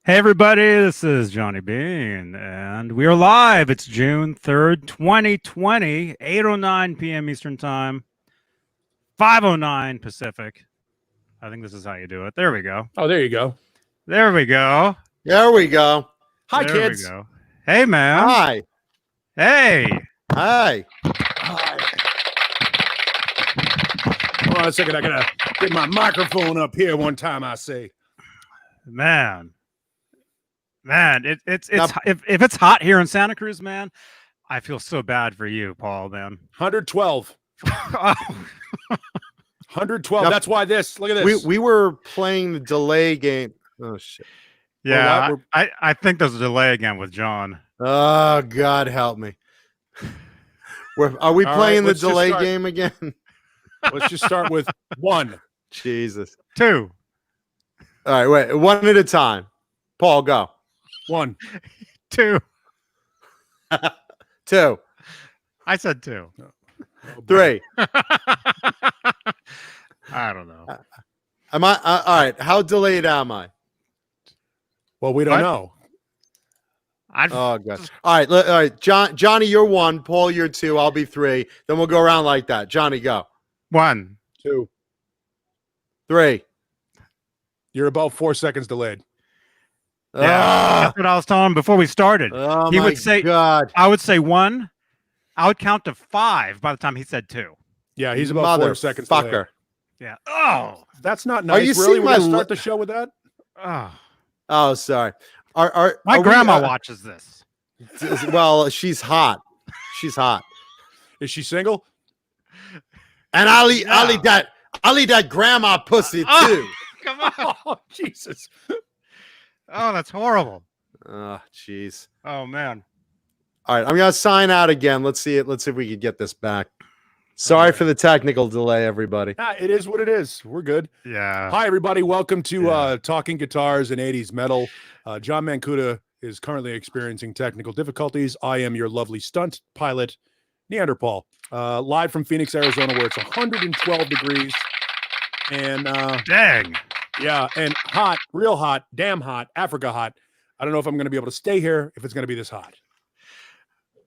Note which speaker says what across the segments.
Speaker 1: Hey everybody, this is Johnny Beane, and we are live. It's June 3rd, 2020, 8:09 p.m. Eastern Time, 5:09 Pacific. I think this is how you do it. There we go.
Speaker 2: Oh, there you go.
Speaker 1: There we go.
Speaker 3: There we go.
Speaker 2: Hi,
Speaker 1: There
Speaker 2: kids.
Speaker 1: we go. Hey, man.
Speaker 3: Hi.
Speaker 1: Hey.
Speaker 3: Hi.
Speaker 2: Hold on a second. I gotta get my microphone up here one time. I say,
Speaker 1: Man, it's if it's hot here in Santa Cruz, man, I feel so bad for you, Paul, man.
Speaker 2: 112. 112.
Speaker 3: Now,
Speaker 2: That's why this. Look at this.
Speaker 3: We were playing the delay game. Oh shit.
Speaker 1: Yeah, I think there's a delay again with John.
Speaker 3: Oh God, help me. Are we playing the delay game again?
Speaker 2: Let's just start with 1.
Speaker 3: Jesus.
Speaker 1: 2.
Speaker 3: All right, wait. One at a time. Paul, go.
Speaker 2: 1.
Speaker 1: 2.
Speaker 3: 2.
Speaker 1: I said 2.
Speaker 3: 3.
Speaker 1: I don't know.
Speaker 3: Am I all right? How delayed am I?
Speaker 2: Well, we don't know.
Speaker 3: Oh God. All right, Johnny, you're 1. Paul, you're 2. I'll be 3. Then we'll go around like that. Johnny, go.
Speaker 1: 1.
Speaker 2: 2.
Speaker 3: 3.
Speaker 2: You're about 4 seconds delayed.
Speaker 1: Yeah, that's what I was telling him before we started.
Speaker 3: Oh
Speaker 1: He
Speaker 3: my
Speaker 1: would say,
Speaker 3: God.
Speaker 1: I would say 1. I would count to 5 by the time he said 2.
Speaker 2: Yeah, he's about 4 seconds delayed.
Speaker 3: Fucker.
Speaker 1: Yeah. Oh.
Speaker 2: That's not nice.
Speaker 3: you
Speaker 2: Really?
Speaker 3: seeing
Speaker 2: We're
Speaker 3: my
Speaker 2: gonna start the show with that?
Speaker 1: Oh.
Speaker 3: Oh, sorry.
Speaker 1: My grandma watches this.
Speaker 3: Well, she's hot. She's hot.
Speaker 2: Is she single?
Speaker 3: And I'll eat that grandma pussy too.
Speaker 1: Come on.
Speaker 2: Oh, Jesus.
Speaker 1: Oh, that's horrible.
Speaker 3: Oh, jeez.
Speaker 1: Oh man.
Speaker 3: All right, I'm gonna sign out again. Let's see it. Let's see if we can get this back. Sorry for the technical delay, everybody.
Speaker 2: It is what it is. We're good.
Speaker 1: Yeah.
Speaker 2: Hi, everybody. Welcome to Talking Guitars and 80s Metal. John Mancuda is currently experiencing technical difficulties. I am your lovely stunt pilot, Neanderthal, live from Phoenix, Arizona, where it's 112 degrees. And
Speaker 1: Dang.
Speaker 2: yeah, and hot, real hot, damn hot, Africa hot. I don't know if I'm going to be able to stay here if it's going to be this hot.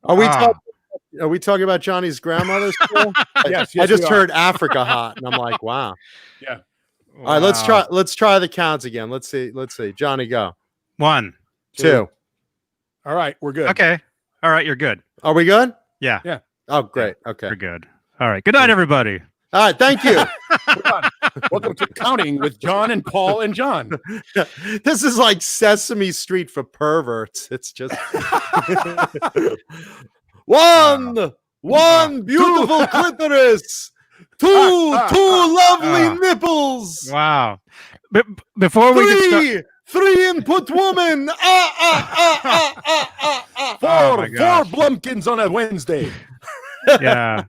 Speaker 3: Are we talking about Johnny's grandmother's school?
Speaker 2: Yes,
Speaker 3: I just heard Africa hot, and I'm like, wow.
Speaker 2: Yeah.
Speaker 3: All right, let's try the counts again. Let's see. Johnny, go.
Speaker 1: 1.
Speaker 3: 2.
Speaker 2: All right, we're good.
Speaker 1: Okay. All right, you're good.
Speaker 3: Are we good?
Speaker 1: Yeah.
Speaker 2: Yeah.
Speaker 3: Oh, great. Okay.
Speaker 1: You're good. All right. Good night, everybody.
Speaker 3: All right. Thank you.
Speaker 2: Welcome to Counting with John and Paul and John.
Speaker 3: This is like Sesame Street for perverts. It's just one beautiful clitoris, two lovely nipples.
Speaker 1: Wow. Before we get started,
Speaker 3: 3 input woman.
Speaker 2: Four Blumpkins on a Wednesday.
Speaker 1: yeah.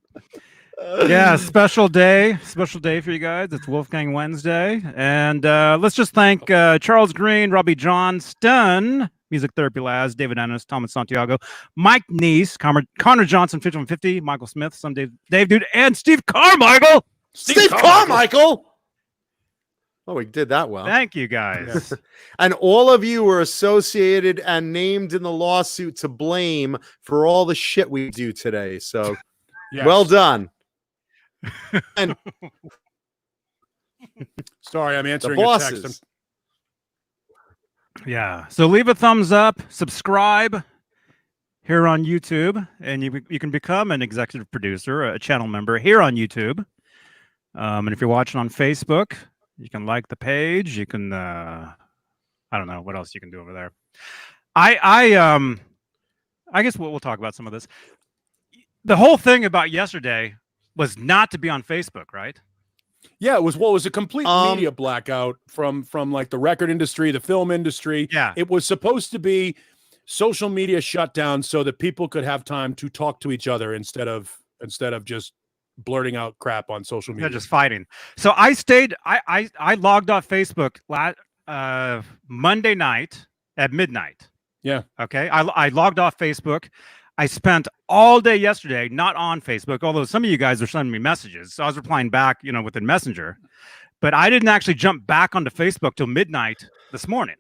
Speaker 1: Yeah, special day for you guys. It's Wolfgang Wednesday, and let's just thank Charles Green, Robbie Johnston, Music Therapy Labs, David Ennis, Thomas Santiago, Mike Neese, Connor Johnson, 5150, Michael Smith, some Dave Dude, and Steve Carmichael.
Speaker 3: Steve Carmichael. Oh, we did that well.
Speaker 1: Thank you, guys.
Speaker 3: And all of you were associated and named in the lawsuit to blame for all the shit we do today. So, well done. And
Speaker 2: sorry, I'm answering
Speaker 3: the
Speaker 2: your
Speaker 3: bosses.
Speaker 2: text.
Speaker 1: Yeah. So leave a thumbs up, subscribe here on YouTube, and you can become an executive producer, a channel member here on YouTube. And if you're watching on Facebook, you can like the page. You can I don't know what else you can do over there. I guess we'll talk about some of this. The whole thing about yesterday was not to be on Facebook, right?
Speaker 2: Yeah, it was a complete media blackout from like the record industry, the film industry.
Speaker 1: Yeah.
Speaker 2: It was supposed to be social media shut down so that people could have time to talk to each other instead of just blurting out crap on social media.
Speaker 1: Yeah, just fighting. So I logged off Facebook Monday night at midnight.
Speaker 2: Yeah.
Speaker 1: Okay. I logged off Facebook. I spent all day yesterday not on Facebook, although some of you guys are sending me messages. So I was replying back, within Messenger. But I didn't actually jump back onto Facebook till midnight this morning.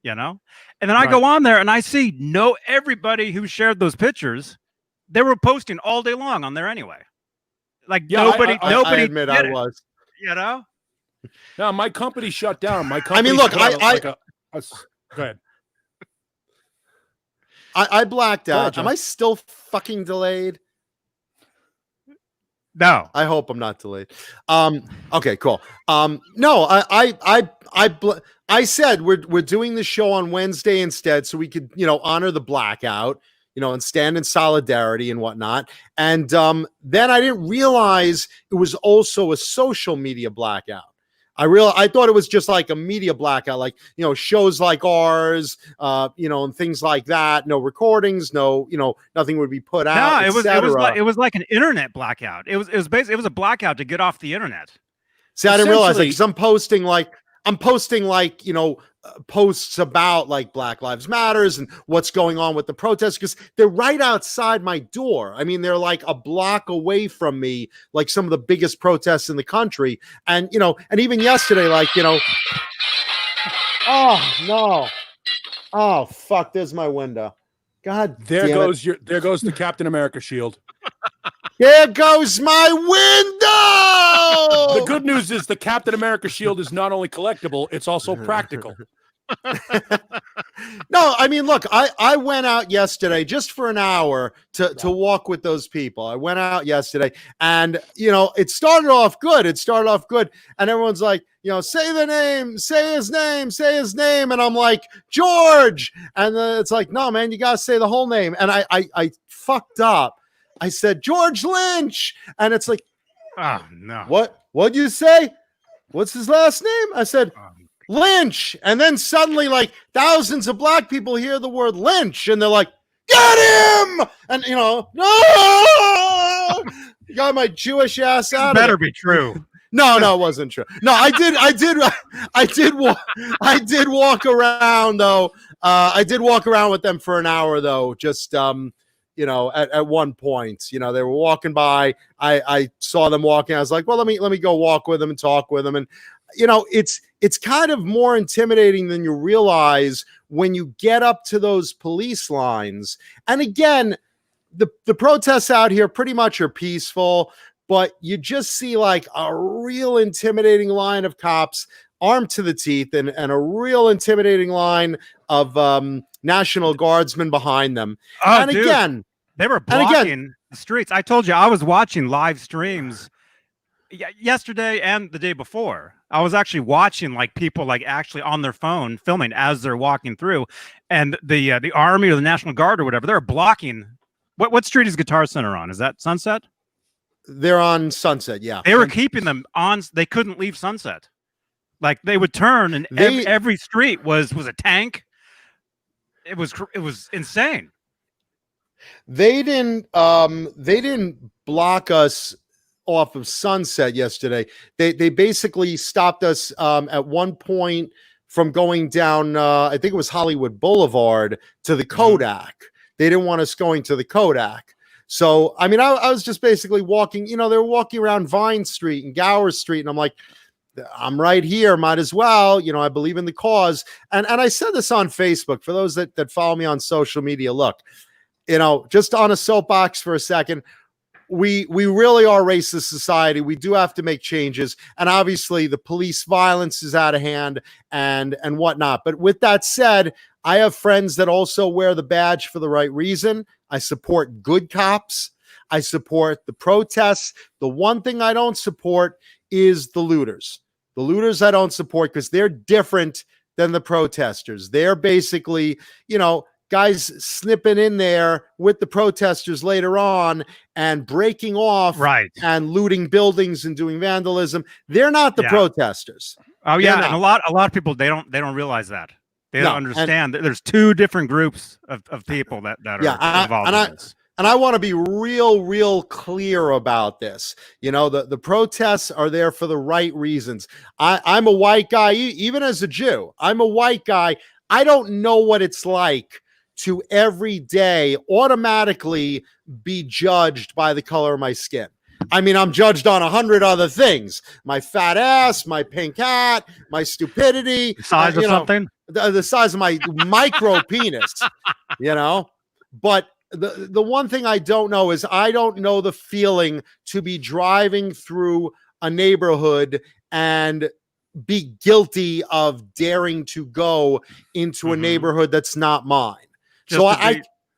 Speaker 1: you know? And then I go on there and I see everybody who shared those pictures, they were posting all day long on there anyway. Like nobody
Speaker 3: I admit I was.
Speaker 1: You know?
Speaker 2: No, my company shut down. My company.
Speaker 3: I mean, look,
Speaker 2: go ahead.
Speaker 3: I blacked out. Am I still fucking delayed?
Speaker 1: No.
Speaker 3: I hope I'm not delayed. Okay, cool. No, I said we're doing the show on Wednesday instead, so we could, honor the blackout, and stand in solidarity and whatnot. And then I didn't realize it was also a social media blackout. I thought it was just like a media blackout, like, shows like ours, and things like that. No recordings, nothing would be put out.
Speaker 1: No, it was like an internet blackout. It was basically, it was a blackout to get off the internet.
Speaker 3: See, I didn't realize that, because I'm posting posts about like Black Lives Matters and what's going on with the protests, because they're right outside my door. I mean, they're like a block away from me, like some of the biggest protests in the country. And, and even yesterday, oh no. Oh, fuck. There's my window. God,
Speaker 2: there goes the Captain America shield.
Speaker 3: There goes my window.
Speaker 2: The good news is the Captain America shield is not only collectible, it's also practical.
Speaker 3: No, I mean, look, I went out yesterday just for an hour to walk with those people. I went out yesterday and, it started off good. And everyone's like, say the name, say his name. And I'm like, George. And then it's like, no, man, you got to say the whole name. And I fucked up. I said, George Lynch. And it's like,
Speaker 1: oh, no.
Speaker 3: What'd you say? What's his last name? I said, Lynch. And then suddenly, like, thousands of black people hear the word Lynch and they're like, get him. And, no, got my Jewish ass out.
Speaker 1: Better be true.
Speaker 3: No, it wasn't true. No, I did walk around though. I did walk around with them for an hour though. Just, at one point, they were walking by. I saw them walking. I was like, well, let me go walk with them and talk with them. And, it's kind of more intimidating than you realize when you get up to those police lines. And again, the protests out here pretty much are peaceful, but you just see like a real intimidating line of cops armed to the teeth and a real intimidating line of National Guardsmen behind them.
Speaker 1: Oh,
Speaker 3: and
Speaker 1: dude,
Speaker 3: again,
Speaker 1: they were blocking the streets. I told you I was watching live streams yesterday and the day before. I was actually watching like people like actually on their phone filming as they're walking through, and the Army or the National Guard or whatever, they're blocking. What street is Guitar Center on? Is that Sunset?
Speaker 3: They're on Sunset. Yeah,
Speaker 1: they were keeping them on. They couldn't leave Sunset. Like they would turn, and every street was a tank. It was insane.
Speaker 3: They didn't block us off of Sunset yesterday. They basically stopped us at one point from going down I think it was Hollywood Boulevard to the Kodak. They didn't want us going to the Kodak. So I mean I was just basically walking, they were walking around Vine Street and Gower Street, and I'm like, I'm right here, might as well, I believe in the cause. And I said this on Facebook for those that follow me on social media. Look, just on a soapbox for a second, we really are a racist society. We do have to make changes. And obviously the police violence is out of hand and whatnot. But with that said, I have friends that also wear the badge for the right reason. I support good cops. I support the protests. The one thing I don't support is the looters. The looters I don't support because they're different than the protesters. They're basically, guys snipping in there with the protesters later on and breaking off and looting buildings and doing vandalism. They're not the protesters.
Speaker 1: Oh yeah, and a lot of people they don't realize that. They don't understand that there's two different groups of people that are involved in this.
Speaker 3: And I want to be real clear about this. The protests are there for the right reasons. I'm a white guy, even as a Jew. I'm a white guy. I don't know what it's like to every day automatically be judged by the color of my skin. I mean, I'm judged on 100 other things: my fat ass, my pink hat, my stupidity,
Speaker 1: Size of something.
Speaker 3: The size of my micro penis, you know. But the one thing I don't know is I don't know the feeling to be driving through a neighborhood and be guilty of daring to go into a neighborhood that's not mine. So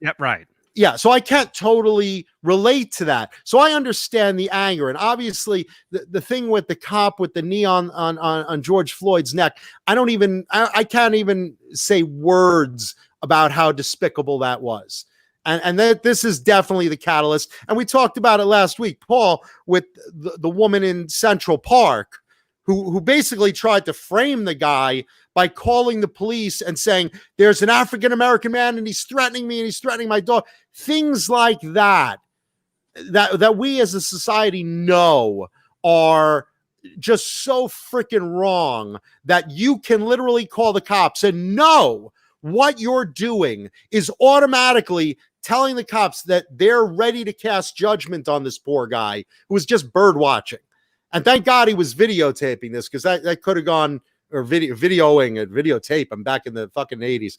Speaker 1: Yep, right.
Speaker 3: Yeah, so I can't totally relate to that. So I understand the anger. And obviously the thing with the cop with the knee on George Floyd's neck, I can't even say words about how despicable that was. And that this is definitely the catalyst. And we talked about it last week, Paul, with the woman in Central Park who basically tried to frame the guy by calling the police and saying, there's an African-American man and he's threatening me and he's threatening my dog. Things like that we as a society know are just so freaking wrong that you can literally call the cops and know what you're doing is automatically telling the cops that they're ready to cast judgment on this poor guy who was just bird watching. And thank God he was videotaping this, because that could have gone, or videoing it, videotape. I'm back in the fucking 80s.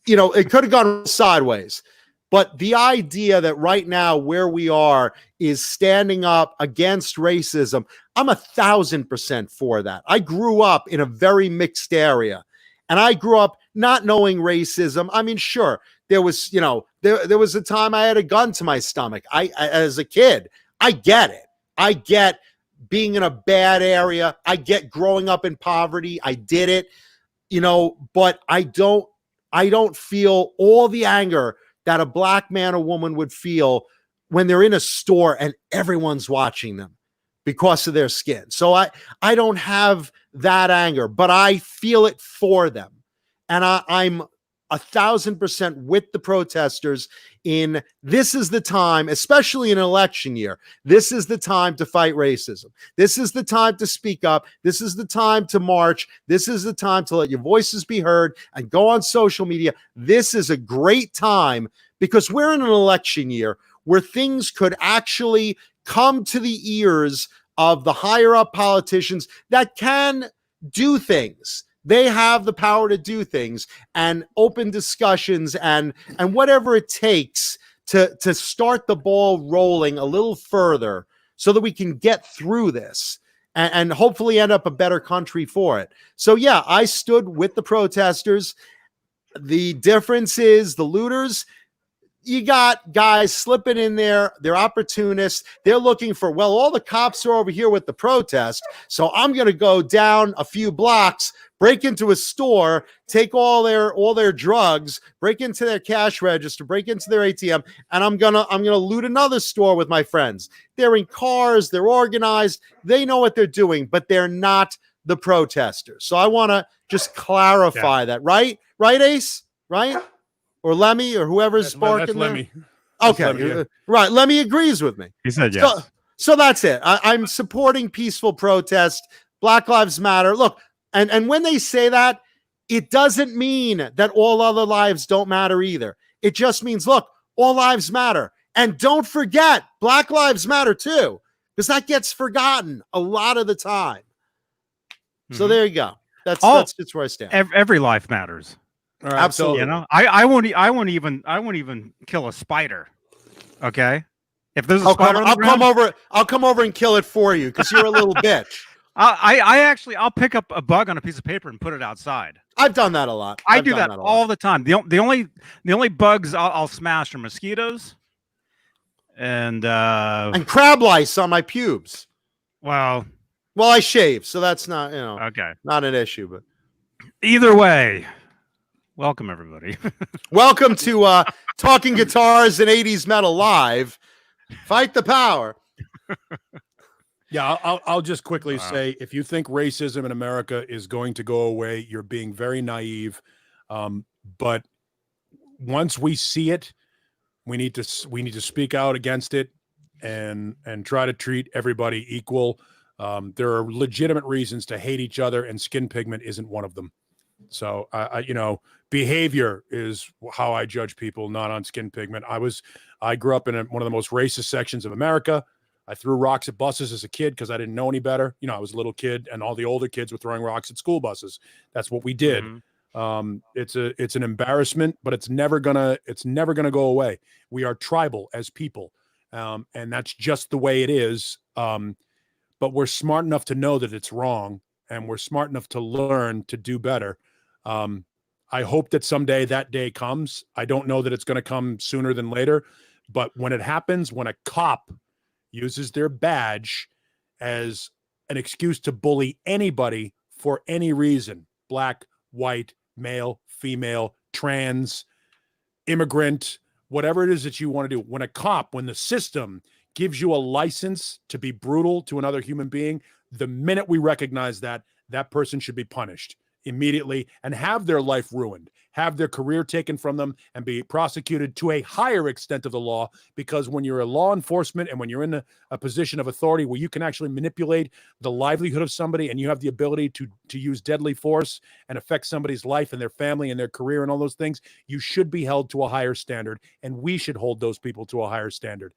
Speaker 3: It could have gone sideways. But the idea that right now where we are is standing up against racism, I'm 1,000% for that. I grew up in a very mixed area, and I grew up not knowing racism. I mean, sure, there was, there was a time I had a gun to my stomach. As a kid, I get it. I get being in a bad area. I get growing up in poverty. I did it, but I don't feel all the anger that a black man or woman would feel when they're in a store and everyone's watching them because of their skin. So I don't have that anger, but I feel it for them. And I'm 1,000% with the protesters in this is the time, especially in an election year. This is the time to fight racism. This is the time to speak up. This is the time to march. This is the time to let your voices be heard and go on social media. This is a great time because we're in an election year where things could actually come to the ears of the higher up politicians that can do things. They have the power to do things and open discussions and whatever it takes to start the ball rolling a little further so that we can get through this and hopefully end up a better country for it. So yeah, I stood with the protesters. The difference is the looters, you got guys slipping in there. They're opportunists. They're looking for, well, all the cops are over here with the protest, so I'm going to go down a few blocks, break into a store, take all their drugs, break into their cash register, break into their ATM, and I'm gonna loot another store with my friends. They're in cars. They're organized. They know what they're doing, but they're not the protesters. So I want to just clarify that, right? Right, Ace? Right? Or Lemmy, or whoever's sparking there.
Speaker 2: Lemmy.
Speaker 3: Okay,
Speaker 2: Lemmy, yeah.
Speaker 3: Right. Lemmy agrees with me.
Speaker 1: He said yes.
Speaker 3: So that's it. I'm supporting peaceful protest. Black Lives Matter. Look, and when they say that, it doesn't mean that all other lives don't matter either. It just means, look, all lives matter. And don't forget, Black Lives Matter too, because that gets forgotten a lot of the time. So there you go. That's just where I stand.
Speaker 1: Every life matters.
Speaker 2: All right,
Speaker 3: Absolutely.
Speaker 2: so-
Speaker 1: I won't even kill a spider. Okay, if there's a spider,
Speaker 3: I'll come over and kill it for you because you're a little bitch.
Speaker 1: I'll pick up a bug on a piece of paper and put it outside.
Speaker 3: I've done that a lot.
Speaker 1: I do that all the time. The only bugs I'll smash are mosquitoes and
Speaker 3: crab lice on my pubes.
Speaker 1: Well,
Speaker 3: I shave, so that's not
Speaker 1: okay,
Speaker 3: not an issue. But
Speaker 1: either way. Welcome, everybody.
Speaker 3: Welcome to Talking Guitars and 80s Metal Live. Fight the power.
Speaker 2: Yeah, I'll just quickly say, if you think racism in America is going to go away, you're being very naive. But once we see it, we need to speak out against it and try to treat everybody equal. There are legitimate reasons to hate each other, and skin pigment isn't one of them. So behavior is how I judge people, not on skin pigment. I grew up in one of the most racist sections of America. I threw rocks at buses as a kid because I didn't know any better. You know, I was a little kid, and all the older kids were throwing rocks at school buses. That's what we did. It's an embarrassment, but it's never gonna go away. We are tribal as people, and that's just the way it is. But we're smart enough to know that it's wrong, and we're smart enough to learn to do better. I hope that someday that day comes. I don't know that it's going to come sooner than later, but when it happens, when a cop uses their badge as an excuse to bully anybody for any reason, black, white, male, female, trans, immigrant, whatever it is that you want to do, when the system gives you a license to be brutal to another human being, the minute we recognize that, that person should be punished immediately and have their life ruined, have their career taken from them, and be prosecuted to a higher extent of the law. Because when you're a law enforcement and when you're in a position of authority where you can actually manipulate the livelihood of somebody and you have the ability to use deadly force and affect somebody's life and their family and their career and all those things, you should be held to a higher standard, and we should hold those people to a higher standard.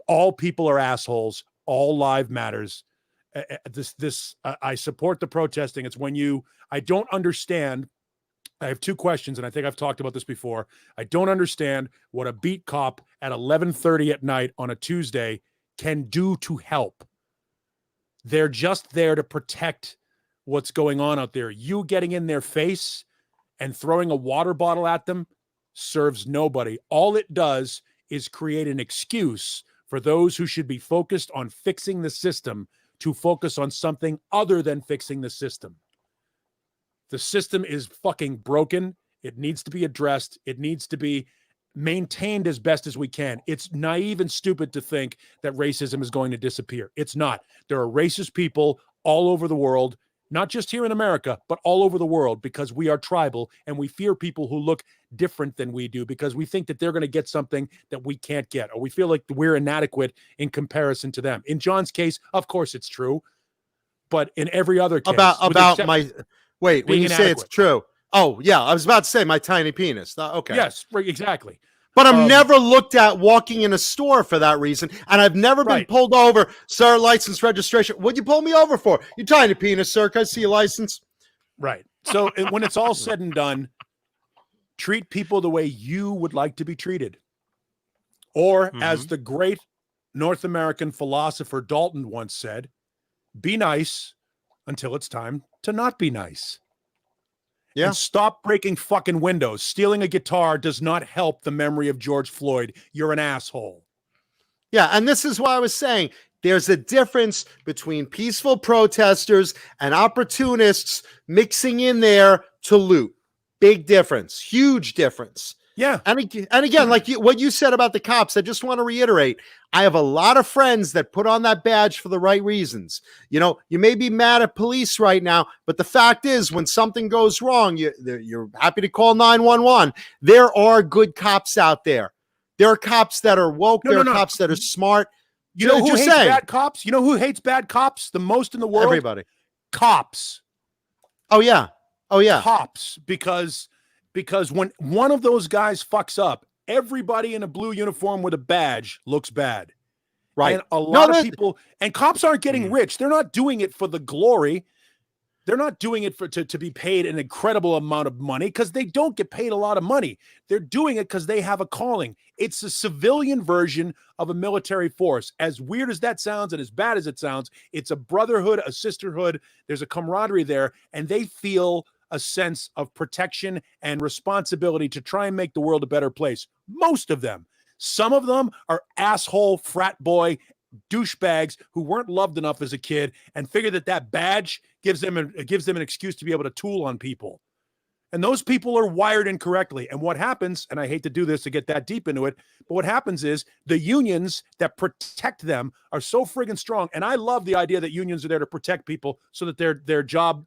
Speaker 2: All people are assholes. All life matters. I support the protesting. It's when I don't understand. I have two questions, and I think I've talked about this before. I don't understand what a beat cop at 11:30 at night on a Tuesday can do to help. They're just there to protect what's going on out there. You getting in their face and throwing a water bottle at them serves nobody. All it does is create an excuse for those who should be focused on fixing the system to focus on something other than fixing the system. The system is fucking broken. It needs to be addressed. It needs to be maintained as best as we can. It's naive and stupid to think that racism is going to disappear. It's not. There are racist people all over the world, not just here in America, but all over the world, because we are tribal and we fear people who look different than we do because we think that they're going to get something that we can't get, or we feel like we're inadequate in comparison to them. In John's case, of course it's true, but in every other case,
Speaker 3: when you say it's true. Oh yeah, I was about to say my tiny penis. Okay.
Speaker 2: Yes, right, exactly.
Speaker 3: But I'm never looked at walking in a store for that reason. And I've never been pulled over. Sir, license registration. What'd you pull me over for? You tiny penis, sir. Can I see your license?
Speaker 2: Right. So when it's all said and done, treat people the way you would like to be treated. Or as the great North American philosopher Dalton once said, be nice until it's time to not be nice. Yeah. And stop breaking fucking windows. Stealing a guitar does not help the memory of George Floyd. You're an asshole.
Speaker 3: Yeah, and this is why I was saying there's a difference between peaceful protesters and opportunists mixing in there to loot. Big difference. Huge difference.
Speaker 2: Yeah.
Speaker 3: And again, like what you said about the cops, I just want to reiterate, I have a lot of friends that put on that badge for the right reasons. You know, you may be mad at police right now, but the fact is when something goes wrong, you're happy to call 911. There are good cops out there. There are cops that are woke. There are cops that are smart.
Speaker 2: You know who hates bad cops? You know who hates bad cops the most in the world?
Speaker 3: Everybody.
Speaker 2: Cops.
Speaker 3: Oh, yeah. Oh, yeah.
Speaker 2: Cops, because when one of those guys fucks up, everybody in a blue uniform with a badge looks bad. Right. And a lot of people, and cops aren't getting rich. They're not doing it for the glory. They're not doing it to be paid an incredible amount of money, because they don't get paid a lot of money. They're doing it because they have a calling. It's a civilian version of a military force. As weird as that sounds and as bad as it sounds, it's a brotherhood, a sisterhood. There's a camaraderie there, and they feel a sense of protection and responsibility to try and make the world a better place. Most of them. Some of them are asshole frat boy douchebags who weren't loved enough as a kid and figure that badge gives them an excuse to be able to tool on people. And those people are wired incorrectly. And what happens, and I hate to do this to get that deep into it, but what happens is the unions that protect them are so friggin' strong. And I love the idea that unions are there to protect people so that their job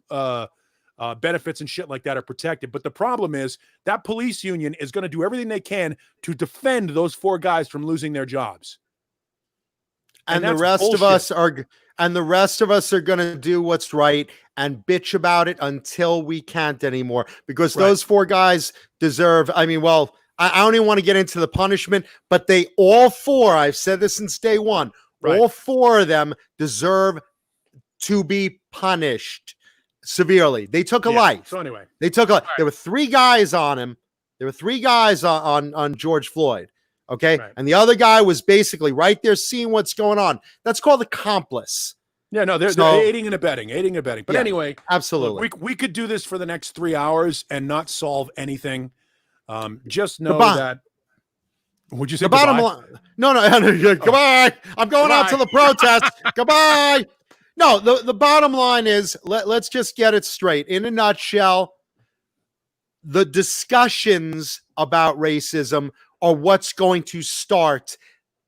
Speaker 2: benefits and shit like that are protected. But the problem is that police union is going to do everything they can to defend those four guys from losing their jobs.
Speaker 3: And the rest of us are going to do what's right and bitch about it until we can't anymore, because those four guys deserve, I don't even want to get into the punishment, but they all four, I've said this since day one,
Speaker 2: Right.
Speaker 3: All 4 of them deserve to be punished severely. They took a life.
Speaker 2: So anyway,
Speaker 3: they took a. There were 3 guys on him. There were 3 guys on George Floyd. Okay,
Speaker 2: right.
Speaker 3: and the other guy was basically right there seeing what's going on. That's called accomplice.
Speaker 2: Yeah, no, they're aiding and abetting. But
Speaker 3: yeah,
Speaker 2: anyway,
Speaker 3: absolutely,
Speaker 2: look, we could do this for the next 3 hours and not solve anything. Just know that. Would you say
Speaker 3: the bottom line? No, goodbye. I'm going out to the protest. Goodbye. No, the bottom line is let's just get it straight. In a nutshell, the discussions about racism are what's going to start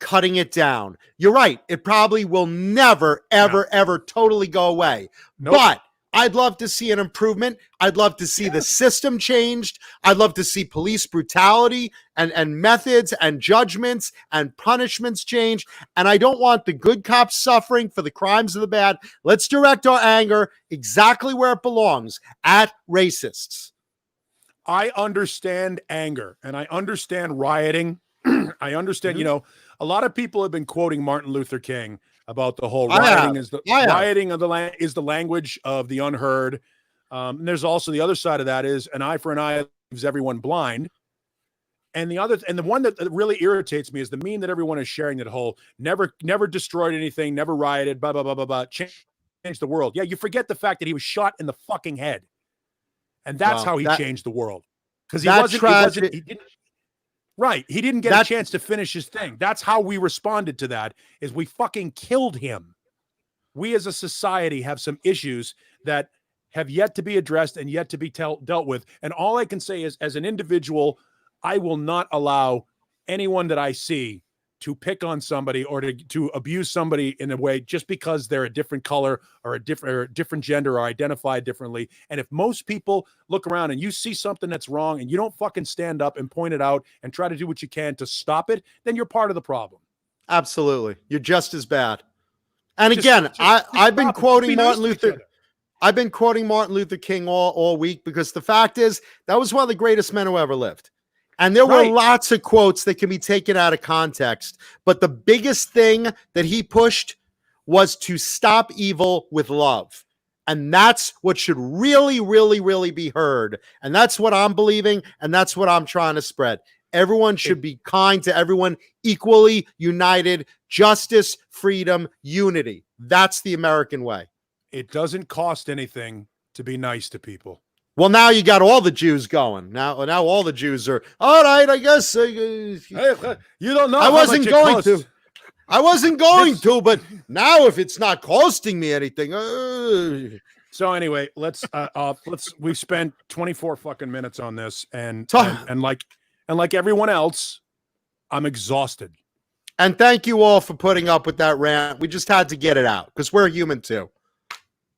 Speaker 3: cutting it down. You're right. It probably will never, ever totally go away.
Speaker 2: Nope.
Speaker 3: But I'd love to see an improvement. I'd love to see the system changed. I'd love to see police brutality and methods and judgments and punishments changed. And I don't want the good cops suffering for the crimes of the bad. Let's direct our anger exactly where it belongs, at racists.
Speaker 2: I understand anger and I understand rioting. I understand, a lot of people have been quoting Martin Luther King about the whole rioting is the language of the unheard. And there's also the other side of that is an eye for an eye leaves everyone blind. And the one that really irritates me is the meme that everyone is sharing, that whole never destroyed anything, never rioted, blah, blah, blah, blah, blah, change the world. Yeah, you forget the fact that he was shot in the fucking head. And that's how he changed the world. Because he didn't get a chance to finish his thing. That's how we responded to that, is we fucking killed him. We as a society have some issues that have yet to be addressed and yet to be dealt with. And all I can say is, as an individual, I will not allow anyone that I see to pick on somebody or to abuse somebody in a way just because they're a different color or a different gender or identify differently. And if most people look around and you see something that's wrong and you don't fucking stand up and point it out and try to do what you can to stop it, then you're part of the problem.
Speaker 3: Absolutely. You're just as bad. And again, I've been quoting Martin Luther. I've been quoting Martin Luther King all week, because the fact is that was one of the greatest men who ever lived. And there were lots of quotes that can be taken out of context. But the biggest thing that he pushed was to stop evil with love. And that's what should really, really, really be heard. And that's what I'm believing. And that's what I'm trying to spread. Everyone should be kind to everyone, equally united, justice, freedom, unity. That's the American way.
Speaker 2: It doesn't cost anything to be nice to people.
Speaker 3: Well, now you got all the Jews going. Now all the Jews are, all right, I guess. You
Speaker 2: don't know.
Speaker 3: I wasn't going to, but now if it's not costing me anything.
Speaker 2: So anyway, we've spent 24 fucking minutes on this, and like everyone else, I'm exhausted.
Speaker 3: And thank you all for putting up with that rant. We just had to get it out because we're human too.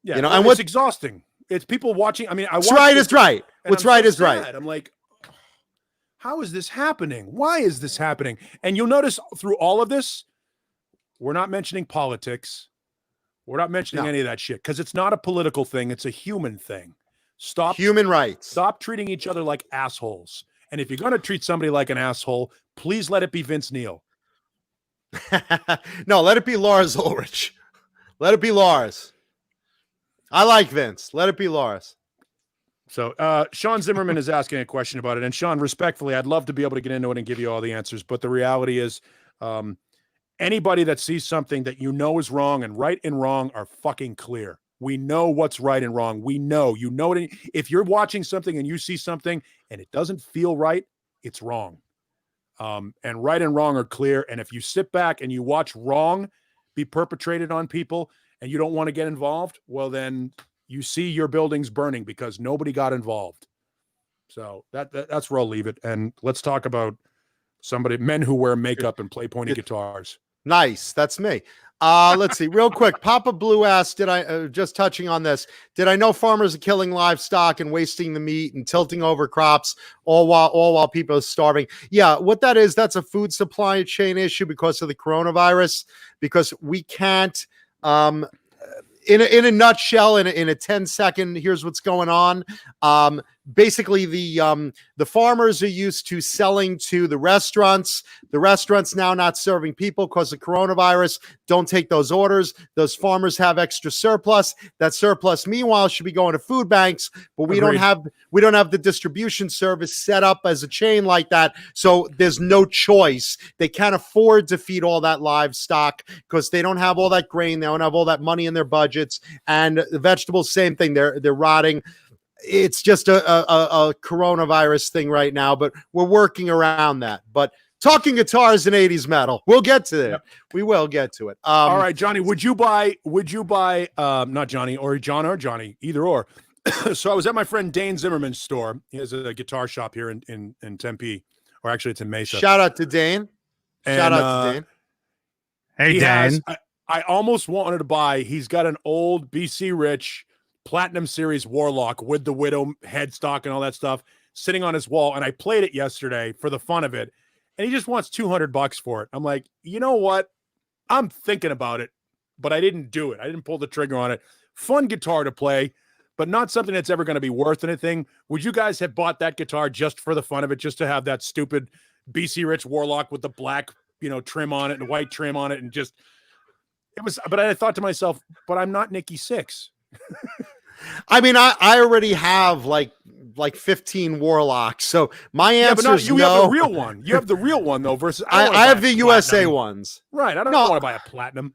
Speaker 2: Yeah, and what's exhausting. It's people watching. I mean,
Speaker 3: what's right is right. What's right is right.
Speaker 2: I'm like, how is this happening? Why is this happening? And you'll notice through all of this, we're not mentioning politics. We're not mentioning any of that shit, because it's not a political thing. It's a human thing. Stop
Speaker 3: human rights.
Speaker 2: Stop treating each other like assholes. And if you're going to treat somebody like an asshole, please let it be Vince Neil.
Speaker 3: No, let it be Lars Ulrich. Let it be Lars. I like Vince. Let it be Lars.
Speaker 2: So Sean Zimmerman is asking a question about it. And Sean, respectfully, I'd love to be able to get into it and give you all the answers. But the reality is anybody that sees something that you know is wrong, and right and wrong are fucking clear. We know what's right and wrong. We know. You know it. If you're watching something and you see something and it doesn't feel right, it's wrong. And right and wrong are clear. And if you sit back and you watch wrong be perpetrated on people and you don't want to get involved, well, then you see your buildings burning because nobody got involved. So that's where I'll leave it. And let's talk about men who wear makeup and play pointy guitars.
Speaker 3: Nice. That's me. Let's see real quick. Papa Blue asked, just touching on this, did I know farmers are killing livestock and wasting the meat and tilting over crops all while people are starving? Yeah. What that is, that's a food supply chain issue because of the coronavirus, because we can't, in a nutshell, in a 10-second, here's what's going on. basically the farmers are used to selling to the restaurants. The restaurants now not serving people because of coronavirus. Don't take those orders. Those farmers have extra surplus. That surplus, meanwhile, should be going to food banks, but we don't have the distribution service set up as a chain like that. So there's no choice. They can't afford to feed all that livestock because they don't have all that grain. They don't have all that money in their budgets. And the vegetables, same thing. They're rotting. It's just a coronavirus thing right now, but we're working around that. But talking guitars and 80s metal, we'll get to it. Yep. We will get to it.
Speaker 2: All right, Johnny, would you buy not Johnny or John or Johnny, either or. So I was at my friend Dane Zimmerman's store. He has a guitar shop here in Tempe, or actually it's in Mesa.
Speaker 3: Shout out to Dane. Shout out to Dane.
Speaker 1: Hey, Dan.
Speaker 2: I almost wanted to buy. He's got an old BC Rich Platinum Series Warlock with the Widow headstock and all that stuff sitting on his wall. And I played it yesterday for the fun of it. And he just wants $200 for it. I'm like, you know what? I'm thinking about it, but I didn't do it. I didn't pull the trigger on it. Fun guitar to play, but not something that's ever going to be worth anything. Would you guys have bought that guitar just for the fun of it, just to have that stupid BC Rich Warlock with the black, trim on it and white trim on it? And just, but I thought to myself, but I'm not Nikki Sixx.
Speaker 3: I mean, I already have like 15 Warlocks. So my answer is no.
Speaker 2: You have the real one. You have the real one though. Versus
Speaker 3: I have the USA ones.
Speaker 2: Right. I don't want to buy a platinum.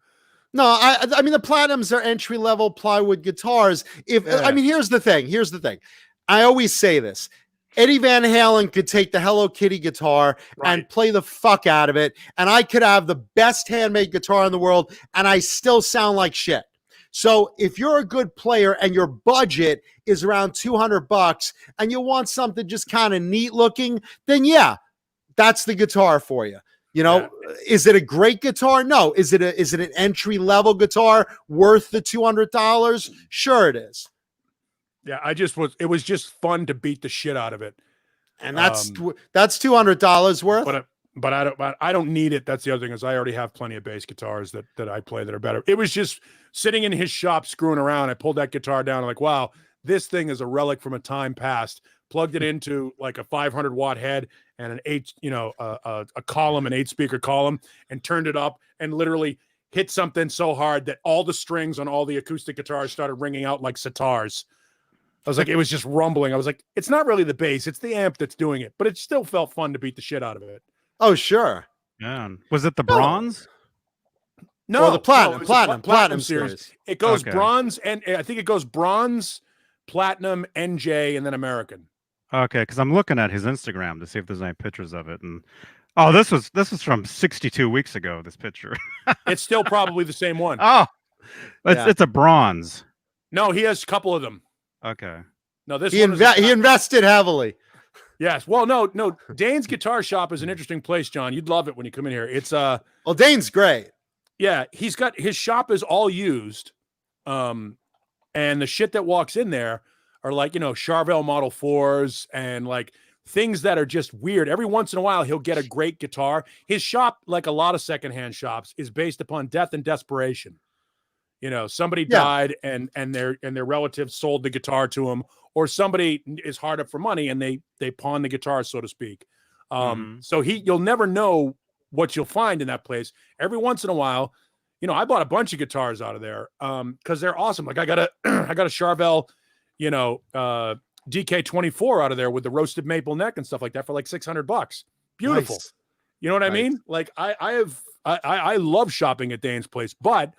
Speaker 3: No, I mean the platinums are entry level plywood guitars. I mean, here's the thing. I always say this. Eddie Van Halen could take the Hello Kitty guitar and play the fuck out of it, and I could have the best handmade guitar in the world, and I still sound like shit. So if you're a good player and your budget is around $200 and you want something just kind of neat looking, then yeah, that's the guitar for you. Is it a great guitar? No. Is it an entry level guitar worth the $200? Sure it is.
Speaker 2: Yeah, it was just fun to beat the shit out of it.
Speaker 3: And that's $200 worth.
Speaker 2: But I don't need it. That's the other thing, is I already have plenty of bass guitars that I play that are better. It was just sitting in his shop screwing around. I pulled that guitar down. I'm like, wow, this thing is a relic from a time past. Plugged it into like a 500 watt head and a column, an 8-speaker column, and turned it up and literally hit something so hard that all the strings on all the acoustic guitars started ringing out like sitars. I was like, it was just rumbling. I was like, it's not really the bass, it's the amp that's doing it, but it still felt fun to beat the shit out of it.
Speaker 3: Oh, sure.
Speaker 1: Yeah. Was it the bronze?
Speaker 3: No, the platinum series.
Speaker 2: It goes bronze, and I think it goes bronze, platinum, NJ, and then American.
Speaker 1: Okay, because I'm looking at his Instagram to see if there's any pictures of it, and this was from 62 weeks ago. This picture.
Speaker 2: It's still probably the same one.
Speaker 1: Oh, it's a bronze.
Speaker 2: No, he has a couple of them.
Speaker 1: Okay.
Speaker 2: No, he
Speaker 3: invested heavily.
Speaker 2: Yes. Well, no. Dane's guitar shop is an interesting place, John. You'd love it when you come in here. It's
Speaker 3: well, Dane's great.
Speaker 2: Yeah, his shop is all used. And the shit that walks in there are like, CHARVEL Model 4s and like things that are just weird. Every once in a while he'll get a great guitar. His shop, like a lot of secondhand shops, is based upon death and desperation. Somebody died and their relatives sold the guitar to him, or somebody is hard up for money and they pawn the guitar, so to speak. So you'll never know what you'll find in that place. Every once in a while, I bought a bunch of guitars out of there because they're awesome. Like I got a CHARVEL, DK24 out of there with the roasted maple neck and stuff like that for like $600. Beautiful. Nice. You know what I mean? Like I love shopping at Dane's place, but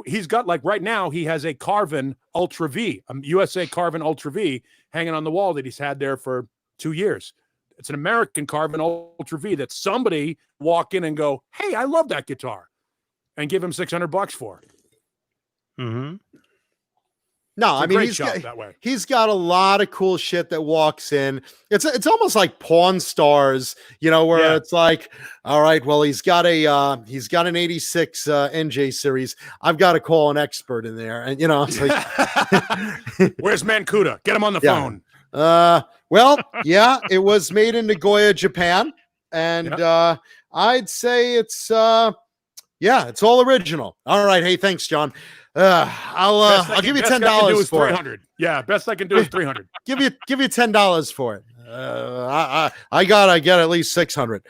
Speaker 2: he's got, like, right now he has a Carvin Ultra V, a USA Carvin Ultra V hanging on the wall that he's had there for 2 years. It's an American Carvin Ultra V that somebody walk in and go, hey, I love that guitar, and give him $600 for.
Speaker 1: Mm-hmm.
Speaker 3: No, I mean, he's got a lot of cool shit that walks in. It's almost like Pawn Stars, where it's like, all right, well, he's got an 86 NJ series. I've got to call an expert in there, and it's like,
Speaker 2: where's Mancuda? Get him on the phone.
Speaker 3: Well, yeah, it was made in Nagoya, Japan, and I'd say it's all original. All right, hey, thanks, John. I'll give you $10 for it.
Speaker 2: 300. Yeah, best I can do is 300.
Speaker 3: Give you $10 for it. I gotta get at least 600.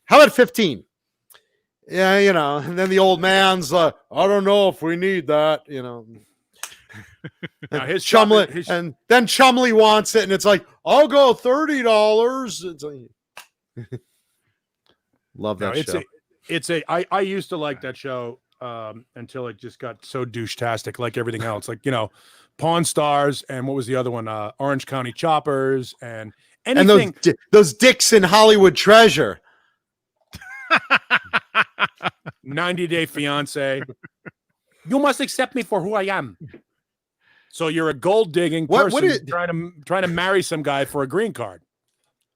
Speaker 3: How about 15? Yeah, and then the old man's like, I don't know if we need that,
Speaker 2: Now his
Speaker 3: Chumley,
Speaker 2: his,
Speaker 3: and then Chumley wants it, and it's like, I'll go $30. It's like, love that show.
Speaker 2: I used to like that show until it just got so douche-tastic, like everything else. Like, Pawn Stars, and what was the other one? Orange County Choppers, and anything.
Speaker 3: And those dicks in Hollywood Treasure.
Speaker 2: 90 Day Fiance. You must accept me for who I am. So you're a gold digging person trying to marry some guy for a green card.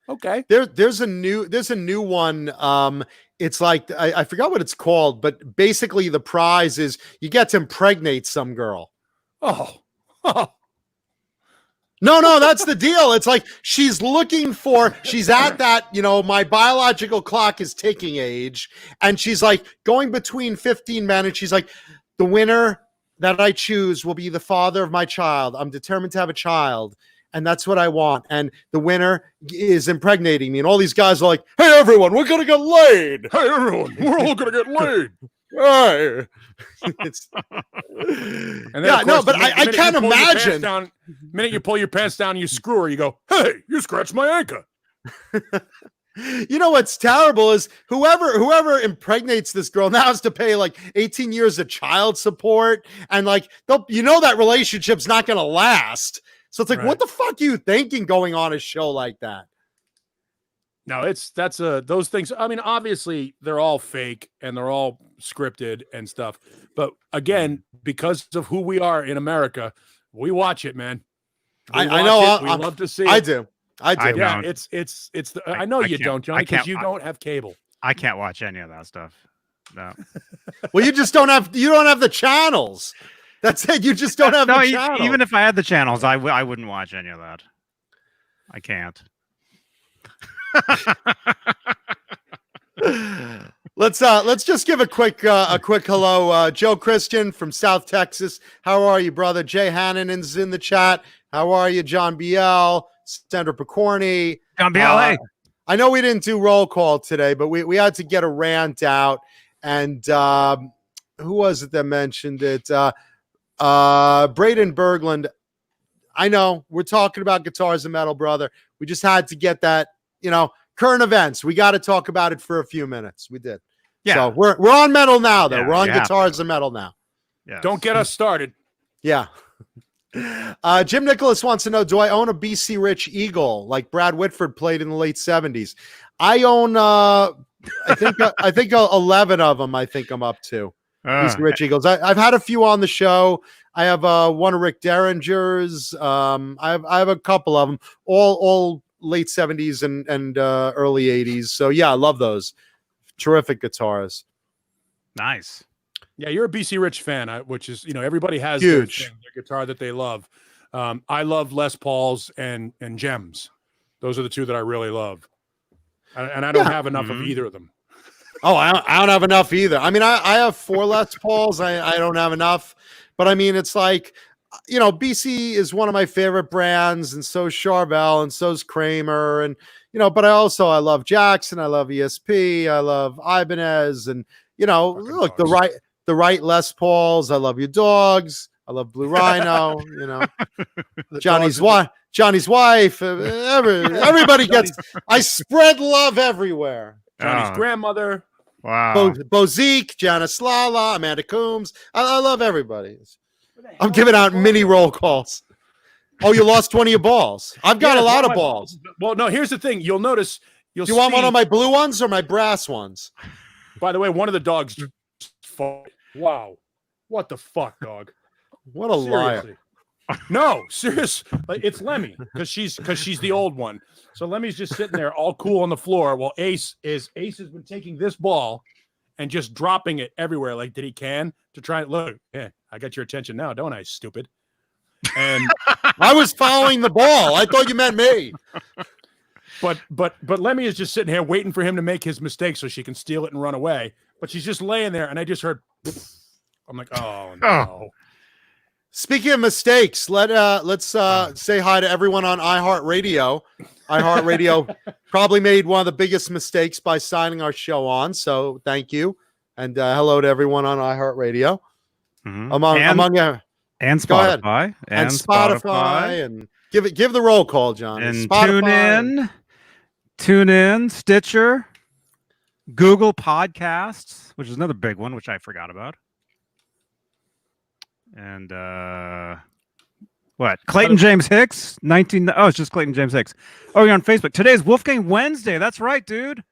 Speaker 2: Okay.
Speaker 3: There's a new one. It's like I forgot what it's called, but basically the prize is you get to impregnate some girl.
Speaker 2: Oh.
Speaker 3: No, that's the deal. It's like she's at that, my biological clock is ticking age, and she's like going between 15 men, and she's like, the winner that I choose will be the father of my child. I'm determined to have a child, and that's what I want. And the winner is impregnating me. And all these guys are like, hey, everyone, we're going to get laid.
Speaker 2: Hey, everyone, we're all going to get laid.
Speaker 3: Hey. But I can't imagine.
Speaker 2: The minute you pull your pants down, you screw her, you go, hey, you scratched my ankle.
Speaker 3: What's terrible is whoever impregnates this girl now has to pay like 18 years of child support, and like that relationship's not going to last. So it's like, What the fuck are you thinking going on a show like that?
Speaker 2: No, those things. I mean, obviously they're all fake and they're all scripted and stuff. But again, because of who we are in America, we watch it, man.
Speaker 3: I know.
Speaker 2: We love to see it.
Speaker 3: I do.
Speaker 2: Yeah, I know you don't, John, because you don't have cable.
Speaker 1: I can't watch any of that stuff. No.
Speaker 3: Well, you don't have the channels. That's it. You just don't have the channels.
Speaker 1: Even if I had the channels, I wouldn't watch any of that. I can't.
Speaker 3: Let's just give a quick hello. Joe Christian from South Texas. How are you, brother? Jay Hannon's in the chat. How are you, John Biel, Sandra Picorni?
Speaker 1: John Biel, hey.
Speaker 3: I know we didn't do roll call today, but we had to get a rant out. And who was it that mentioned it? Braden Berglund. I know we're talking about guitars and metal, brother. We just had to get that, current events. We got to talk about it for a few minutes. We did. Yeah. So we're on metal now, though. We're on guitars and metal now.
Speaker 2: Yeah. Don't get us started.
Speaker 3: Yeah. Jim Nicholas wants to know, do I own a BC Rich Eagle like Brad Whitford played in the late 70s? I own I think 11 of them. I think I'm up to BC Rich Eagles. I've had a few on the show. I have one of Rick Derringer's. I have a couple of them, all late 70s and early 80s. So yeah, I love those. Terrific guitars.
Speaker 1: Nice.
Speaker 2: Yeah, you're a BC Rich fan, which is, everybody has
Speaker 3: huge
Speaker 2: their guitar that they love. I love Les Pauls and Gems. Those are the two that I really love. And I don't have enough of either of them.
Speaker 3: Oh, I don't have enough either. I mean, I have 4 Les Pauls. I don't have enough. But I mean, it's like, BC is one of my favorite brands, and so is Charvel, and so's Kramer, and but I love Jackson, I love ESP, I love Ibanez, and look, the right Les Pauls. I love your dogs. I love Blue Rhino. Johnny's wife. Everybody gets. I spread love everywhere.
Speaker 2: Johnny's grandmother.
Speaker 1: Wow.
Speaker 3: Bozique, Janice Lala, Amanda Coombs. I love everybody. I'm giving out mini roll calls. Oh, you lost 20 of your balls. I've got a lot of balls.
Speaker 2: Well, no, here's the thing. You'll notice.
Speaker 3: Do you want one of my blue ones or my brass ones?
Speaker 2: By the way, one of the dogs. Wow. What the fuck, dog?
Speaker 3: What a liar.
Speaker 2: No, serious. It's Lemmy because she's the old one. So Lemmy's just sitting there all cool on the floor while Ace has been taking this ball and just dropping it everywhere like did he can to try and look. Yeah, I got your attention now, don't I, stupid? And
Speaker 3: I was following the ball. I thought you meant me.
Speaker 2: But Lemmy is just sitting here waiting for him to make his mistake so she can steal it and run away. But she's just laying there, and I just heard I'm like, oh no.
Speaker 3: Speaking of mistakes, let's say hi to everyone on iHeartRadio. iHeartRadio probably made one of the biggest mistakes by signing our show on, so thank you, and hello to everyone on iHeartRadio.
Speaker 1: Mhm.
Speaker 3: Among
Speaker 1: and
Speaker 3: go ahead.
Speaker 1: Spotify
Speaker 3: and Spotify, and give the roll call, John.
Speaker 1: and
Speaker 3: Spotify
Speaker 1: tune in, Stitcher, Google Podcasts, which is another big one, which I forgot about. And what? Clayton James Hicks, 19. Oh, it's just Clayton James Hicks. Oh, you're on Facebook. Today's Wolfgang Wednesday. That's right, dude.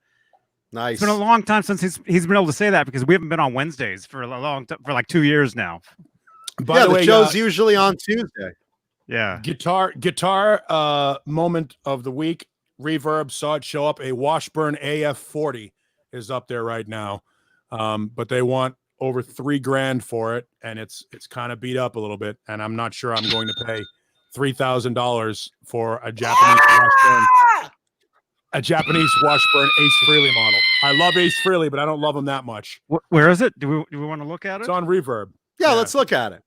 Speaker 3: Nice.
Speaker 1: It's been a long time since he's been able to say that because we haven't been on Wednesdays for a long time, for like 2 years now.
Speaker 2: By the way,
Speaker 3: show's usually on Tuesday.
Speaker 1: Yeah.
Speaker 2: Guitar moment of the week. Reverb, saw it show up. A Washburn AF40 is up there right now, but they want over $3,000 for it, and it's kind of beat up a little bit, and I'm not sure I'm going to pay $3,000 for a Japanese Washburn Ace Frehley model. I love Ace Frehley, but I don't love him that much.
Speaker 1: Where is it? Do we want to look at it?
Speaker 2: It's on Reverb.
Speaker 3: Yeah, let's look at it.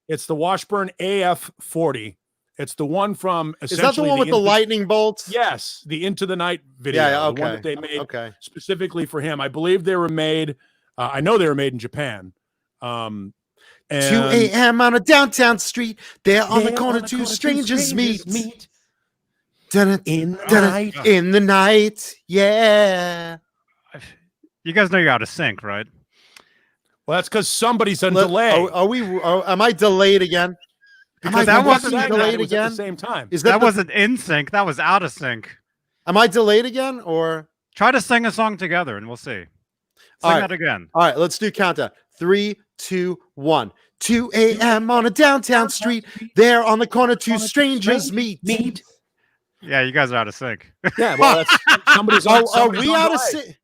Speaker 2: It's the Washburn AF40. It's the one from
Speaker 3: Is that the one with the lightning bolts?
Speaker 2: Yes, the Into the Night video.
Speaker 3: Yeah, okay.
Speaker 2: The one that they made specifically for him. I believe they were made. I know they were made in Japan.
Speaker 3: 2 a.m. on a downtown street. There on the corner, two strangers meet. In the night. Yeah.
Speaker 1: You guys know you're out of sync, right?
Speaker 2: Well, that's because somebody's on delay.
Speaker 3: Am I delayed again?
Speaker 1: Because that wasn't
Speaker 3: delayed again
Speaker 2: at the same time.
Speaker 1: That wasn't in sync. That was out of sync.
Speaker 3: Am I delayed again, or
Speaker 1: try to sing a song together and we'll see. Sing that again.
Speaker 3: All right, let's do countdown. 3, 2, 1. 2 a.m. on a downtown street. There on the corner, two strangers meet.
Speaker 1: Yeah, you guys are out of sync.
Speaker 2: Yeah, well, that's somebody's on. Are we out of sync?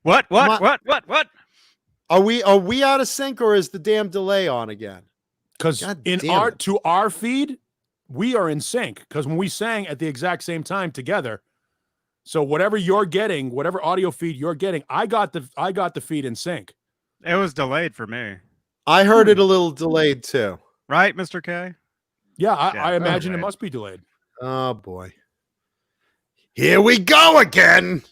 Speaker 1: What?
Speaker 3: Are we out of sync, or is the damn delay on again?
Speaker 2: Because to our feed, we are in sync. Because when we sang at the exact same time together, so whatever you're getting, whatever audio feed you're getting, I got the feed in sync.
Speaker 1: It was delayed for me.
Speaker 3: I heard it a little delayed too.
Speaker 1: Right, Mr. K?
Speaker 2: Yeah, I imagine it must be delayed.
Speaker 3: Oh boy. Here we go again.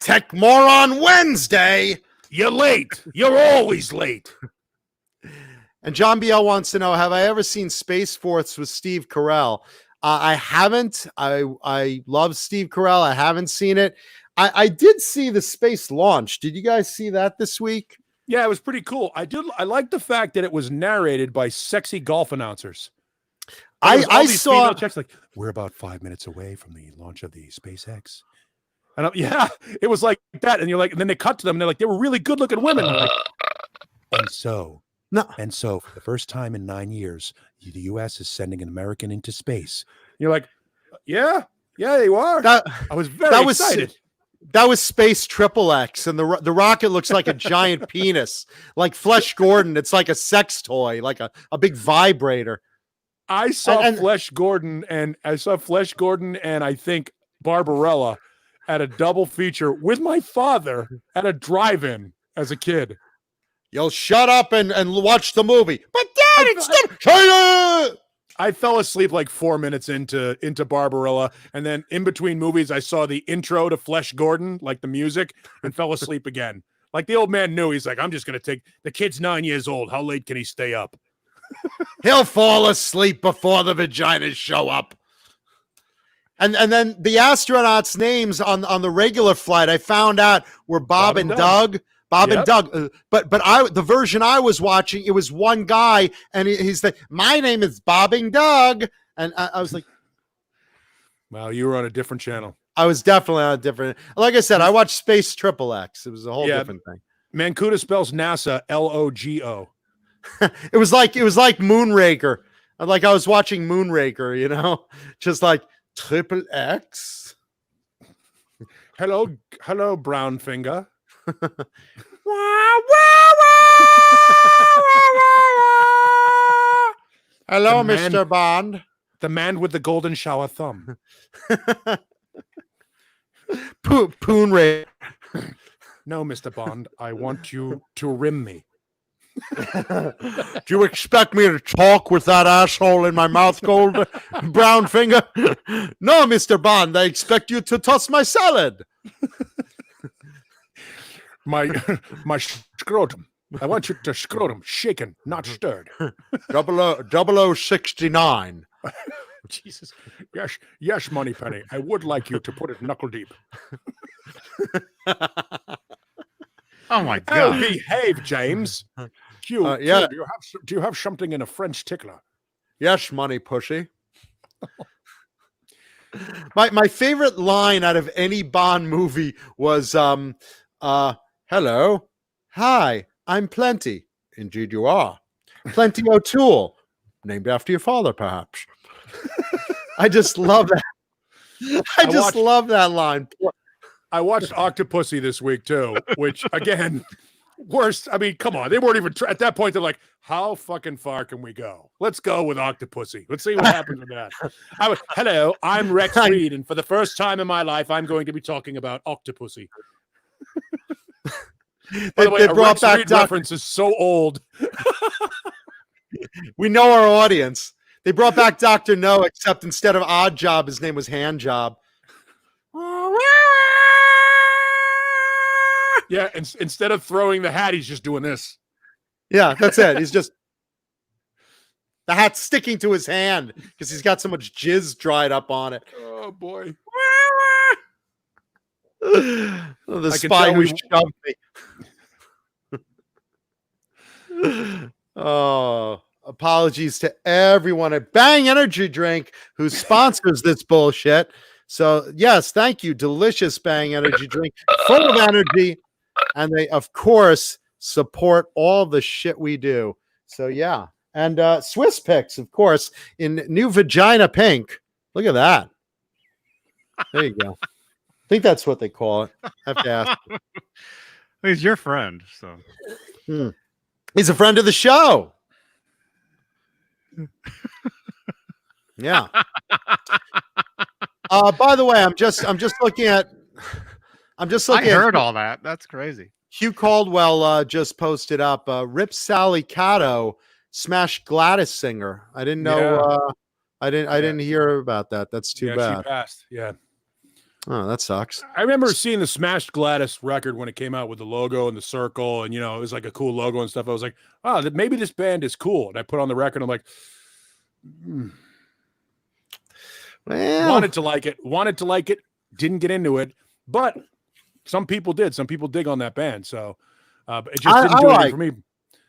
Speaker 3: Tech Moron Wednesday.
Speaker 2: You're late. You're always late.
Speaker 3: And John BL wants to know, have I ever seen Space Force with Steve Carell? I haven't. I love Steve Carell. I haven't seen it. I did see the space launch. Did you guys see that this week?
Speaker 2: Yeah, it was pretty cool. I like the fact that it was narrated by sexy golf announcers. I saw checks like, we're about 5 minutes away from the launch of the SpaceX. And it was like that. And you're like, and then they cut to them and they're like, they were really good looking women. Like, and so for the first time in 9 years, the U.S. is sending an American into space. You're like, yeah, you are. I was very excited.
Speaker 3: That was Space XXX, and the rocket looks like a giant penis, like Flesh Gordon. It's like a sex toy, like a big vibrator.
Speaker 2: I saw Flesh Gordon, and I think Barbarella at a double feature with my father at a drive-in as a kid.
Speaker 3: You'll shut up and watch the movie. But Dad, it's China.
Speaker 2: I fell asleep like 4 minutes into Barbarella, and then in between movies, I saw the intro to Flesh Gordon, like the music, and fell asleep again. Like the old man knew. He's like, I'm just going to take the kid's 9 years old. How late can he stay up?
Speaker 3: He'll fall asleep before the vaginas show up. And then the astronauts' names on the regular flight, I found out were Bob and Doug. Bob and Doug, but the version I was watching, it was one guy, and he's like, my name is Bob and Doug, and I was like,
Speaker 2: wow, you were on a different channel.
Speaker 3: I was definitely on a different. Like I said, I watched Space XXX. It was a whole different thing.
Speaker 2: Mancuda spells NASA LOGO.
Speaker 3: It was like Moonraker. Like I was watching Moonraker, you know, just like XXX.
Speaker 2: Hello, brown finger.
Speaker 3: Hello, Mr. Bond.
Speaker 2: The man with the golden shower thumb.
Speaker 3: Poon Ray.
Speaker 2: No, Mr. Bond. I want you to rim me.
Speaker 3: Do you expect me to talk with that asshole in my mouth, gold brown finger? No, Mr. Bond, I expect you to toss my salad.
Speaker 2: My scrotum. I want you to scrotum shaken, not stirred.
Speaker 3: 0069.
Speaker 2: Jesus. Yes, Moneypenny. I would like you to put it knuckle deep.
Speaker 1: Oh my
Speaker 2: Oh,
Speaker 1: god!
Speaker 2: behave, James. Q,
Speaker 3: yeah.
Speaker 2: do you have something in a French tickler?
Speaker 3: Yes, money pushy. My favorite line out of any Bond movie was hello. Hi, I'm Plenty. Indeed you are. Plenty O'Toole. Named after your father, perhaps. I just love that. I just love that line.
Speaker 2: I watched Octopussy this week too, which again, worst. I mean, come on, they weren't even at that point. They're like, how fucking far can we go? Let's go with Octopussy. Let's see what happens with that. Hello, I'm Rex Reed, and for the first time in my life, I'm going to be talking about Octopussy. By the way, a Rex Reed reference is so old.
Speaker 3: We know our audience. They brought back Dr. No, except instead of Odd Job, his name was Hand Job.
Speaker 2: Yeah, and instead of throwing the hat, he's just doing this.
Speaker 3: Yeah, that's it. He's just the hat's sticking to his hand because he's got so much jizz dried up on it.
Speaker 2: Oh boy.
Speaker 3: The spy who shoved me. Oh, apologies to everyone at Bang Energy Drink who sponsors this bullshit. So, yes, thank you. Delicious Bang Energy Drink, full of energy. And they, of course, support all the shit we do. So, yeah. And Swiss Picks, of course, in new vagina pink. Look at that. There you go. I think that's what they call it. I have to ask.
Speaker 1: He's your friend, so.
Speaker 3: He's a friend of the show. Yeah. By the way, I'm just looking at. I
Speaker 1: heard all that. That's crazy.
Speaker 3: Hugh Caldwell just posted up. Rip Sally Cato smashed Gladys singer. I didn't know. I didn't hear about that. That's too bad.
Speaker 2: She passed. Yeah.
Speaker 3: Oh, that sucks.
Speaker 2: I remember seeing the Smashed Gladys record when it came out with the logo and the circle, and it was like a cool logo and stuff. I was like, oh, maybe this band is cool. And I put on the record. I'm like,
Speaker 3: well,
Speaker 2: wanted to like it, didn't get into it, but some people did. Some people dig on that band, so it just didn't do anything for me.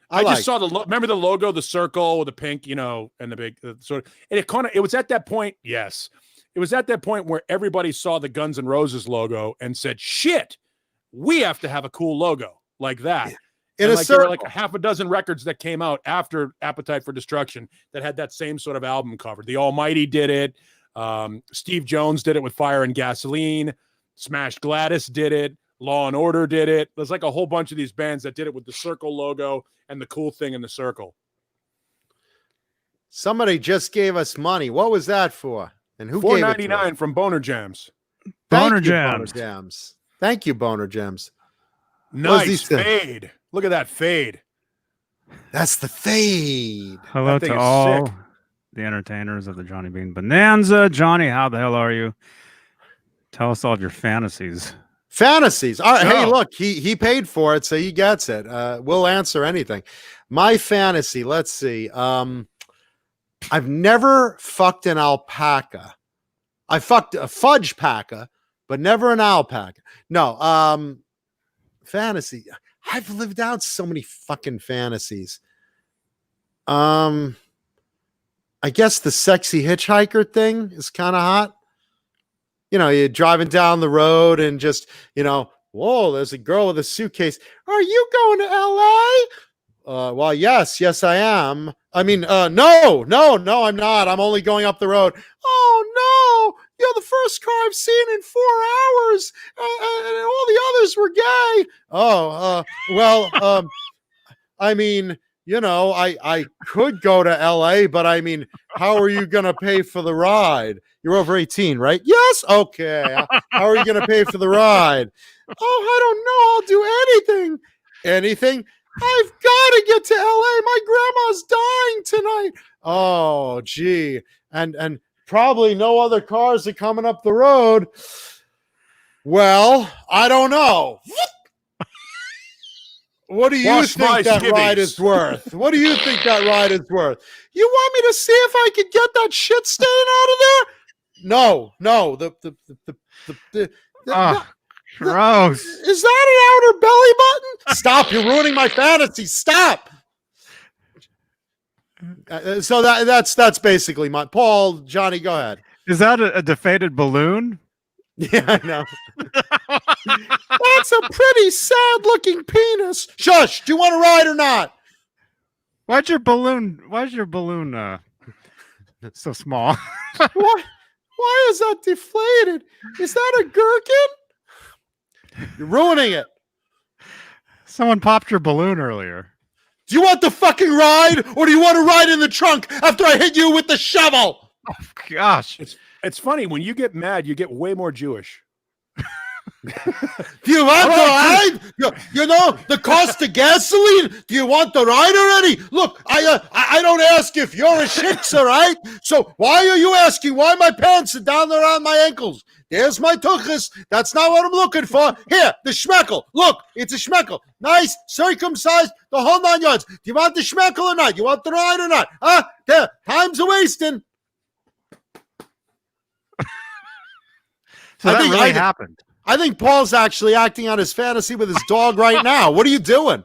Speaker 2: I just saw remember the logo, the circle with the pink, and the big sort of. And it was at that point. Yes, it was at that point where everybody saw the Guns N' Roses logo and said, "Shit, we have to have a cool logo like that." There were like a half a dozen records that came out after Appetite for Destruction that had that same sort of album cover. The Almighty did it. Steve Jones did it with Fire and Gasoline. Smashed Gladys did it. Law and Order did it. There's like a whole bunch of these bands that did it with the circle logo and the cool thing in the circle.
Speaker 3: Somebody just gave us money. What was that for? And who gave it to us?
Speaker 2: $4.99 from Boner Jams.
Speaker 1: Boner Jams.
Speaker 3: Thank you, Boner Jams.
Speaker 2: Nice fade. Look at that fade.
Speaker 3: That's the fade.
Speaker 1: Hello to all the entertainers of the Johnny Bean Bonanza. Johnny, how the hell are you? Tell us all of your fantasies.
Speaker 3: Fantasies. All right. Hey, look, he paid for it, so he gets it. We'll answer anything. My fantasy, let's see. I've never fucked an alpaca. I fucked a fudge paca, but never an alpaca. No. Fantasy. I've lived out so many fucking fantasies. I guess the sexy hitchhiker thing is kind of hot. You're driving down the road and just, whoa, there's a girl with a suitcase. Are you going to LA? Well, yes, I am. I mean, no, I'm not. I'm only going up the road. Oh, no, you're the first car I've seen in 4 hours. And all the others were gay. Well, I mean, I could go to LA, but I mean, how are you going to pay for the ride? You're over 18, right? Yes. Okay. How are you going to pay for the ride? Oh, I don't know. I'll do anything. Anything? I've got to get to LA. My grandma's dying tonight. Oh, gee. And probably no other cars are coming up the road. Well, I don't know. What do you think that ride is worth? What do you think that ride is worth? You want me to see if I could get that shit stain out of there? No.
Speaker 1: Gross.
Speaker 3: Is that an outer belly button? Stop! You're ruining my fantasy. Stop. So that's basically my Paul. Johnny, go ahead.
Speaker 1: Is that a deflated balloon?
Speaker 3: Yeah, I know. That's a pretty sad-looking penis. Shush! Do you want to ride or not?
Speaker 1: Why's your balloon so small?
Speaker 3: Why is that deflated? Is that a gherkin? You're ruining it.
Speaker 1: Someone popped your balloon earlier.
Speaker 3: Do you want the fucking ride, or do you want to ride in the trunk after I hit you with the shovel?
Speaker 1: Oh gosh,
Speaker 2: it's funny when you get mad, you get way more Jewish.
Speaker 3: Do you want the ride? You know the cost of gasoline. Do you want the ride already? Look, I don't ask if you're a shix, all right? So why are you asking why my pants are down around my ankles? There's my tuchus. That's not what I'm looking for. Here, the schmeckle. Look, it's a schmeckle. Nice, circumcised, the whole 9 yards. Do you want the schmeckle or not? You want the ride or not? Huh? There, time's a wasting.
Speaker 1: So that really happened.
Speaker 3: I think Paul's actually acting out his fantasy with his dog right now. What are you doing?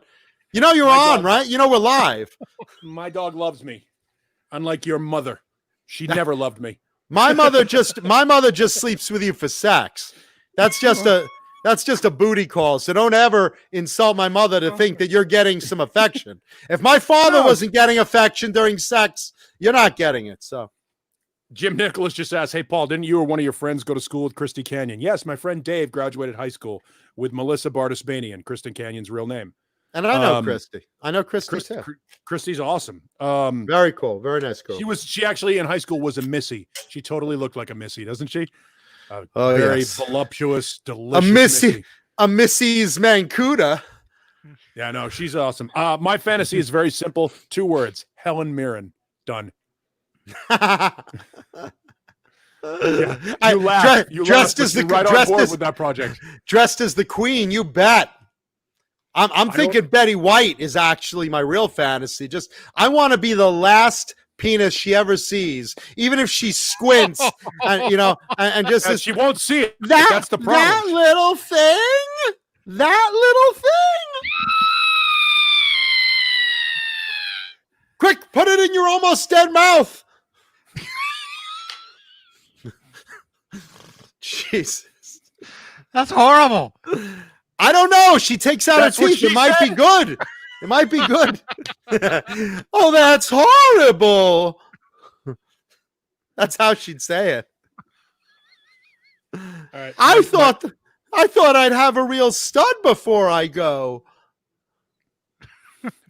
Speaker 3: You know you're on, right? You know we're live.
Speaker 2: My dog loves me. Unlike your mother. She never loved me.
Speaker 3: My mother just sleeps with you for sex. That's just a booty call. So don't ever insult my mother to think that you're getting some affection. If my father wasn't getting affection during sex, you're not getting it. So
Speaker 2: Jim Nicholas just asked, hey, Paul, didn't you or one of your friends go to school with Christy Canyon? Yes, my friend Dave graduated high school with Melissa Bardisbanian, Kristen Canyon's real name.
Speaker 3: And I know Christy. I know Christy too.
Speaker 2: Christy's awesome.
Speaker 3: Very cool. Very nice girl.
Speaker 2: She actually in high school was a Missy. She totally looked like a Missy, doesn't she?
Speaker 3: Very
Speaker 2: voluptuous, delicious
Speaker 3: a Missy's Mancuda.
Speaker 2: Yeah, no, she's awesome. My fantasy is very simple. 2 words. Helen Mirren. Done. Yeah, you laugh. You
Speaker 3: dressed
Speaker 2: laugh,
Speaker 3: as the
Speaker 2: right on board with that project.
Speaker 3: Dressed as the queen, you bet. I'm thinking Betty White is actually my real fantasy. Just I want to be the last penis she ever sees, even if she squints, and and just
Speaker 2: and she won't see it.
Speaker 3: That's the problem. That little thing. Quick, put it in your almost dead mouth. Jesus.
Speaker 1: That's horrible.
Speaker 3: I don't know. She takes out her teeth. It might be good. It might be good. Oh, that's horrible. That's how she'd say it.
Speaker 2: All right.
Speaker 3: I thought I'd have a real stud before I go.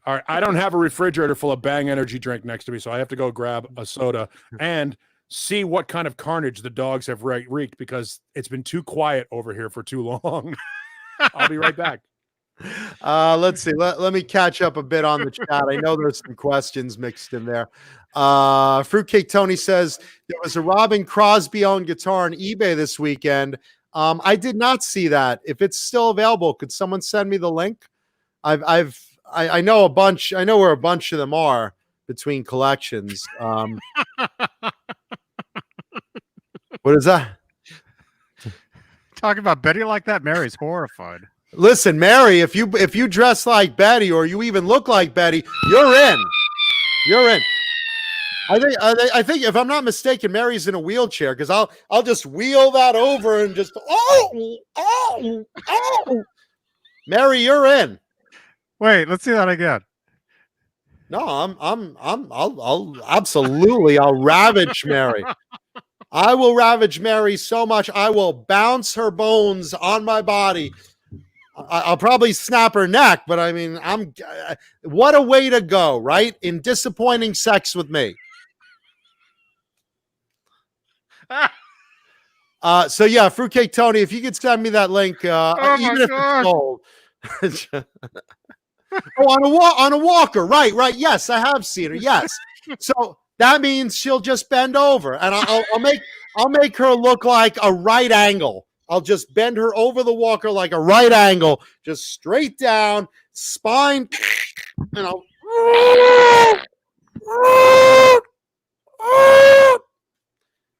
Speaker 2: All right. I don't have a refrigerator full of Bang energy drink next to me, so I have to go grab a soda and see what kind of carnage the dogs have wreaked because it's been too quiet over here for too long. I'll be right back.
Speaker 3: Let's see. Let me catch up a bit on the chat. I know there's some questions mixed in there. Fruitcake Tony says there was a Robin Crosby owned guitar on eBay this weekend. I did not see that. If it's still available, could someone send me the link? I know a bunch. I know where a bunch of them are between collections. What is that?
Speaker 1: Talking about Betty like that, Mary's horrified.
Speaker 3: Listen, Mary, if you dress like Betty or you even look like Betty, you're in. You're in. I think if I'm not mistaken, Mary's in a wheelchair because I'll just wheel that over and just oh. Mary, you're in.
Speaker 1: Wait, let's see that again.
Speaker 3: No, I'll absolutely I'll ravage Mary. I will ravage Mary so much I will bounce her bones on my body. I'll probably snap her neck, but I mean, what a way to go, right? In disappointing sex with me. So yeah, Fruitcake Tony, if you could send me that link, even if it's cold. Oh, on a walker. Right. Yes, I have seen her. Yes. So that means she'll just bend over, and I'll make her look like a right angle. I'll just bend her over the walker like a right angle, just straight down, spine, and I'll.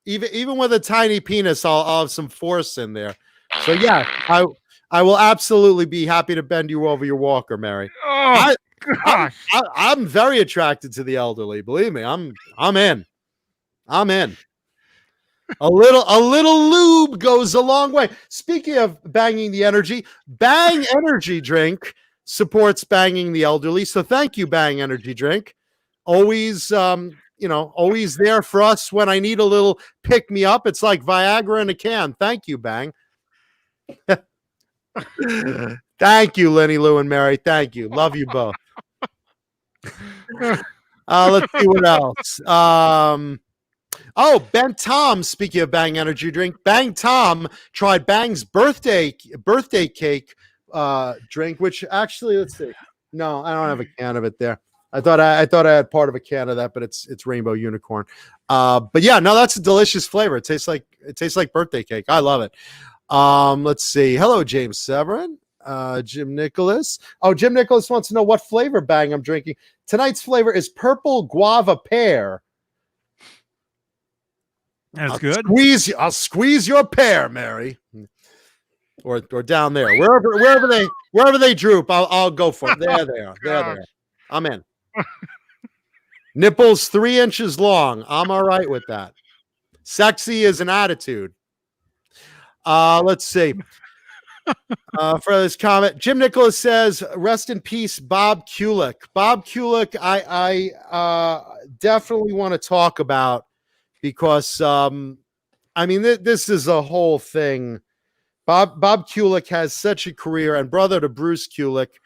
Speaker 3: Even with a tiny penis, I'll have some force in there. So yeah, I will absolutely be happy to bend you over your walker, Mary.
Speaker 1: Oh, gosh.
Speaker 3: I'm very attracted to the elderly. Believe me, I'm in. I'm in. A little lube goes a long way. Speaking of banging the energy, Bang Energy Drink supports banging the elderly. So thank you, Bang Energy Drink. Always, always there for us when I need a little pick me up. It's like Viagra in a can. Thank you, Bang. Thank you, Lenny, Lou, and Mary. Thank you. Love you both. Let's see what else. Ben Tom, speaking of Bang Energy Drink, Bang Tom tried Bang's birthday cake drink, which actually, let's see. No, I don't have a can of it there. I thought I had part of a can of that, but it's Rainbow Unicorn. But yeah, no, that's a delicious flavor. It tastes like birthday cake. I love it. Let's see. Hello, James Severin. Jim Nicholas. Oh, Jim Nicholas wants to know what flavor Bang I'm drinking. Tonight's flavor is purple guava pear.
Speaker 1: That's good.
Speaker 3: I'll squeeze your pear, Mary. Or down there. Wherever they droop, I'll go for it. There they are. There they are. I'm in. Nipples 3 inches long. I'm all right with that. Sexy is an attitude. Let's see. For this comment, Jim Nicholas says, "Rest in peace, Bob Kulick." Bob Kulick, I definitely want to talk about because this is a whole thing. Bob Kulick has such a career, and brother to Bruce Kulick,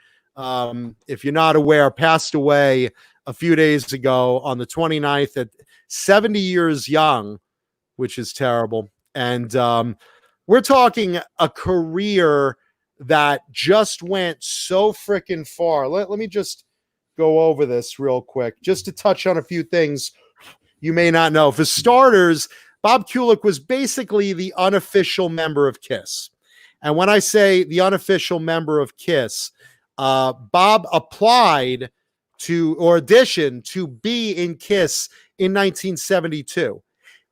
Speaker 3: if you're not aware, passed away a few days ago on the 29th at 70 years young, which is terrible. And we're talking a career that just went so freaking far. Let me just go over this real quick, just to touch on a few things you may not know. For starters, Bob Kulick was basically the unofficial member of KISS. And when I say the unofficial member of KISS, Bob applied to or auditioned to be in KISS in 1972.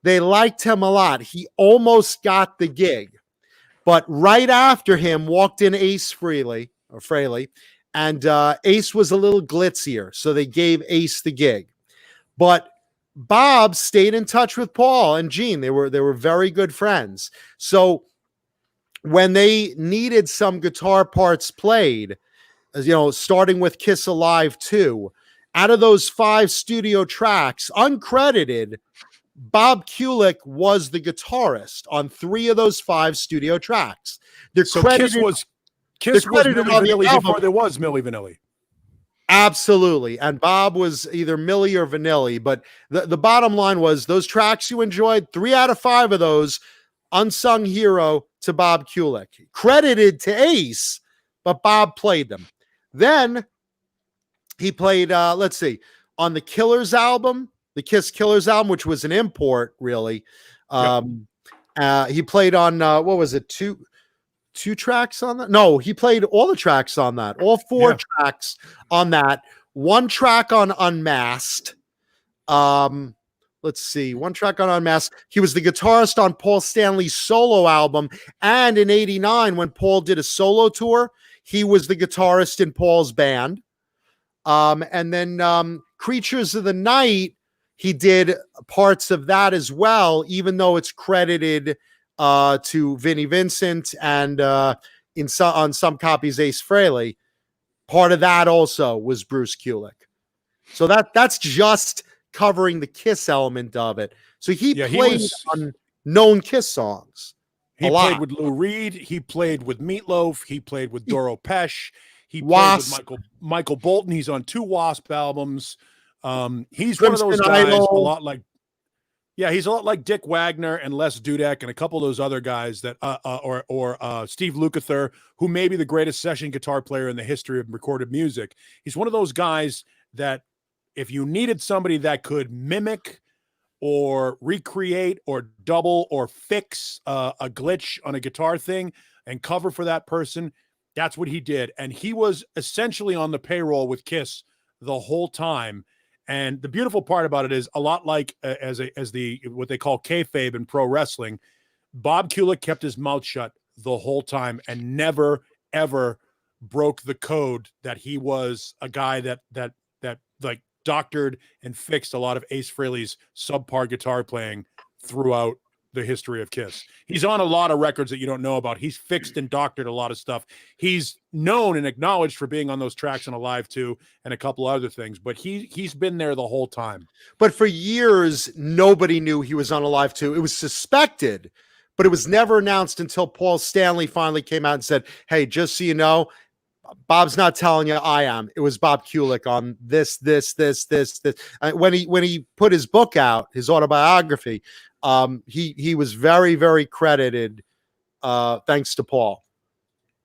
Speaker 3: They liked him a lot. He almost got the gig. But right after him walked in Ace Frehley, and Ace was a little glitzier, so they gave Ace the gig. But Bob stayed in touch with Paul and Gene. They were very good friends. So when they needed some guitar parts played, starting with Kiss Alive 2, out of those 5 studio tracks, uncredited, Bob Kulick was the guitarist on 3 of those 5 studio tracks.
Speaker 2: Kiss was Milli Vanilli before there was Milli Vanilli.
Speaker 3: Absolutely. And Bob was either Milli or Vanilli. But the bottom line was those tracks you enjoyed, 3 out of 5 of those, unsung hero to Bob Kulick. Credited to Ace, but Bob played them. Then he played, on the Killers album, the Kiss Killers album, which was an import, really. He played on, what was it, two tracks on that? No, he played all the tracks on that. All 4 tracks on that. 1 track on Unmasked. One track on Unmasked. He was the guitarist on Paul Stanley's solo album. And in 89, when Paul did a solo tour, he was the guitarist in Paul's band. And then Creatures of the Night, he did parts of that as well, even though it's credited to Vinnie Vincent and on some copies Ace Frehley. Part of that also was Bruce Kulick. So that's just covering the Kiss element of it. So he played on known Kiss songs.
Speaker 2: He played with Lou Reed. He played with Meatloaf. He played with Doro Pesch. He played with Michael Bolton. He's on 2 Wasp albums. He's one of those guys, a lot like Yeah, he's a lot like Dick Wagner and Les Dudek and a couple of those other guys that, or Steve Lukather, who may be the greatest session guitar player in the history of recorded music. He's one of those guys that if you needed somebody that could mimic or recreate or double or fix a glitch on a guitar thing and cover for that person, that's what he did. And he was essentially on the payroll with Kiss the whole time. And the beautiful part about it is a lot like as the what they call kayfabe in pro wrestling. Bob Kulick kept his mouth shut the whole time and never ever broke the code that he was a guy that like doctored and fixed a lot of Ace Frehley's subpar guitar playing throughout the history of Kiss. He's on a lot of records that you don't know about. He's fixed and doctored a lot of stuff. He's known and acknowledged for being on those tracks on Alive 2 and a couple other things, but he's been there the whole time.
Speaker 3: But for years, nobody knew he was on Alive 2. It was suspected, but it was never announced until Paul Stanley finally came out and said, hey, just so you know, Bob's not telling you, I am. It was Bob Kulick on this. When he put his book out, his autobiography, he was very, very credited, thanks to Paul.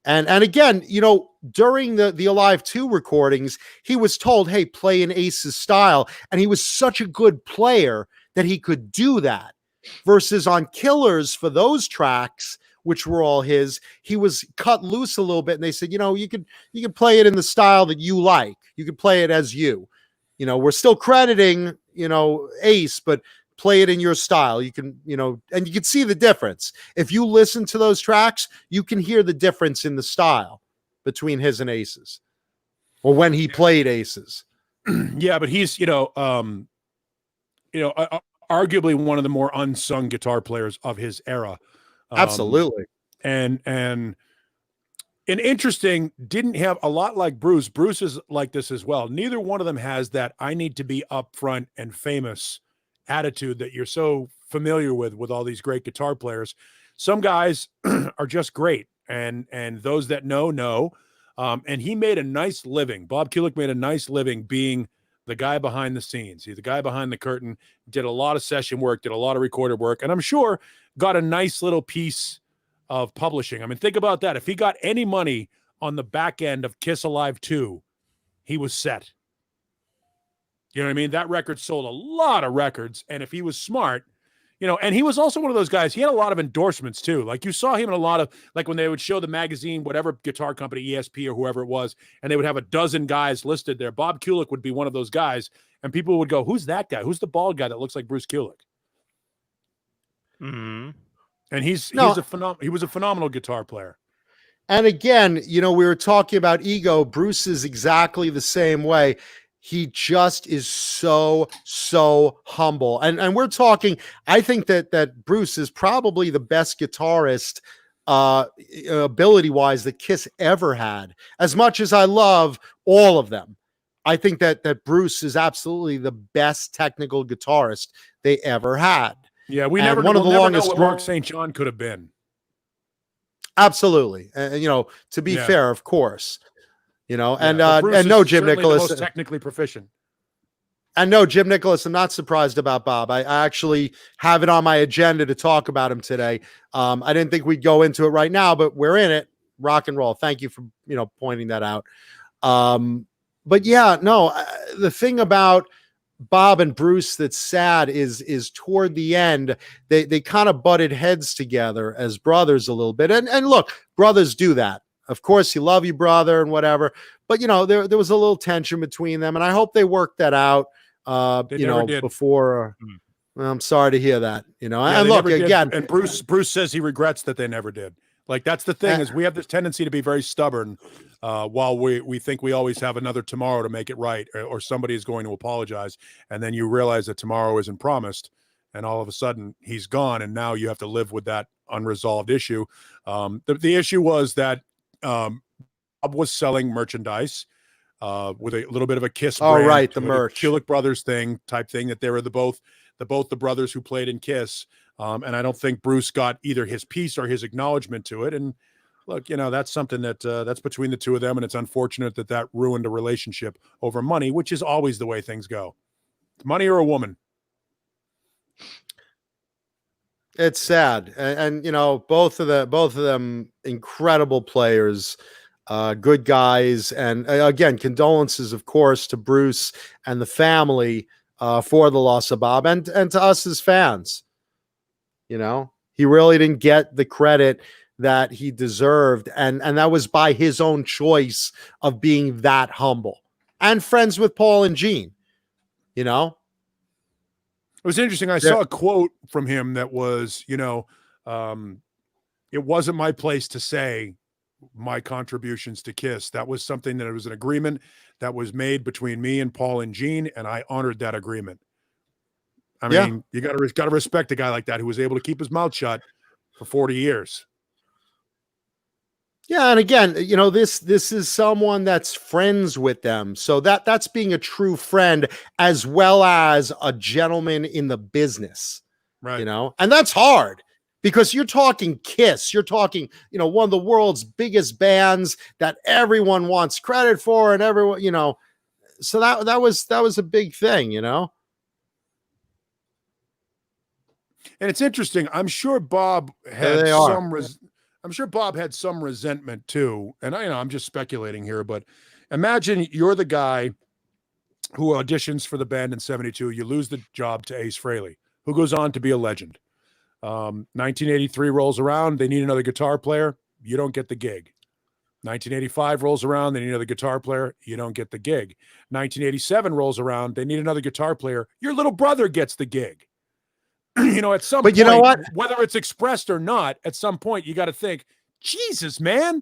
Speaker 3: And again, you know, during the Alive 2 recordings, he was told, hey, play in Ace's style. And he was such a good player that he could do that. Versus on Killers, for those tracks, which were all his, he was cut loose a little bit. And they said, you know, you could play it in the style that you like. You could play it as you. You know, we're still crediting, you know, Ace, but play it in your style. You can, you know, and you can see the difference. If you listen to those tracks, you can hear the difference in the style between his and Ace's, or when he played Ace's.
Speaker 2: Yeah, but he's, arguably one of the more unsung guitar players of his era.
Speaker 3: Absolutely.
Speaker 2: And interesting, didn't have a lot like Bruce. Bruce is like this as well. Neither one of them has that I need to be upfront and famous attitude that you're so familiar with all these great guitar players. Some guys are just great, and those that know. And he made a nice living. Bob Kulick made a nice living being the guy behind the scenes. He's the guy behind the curtain, did a lot of session work, did a lot of recorded work, and I'm sure got a nice little piece of publishing. I mean, think about that. If he got any money on the back end of Kiss Alive 2, he was set. You know what I mean? That record sold a lot of records, and if he was smart, you know, and he was also one of those guys, he had a lot of endorsements too. Like you saw him in a lot of, like when they would show the magazine, whatever guitar company, ESP or whoever it was, and they would have a dozen guys listed there. Bob Kulick would be one of those guys, and people would go, who's that guy? Who's the bald guy that looks like Bruce Kulick?
Speaker 1: Mm-hmm.
Speaker 2: And he was a phenomenal guitar player.
Speaker 3: And again, you know, we were talking about ego. Bruce is exactly the same way. He just is so humble. And we're talking, I think that Bruce is probably the best guitarist ability-wise that Kiss ever had. As much as I love all of them, I think that Bruce is absolutely the best technical guitarist they ever had.
Speaker 2: Yeah, we never know what Mark St. John could have been.
Speaker 3: Absolutely. And you know, to be fair, of course. You know, and no, Jim Nicholas,
Speaker 2: most technically proficient.
Speaker 3: And no, Jim Nicholas, I'm not surprised about Bob. I actually have it on my agenda to talk about him today. I didn't think we'd go into it right now, but we're in it. Rock and roll. Thank you for, you know, pointing that out. But yeah, no, the thing about Bob and Bruce that's sad is toward the end, they kind of butted heads together as brothers a little bit. And look, brothers do that. Of course, you love your brother and whatever, but you know, there was a little tension between them, and I hope they worked that out. Before. Well, I'm sorry to hear that. You know, and look again.
Speaker 2: And Bruce says he regrets that they never did. Like that's the thing is we have this tendency to be very stubborn, while we think we always have another tomorrow to make it right, or somebody is going to apologize, and then you realize that tomorrow isn't promised, and all of a sudden he's gone, and now you have to live with that unresolved issue. The issue was that Bob was selling merchandise with a little bit of a Kiss brand.
Speaker 3: Oh, right, the merch.
Speaker 2: Kulick Brothers type thing, that they were both the brothers who played in Kiss. And I don't think Bruce got either his piece or his acknowledgement to it. And look, you know, that's something that's between the two of them, and it's unfortunate that ruined a relationship over money, which is always the way things go. Money or a woman.
Speaker 3: It's sad, and you know, both of them incredible players, good guys, and again, condolences, of course, to Bruce and the family for the loss of Bob, and to us as fans. You know, he really didn't get the credit that he deserved, and that was by his own choice of being that humble and friends with Paul and Gene. You know,
Speaker 2: it was interesting. I saw a quote from him that was, you know, it wasn't my place to say my contributions to KISS. That was something that it was an agreement that was made between me and Paul and Gene, and I honored that agreement. I mean, you got to respect a guy like that who was able to keep his mouth shut for 40 years.
Speaker 3: Yeah, and again, you know, this is someone that's friends with them. So that's being a true friend as well as a gentleman in the business.
Speaker 2: Right.
Speaker 3: You know, and that's hard because you're talking KISS, you're talking, you know, one of the world's biggest bands that everyone wants credit for, and everyone, you know, so that was a big thing, you know.
Speaker 2: And it's interesting. I'm sure Bob had I'm sure Bob had some resentment too. And I'm just speculating here, but imagine you're the guy who auditions for the band in 72. You lose the job to Ace Frehley, who goes on to be a legend. 1983 rolls around. They need another guitar player. You don't get the gig. 1985 rolls around. They need another guitar player. You don't get the gig. 1987 rolls around. They need another guitar player. Your little brother gets the gig. You know, at some point,
Speaker 3: you know what?
Speaker 2: Whether it's expressed or not, at some point you got to think, Jesus, man.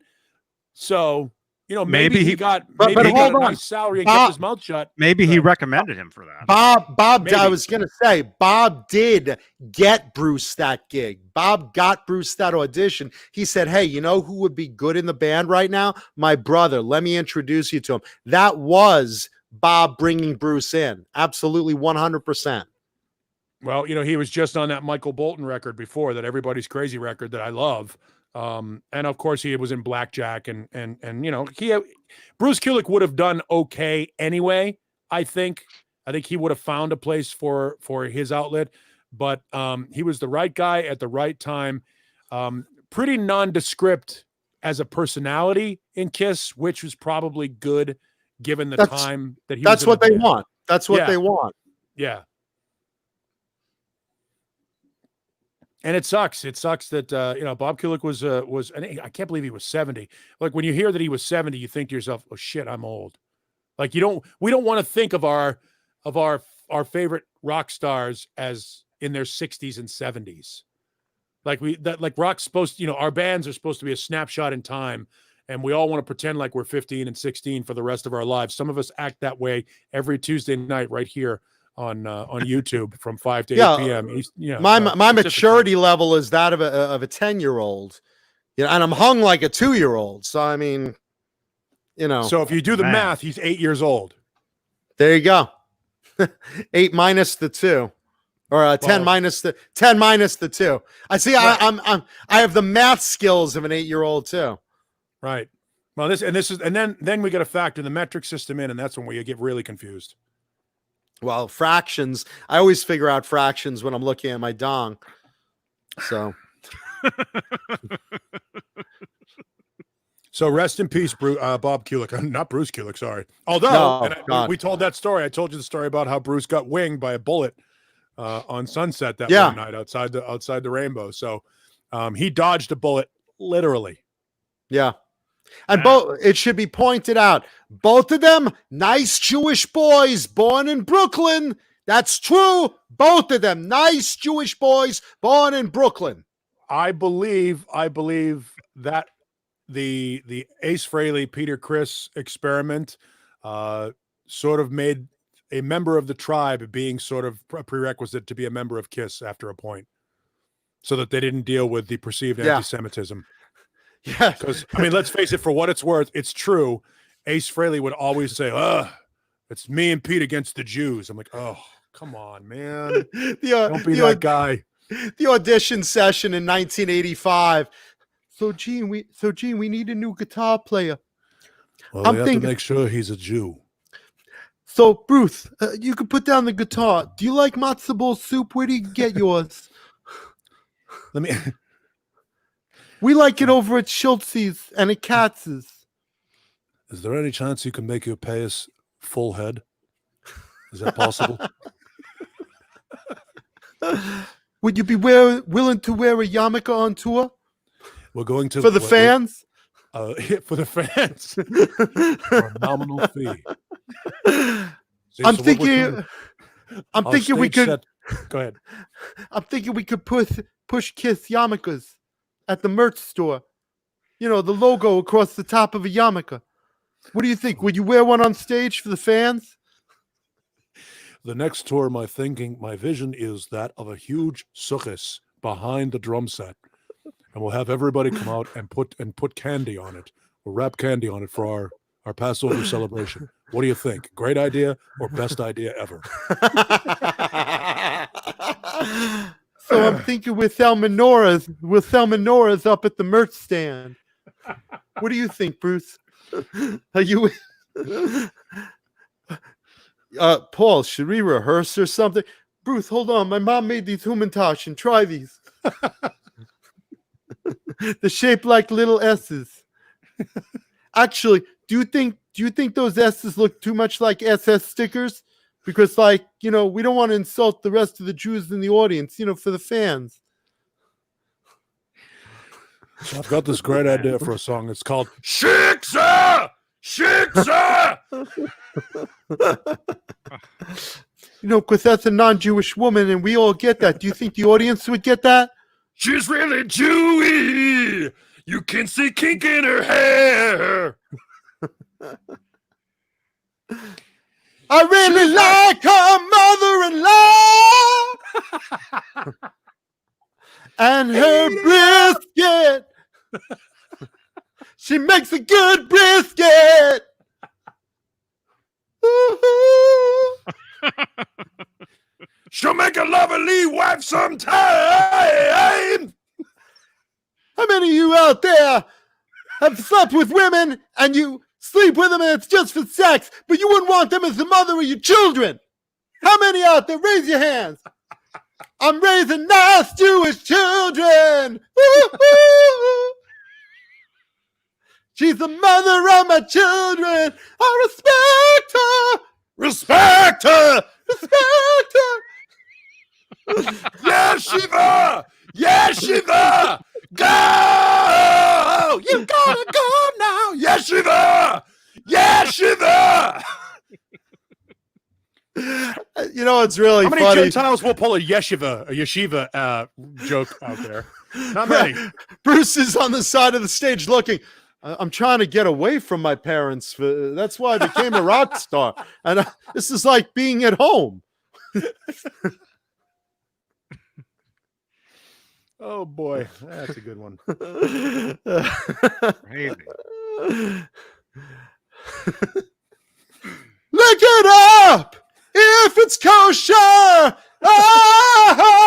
Speaker 2: So, you know, maybe he got a nice salary and kept his mouth shut.
Speaker 1: Maybe he recommended him for that.
Speaker 3: Bob, I was going to say, Bob did get Bruce that gig. Bob got Bruce that audition. He said, hey, you know who would be good in the band right now? My brother. Let me introduce you to him. That was Bob bringing Bruce in. Absolutely 100%.
Speaker 2: Well, you know, he was just on that Michael Bolton record before, that Everybody's Crazy record that I love. And of course he was in Blackjack and you know, Bruce Kulick would have done okay anyway. I think he would have found a place for his outlet, but he was the right guy at the right time. Pretty nondescript as a personality in KISS, which was probably good given the time that he was.
Speaker 3: That's what they want. That's what they want.
Speaker 2: Yeah. And it sucks. It sucks that you know, Bob Kulick was and I can't believe he was 70. Like when you hear that he was 70, you think to yourself, "Oh shit, I'm old." Like we don't want to think of our favorite rock stars as in their 60s and 70s. Like rock's supposed, you know, our bands are supposed to be a snapshot in time, and we all want to pretend like we're 15 and 16 for the rest of our lives. Some of us act that way every Tuesday night right here on YouTube from 5 to 8 p.m. You know,
Speaker 3: my maturity level is that of a 10-year-old, you know, and I'm hung like a 2-year-old. So I mean, you know.
Speaker 2: So if you do the math, he's 8 years old.
Speaker 3: There you go. 8 minus the 2, or 10 minus the 2. I see. Right. I have the math skills of an 8-year-old too.
Speaker 2: Right. Well, then we got to factor the metric system in, and that's when we get really confused.
Speaker 3: Well, fractions. I always figure out fractions when I'm looking at my dong. So.
Speaker 2: So rest in peace, Bob Kulick. Not Bruce Kulick, sorry. Although we told that story. I told you the story about how Bruce got winged by a bullet on Sunset that one night outside the Rainbow. So he dodged a bullet literally.
Speaker 3: Yeah. And it should be pointed out, both of them nice Jewish boys born in Brooklyn. That's true. Both of them nice Jewish boys born in Brooklyn.
Speaker 2: I believe that the Ace Frehley Peter Criss experiment sort of made a member of the tribe being sort of a prerequisite to be a member of KISS after a point, so that they didn't deal with the perceived anti-Semitism.
Speaker 3: Yeah,
Speaker 2: because I mean, let's face it, for what it's worth, it's true. Ace Frehley would always say, it's me and Pete against the Jews. I'm like, oh, come on, man. Don't be that guy.
Speaker 3: The audition session in 1985. So Gene, we need a new guitar player.
Speaker 2: Well, we have to make sure he's a Jew.
Speaker 3: So Bruce, you can put down the guitar. Do you like matzo ball soup? Where do you get yours?
Speaker 2: Let me.
Speaker 3: We like it over at Schultz's and at Katz's.
Speaker 2: Is there any chance you can make your pay us full head? Is that possible?
Speaker 3: Would you be willing to wear a yarmulke on tour?
Speaker 2: We're going to
Speaker 3: For the fans?
Speaker 2: For the fans. For a nominal fee. See,
Speaker 3: I'm
Speaker 2: so
Speaker 3: thinking we could.
Speaker 2: Go ahead.
Speaker 3: I'm thinking we could push Kiss yarmulkes at the merch store. You know, the logo across the top of a yarmulke. What do you think? Would you wear one on stage for the fans?
Speaker 2: The next tour, my vision is that of a huge sukkis behind the drum set, and we'll have everybody come out and put candy on it. We'll wrap candy on it for our Passover celebration. What do you think? Great idea or best idea ever?
Speaker 3: So I'm thinking with Thelma Nora's up at the merch stand. What do you think, Bruce? Are you Paul, should we rehearse or something? Bruce, hold on. My mom made these Humantaschen. Try these. They're shaped like little S's. Actually, do you think those S's look too much like SS stickers? Because, like, you know, we don't want to insult the rest of the Jews in the audience, you know, for the fans.
Speaker 2: So I've got this great idea for a song. It's called Shiksa! Shiksa!
Speaker 3: You know, because that's a non-Jewish woman, and we all get that. Do you think the audience would get that?
Speaker 2: She's really Jewy! You can see kink in her hair!
Speaker 3: I really like her mother-in-law and her brisket. She makes a good brisket.
Speaker 2: She'll make a lovely wife sometime.
Speaker 3: How many of you out there have slept with women and you sleep with them and it's just for sex, but you wouldn't want them as the mother of your children? How many out there? Raise your hands. I'm raising nice Jewish children. She's the mother of my children. I respect her.
Speaker 2: Respect her!
Speaker 3: Respect her.
Speaker 2: Yeshiva! Yeshiva! Go! You gotta go now! Yeshiva! Yeshiva!
Speaker 3: You know, it's really
Speaker 2: How many
Speaker 3: funny.
Speaker 2: Gentiles will pull a yeshiva joke out there? Not many.
Speaker 3: Bruce is on the side of the stage looking. I'm trying to get away from my parents. That's why I became a rock star. And this is like being at home.
Speaker 2: Oh, boy. That's a good one.
Speaker 1: Crazy.
Speaker 3: Lick it up if it's kosher. Oh,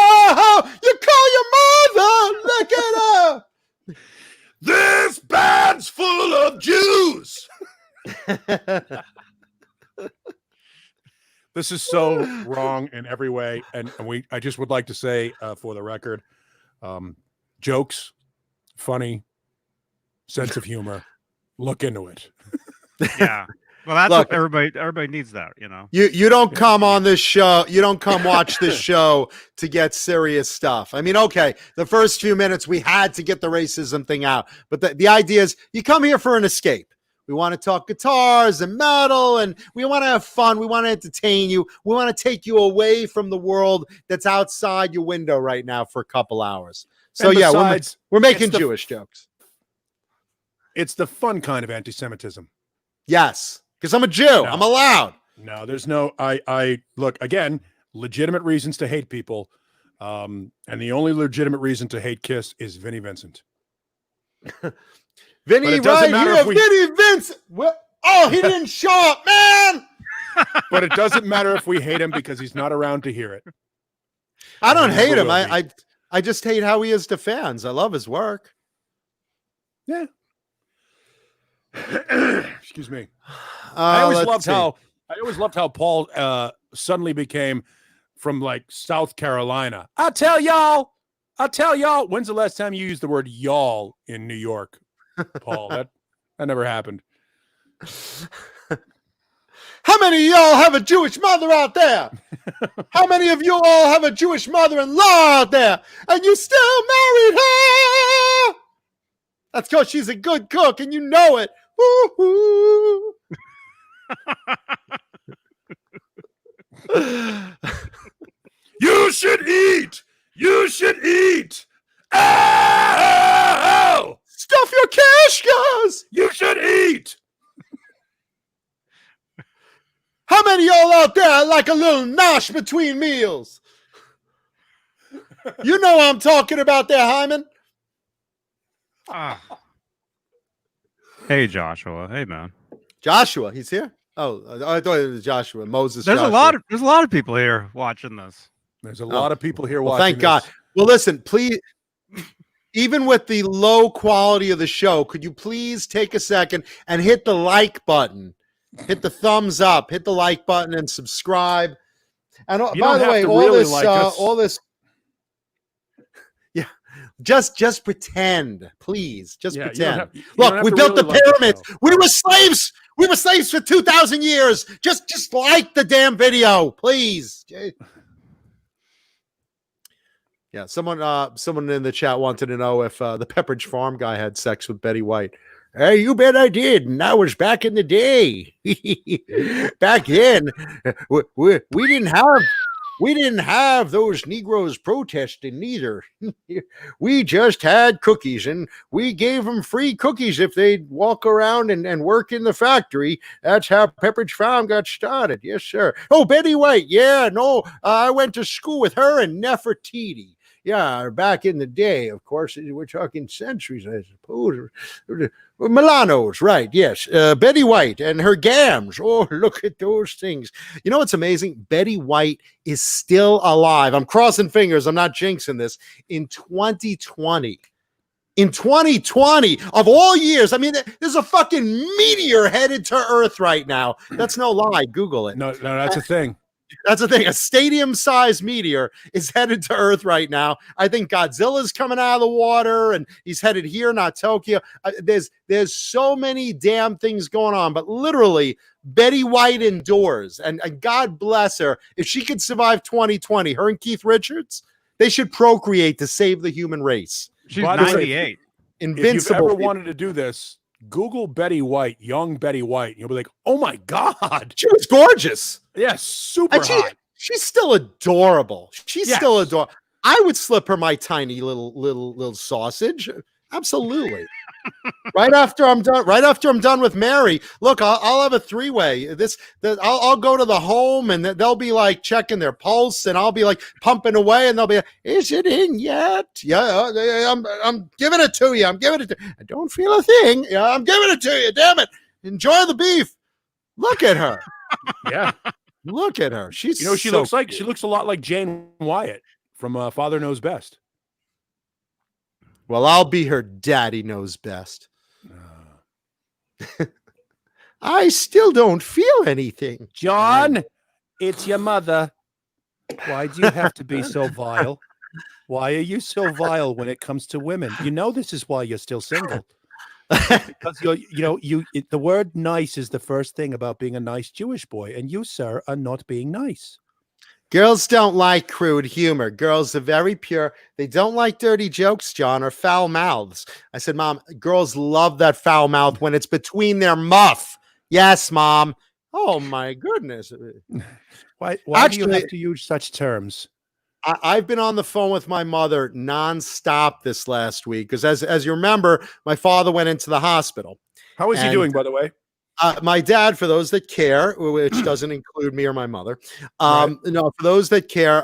Speaker 3: you call your mother. Lick it up.
Speaker 2: This band's full of Jews. This is so wrong in every way. And I just would like to say, for the record, jokes, funny, sense of humor. Look into it.
Speaker 1: Yeah. Well, that's
Speaker 3: Look,
Speaker 1: what everybody needs that, you know.
Speaker 3: You don't come on this show. You don't come watch this show to get serious stuff. I mean, okay, the first few minutes we had to get the racism thing out. But the idea is you come here for an escape. We want to talk guitars and metal, and we want to have fun. We want to entertain you. We want to take you away from the world that's outside your window right now for a couple hours. So,
Speaker 2: and
Speaker 3: yeah,
Speaker 2: besides,
Speaker 3: we're making Jewish jokes.
Speaker 2: It's the fun kind of anti-Semitism.
Speaker 3: Yes, because I'm a Jew.
Speaker 2: No.
Speaker 3: I'm allowed.
Speaker 2: No, there's no, I look, again, legitimate reasons to hate people. And the only legitimate reason to hate Kiss is Vinnie Vincent.
Speaker 3: Vinny, right here, Vinny Vincent. Oh, he didn't show up, man.
Speaker 2: But it doesn't matter if we hate him because he's not around to hear it.
Speaker 3: I don't hate him. I just hate how he is to fans. I love his work.
Speaker 2: Yeah. Excuse me. I always loved how Paul suddenly became from like South Carolina. I tell y'all, I'll tell y'all. When's the last time you used the word y'all in New York, Paul? That never happened.
Speaker 3: How many of y'all have a Jewish mother out there? How many of you all have a Jewish mother-in-law out there? And you still married her? That's because she's a good cook and you know it. Woo-hoo.
Speaker 2: You should eat. You should eat. Ow!
Speaker 3: Stuff your kashkas.
Speaker 2: You should eat.
Speaker 3: How many of y'all out there like a little nosh between meals? You know what I'm talking about there, Hyman.
Speaker 1: Hey, Joshua. Hey, man.
Speaker 3: Joshua, he's here. Oh, I thought it was Joshua. Moses.
Speaker 1: There's
Speaker 3: Joshua.
Speaker 1: a lot of people here watching this.
Speaker 2: There's a lot of people here
Speaker 3: Well,
Speaker 2: watching.
Speaker 3: thank God. Well, listen, please. Even with the low quality of the show, could you please take a second and hit the like button? Hit the thumbs up, hit the like button, and subscribe. And by the way, all this, yeah, just pretend, please, just pretend. Look, we built the pyramids. We were slaves. We were slaves for 2,000 years. Just like the damn video, please. Yeah, someone in the chat wanted to know if the Pepperidge Farm guy had sex with Betty White. Hey, you bet I did, and that was back in the day. Back then, we didn't have those Negroes protesting neither. We just had cookies, and we gave them free cookies if they'd walk around and work in the factory. That's how Pepperidge Farm got started. Yes, sir. Oh, Betty White. Yeah, no, I went to school with her and Nefertiti. Yeah, back in the day, of course, we're talking centuries, I suppose. Milanos, right, yes. Betty White and her gams. Oh, look at those things. You know what's amazing? Betty White is still alive. I'm crossing fingers. I'm not jinxing this. In 2020. In 2020, of all years, I mean, there's a fucking meteor headed to Earth right now. That's no lie. Google it.
Speaker 2: No, that's a thing.
Speaker 3: That's the thing. A stadium-sized meteor is headed to Earth right now. I think Godzilla's coming out of the water, and he's headed here, not Tokyo. There's so many damn things going on, but literally, Betty White endures, and God bless her. If she could survive 2020, her and Keith Richards, they should procreate to save the human race.
Speaker 1: She's 98.
Speaker 3: Invincible.
Speaker 2: If you've ever wanted to do this, Google Betty White, young Betty White. And you'll be like, oh my God.
Speaker 3: She was gorgeous.
Speaker 2: Yes, super hot.
Speaker 3: She's still adorable. She's still adorable. I would slip her my tiny little sausage. Absolutely. Right after I'm done with Mary, look, I'll have a three-way. I'll go to the home and they'll be like checking their pulse, and I'll be like pumping away, and they'll be like, is it in yet? Yeah, I'm giving it to you. I'm giving it to you. I don't feel a thing. Yeah, I'm giving it to you. Damn it. Enjoy the beef. Look at her.
Speaker 2: Yeah.
Speaker 3: Look at her. She's
Speaker 2: she looks like she looks a lot like Jane Wyatt from Father Knows Best.
Speaker 3: Well, I'll be her daddy knows best. I still don't feel anything.
Speaker 2: John, it's your mother. Why do you have to be so vile? Why are you so vile when it comes to women? You know this is why you're still single. Because the word nice is the first thing about being a nice Jewish boy, and you, sir, are not being nice.
Speaker 3: Girls don't like crude humor. Girls are very pure. They don't like dirty jokes, John, or foul mouths. I said, Mom, girls love that foul mouth when it's between their muff. Yes, Mom. Oh, my goodness.
Speaker 2: Why do you have to use such terms?
Speaker 3: I've been on the phone with my mother nonstop this last week because, as you remember, my father went into the hospital.
Speaker 2: How is he doing, by the way?
Speaker 3: My dad, for those that care, which doesn't include me or my mother,
Speaker 2: Right.
Speaker 3: no, for those that care,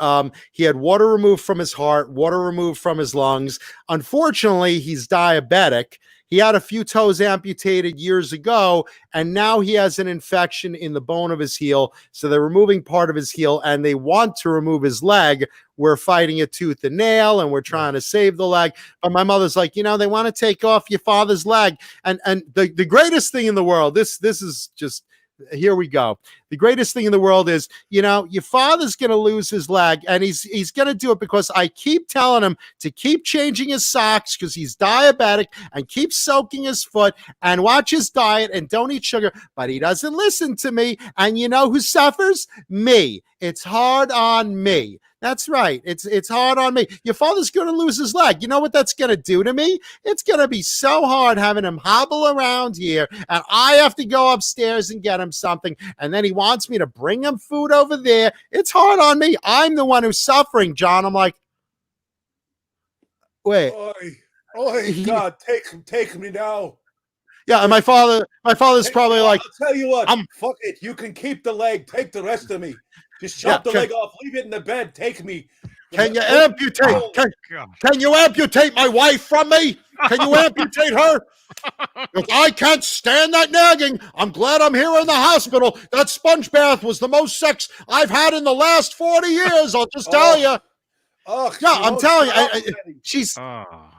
Speaker 3: he had water removed from his heart, water removed from his lungs. Unfortunately, he's diabetic. He had a few toes amputated years ago, and now he has an infection in the bone of his heel. So they're removing part of his heel, and they want to remove his leg. We're fighting it tooth and nail, and we're trying to save the leg. But my mother's like, they want to take off your father's leg. And the greatest thing in the world, this is just here we go. The greatest thing in the world is, your father's going to lose his leg, and he's going to do it because I keep telling him to keep changing his socks because he's diabetic, and keep soaking his foot and watch his diet and don't eat sugar, but he doesn't listen to me. And you know who suffers? Me. It's hard on me. That's right. It's hard on me. Your father's going to lose his leg. You know what that's going to do to me? It's going to be so hard having him hobble around here, and I have to go upstairs and get him something, and then he wants me to bring him food over there. It's hard on me. I'm the one who's suffering, John. I'm like, wait.
Speaker 2: God, take me now.
Speaker 3: Yeah, and my father's probably like,
Speaker 2: I'll tell you what, fuck it. You can keep the leg. Take the rest of me. Just chop the leg off. Leave it in the bed. Take me.
Speaker 3: Can you amputate? Can you amputate my wife from me? Can you amputate her? If I can't stand that nagging, I'm glad I'm here in the hospital. That sponge bath was the most sex I've had in the last 40 years. I'll just tell you.
Speaker 2: Oh,
Speaker 3: yeah, I'm telling you,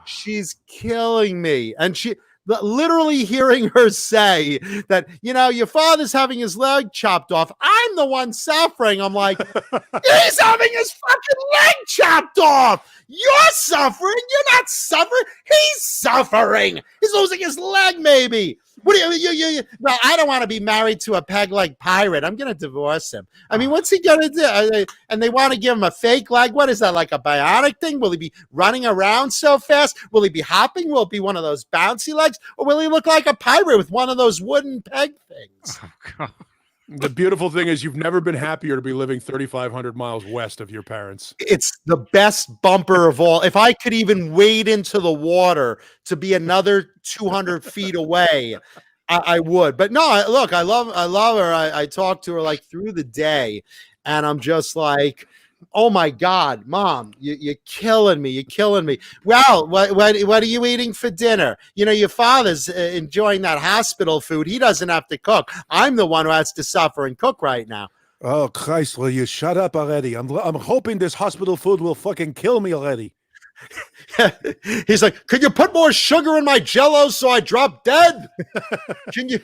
Speaker 3: she's killing me, and literally hearing her say that, your father's having his leg chopped off. I'm the one suffering. I'm like, he's having his fucking leg chopped off. You're suffering. You're not suffering. He's suffering. He's losing his leg, maybe. What do you? Well, I don't want to be married to a peg-leg pirate. I'm going to divorce him. I mean, what's he going to do? And they want to give him a fake leg. What is that, like a bionic thing? Will he be running around so fast? Will he be hopping? Will it be one of those bouncy legs? Or will he look like a pirate with one of those wooden peg things?
Speaker 1: Oh, God.
Speaker 2: The beautiful thing is you've never been happier to be living 3,500 miles west of your parents.
Speaker 3: It's the best bumper of all. If I could even wade into the water to be another 200 feet away, I would. But no, look, I love her. I talk to her like through the day, and I'm just like, oh my God, Mom, you're killing me. You're killing me. Well, what are you eating for dinner? Your father's enjoying that hospital food. He doesn't have to cook. I'm the one who has to suffer and cook right now.
Speaker 2: Oh, Christ, will you shut up already? I'm hoping this hospital food will fucking kill me already.
Speaker 3: He's like, could you put more sugar in my Jell-O so I drop dead? Can you?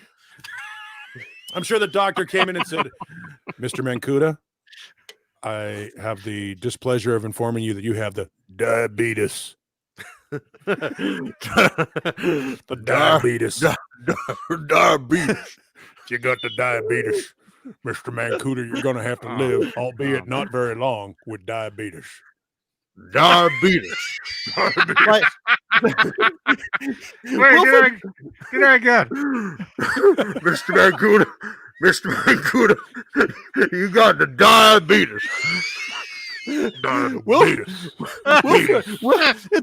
Speaker 2: I'm sure the doctor came in and said, Mr. Mancuda, I have the displeasure of informing you that you have the diabetes. The diabetes.
Speaker 3: Diabetes.
Speaker 2: You got the diabetes. Mr. Mancuda, you're going to have to live, albeit not very long, with diabetes.
Speaker 3: Diabetes.
Speaker 1: Wait, do that again.
Speaker 3: Mr. Mancuda, you got the diabetes. It's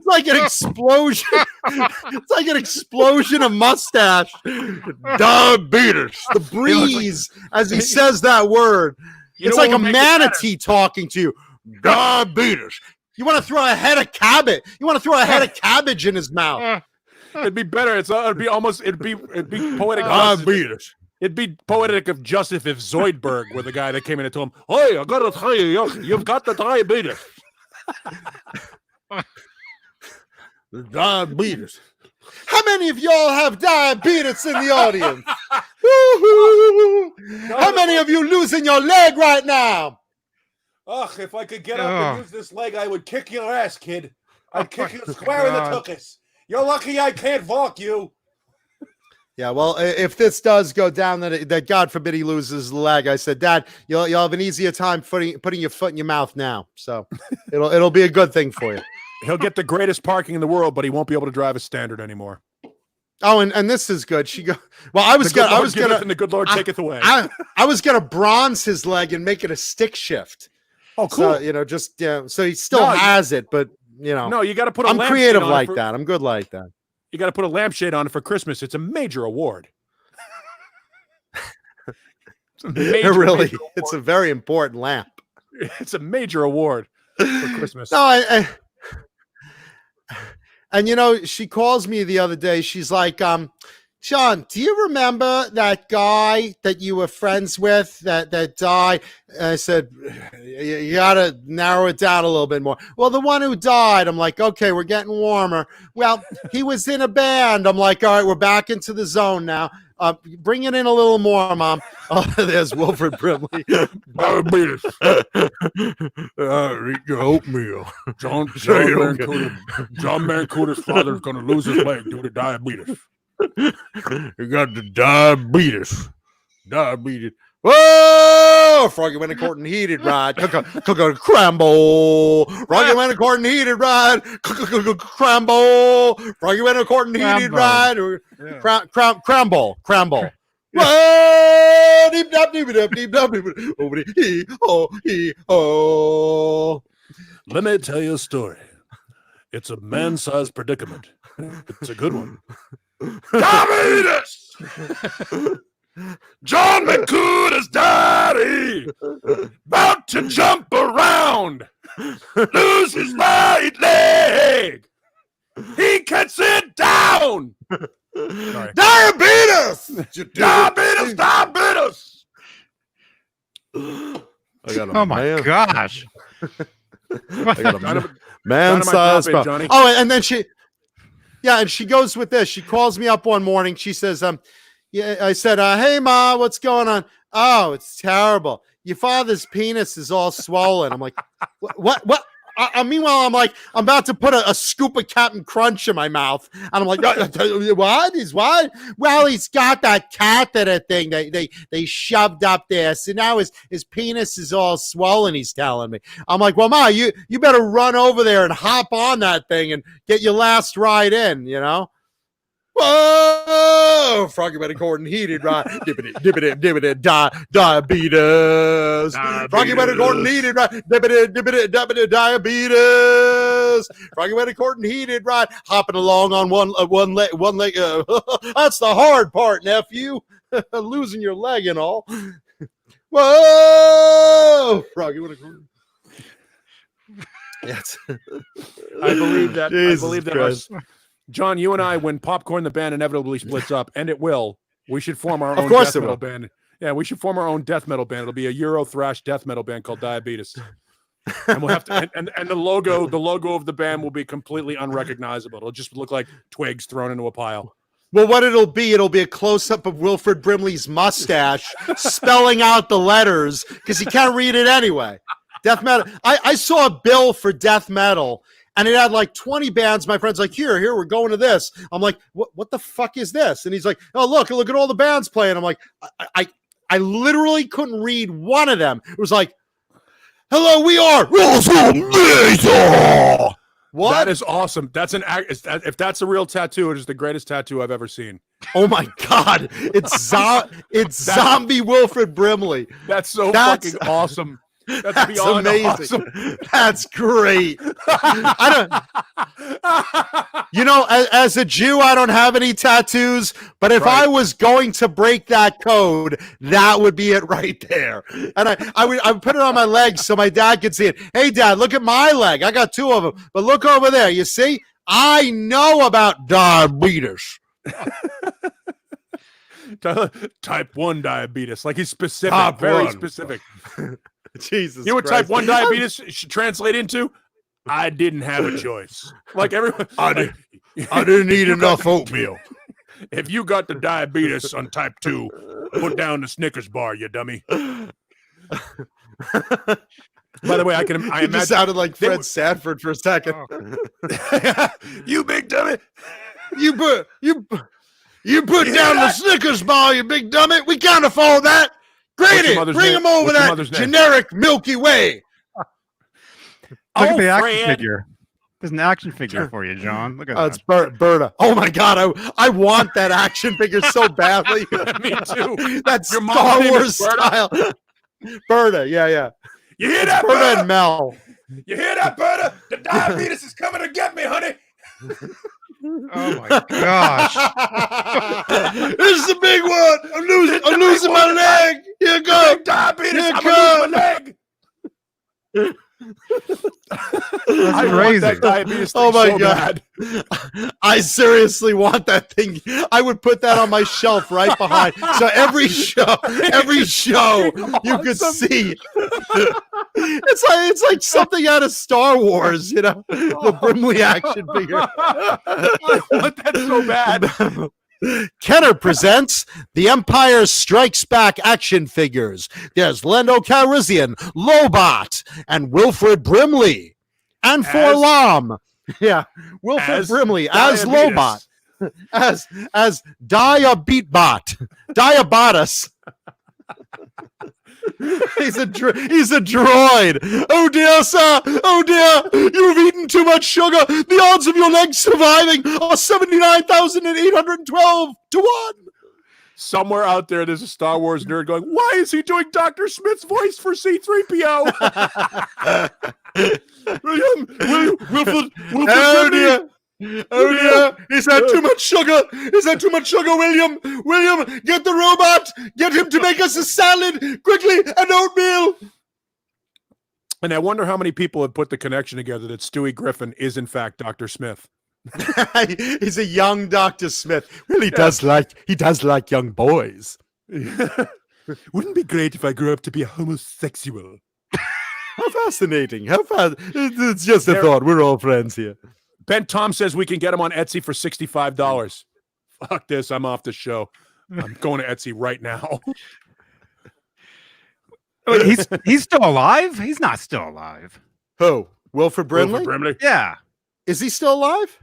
Speaker 3: like an explosion. It's like an explosion of mustache. Diabetes. The breeze as he says that word. It's like a manatee talking to you. Diabetes. You want to throw a head of cabbage. You want to throw a head of cabbage in his mouth.
Speaker 2: It'd be better. It'd be poetic.
Speaker 3: Diabetes.
Speaker 2: It'd be poetic of Joseph if Zoidberg were the guy that came in and told him, "Hey, I gotta tell you, you've got the diabetes."
Speaker 3: The diabetes. How many of y'all have diabetes in the audience? How many of you losing your leg right now?
Speaker 2: Ugh, if I could get up and use this leg, I would kick your ass, kid. I'd kick you square in the tuchus. You're lucky I can't walk you.
Speaker 3: Yeah, well, if this does go down, that God forbid he loses the leg, I said, Dad, you'll have an easier time putting your foot in your mouth now. So it'll be a good thing for you.
Speaker 2: He'll get the greatest parking in the world, but he won't be able to drive a Standard anymore.
Speaker 3: Oh, and this is good. I was gonna,
Speaker 2: and the good Lord taketh away.
Speaker 3: I was gonna bronze his leg and make it a stick shift.
Speaker 2: Oh, cool.
Speaker 3: So, so he still has it, but
Speaker 2: no, you got to put.
Speaker 3: I'm creative like that. I'm good like that.
Speaker 2: You got to put a lampshade on it for Christmas. It's a major award.
Speaker 3: It's a very important lamp.
Speaker 2: It's a major award for Christmas.
Speaker 3: No, and she calls me the other day. She's like, Sean, do you remember that guy that you were friends with that died? And I said, you got to narrow it down a little bit more. Well, the one who died, I'm like, okay, we're getting warmer. Well, he was in a band. I'm like, all right, we're back into the zone now. Bring it in a little more, Mom. Oh, there's Wilford Brimley.
Speaker 2: Diabetes.
Speaker 4: Eat your oatmeal.
Speaker 2: John Mancuda's father's going to lose his leg due to diabetes.
Speaker 4: You got the diabetes. Diabetes.
Speaker 3: Whoa! Froggy went a court and heated ride. Cramble. Froggy went a court and heated ride. Cramble. Froggy went a court and heated ride. Cramble. Cramble. Whoa! Deep dop, deep dop, deep dop, deep dop.
Speaker 2: Let me tell you a story. It's a man-sized predicament. It's a good one. Diabetes! John Mancuda's daddy about to jump around, lose his right leg. He can sit down. Sorry.
Speaker 3: Diabetes!
Speaker 2: Diabetes! Diabetes!
Speaker 4: I got a
Speaker 1: Oh my gosh.
Speaker 4: I got a
Speaker 3: Man-sized
Speaker 2: Dynamite Johnny.
Speaker 3: Oh, and then she goes with this. She calls me up one morning. She says, yeah, I said, hey, Ma, what's going on? Oh, it's terrible. Your father's penis is all swollen. I'm like, what? Meanwhile, I'm like, I'm about to put a scoop of Captain Crunch in my mouth. And I'm like, what? He's what? Well, he's got that catheter thing they shoved up there. So now his penis is all swollen, he's telling me. I'm like, well, Ma, you better run over there and hop on that thing and get your last ride in, you know? Whoa! Froggy went a court and heated right. Diabetes. Froggy went a court and heated right. Diabetes. Froggy went a court and heated right. Hopping along on one leg. That's the hard part, nephew. Losing your leg and all. Whoa! Froggy went a court. Yes.
Speaker 2: I believe that.
Speaker 3: Jesus
Speaker 2: I believe that.
Speaker 3: Christ.
Speaker 2: John, you and I, when Popcorn the band inevitably splits up, and it will, we should form our own
Speaker 3: course
Speaker 2: death
Speaker 3: it will.
Speaker 2: metal band. Yeah, we should form our own death metal band. It'll be a Euro thrash death metal band called Diabetes. And we'll have to and the logo of the band will be completely unrecognizable. It'll just look like twigs thrown into a pile.
Speaker 3: Well, what it'll be a close-up of Wilford Brimley's mustache spelling out the letters because he can't read it anyway. Death metal. I saw a bill for death metal, and it had like 20 bands. My friend's like, here, we're going to this. I'm like, what the fuck is this? And he's like, oh, look at all the bands playing. I'm like, I literally couldn't read one of them. It was like, hello, we are metal. What?
Speaker 2: That is awesome. That's if that's a real tattoo, it is the greatest tattoo I've ever seen.
Speaker 3: Oh my God. It's zombie Wilford Brimley.
Speaker 2: That's fucking awesome. That's beyond
Speaker 3: amazing.
Speaker 2: Awesome.
Speaker 3: That's great. As a Jew, I don't have any tattoos, but if I was going to break that code, that would be it right there. And I would put it on my legs so my dad could see it. Hey, Dad, look at my leg. I got 2 of them, but look over there. You see? I know about diabetes.
Speaker 2: Type 1 diabetes. Like he's specific, very specific.
Speaker 3: Jesus.
Speaker 2: You know what
Speaker 3: Christ.
Speaker 2: type 1 diabetes should translate into? I didn't have a choice. Like everyone,
Speaker 4: I didn't eat enough oatmeal.
Speaker 2: If you got the diabetes on type 2, put down the Snickers bar, you dummy. By the way, I imagine
Speaker 3: just sounded like Fred Sanford for a second.
Speaker 2: You big dummy.
Speaker 3: You put down the Snickers bar, you big dummy. We can't afford that. Grady, bring him over that generic Milky Way.
Speaker 1: Look at the action figure. There's an action figure for you, John. Look at that.
Speaker 3: It's Berta. Oh my God, I want that action figure so badly.
Speaker 2: Me too.
Speaker 3: That's
Speaker 2: Your
Speaker 3: Star
Speaker 2: mom's
Speaker 3: Wars
Speaker 2: name is Berta?
Speaker 3: style. Berta, yeah.
Speaker 2: You hear that,
Speaker 3: Berta
Speaker 2: Berta?
Speaker 3: and Mel.
Speaker 2: You hear that, Berta? The diabetes is coming to get me, honey.
Speaker 1: Oh my gosh.
Speaker 3: This is the big one. I'm losing my leg. Here it goes.
Speaker 2: Diabetes,
Speaker 3: Here
Speaker 2: I'm
Speaker 3: it
Speaker 2: gonna lose my leg.
Speaker 1: That's crazy.
Speaker 2: That diabetes
Speaker 3: Oh my
Speaker 2: so
Speaker 3: God.
Speaker 2: bad.
Speaker 3: I seriously want that thing. I would put that on my shelf right behind. So every show you could see. It's like something out of Star Wars, the Brimley action figure.
Speaker 2: I want that so bad.
Speaker 3: Kenner presents The Empire Strikes Back action figures. There's Lando Calrissian, Lobot, and Wilford Brimley. And Forlam. Yeah, Wilford Brimley as Lobot. As Diabeetbot. Diabeetus. He's a droid. Oh dear, sir. Oh dear. You've eaten too much sugar. The odds of your legs surviving are 79,812 to 1.
Speaker 2: Somewhere out there, there's a Star Wars nerd going, why is he doing Dr. Smith's voice for C-3PO? Wilford
Speaker 3: Oh dear. Oh dear, he's had too much sugar. He's had too much sugar, William. William, get the robot. Get him to make us a salad. Quickly, an oatmeal.
Speaker 2: And I wonder how many people have put the connection together that Stewie Griffin is, in fact, Dr. Smith.
Speaker 3: He's a young Dr. Smith. Well, he does like young boys.
Speaker 2: Wouldn't it be great if I grew up to be a homosexual?
Speaker 3: How fascinating. How fast. It's just a thought. We're all friends here.
Speaker 2: Ben Tom says we can get him on Etsy for $65. Fuck this. I'm off the show. I'm going to Etsy right now.
Speaker 1: Wait, he's still alive? He's not still alive.
Speaker 3: Who? Wilford Brimley?
Speaker 2: Wilford Brimley?
Speaker 1: Yeah.
Speaker 3: Is he still alive?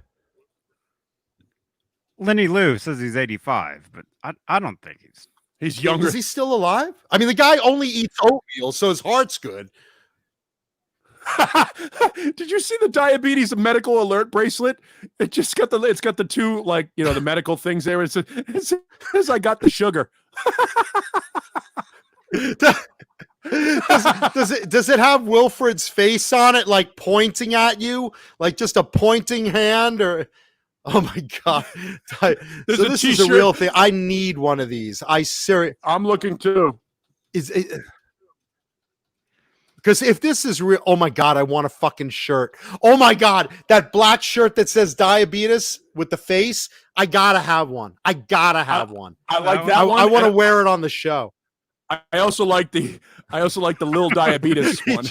Speaker 1: Lenny Lou says he's 85, but I don't think
Speaker 2: he's younger.
Speaker 3: Is he still alive? I mean, the guy only eats oatmeal, so his heart's good.
Speaker 2: Did you see the diabetes medical alert bracelet? It's got the two, like, you know, the medical things there. It says I got the sugar.
Speaker 3: Does it have Wilfred's face on it, like pointing at you, like just a pointing hand? Or oh my god, so this is a real thing. I need one of these.
Speaker 2: I'm looking too.
Speaker 3: Because if this is real, oh my god, I want a fucking shirt. Oh my god, that black shirt that says diabetes with the face, I gotta have one. I gotta have one.
Speaker 2: I like that one.
Speaker 3: I want to wear it on the show.
Speaker 2: I also like the little diabetes one.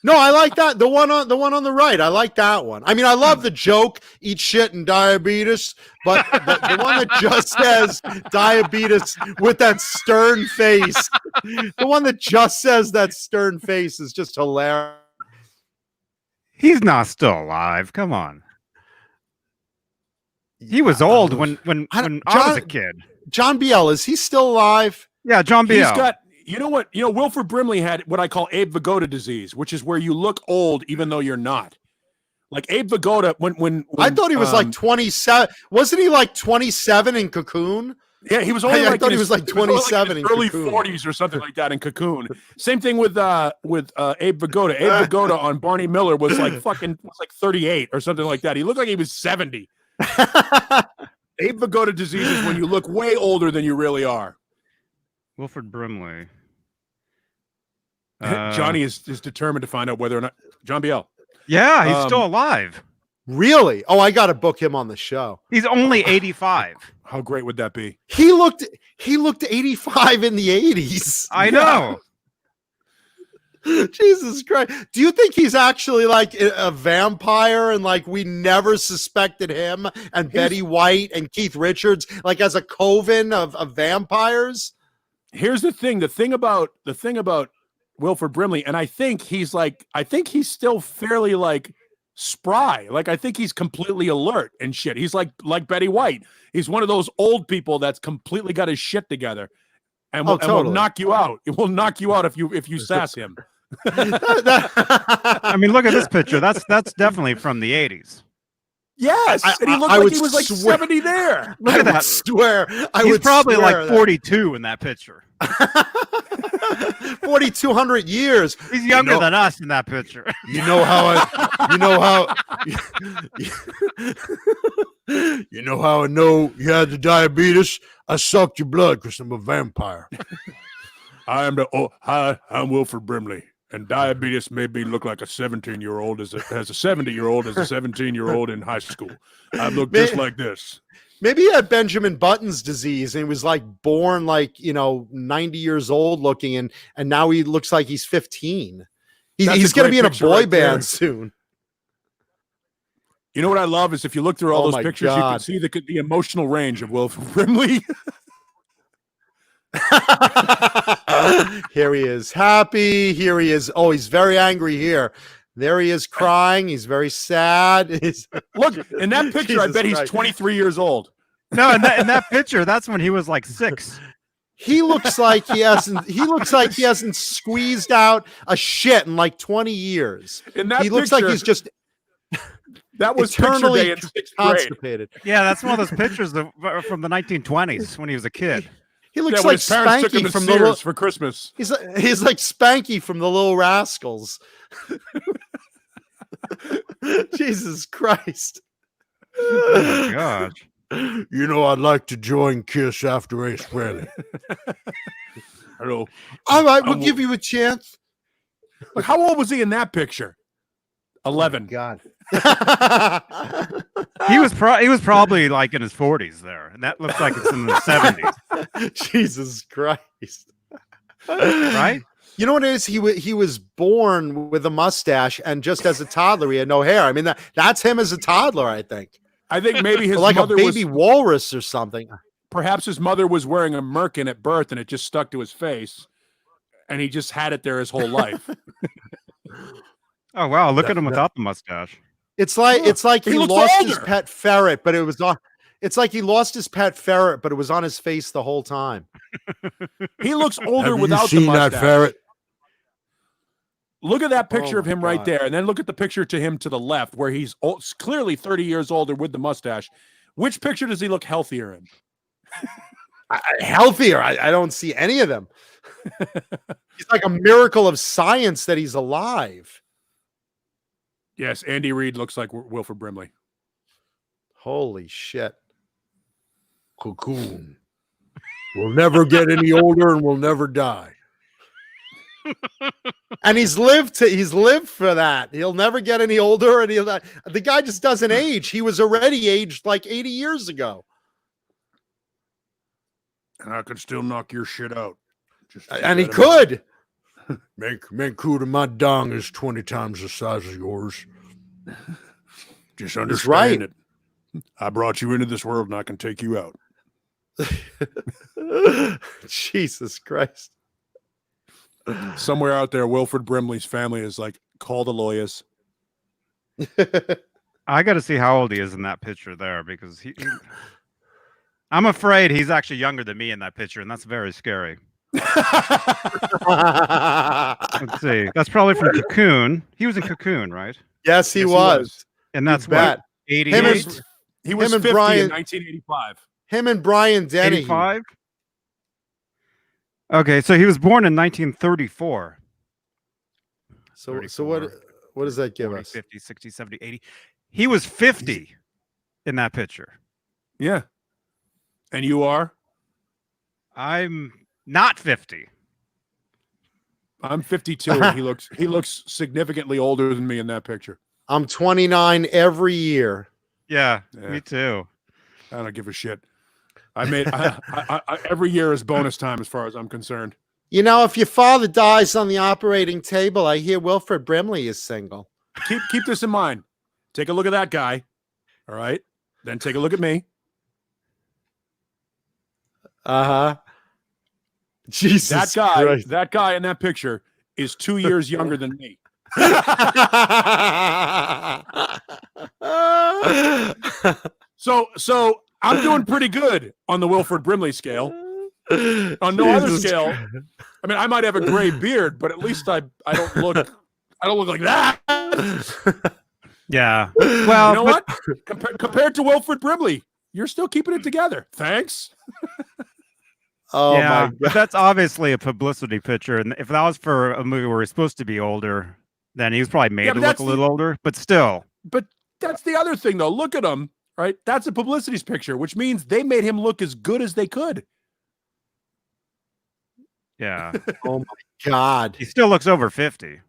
Speaker 3: No, I like that. The one on the right. I like that one. I mean, I love the joke, eat shit and diabetes, but the one that just says diabetes with that stern face. The one that just says that stern face is just hilarious.
Speaker 1: he's not still alive. Come on. He was old when I was a kid.
Speaker 3: John Biel, is he still alive?
Speaker 1: Yeah, John Biel.
Speaker 2: He's got, you know what? You know, Wilford Brimley had what I call Abe Vigoda disease, which is where you look old even though you're not. Like Abe Vigoda, when
Speaker 3: I thought he was like 27. Wasn't he like 27 in Cocoon?
Speaker 2: Yeah, he was only
Speaker 3: I thought he was like 27 in
Speaker 2: early
Speaker 3: Cocoon.
Speaker 2: 40s or something like that in Cocoon. Same thing with Abe Vigoda. Abe Vigoda on Barney Miller was like 38 or something like that. He looked like he was 70. Abe Vigoda disease is when you look way older than you really are.
Speaker 1: Wilford Brimley.
Speaker 2: Johnny is determined to find out whether or not John Biel.
Speaker 1: Yeah, he's still alive.
Speaker 3: Really? Oh, I got to book him on the show.
Speaker 1: He's only 85.
Speaker 2: How great would that be?
Speaker 3: He looked 85 in the 80s.
Speaker 1: I know.
Speaker 3: Jesus Christ. Do you think he's actually like a vampire and like we never suspected him and Betty White and Keith Richards like as a coven of vampires?
Speaker 2: Here's the thing about Wilford Brimley, and I think he's still fairly like spry. Like I think he's completely alert and shit. He's like Betty White. He's one of those old people that's completely got his shit together and will knock you out. It will knock you out if you sass him.
Speaker 1: I mean, look at this picture. That's definitely from the 80s.
Speaker 2: Yes, and he looked like he was like 70 there.
Speaker 1: Look at that. He's probably like 42 in that picture.
Speaker 3: 4,200 years.
Speaker 1: He's younger than us in that picture.
Speaker 3: You know how I know you had the diabetes? I sucked your blood because I'm a vampire.
Speaker 2: I'm Wilford Brimley, and diabetes made me look like a 17-year-old as a 70-year-old as a 17-year-old in high school. I look just like this.
Speaker 3: Maybe he had Benjamin Button's disease and he was like born like, 90 years old looking and now he looks like he's 15. He's going to be in a boy band soon.
Speaker 2: You know what I love is if you look through all
Speaker 3: Oh
Speaker 2: those
Speaker 3: my
Speaker 2: pictures, you can
Speaker 3: God.
Speaker 2: see the emotional range of Wilford Brimley.
Speaker 3: Here he is happy. Here he is. Oh, he's very angry here. There he is crying. He's very sad.
Speaker 2: Look, in that picture, I
Speaker 3: Jesus
Speaker 2: bet he's
Speaker 3: Christ.
Speaker 2: 23 years old.
Speaker 1: No, in that picture, that's when he was like 6.
Speaker 3: He looks like he hasn't squeezed out a shit in like 20 years.
Speaker 2: In that
Speaker 3: He looks
Speaker 2: picture,
Speaker 3: like he's just
Speaker 2: that was picture
Speaker 3: eternally
Speaker 2: day in 6th grade.
Speaker 3: constipated.
Speaker 1: Yeah, that's one of those pictures from the 1920s when he was a kid.
Speaker 3: He looks
Speaker 2: Yeah, when
Speaker 3: like
Speaker 2: his parents took him
Speaker 3: Spanky
Speaker 2: to
Speaker 3: from
Speaker 2: Sears
Speaker 3: the
Speaker 2: for Christmas.
Speaker 3: he's like Spanky from the Little Rascals. Jesus Christ.
Speaker 1: Oh my gosh.
Speaker 4: You know, I'd like to join Kiss after Ace Frehley.
Speaker 2: Hello.
Speaker 3: All right, we'll give you a chance.
Speaker 2: Like, how old was he in that picture? 11.
Speaker 3: God.
Speaker 1: He was probably like in his 40s there, and that looks like it's in the 70s,
Speaker 3: Jesus Christ.
Speaker 1: right?
Speaker 3: You know what it is? He was born with a mustache, and just as a toddler, he had no hair. I mean, that's him as a toddler, I think.
Speaker 2: I think maybe his
Speaker 3: Like a
Speaker 2: mother
Speaker 3: baby
Speaker 2: was,
Speaker 3: walrus or something.
Speaker 2: perhaps his mother was wearing a merkin at birth and it just stuck to his face, and he just had it there his whole life.
Speaker 1: Oh wow, look at him without the mustache.
Speaker 3: It's like
Speaker 2: He
Speaker 3: he
Speaker 2: looks
Speaker 3: lost his
Speaker 2: older.
Speaker 3: pet ferret, but it was on. It's like he lost his pet ferret, but it was on his face the whole time.
Speaker 2: He looks older
Speaker 4: Have you
Speaker 2: without the
Speaker 4: seen
Speaker 2: mustache.
Speaker 4: that ferret?
Speaker 2: Look at that picture
Speaker 3: Oh
Speaker 2: of him
Speaker 3: my
Speaker 2: right
Speaker 3: God.
Speaker 2: there, and then look at the picture to him to the left, where he's clearly 30 years older with the mustache. Which picture does he look healthier in?
Speaker 3: Healthier. I don't see any of them. He's like a miracle of science that he's alive.
Speaker 2: Yes, Andy Reid looks like Wilford Brimley.
Speaker 3: Holy shit.
Speaker 4: Cocoon. We'll never get any older and we'll never die.
Speaker 3: And he's lived for that. He'll never get any older, and the guy just doesn't age. He was already aged like 80 years ago.
Speaker 4: And I can still knock your shit out. Just keep
Speaker 3: And he
Speaker 4: that in mind.
Speaker 3: could.
Speaker 4: Mancuda, my dong is 20 times the size of yours. Just understand
Speaker 3: right.
Speaker 4: it. I brought you into this world and I can take you out.
Speaker 3: Jesus Christ.
Speaker 2: Somewhere out there, Wilford Brimley's family is like, call the lawyers.
Speaker 1: I got to see how old he is in that picture there, because I'm afraid he's actually younger than me in that picture, and that's very scary. Let's see. That's probably from Cocoon. He was in Cocoon, right?
Speaker 3: Yes, he
Speaker 2: Yes, he
Speaker 3: was.
Speaker 1: And that's
Speaker 3: bet.
Speaker 1: what, 88,
Speaker 2: He was
Speaker 3: Him and
Speaker 2: 50
Speaker 3: Brian-
Speaker 2: in 1985.
Speaker 3: Him and Brian Dennehy.
Speaker 1: 85? Okay, so he was born in 1934.
Speaker 3: So
Speaker 1: 34,
Speaker 3: what does that give
Speaker 1: 40,
Speaker 3: us?
Speaker 1: 50, 60, 70, 80. He was 50 in that picture.
Speaker 2: Yeah. And you are?
Speaker 1: I'm not 50.
Speaker 2: I'm 52, and he looks significantly older than me in that picture.
Speaker 3: I'm 29 every year.
Speaker 1: Yeah,
Speaker 2: Yeah.
Speaker 1: me too.
Speaker 2: I don't give a shit. I made every year is bonus time as far as I'm concerned.
Speaker 3: You know, if your father dies on the operating table, I hear Wilford Brimley is single.
Speaker 2: Keep this in mind. Take a look at that guy. All right. Then take a look at me.
Speaker 3: Uh-huh. Jesus Christ.
Speaker 2: That guy in that picture is 2 years younger than me. So I'm doing pretty good on the Wilford Brimley scale. On no other
Speaker 3: Jesus
Speaker 2: scale,
Speaker 3: Christ.
Speaker 2: I mean, I might have a gray beard, but at least I don't look like that.
Speaker 1: Yeah. Well,
Speaker 2: You know what? Compared to Wilford Brimley, you're still keeping it together. Thanks.
Speaker 3: Oh
Speaker 1: yeah,
Speaker 3: my
Speaker 1: but
Speaker 3: God.
Speaker 1: that's obviously a publicity picture, and if that was for a movie where he's supposed to be older, then he was probably made
Speaker 2: Yeah,
Speaker 1: to
Speaker 2: but
Speaker 1: look a little older. But still,
Speaker 2: But that's the other thing, though. Look at him, right? That's a publicity's picture, which means they made him look as good as they could.
Speaker 1: yeah,
Speaker 3: Oh my God.
Speaker 1: he still looks over 50.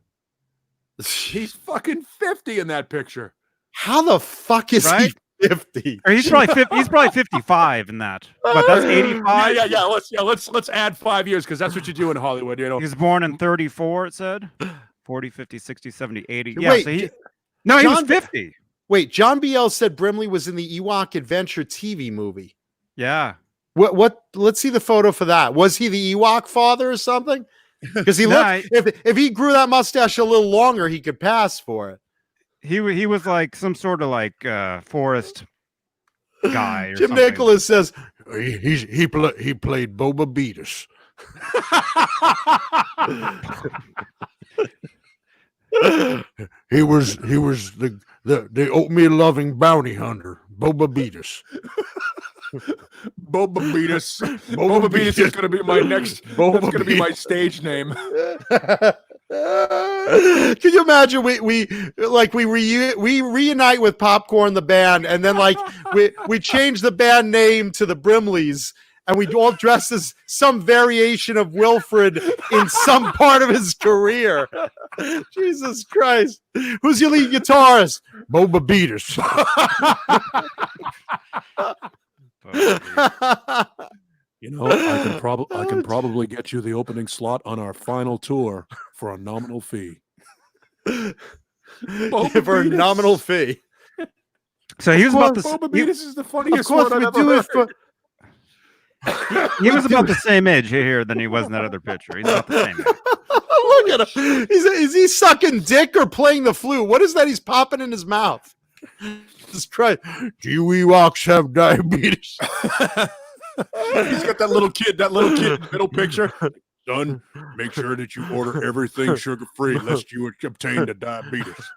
Speaker 2: He's fucking 50 in that picture.
Speaker 3: How the fuck is
Speaker 1: Right?
Speaker 3: he 50?
Speaker 1: Or he's probably 55 in that. But that's 85.
Speaker 2: Yeah. Let's add 5 years because that's what you do in Hollywood. You know,
Speaker 1: He was born in 34. It said 40, 50, 60, 70, 80. Yeah,
Speaker 3: Wait,
Speaker 1: so he was
Speaker 3: John-
Speaker 1: 50.
Speaker 3: Wait, John BL said Brimley was in the Ewok Adventure TV movie.
Speaker 1: Yeah.
Speaker 3: What? Let's see the photo for that. Was he the Ewok father or something? Because he
Speaker 1: Nah,
Speaker 3: looked. If he grew that mustache a little longer, he could pass for it.
Speaker 1: He was like some sort of like forest guy or
Speaker 3: Jim
Speaker 1: something.
Speaker 3: Nicholas says
Speaker 4: He played BABYMETAL. He was the oatmeal loving bounty hunter, BABYMETAL.
Speaker 2: BABYMETAL. BABYMETAL is going to be my next. That's going to be my stage name.
Speaker 3: Can you imagine we reunite with Popcorn the band, and then like we change the band name to the Brimleys, and we all dress as some variation of Wilford in some part of his career. Jesus Christ. Who's your lead guitarist?
Speaker 4: BABYMETAL.
Speaker 2: You know, I can probably get you the opening slot on our final tour for a nominal fee.
Speaker 3: For a nominal fee.
Speaker 1: So he was about
Speaker 2: BABYMETAL is the funniest
Speaker 3: Of course
Speaker 2: word
Speaker 3: we
Speaker 2: I've
Speaker 3: do
Speaker 2: ever
Speaker 3: it for.
Speaker 1: he was about the same age here than he was in that other picture. He's about the same age.
Speaker 3: Look at him. Is he sucking dick or playing the flute? What is that he's popping in his mouth? Jesus Christ.
Speaker 4: Do you Ewoks have diabetes?
Speaker 2: He's got that little kid in the middle picture. Son, make sure that you order everything sugar-free lest you obtain the diabetes.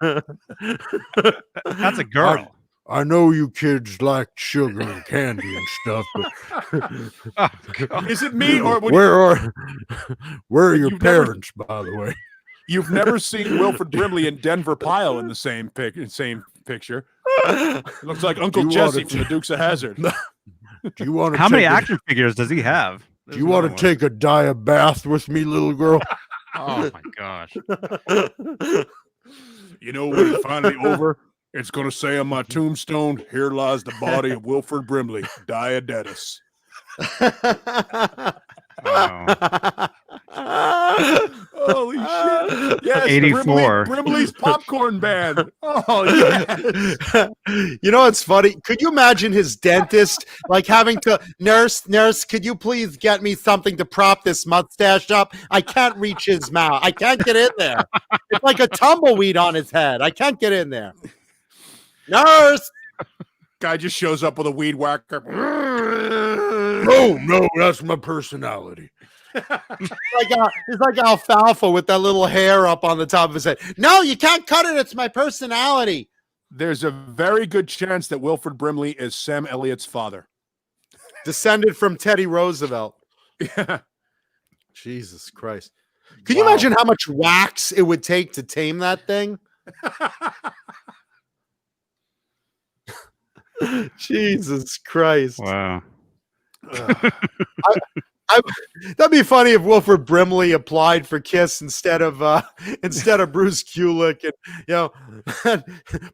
Speaker 1: That's a girl.
Speaker 4: I know you kids like sugar and candy and stuff, but
Speaker 1: Oh, God.
Speaker 2: Is it me or
Speaker 4: where are your parents, by the way?
Speaker 2: you've never seen Wilford Brimley and Denver Pyle in the same picture? It looks like Uncle Jesse from the Dukes of Hazzard.
Speaker 4: Do you want to?
Speaker 1: How many action figures does he have?
Speaker 4: Do you want to take a bath with me, little girl?
Speaker 1: Oh my gosh.
Speaker 2: You know, when it's finally over, it's going to say on my tombstone, "Here lies the body of Wilford Brimley, DIABEETUS."
Speaker 1: Oh.
Speaker 2: Holy shit! Yes,
Speaker 1: 84.
Speaker 2: Brimley's popcorn band. Oh yes.
Speaker 3: You know what's funny? Could you imagine his dentist like having to nurse, could you please get me something to prop this mustache up? I can't reach his mouth. I can't get in there. It's like a tumbleweed on his head. I can't get in there. Nurse.
Speaker 2: Guy just shows up with a weed whacker.
Speaker 4: No, that's my personality.
Speaker 3: He's like alfalfa with that little hair up on the top of his head. No, you can't cut it. It's my personality.
Speaker 2: There's a very good chance that Wilford Brimley is Sam Elliott's father.
Speaker 3: Descended from Teddy Roosevelt.
Speaker 2: Yeah.
Speaker 3: Jesus Christ. Can you imagine how much wax it would take to tame that thing? Jesus Christ.
Speaker 1: Wow.
Speaker 3: That'd be funny if Wilford Brimley applied for Kiss instead of Bruce Kulick, and you know, and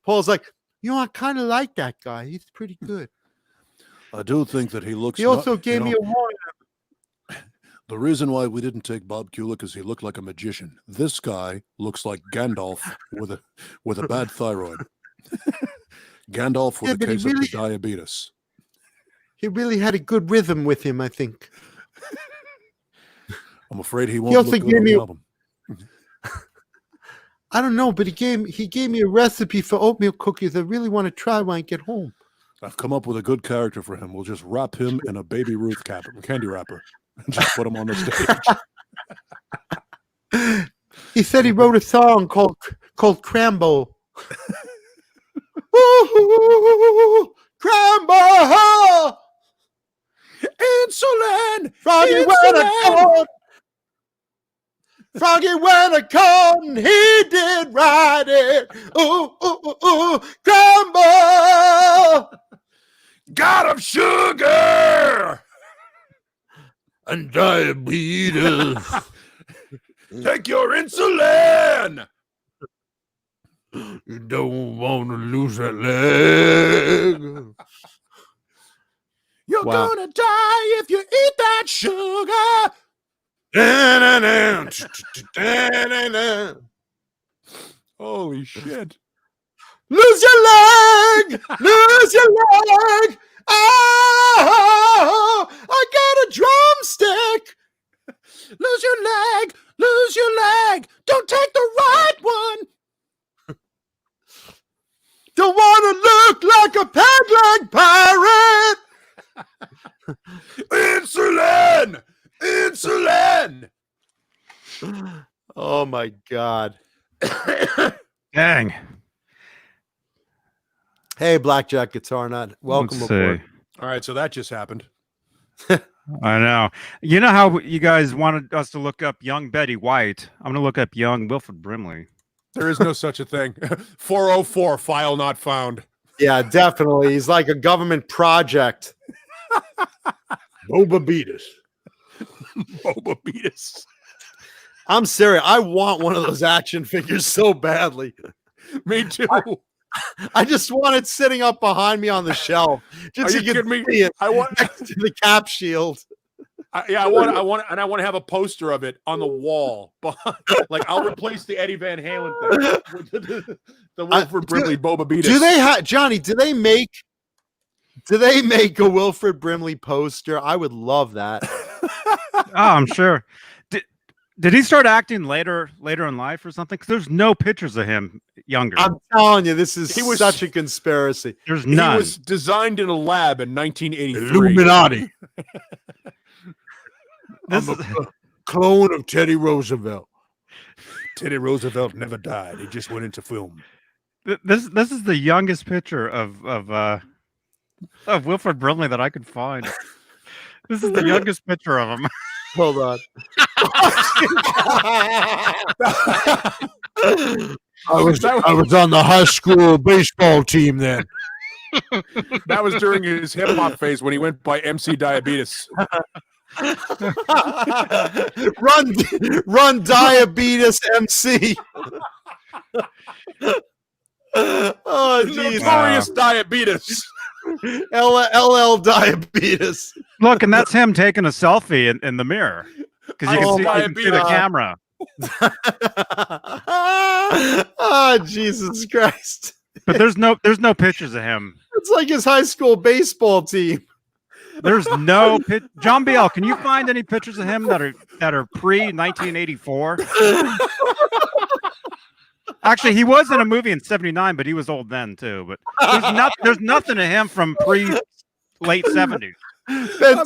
Speaker 3: Paul's like, you know, I kind of like that guy. He's pretty good.
Speaker 2: I do think that he looks.
Speaker 3: He also gave me a warning.
Speaker 2: The reason why we didn't take Bob Kulick is he looked like a magician. This guy looks like Gandalf with a bad thyroid. Gandalf with a case of the diabetes.
Speaker 3: He really had a good rhythm with him, I think.
Speaker 2: I'm afraid he won't look good on the album.
Speaker 3: I don't know, but he gave me a recipe for oatmeal cookies I really want to try when I get home.
Speaker 2: I've come up with a good character for him. We'll just wrap him in a Baby Ruth candy wrapper and just put him on the stage.
Speaker 3: He said he wrote a song called Crambo. Ooh, Crambo!
Speaker 2: Insulin!
Speaker 3: Froggy went a corn. Froggy went a corn. He did ride it. Ooh, ooh, ooh, ooh. Crambo!
Speaker 2: God of sugar!
Speaker 4: And diabetes.
Speaker 2: Take your insulin!
Speaker 4: You don't want to lose that leg.
Speaker 2: You're gonna die if you eat that sugar. Holy shit.
Speaker 3: Lose your leg! Lose your leg! Oh, I got a drumstick!
Speaker 2: Lose your leg! Lose your leg! Don't take the right one!
Speaker 3: Don't want to look like a peg leg pirate!
Speaker 2: Insulin! Insulin!
Speaker 3: Oh my God.
Speaker 1: Dang.
Speaker 3: Hey, Blackjack Guitar Nut. Welcome
Speaker 1: Let's
Speaker 3: aboard.
Speaker 1: see.
Speaker 2: All right, so that just happened.
Speaker 1: I know. You know how you guys wanted us to look up young Betty White? I'm going to look up young Wilford Brimley.
Speaker 2: There is no such a thing. 404, file not found.
Speaker 3: Yeah, definitely. He's like a government project.
Speaker 4: BABYMETAL.
Speaker 2: BABYMETAL.
Speaker 3: I'm serious. I want one of those action figures so badly.
Speaker 2: Me too.
Speaker 3: I just want it sitting up behind me on the shelf. Just
Speaker 2: Are
Speaker 3: so
Speaker 2: you
Speaker 3: you
Speaker 2: kidding
Speaker 3: can
Speaker 2: me?
Speaker 3: see it
Speaker 2: I want
Speaker 3: next to the cap shield.
Speaker 2: I want to have a poster of it on the wall. Like I'll replace the Eddie Van Halen thing with the Wilford Brimley BABYMETAL.
Speaker 3: Do they have Johnny? Do they make a Wilford Brimley poster? I would love that.
Speaker 1: Oh, I'm sure. Did he start acting later in life or something? Because there's no pictures of him younger.
Speaker 3: I'm telling you, this is
Speaker 2: He was-
Speaker 3: such a conspiracy.
Speaker 1: There's none.
Speaker 2: He was designed in a lab in 1983.
Speaker 4: Illuminati.
Speaker 1: This
Speaker 4: I'm
Speaker 1: is-
Speaker 4: a clone of Teddy Roosevelt.
Speaker 2: Teddy Roosevelt never died. He just went into film.
Speaker 1: this is the youngest picture of Wilford Brimley that I could find. This is the youngest picture of him.
Speaker 3: Hold on.
Speaker 4: I was on the high school baseball team then.
Speaker 2: That was during his hip hop phase when he went by MC Diabetes.
Speaker 3: run Diabetes MC. Oh, geez.
Speaker 2: Notorious Diabetes.
Speaker 3: LL Diabetes.
Speaker 1: Look, and that's him taking a selfie in the mirror because you
Speaker 3: Oh,
Speaker 1: can see the camera.
Speaker 3: Oh, Jesus Christ.
Speaker 1: But there's no pictures of him.
Speaker 3: It's like his high school baseball team.
Speaker 1: There's no John Biel, can you find any pictures of him that are pre-1984? Actually, he was in a movie in '79, but he was old then too. But there's nothing of him from late '70s.
Speaker 3: Ben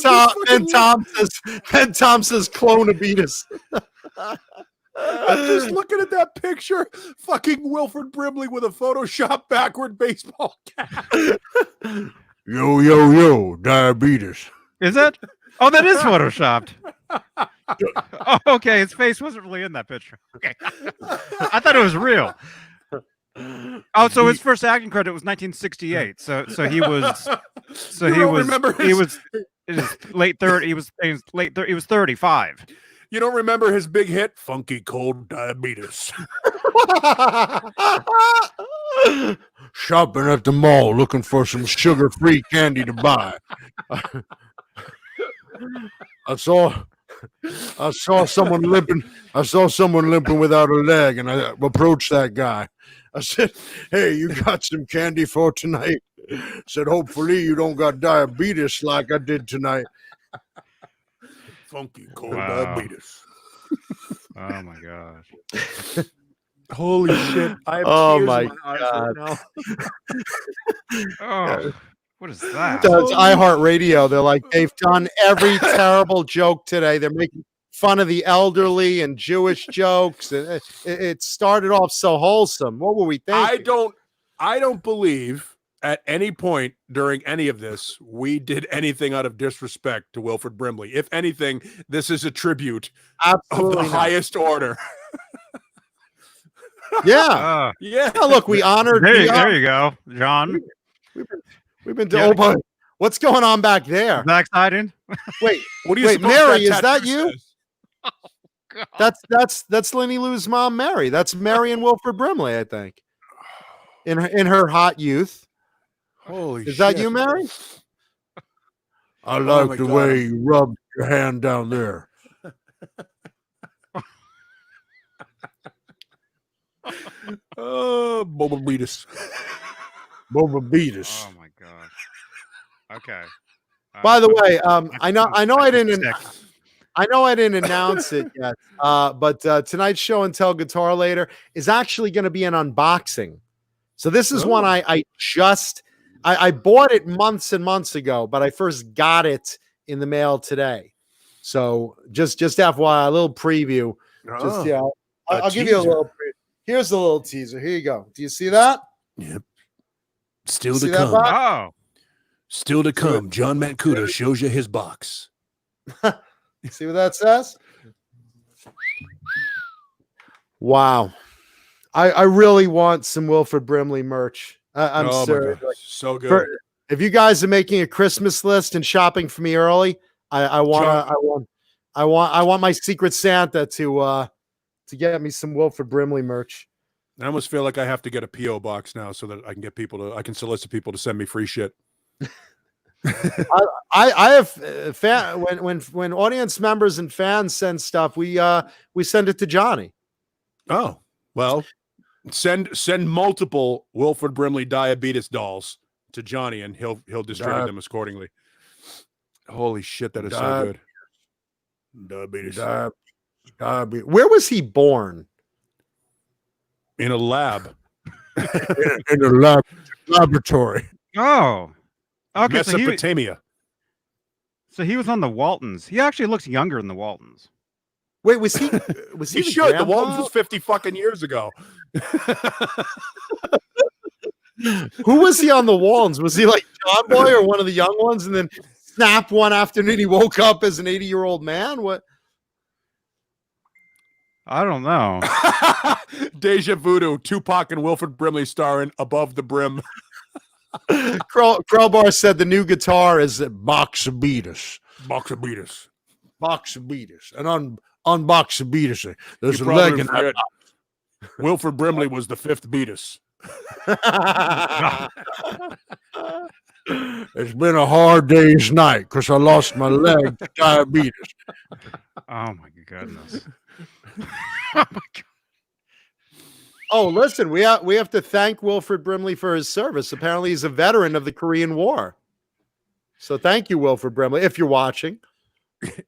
Speaker 3: Thompson's clonabetus.
Speaker 2: I'm just looking at that picture. Fucking Wilford Brimley with a Photoshop backward baseball cap.
Speaker 4: Yo, yo, yo, diabetes.
Speaker 1: Is it? Oh, that is photoshopped. Oh, okay, his face wasn't really in that picture. Okay, I thought it was real. Oh, so his first acting credit was 1968. So he was in his late 30s. He was He was 35.
Speaker 2: You don't remember his big hit, Funky Cold Diabetes?
Speaker 4: Shopping at the mall looking for some sugar-free candy to buy. I saw someone limping. I saw someone limping without a leg, and I approached that guy. I said, "Hey, you got some candy for tonight?" Said, "Hopefully you don't got diabetes like I did tonight."
Speaker 2: Funky Cold
Speaker 1: Wow.
Speaker 2: Diabetes.
Speaker 1: Oh my gosh.
Speaker 2: Holy shit! I have
Speaker 3: Oh
Speaker 2: tears
Speaker 3: my
Speaker 2: in eyes
Speaker 3: God.
Speaker 2: right now.
Speaker 1: Oh, what is that?
Speaker 3: Does iHeartRadio. They're like, they've done every terrible joke today. They're making fun of the elderly and Jewish jokes. And it started off so wholesome. What were we thinking?
Speaker 2: I don't believe at any point during any of this we did anything out of disrespect to Wilford Brimley. If anything, this is a tribute
Speaker 3: Absolutely
Speaker 2: of the
Speaker 3: not.
Speaker 2: highest order.
Speaker 3: Yeah.
Speaker 2: Yeah.
Speaker 3: Oh, look, we honored.
Speaker 1: There you go, John.
Speaker 3: We've been doing. Oh, boy. What's going on back there?
Speaker 1: Is that exciting?
Speaker 3: Wait,
Speaker 2: What do you
Speaker 3: Wait,
Speaker 2: suppose
Speaker 3: Mary, is
Speaker 2: tattoo
Speaker 3: that you?
Speaker 2: says?
Speaker 3: that's Lenny Lou's mom, Mary. That's Mary and Wilford Brimley, I think. In her hot youth.
Speaker 2: Holy
Speaker 3: Is that
Speaker 2: shit.
Speaker 3: you, Mary?
Speaker 4: I
Speaker 2: my
Speaker 4: like the
Speaker 2: God.
Speaker 4: way you rub your hand down there.
Speaker 2: Oh, BABYMETAL.
Speaker 4: BABYMETAL.
Speaker 1: Oh my gosh. Okay.
Speaker 3: By the way,
Speaker 1: I'm
Speaker 3: I know I didn't
Speaker 1: sick.
Speaker 3: announce it yet, but tonight's show and tell guitar later is actually going to be an unboxing. So this is one I bought it months and months ago, but I first got it in the mail today. So just FYI, a little preview. Just yeah, I'll give you a little. Here's a little teaser. Here you go. Do you see that?
Speaker 2: Yep. Still
Speaker 3: See
Speaker 2: to
Speaker 3: that
Speaker 2: come.
Speaker 3: box?
Speaker 1: Oh.
Speaker 2: Still to come. John Mancuda shows you his box.
Speaker 3: See what that says? Wow. I really want some Wilford Brimley merch. I'm serious.
Speaker 2: So good.
Speaker 3: If you guys are making a Christmas list and shopping for me early, I want my Secret Santa to get me some Wilford Brimley merch.
Speaker 2: I almost feel like I have to get a PO box now so that I can get I can solicit people to send me free shit.
Speaker 3: I have when audience members and fans send stuff, we send it to Johnny.
Speaker 2: Oh, well, send multiple Wilford Brimley diabetes dolls to Johnny and he'll distribute them accordingly. Holy shit, that is so good. Diabetes.
Speaker 3: Where was he born?
Speaker 2: In a lab.
Speaker 4: in a laboratory.
Speaker 1: Oh. Okay.
Speaker 2: Mesopotamia.
Speaker 1: So he was on the Waltons. He actually looks younger than the Waltons.
Speaker 3: Wait, was he? Was he?
Speaker 2: He should. The Waltons was 50 fucking years ago.
Speaker 3: Who was he on the Waltons? Was he like John Boy or one of the young ones? And then snap one afternoon, he woke up as an 80-year-old man. What?
Speaker 1: I don't know.
Speaker 2: Deja Voodoo, Tupac and Wilford Brimley starring Above the Brim.
Speaker 3: Crowbar said the new guitar is
Speaker 4: BABYMETAL.
Speaker 2: BABYMETAL.
Speaker 4: And on BABYMETAL, there's
Speaker 2: you
Speaker 4: a leg in that.
Speaker 2: Wilford Brimley was the fifth Beatus.
Speaker 4: It's been a hard day's night because I lost my leg to diabetes.
Speaker 1: Oh my goodness. Oh my God.
Speaker 3: Oh, listen, we have to thank Wilford Brimley for his service. Apparently, he's a veteran of the Korean War. So thank you, Wilford Brimley, if you're watching.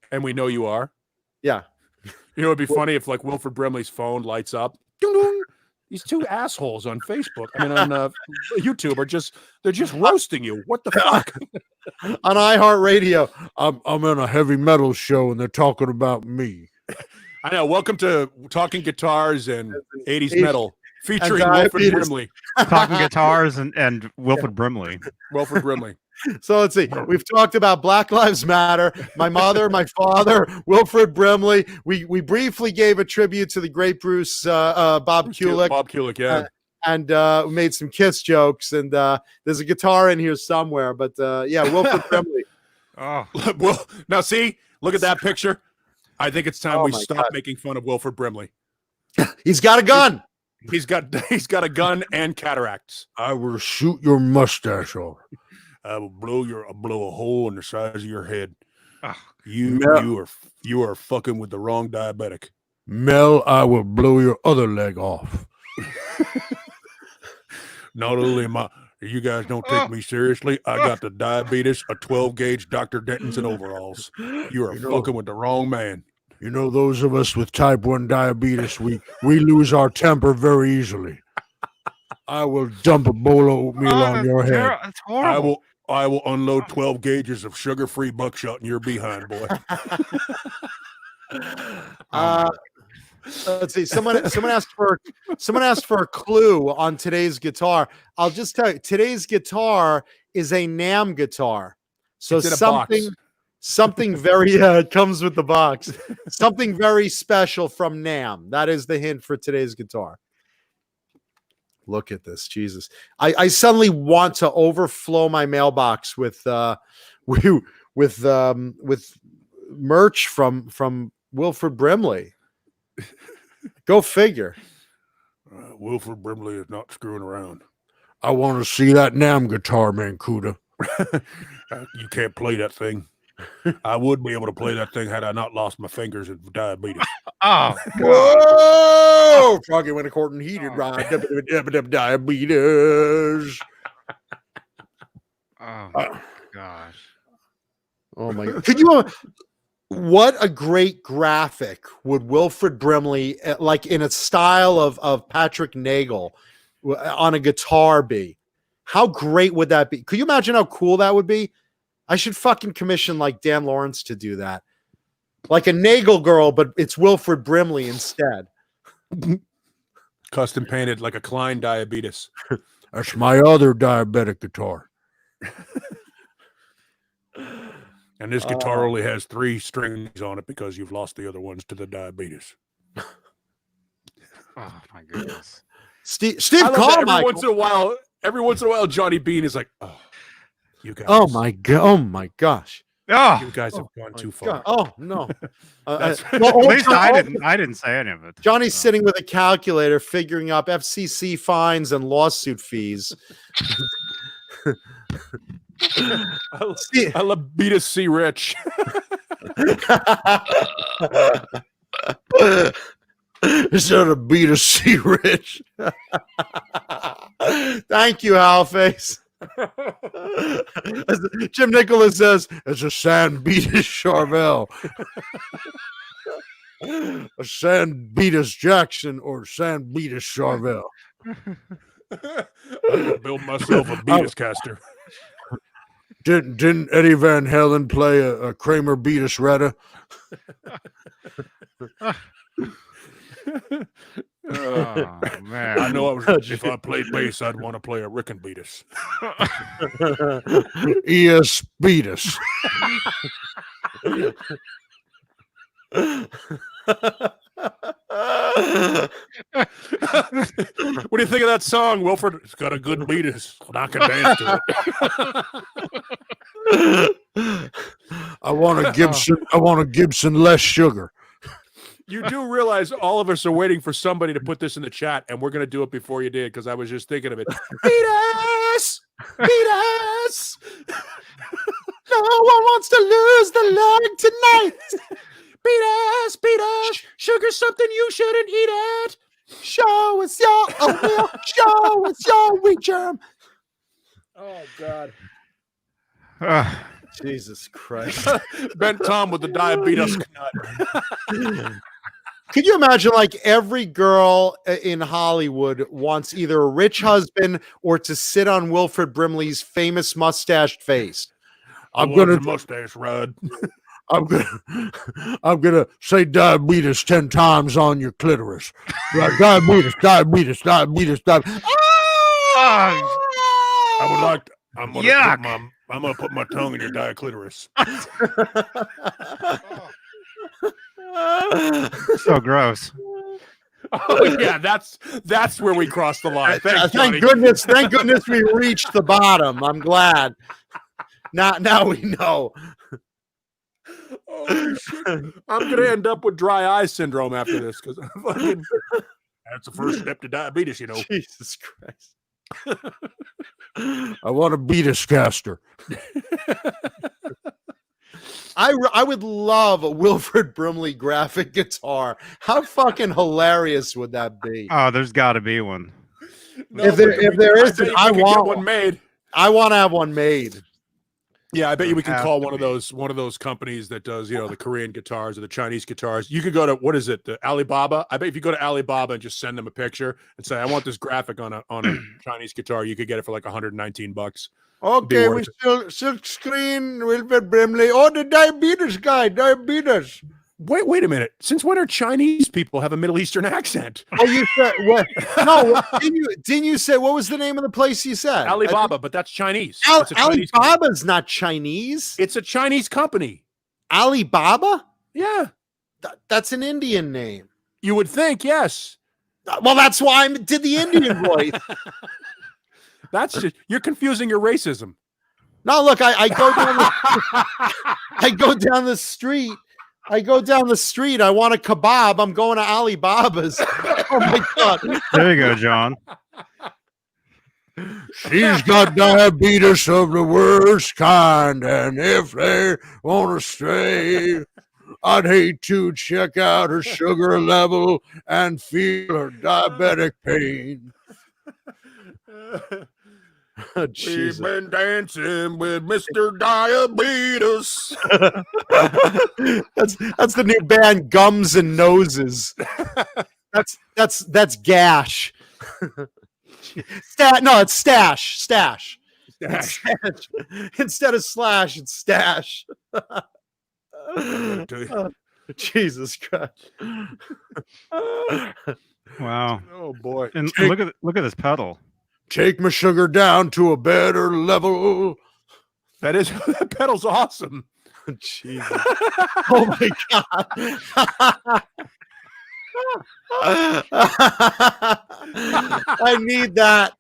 Speaker 2: And we know you are.
Speaker 3: Yeah.
Speaker 2: You know, it'd be funny if like Wilford Brimley's phone lights up. Ding, ding. These two assholes on Facebook, on YouTube they're just roasting you. What the fuck?
Speaker 3: On iHeartRadio.
Speaker 4: I'm in a heavy metal show and they're talking about me.
Speaker 2: I know. Welcome to Talking Guitars and 80's Metal, featuring Wilford Brimley.
Speaker 1: Talking guitars and Wilford Brimley.
Speaker 2: Wilford Brimley.
Speaker 3: So let's see. We've talked about Black Lives Matter, my mother, my father, Wilford Brimley. We briefly gave a tribute to the great Bruce Bob Kulick.
Speaker 2: Bob Kulick, yeah.
Speaker 3: And made some Kiss jokes. And there's a guitar in here somewhere. But yeah, Wilford Brimley.
Speaker 1: Oh,
Speaker 2: well, now see, look at that picture. I think it's time we stop
Speaker 3: God.
Speaker 2: making fun of Wilford Brimley.
Speaker 3: He's got a gun.
Speaker 2: He's got a gun and cataracts.
Speaker 4: I will shoot your mustache off.
Speaker 2: I will blow a hole in the size of your head.
Speaker 1: oh.
Speaker 2: You are fucking with the wrong diabetic.
Speaker 4: Mel, I will blow your other leg off.
Speaker 2: Not only am I, you guys don't take me seriously. I got the diabetes, a 12-gauge Dr. Denton's and overalls. You are fucking with the wrong man.
Speaker 4: You know, those of us with type 1 diabetes, we lose our temper very easily. I will dump a bowl of oatmeal on your head.
Speaker 1: That's horrible.
Speaker 2: I will unload 12 gauges of sugar-free buckshot in your behind, boy.
Speaker 3: Let's see. Someone asked for a clue on today's guitar. I'll just tell you, today's guitar is a NAMM guitar. So
Speaker 2: It's in a box.
Speaker 3: something very it comes with the box. Something very special from NAMM. That is the hint for today's guitar. Look at this, Jesus! I suddenly want to overflow my mailbox with merch from Wilford Brimley. Go figure.
Speaker 2: Wilford Brimley is not screwing around.
Speaker 4: I want to see that NAMM guitar, Mancuda.
Speaker 2: You can't play that thing. I would be able to play that thing had I not lost my fingers and diabetes.
Speaker 1: Oh, God.
Speaker 4: Whoa! Froggy went a court and heated ride. Diabetes.
Speaker 1: Oh, gosh.
Speaker 3: Oh my God. Could you? What a great graphic would Wilford Brimley, like in a style of Patrick Nagel, on a guitar be? How great would that be? Could you imagine how cool that would be? I should fucking commission like Dan Lawrence to do that. Like a Nagel girl, but it's Wilford Brimley instead.
Speaker 2: Custom painted like a Klein Diabetes.
Speaker 4: That's my other diabetic guitar.
Speaker 2: And this guitar only has 3 strings on it because you've lost the other ones to the diabetes.
Speaker 1: Oh, my goodness.
Speaker 3: Steve
Speaker 2: I love that
Speaker 3: Carmichael.
Speaker 2: every once in a while, Johnny Beane is like, "Oh, you guys!
Speaker 3: Oh my god! Oh my gosh!
Speaker 1: Oh,
Speaker 2: you guys have gone too far."
Speaker 3: God. Oh no!
Speaker 2: That's-
Speaker 1: at least I didn't say any of it.
Speaker 3: Johnny's sitting with a calculator, figuring up FCC fines and lawsuit fees.
Speaker 2: I love Beatus C. Rich.
Speaker 4: It's not a beat of C. Rich.
Speaker 3: Thank you, Halface. Jim Nicholas says,
Speaker 4: It's a San Beatus Charvel. A San Beatus Jackson or San Beatus Charvel.
Speaker 2: I'm gonna build myself a Beatus caster.
Speaker 4: Didn't Eddie Van Halen play a Kramer Beatus Retta?
Speaker 1: Oh, man.
Speaker 2: I know if I played bass, I'd want to play a Rick and Beatus.
Speaker 4: E.S. Beatus.
Speaker 2: What do you think of that song, Wilford? It's got a good Beatus. I can dance to it.
Speaker 4: I want a Gibson less sugar.
Speaker 2: You do realize all of us are waiting for somebody to put this in the chat, and we're going to do it before you did because I was just thinking of it. Beatus! Beatus!
Speaker 3: "No one wants to lose the leg tonight.
Speaker 2: Beatus! Beatus! Sugar's something you shouldn't eat it.
Speaker 3: Show us your oatmeal. Show us your wheat germ."
Speaker 2: Oh, God.
Speaker 3: Jesus Christ!
Speaker 2: Bent Tom with the diabetes nut.
Speaker 3: Could you imagine, like, every girl in Hollywood wants either a rich husband or to sit on Wilford Brimley's famous mustached face?
Speaker 2: I'm gonna mustache ride.
Speaker 4: I'm gonna say diabetes 10 times on your clitoris. Diabetes.
Speaker 2: I would like to, I'm gonna put my tongue in your diaclitoris.
Speaker 1: So gross.
Speaker 2: Oh yeah, that's where we crossed the line. Thanks, Johnny.
Speaker 3: Thank goodness we reached the bottom. I'm glad. Now we know.
Speaker 2: Oh, shit. I'm gonna end up with dry eye syndrome after this because that's the first step to diabetes, you know.
Speaker 3: Jesus Christ.
Speaker 4: I want a Beatus caster.
Speaker 3: I would love a Wilford Brimley graphic guitar. How fucking hilarious would that be?
Speaker 1: Oh, there's got to be one.
Speaker 2: No,
Speaker 3: if there isn't, I want
Speaker 2: one made.
Speaker 3: I want to have one made.
Speaker 2: Yeah, I bet you we can
Speaker 1: Has
Speaker 2: call
Speaker 1: to
Speaker 2: one of those companies that does, the Korean guitars or the Chinese guitars. You could go to what is it, the Alibaba? I bet if you go to Alibaba and just send them a picture and say, I want this graphic on a Chinese guitar, you could get it for like $119.
Speaker 4: Okay,
Speaker 2: worth
Speaker 4: we
Speaker 2: it.
Speaker 4: silk screen Wilford Brimley. Oh, the diabetes guy, diabetes.
Speaker 2: Wait a minute. Since when are Chinese people have a Middle Eastern accent?
Speaker 3: Oh, you said what? No, didn't you say what was the name of the place you said?
Speaker 2: Alibaba, but that's Chinese. It's a Chinese company.
Speaker 3: Alibaba's not Chinese.
Speaker 2: It's a Chinese company.
Speaker 3: Alibaba?
Speaker 2: Yeah.
Speaker 3: That's an Indian name.
Speaker 2: You would think, yes.
Speaker 3: Well, that's why I did the Indian voice.
Speaker 2: That's just, you're confusing your racism.
Speaker 3: No, look, I go down I go down the street. I go down the street. I want a kebab. I'm going to Alibaba's. Oh my God.
Speaker 1: There you go, John.
Speaker 4: She's got diabetes of the worst kind, and if they want to stray, I'd hate to check out her sugar level and feel her diabetic pain.
Speaker 2: We've
Speaker 3: Jesus.
Speaker 2: been dancing with Mr. Diabetes.
Speaker 3: That's the new band, Gums and Noses. That's Gash. It's Stash. Stash. Instead of Slash, it's Stash. Jesus Christ.
Speaker 1: Wow.
Speaker 2: Oh boy.
Speaker 1: And look at this pedal.
Speaker 4: Take my sugar down to a better level.
Speaker 2: That pedal's awesome.
Speaker 3: Jesus. Oh my God. I need that.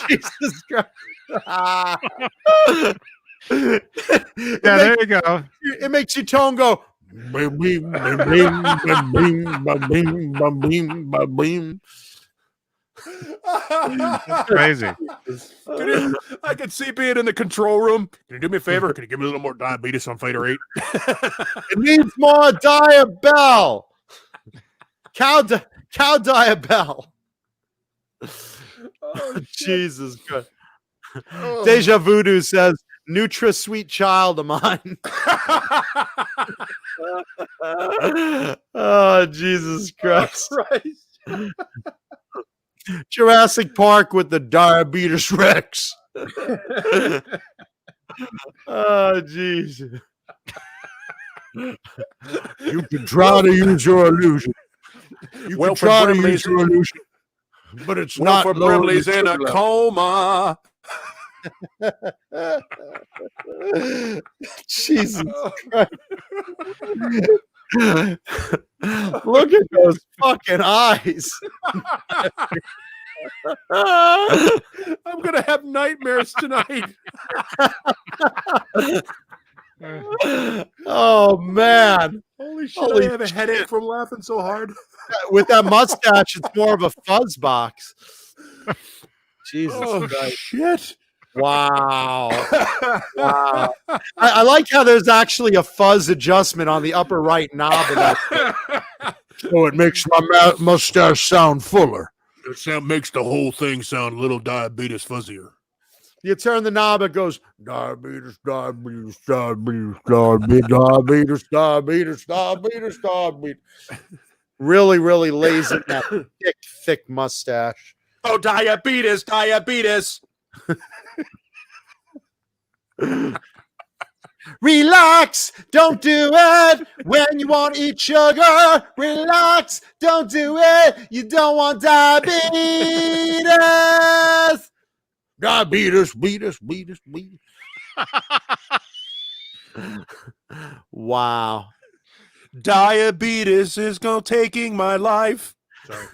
Speaker 3: Jesus Christ.
Speaker 1: Yeah, there you go.
Speaker 3: It makes your tone go.
Speaker 1: Crazy.
Speaker 2: I could see being in the control room. Can you do me a favor? Can you give me a little more diabetes on Fighter 8?
Speaker 3: It needs more Diabell. Cow Diabell.
Speaker 2: Oh,
Speaker 3: Jesus Christ.
Speaker 2: Oh.
Speaker 3: Deja Voodoo says, Nutra sweet child of mine. Oh, Jesus Christ. Jurassic Park with the Diabetes Rex. Oh, jeez.
Speaker 4: You can try to use your illusion. You can try to use your illusion, but it's not.
Speaker 2: Wilford Brimley's in a coma.
Speaker 3: Jesus Christ. Look at those fucking eyes.
Speaker 2: I'm gonna have nightmares tonight.
Speaker 3: Oh man.
Speaker 2: Holy shit, I have a headache from laughing so hard.
Speaker 3: With that mustache, it's more of a fuzz box. Jesus Christ.
Speaker 2: Shit.
Speaker 3: Wow. Wow. I like how there's actually a fuzz adjustment on the upper right knob of that.
Speaker 4: So it makes my mustache sound fuller.
Speaker 2: It makes the whole thing sound a little diabetes fuzzier.
Speaker 3: You turn the knob, it goes
Speaker 4: Diabetes, diabetes, diabetes, diabetes, diabetes, diabetes, diabetes, diabetes.
Speaker 3: Really, really lays in that thick mustache.
Speaker 2: Oh, diabetes, diabetes.
Speaker 3: Relax, don't do it when you want to eat sugar. Relax, don't do it. You don't want diabetes.
Speaker 4: Diabetes, beatus, beatus, beatus.
Speaker 3: Wow.
Speaker 2: Diabetes is taking my life. Sorry.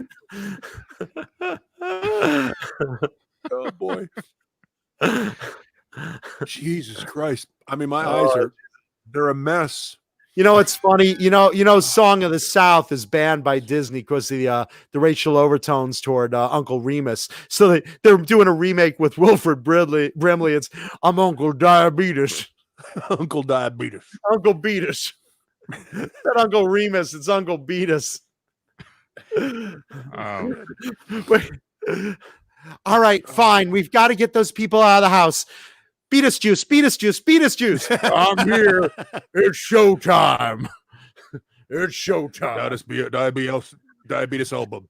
Speaker 2: Oh boy. Jesus Christ. I mean, my eyes they're a mess.
Speaker 3: You know, it's funny. You know, Song of the South is banned by Disney because of the racial overtones toward Uncle Remus. So they're doing a remake with Wilford Brimley. It's I'm Uncle Diabetes.
Speaker 2: Uncle Diabetes.
Speaker 3: Uncle Beatus. That Uncle Remus, it's Uncle Beatus. Wait. All right, fine. We've got to get those people out of the house. Beatus juice, Beatus juice, Beatus juice.
Speaker 4: I'm here. It's showtime. It's showtime.
Speaker 2: Diabetes album.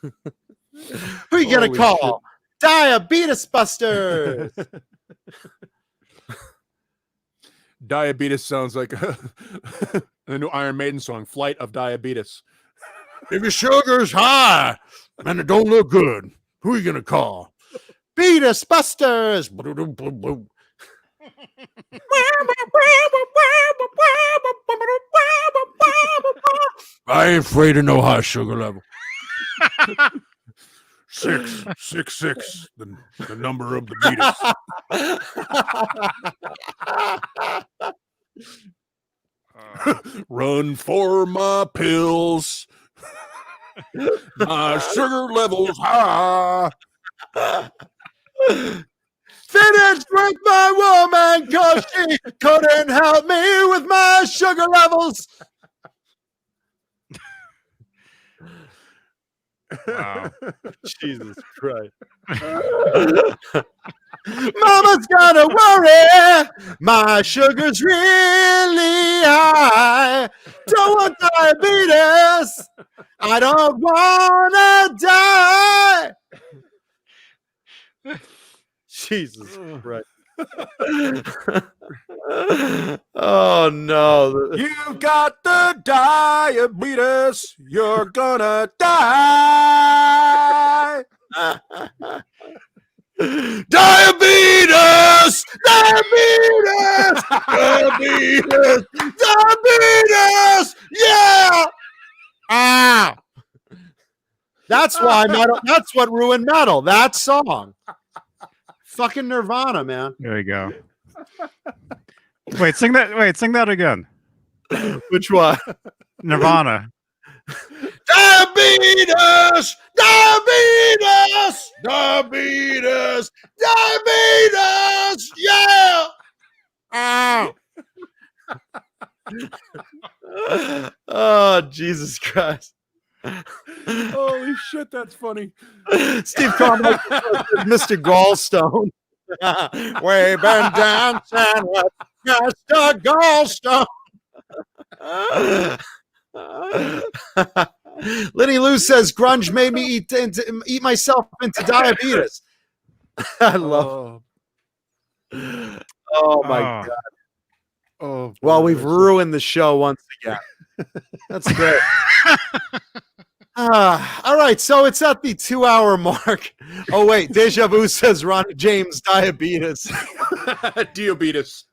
Speaker 3: Who you gonna call? Diabetes Busters.
Speaker 2: Diabetes sounds like a new Iron Maiden song, Flight of Diabetes.
Speaker 4: If your sugar's high and it don't look good, who are you gonna call?
Speaker 3: Beatus Busters.
Speaker 4: I ain't afraid of no high sugar level. 666, the number of the beatus.
Speaker 2: Run for my pills. My sugar level's high.
Speaker 3: Finished with my woman, cause she couldn't help me with my sugar levels.
Speaker 1: Wow.
Speaker 3: Jesus Christ. Mama's gonna worry. My sugar's really high. Don't want diabetes. I don't wanna die. Jesus Christ. Oh no.
Speaker 2: You've got the diabetes. You're gonna die.
Speaker 3: Diabetes! Diabetes! Diabetes! Diabetes! Yeah! Ah! That's why metal. That's what ruined metal. That song. Fucking Nirvana, man.
Speaker 1: There you go. Wait, sing that. Wait, sing that again.
Speaker 3: Which one?
Speaker 1: Nirvana.
Speaker 3: Diabetes! Diabetes! Diabetes! Diabetes! Yeah! Ow! Oh, Jesus Christ.
Speaker 2: Holy shit, that's funny.
Speaker 3: Steve Carmichael, Mr. Gallstone. We've been dancing with Mr. Gallstone. Lenny Lou says grunge made me eat myself into diabetes. I love. Oh my God.
Speaker 2: Oh,
Speaker 3: Well, we've ruined the show once again. That's great. All right, so it's at the 2-hour mark. Oh wait, Deja Vu says Ron James diabetes.
Speaker 2: Diabetes.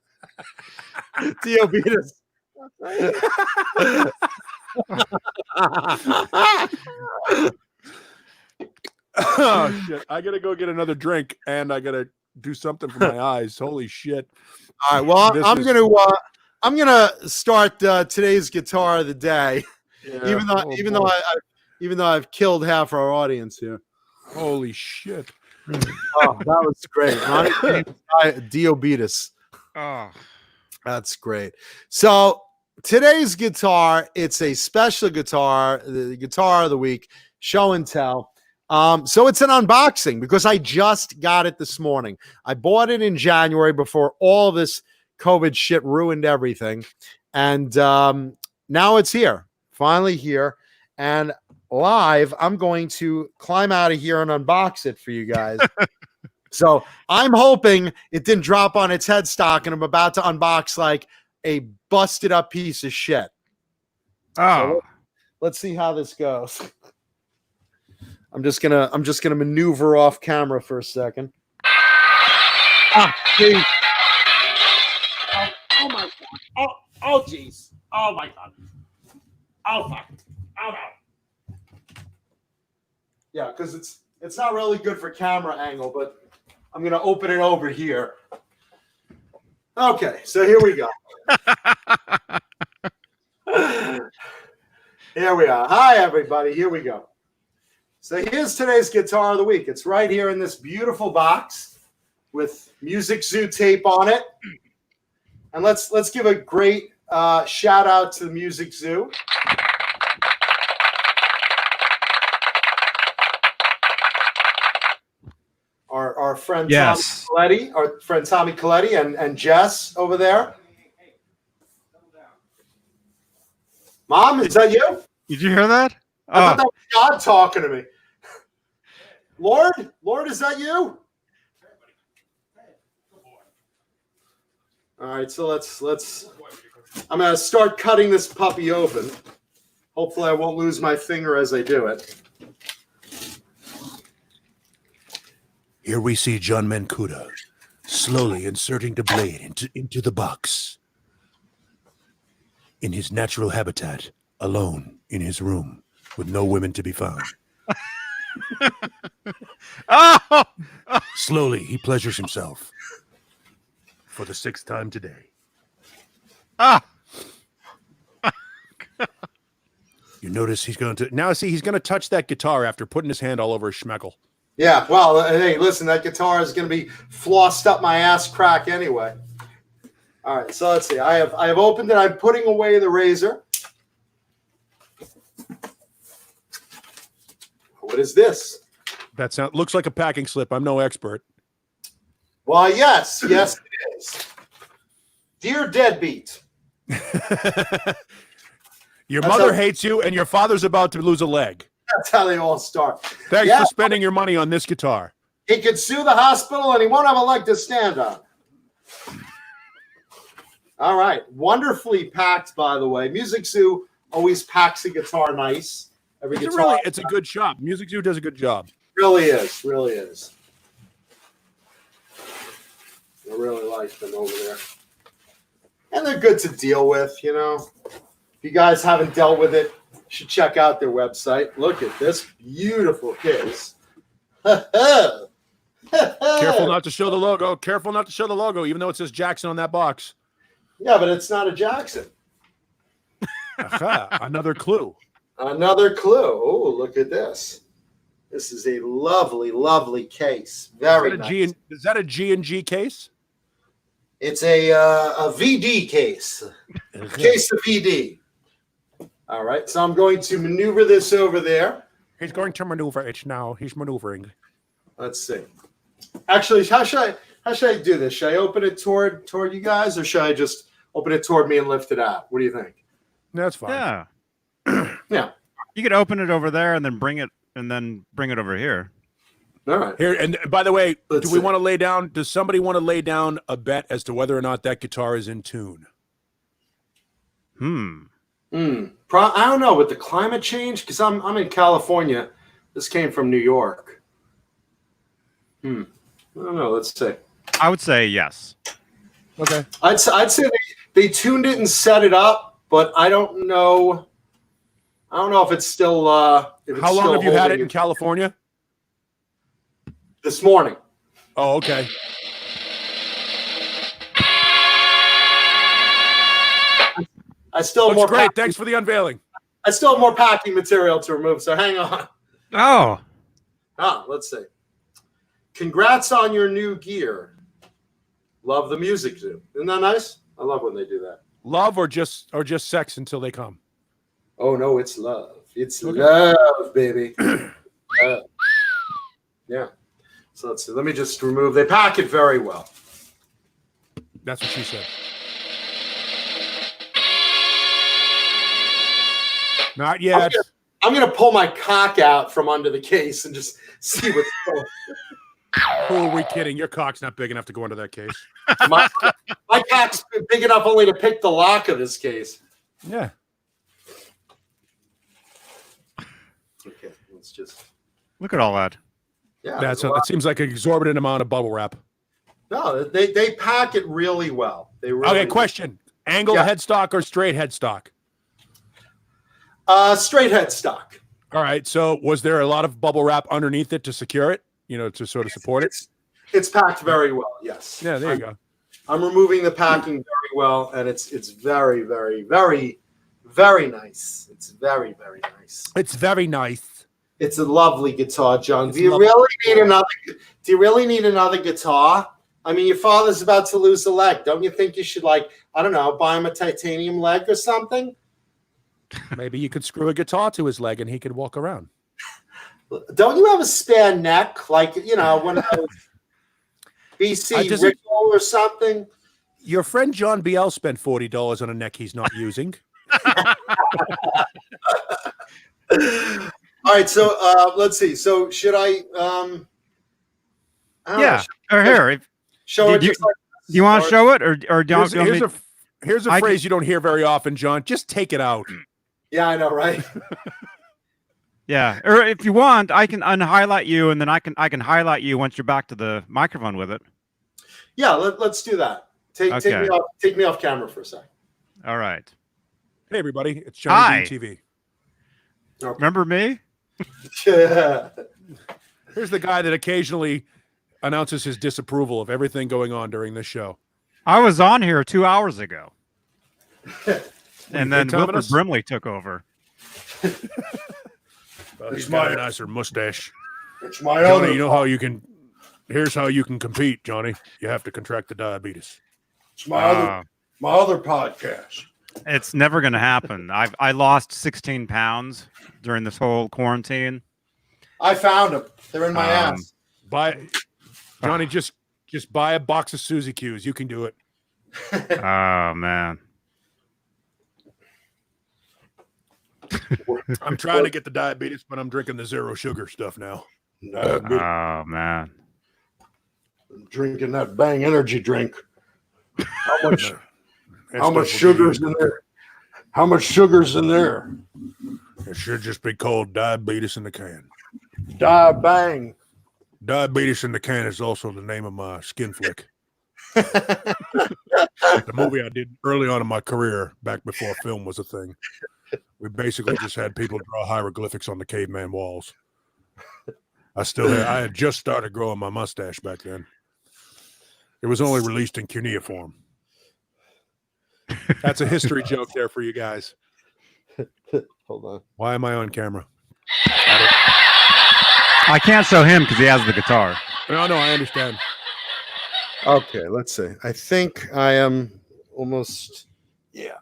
Speaker 3: Diabetes.
Speaker 2: Oh shit! I gotta go get another drink, and I gotta do something for my eyes. Holy shit!
Speaker 3: All right, well, I'm gonna start today's guitar of the day,
Speaker 2: Yeah,
Speaker 3: even though I've killed half our audience here.
Speaker 2: Holy shit!
Speaker 3: Oh, that was great. Diabetes.
Speaker 1: Oh.
Speaker 3: That's great. So today's guitar, it's a special guitar, the guitar of the week, show and tell. So it's an unboxing because I just got it this morning. I bought it in January before all this COVID shit ruined everything. And now it's here, finally here. And live, I'm going to climb out of here and unbox it for you guys. So I'm hoping it didn't drop on its headstock and I'm about to unbox like a busted up piece of shit.
Speaker 1: Oh.
Speaker 3: So let's see how this goes. I'm just gonna maneuver off camera for a second. Ah, geez.
Speaker 5: Oh my God. Oh jeez. Oh my God. Oh fuck. Oh no.
Speaker 3: Yeah, because it's not really good for camera angle, but I'm gonna open it over here. Okay, so here we go. Here we are. Hi, everybody. Here we go. So here's today's guitar of the week. It's right here in this beautiful box with Music Zoo tape on it. And let's give a great shout out to the Music Zoo. Our friend
Speaker 1: Yes.
Speaker 3: Tommy Coletti, and Jess over there. Mom, is that you?
Speaker 1: Did you hear that?
Speaker 3: I thought that was God talking to me. Lord, is that you? All right, so let's. I'm gonna start cutting this puppy open. Hopefully, I won't lose my finger as I do it.
Speaker 2: Here we see John Mancuda slowly inserting the blade into the box. In his natural habitat, alone in his room, with no women to be found.
Speaker 1: Oh.
Speaker 2: Slowly, he pleasures himself for the 6th time today.
Speaker 1: Ah.
Speaker 2: You notice he's going to he's going to touch that guitar after putting his hand all over his schmeckle.
Speaker 3: Yeah, well, hey, listen, that guitar is going to be flossed up my ass crack anyway. All right, so let's see. I have opened it. I'm putting away the razor. What is this?
Speaker 2: That looks like a packing slip. I'm no expert.
Speaker 3: Well, yes, it is. Dear Deadbeat.
Speaker 2: Your mother hates you, and your father's about to lose a leg.
Speaker 3: That's how they all start.
Speaker 2: Thanks for spending your money on this guitar.
Speaker 3: He could sue the hospital, and he won't have a leg to stand on. All right. Wonderfully packed, by the way. Music Zoo always packs a guitar nice. Every guitar.
Speaker 2: It's a good shop. Music Zoo does a good job.
Speaker 3: Really is. Really is. I really like them over there. And they're good to deal with, you know. If you guys haven't dealt with it, you should check out their website. Look at this beautiful case.
Speaker 2: Careful not to show the logo. Careful not to show the logo, even though it says Jackson on that box.
Speaker 3: Yeah, but it's not a Jackson.
Speaker 2: Aha, another clue.
Speaker 3: Another clue. Oh, look at this. This is a lovely, lovely case. Very nice.
Speaker 2: Is that a G&G case?
Speaker 3: It's a VD case. Case of VD. All right, so I'm going to maneuver this over there.
Speaker 2: He's going to maneuver it now. He's maneuvering.
Speaker 3: Let's see. Actually, how should I do this? Should I open it toward you guys, or should I just open it toward me and lift it out? What do you think?
Speaker 2: That's fine.
Speaker 1: Yeah.
Speaker 3: Yeah.
Speaker 1: You could open it over there and then bring it over here.
Speaker 3: All right.
Speaker 2: Here, and by the way,
Speaker 3: Let's
Speaker 2: do we
Speaker 3: see.
Speaker 2: want to lay down? Does somebody want to lay down a bet as to whether or not that guitar is in tune?
Speaker 3: I don't know with the climate change, because I'm in California. This came from New York. I don't know. Let's see.
Speaker 1: I would say yes.
Speaker 2: Okay.
Speaker 3: I'd say they tuned it and set it up, but I don't know. I don't know if it's still.
Speaker 2: How long have you had it in California?
Speaker 3: This morning.
Speaker 2: Oh, okay.
Speaker 3: I still have
Speaker 2: Looks
Speaker 3: more.
Speaker 2: great. Thanks for the unveiling.
Speaker 3: I still have more packing material to remove, so hang on.
Speaker 1: Oh,
Speaker 3: Let's see. Congrats on your new gear. Love the Music Zoo. Isn't that nice? I love when they do that.
Speaker 2: Love or just sex until they come?
Speaker 3: Oh no, it's love. It's love, baby. Yeah. So let's see. Let me just remove. They pack it very well.
Speaker 2: That's what she said. Not yet.
Speaker 3: I'm gonna pull my cock out from under the case and just see what's going.
Speaker 2: Who are we kidding? Your cock's not big enough to go into that case.
Speaker 3: My cock's big enough only to pick the lock of this case.
Speaker 2: Yeah.
Speaker 3: Okay, let's just.
Speaker 1: look at all that.
Speaker 3: Yeah,
Speaker 2: That seems like an exorbitant amount of bubble wrap.
Speaker 3: no. They pack it really well. They really.
Speaker 2: Okay, question. Angled headstock or straight headstock?
Speaker 3: Straight headstock.
Speaker 2: All right. So was there a lot of bubble wrap underneath it to secure it, to sort of support it?
Speaker 3: It's packed very well, yes.
Speaker 2: Yeah, there you go.
Speaker 3: I'm removing the packing very well, and it's very, very, very, very nice. It's very, very nice.
Speaker 2: It's very nice.
Speaker 3: It's a lovely guitar, John. Do you really need another guitar? I mean, your father's about to lose a leg. Don't you think you should, buy him a titanium leg or something?
Speaker 2: Maybe you could screw a guitar to his leg and he could walk around.
Speaker 3: Don't you have a spare neck, one of those BC Rickle or something?
Speaker 2: Your friend John BL spent $40 on a neck he's not using.
Speaker 3: All right, so let's see. So should I?
Speaker 1: Yeah. Or here,
Speaker 3: show it.
Speaker 1: do you want to show it, or do you want me?
Speaker 2: Here's a phrase you don't hear very often, John. Just take it out.
Speaker 3: Yeah, I know, right?
Speaker 1: Yeah, or if you want, I can unhighlight you, and then I can highlight you once you're back to the microphone with it.
Speaker 3: Yeah, let's do that. Take me off camera for a second.
Speaker 1: All right.
Speaker 2: Hey, everybody. It's Johnny Beane TV.
Speaker 3: Okay.
Speaker 1: Remember me?
Speaker 3: Yeah.
Speaker 2: Here's the guy that occasionally announces his disapproval of everything going on during this show.
Speaker 1: I was on here 2 hours ago, and then
Speaker 2: telling
Speaker 1: Wilford
Speaker 2: us?
Speaker 1: Brimley took over.
Speaker 2: Well, he's got a nicer mustache.
Speaker 3: It's my
Speaker 2: Johnny,
Speaker 3: own.
Speaker 2: you know how you can. Here's how you can compete, Johnny. You have to contract the diabetes.
Speaker 3: It's my other.
Speaker 4: My other podcast.
Speaker 1: It's never going to happen. I lost 16 pounds during this whole quarantine.
Speaker 3: I found them. They're in my ass.
Speaker 2: Johnny, just buy a box of Suzy Q's. You can do it.
Speaker 1: Oh man.
Speaker 2: I'm trying to get the diabetes, but I'm drinking the zero sugar stuff now.
Speaker 1: Oh man.
Speaker 4: I'm drinking that Bang energy drink. How much sugar's in there? How much sugar's in there?
Speaker 2: It should just be called diabetes in the can.
Speaker 4: Bang.
Speaker 2: Diabetes in the Can is also the name of my skin flick. The movie I did early on in my career, back before film was a thing. We basically just had people draw hieroglyphics on the caveman walls. I had just started growing my mustache back then. It was only released in cuneiform. That's a history joke there for you guys.
Speaker 3: Hold on.
Speaker 2: Why am I on camera?
Speaker 1: I can't show him because he has the guitar.
Speaker 2: No, I understand.
Speaker 3: Okay, let's see. I think I am almost. Yeah.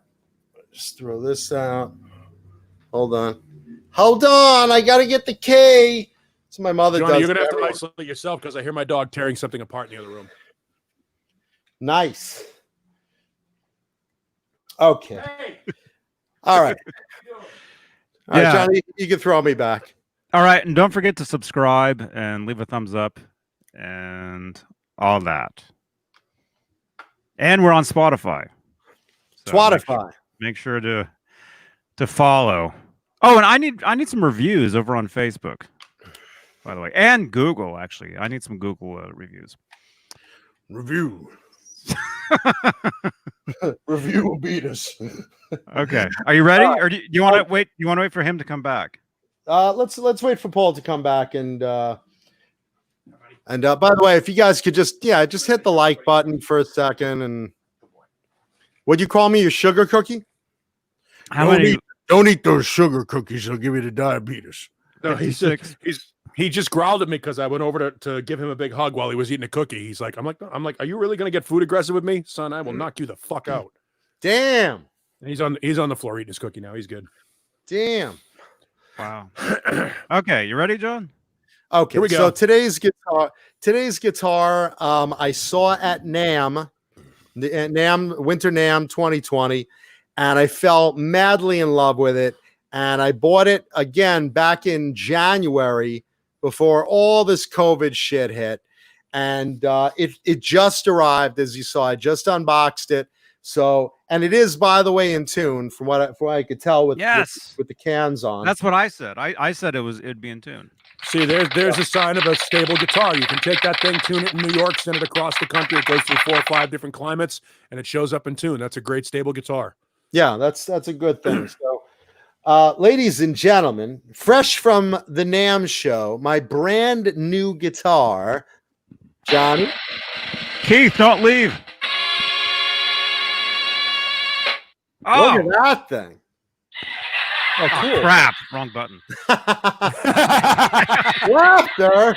Speaker 3: Just throw this out. Hold on. I got to get the K. So my mother
Speaker 2: Johnny,
Speaker 3: does.
Speaker 2: you're going to have to isolate yourself because I hear my dog tearing something apart in the other room.
Speaker 3: Nice. Okay. All right. All right, Johnny, you can throw me back.
Speaker 1: All right, and don't forget to subscribe and leave a thumbs up and all that. And we're on Spotify. So
Speaker 3: Spotify.
Speaker 1: Make sure to follow. Oh, and I need some reviews over on Facebook, by the way, and Google. Actually, I need some Google reviews.
Speaker 4: Review will beat us.
Speaker 1: Okay, are you ready, or do you want to wait? You want to wait for him to come back?
Speaker 3: Let's wait for Paul to come back and by the way, if you guys could just hit the like button for a second. And would you call me your sugar cookie?
Speaker 4: Don't eat those sugar cookies. They'll give you the diabetes.
Speaker 2: No, he just growled at me because I went over to give him a big hug while he was eating a cookie. He's like, I'm like, are you really going to get food aggressive with me, son? I will knock you the fuck out.
Speaker 3: Damn.
Speaker 2: And he's on the floor eating his cookie now. He's good.
Speaker 3: Damn.
Speaker 1: Wow. Okay, you ready, John?
Speaker 3: Okay,
Speaker 2: here we go.
Speaker 3: So today's guitar, I saw at NAMM, Winter NAMM 2020, and I fell madly in love with it. And I bought it again back in January before all this COVID shit hit. And it just arrived, as you saw. I just unboxed it. So, and it is, by the way, in tune from what I could tell with the cans on.
Speaker 1: That's what I said. I said it'd be in tune.
Speaker 2: See, there's a sign of a stable guitar. You can take that thing, tune it in New York, send it across the country. It goes through 4 or 5 different climates, and it shows up in tune. That's a great stable guitar.
Speaker 3: Yeah, that's a good thing. So, ladies and gentlemen, fresh from the NAMM show, my brand new guitar, Johnny.
Speaker 1: Keith, don't leave. Oh,
Speaker 3: look at that thing.
Speaker 1: Oh, cool. Crap. Wrong button.
Speaker 3: Laughter.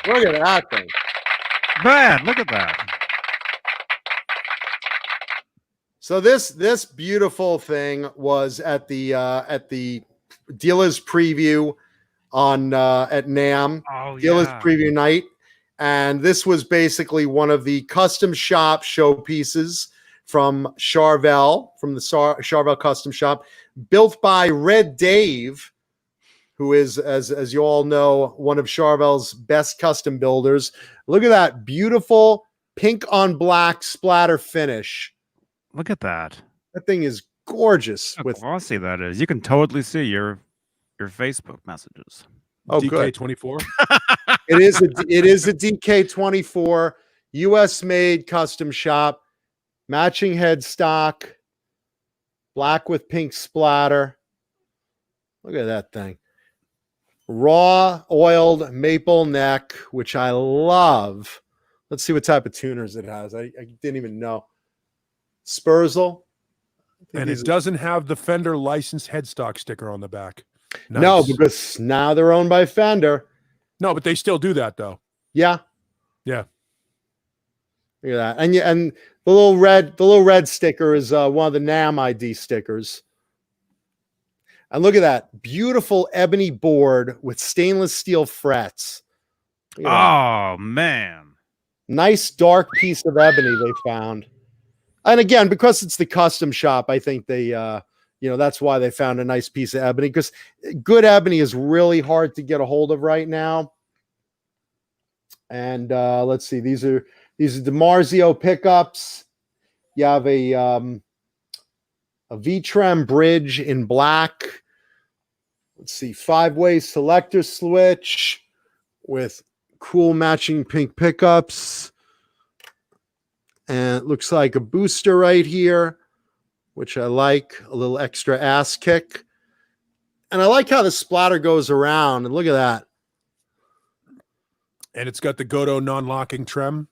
Speaker 3: Look at that thing.
Speaker 1: Bad. Look at that.
Speaker 3: So this beautiful thing was at the dealer's preview on at NAMM.
Speaker 1: Oh,
Speaker 3: dealer's preview night, and this was basically one of the custom shop showpieces from CHARVEL, from the CHARVEL custom shop, built by Red Dave, who is, as you all know, one of CHARVEL's best custom builders. Look at that beautiful pink on black splatter finish.
Speaker 1: Look at that.
Speaker 3: That thing is gorgeous.
Speaker 1: How glossy that is. You can totally see your Facebook messages.
Speaker 3: Oh,
Speaker 2: DK24.
Speaker 3: It is a DK24 US made custom shop. Matching headstock, black with pink splatter. Look at that thing. Raw oiled maple neck, which I love. Let's see what type of tuners it has. I didn't even know. Spurzle.
Speaker 2: And it doesn't have the Fender licensed headstock sticker on the back. Nice.
Speaker 3: No, because now they're owned by Fender.
Speaker 2: No, but they still do that, though.
Speaker 3: Yeah.
Speaker 2: Yeah.
Speaker 3: Look at that. And The little red sticker is one of the NAMM ID stickers. And look at that beautiful ebony board with stainless steel frets. Look at that.
Speaker 1: Oh man.
Speaker 3: Nice dark piece of ebony they found. And again, because it's the custom shop, I think they that's why they found a nice piece of ebony, because good ebony is really hard to get a hold of right now. And let's see, these are DiMarzio pickups. You have a V-Trem bridge in black. Let's see, 5-way selector switch with cool matching pink pickups. And it looks like a booster right here, which I like, a little extra ass kick. And I like how the splatter goes around. And look at that.
Speaker 2: And it's got the Godot non-locking trem,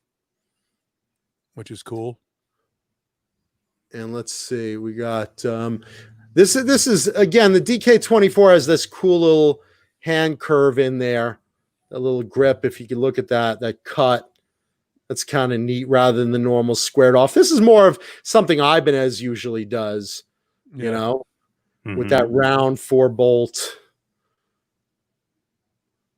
Speaker 2: which is cool.
Speaker 3: And let's see, we got this is again, the DK24 has this cool little hand curve in there, a little grip. If you can look at that cut, that's kind of neat rather than the normal squared off. This is more of something Ibanez usually does, you know, with that round 4-bolt.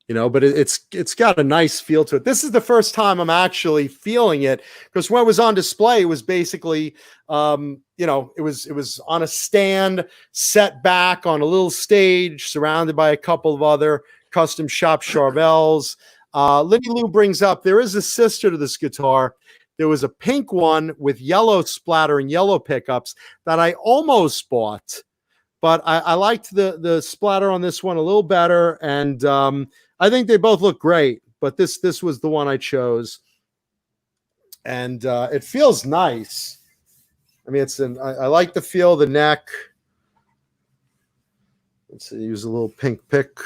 Speaker 3: You know, but it's got a nice feel to it. This is the first time I'm actually feeling it, because when it was on display, it was basically, it was on a stand, set back on a little stage, surrounded by a couple of other custom shop Charvels. Liddy Lou brings up, there is a sister to this guitar. There was a pink one with yellow splatter and yellow pickups that I almost bought, but I liked the splatter on this one a little better, and I think they both look great, but this was the one I chose, and it feels nice. I mean, I like the feel of the neck. Let's see, use a little pink pick.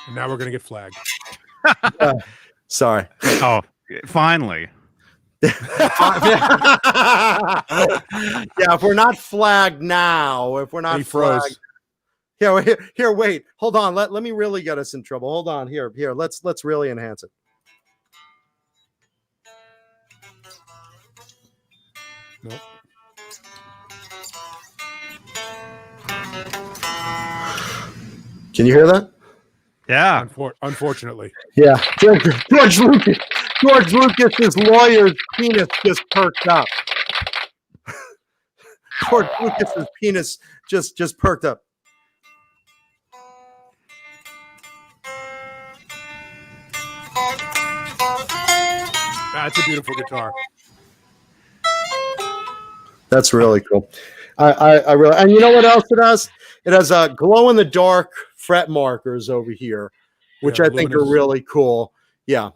Speaker 2: And now we're going to get flagged.
Speaker 3: Sorry.
Speaker 1: Oh, finally.
Speaker 3: Yeah, if we're not flagged now, if we're not flagged. Here, wait. Hold on. Let me really get us in trouble. Hold on. Here. Let's really enhance it.
Speaker 2: Nope.
Speaker 3: Can you hear that?
Speaker 1: Yeah.
Speaker 2: Unfortunately.
Speaker 3: Yeah. George Lucas's lawyer's penis just perked up. George Lucas's penis just perked up.
Speaker 2: That's a beautiful guitar.
Speaker 3: That's really cool. I really, and you know what else it has? It has a glow in the dark fret markers over here, which I think are really cool. Yeah.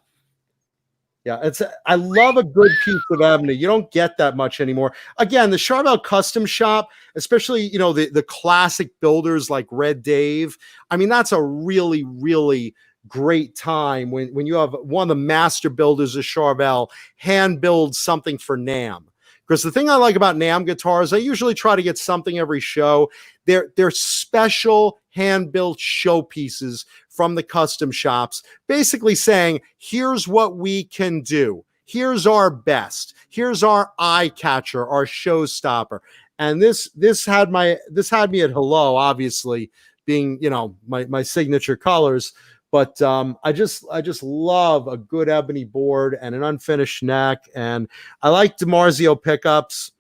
Speaker 3: I love a good piece of ebony. You don't get that much anymore. Again, the Charvel custom shop, especially the classic builders like Red Dave. I mean, that's a really, really great time when you have one of the master builders of Charvel hand build something for NAMM. Because the thing I like about NAMM guitars, I usually try to get something every show. They're special hand-built showpieces from the custom shops, basically saying, here's what we can do. Here's our best. Here's our eye catcher, our showstopper. And this had me at hello, obviously, being my signature colors. But I just love a good ebony board and an unfinished neck, and I like DiMarzio pickups,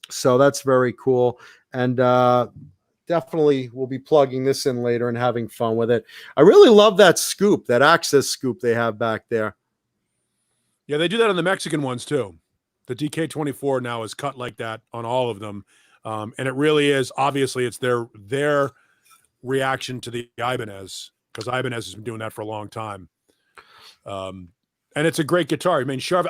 Speaker 3: so that's very cool. And definitely we'll be plugging this in later and having fun with it. I really love that scoop, that access scoop they have back there.
Speaker 2: Yeah, they do that on the Mexican ones too. The DK24 now is cut like that on all of them, and it really is. Obviously, it's their reaction to the Ibanez, because Ibanez has been doing that for a long time. And it's a great guitar. I mean, Charvel,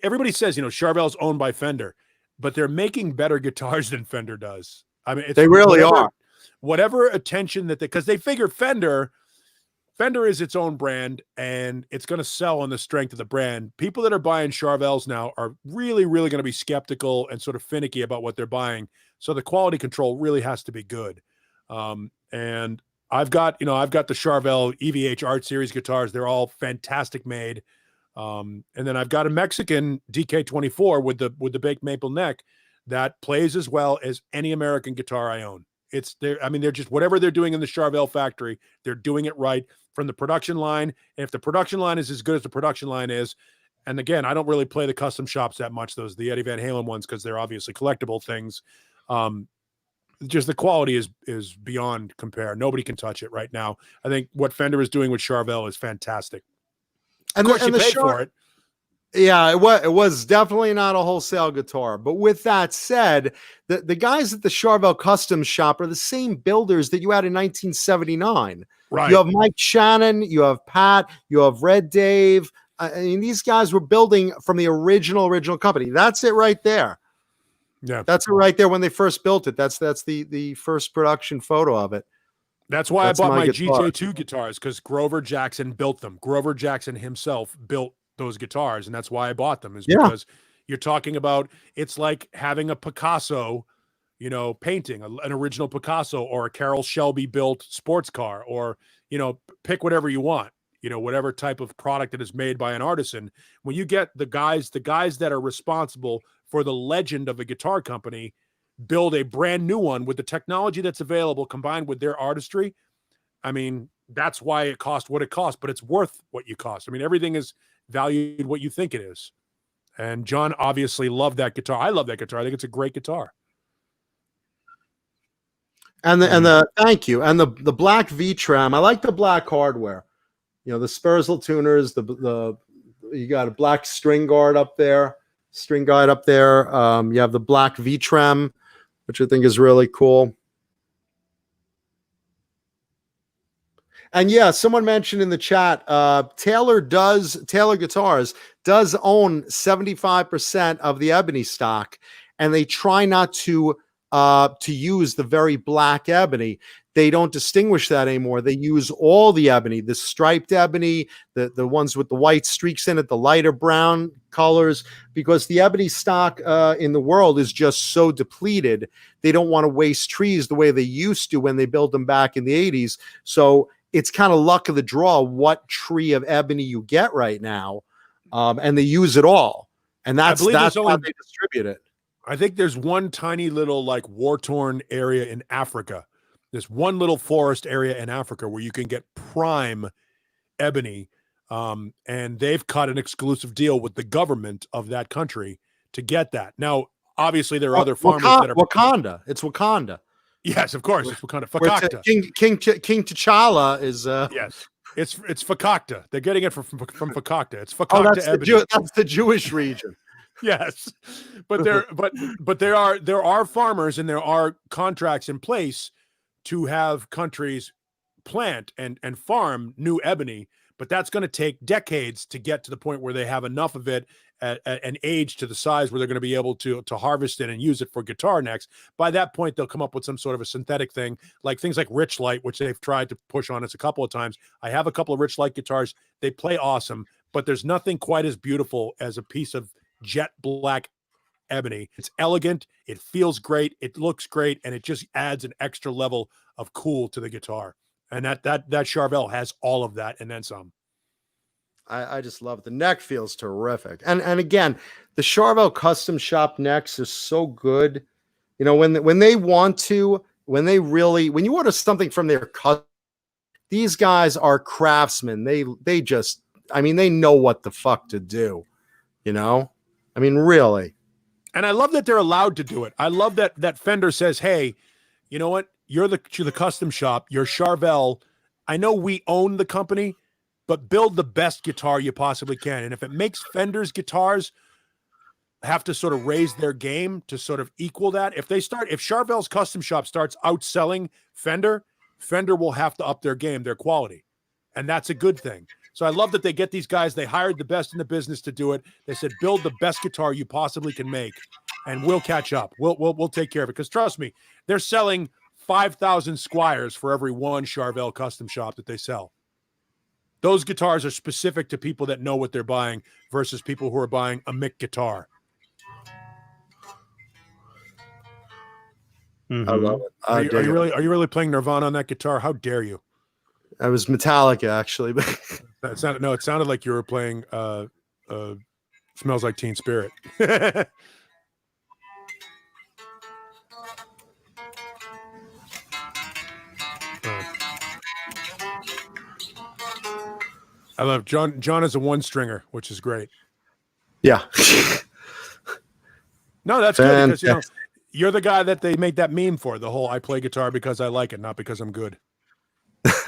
Speaker 2: everybody says, Charvel's owned by Fender, but they're making better guitars than Fender does. I mean,
Speaker 3: they really are.
Speaker 2: Whatever attention because they figure Fender Fender is its own brand, and it's going to sell on the strength of the brand. People that are buying Charvels now are really, really going to be skeptical and sort of finicky about what they're buying. So the quality control really has to be good. And I've got the Charvel EVH Art Series guitars. They're all fantastic made. And then I've got a Mexican DK24 with the baked maple neck that plays as well as any American guitar I own. They're just, whatever they're doing in the Charvel factory, they're doing it right from the production line. And if the production line is as good as the production line is, and again, I don't really play the custom shops that much, the Eddie Van Halen ones, because they're obviously collectible things. Just the quality is beyond compare. Nobody can touch it right now. I think what Fender is doing with Charvel is fantastic. Of course, you paid for it.
Speaker 3: Yeah, it was definitely not a wholesale guitar. But with that said, the guys at the Charvel Custom Shop are the same builders that you had in 1979.
Speaker 2: Right.
Speaker 3: You have Mike Shannon, you have Pat, you have Red Dave. I mean, these guys were building from the original company. That's it right there.
Speaker 2: Yeah,
Speaker 3: that's it right there when they first built it. That's the first production photo of it.
Speaker 2: That's why I bought my GJ2 guitars, because Grover Jackson built them. Grover Jackson himself built those guitars, and that's why I bought them, is because you're talking about, it's like having a Picasso, painting, an original Picasso, or a Carroll Shelby built sports car, or, pick whatever you want, whatever type of product that is made by an artisan. When you get the guys that are responsible for the legend of a guitar company build a brand new one with the technology that's available combined with their artistry, I mean, that's why it cost what it cost, but it's worth what you cost. I mean, everything is valued what you think it is. And John obviously loved that guitar. I love that guitar. I think it's a great guitar.
Speaker 3: And thank you. And the black V-Tram, I like the black hardware. The Spursel tuners, you got a black string guide up there. You have the black V-Tram, which I think is really cool. And yeah, someone mentioned in the chat, Taylor Guitars does own 75% of the ebony stock, and they try not to use the very black ebony. They don't distinguish that anymore. They use all the ebony, the striped ebony, the ones with the white streaks in it, the lighter brown colors, because the ebony stock in the world is just so depleted. They don't want to waste trees the way they used to when they built them back in the 80s. So it's kind of luck of the draw what tree of ebony you get right now. And they use it all. And that's how they distribute it.
Speaker 2: I think there's one tiny little like war-torn area in Africa. There's one little forest area in Africa where you can get prime ebony. And they've cut an exclusive deal with the government of that country to get that. Now, obviously, there are other farmers that are
Speaker 3: Wakanda. It's Wakanda.
Speaker 2: Yes, of course. It's Wakanda. Fakakta.
Speaker 3: King T'Challa is
Speaker 2: yes. It's Fakakta. They're getting it from Fakakta. It's Fakakta ebony.
Speaker 3: That's the Jewish region.
Speaker 2: Yes. But there are farmers and there are contracts in place to have countries plant and farm new ebony, but that's going to take decades to get to the point where they have enough of it at an age to the size where they're going to be able to harvest it and use it for guitar necks. By that point, they'll come up with some sort of a synthetic thing, like things like Rich Light, which they've tried to push on us a couple of times. I have a couple of Rich Light guitars. They play awesome, but there's nothing quite as beautiful as a piece of jet black ebony. It's elegant, it feels great, it looks great, and it just adds an extra level of cool to the guitar. And that Charvel has all of that and then some.
Speaker 3: I just love it. The neck feels terrific. And again, the Charvel Custom Shop necks are so good. When they want to, when you order something from their custom, these guys are craftsmen. They just, they know what the fuck to do. Really.
Speaker 2: And I love that they're allowed to do it. I love that Fender says, hey, you know what? You're the custom shop. You're Charvel. I know we own the company, but build the best guitar you possibly can. And if it makes Fender's guitars have to sort of raise their game to sort of equal that, if Charvel's custom shop starts outselling Fender will have to up their game, their quality. And that's a good thing. So I love that they get these guys. They hired the best in the business to do it. They said, build the best guitar you possibly can make, and we'll catch up. We'll take care of it. Because trust me, they're selling 5,000 Squires for every one Charvel custom shop that they sell. those guitars are specific to people that know what they're buying versus people who are buying a Mick guitar.
Speaker 3: I love it.
Speaker 2: Are you really playing Nirvana on that guitar? How dare you?
Speaker 3: I was Metallica actually, but
Speaker 2: It sounded like you were playing Smells Like Teen Spirit. I love John. John is a one stringer, which is great.
Speaker 3: yeah.
Speaker 2: No, that's good because you're the guy that they made that meme for. The whole I play guitar because I like it, not because I'm good.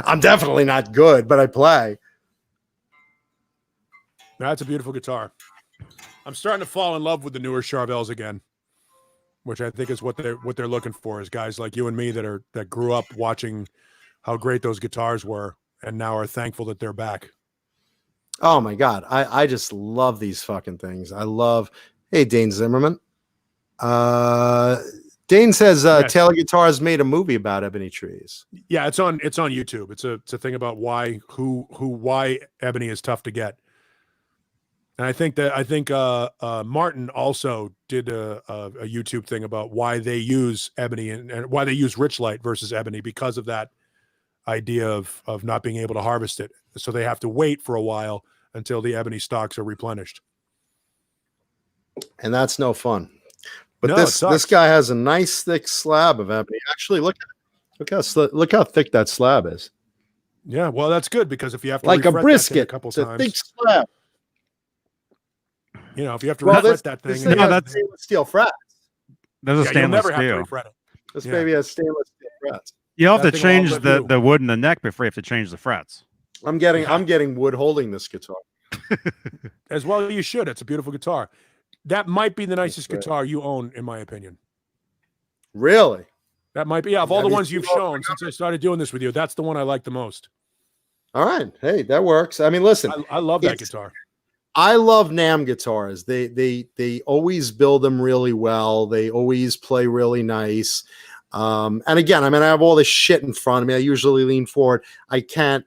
Speaker 3: I'm definitely not good, but I play.
Speaker 2: That's a beautiful guitar. I'm starting to fall in love with the newer Charvels again, which I think is what they're looking for, is guys like you and me that grew up watching how great those guitars were and now are thankful that they're back.
Speaker 3: Oh my God. I just love these fucking things. I love, hey, Dane Zimmerman. Dane says
Speaker 2: Yes.
Speaker 3: Taylor Guitars made a movie about ebony trees.
Speaker 2: Yeah, it's on YouTube. It's a thing about why ebony is tough to get. And I think Martin also did a YouTube thing about why they use ebony and why they use Richlight versus ebony, because of that idea of not being able to harvest it. So they have to wait for a while until the ebony stocks are replenished.
Speaker 3: And that's no fun. But
Speaker 2: No,
Speaker 3: this guy has a nice thick slab of ebony. Actually, look how thick that slab is.
Speaker 2: Yeah, well, that's good, because if you have to
Speaker 3: Like a
Speaker 2: refret that thing
Speaker 3: brisket.
Speaker 2: a couple
Speaker 3: It's a
Speaker 2: times,
Speaker 3: thick slab.
Speaker 2: you know, if you have to
Speaker 3: Well,
Speaker 2: refret that
Speaker 3: this
Speaker 2: thing,
Speaker 3: thing has
Speaker 1: that's-
Speaker 3: stainless steel frets.
Speaker 1: There's a
Speaker 2: you'll
Speaker 1: stainless
Speaker 2: never have to
Speaker 1: steel.
Speaker 2: refret it.
Speaker 3: This
Speaker 2: Yeah.
Speaker 3: baby has stainless steel frets.
Speaker 1: You have to
Speaker 2: That thing will
Speaker 1: change
Speaker 2: outlive you.
Speaker 1: the wood in the neck before you have to change the frets.
Speaker 3: I'm getting wood holding this guitar.
Speaker 2: As well, you should. It's a beautiful guitar. That might be the nicest
Speaker 3: great.
Speaker 2: guitar you own, in my opinion.
Speaker 3: Really?
Speaker 2: That might be, yeah, of all
Speaker 3: Have
Speaker 2: the
Speaker 3: you
Speaker 2: ones
Speaker 3: seen
Speaker 2: you've
Speaker 3: all
Speaker 2: shown since I started doing this with you, that's the one I like the most.
Speaker 3: All right. Hey, that works. I mean, listen,
Speaker 2: I love that
Speaker 3: It's-
Speaker 2: guitar.
Speaker 3: I love NAMM guitars. They always build them really well. They always play really nice. And again, I mean, I have all this shit in front of me. I usually lean forward. I can't,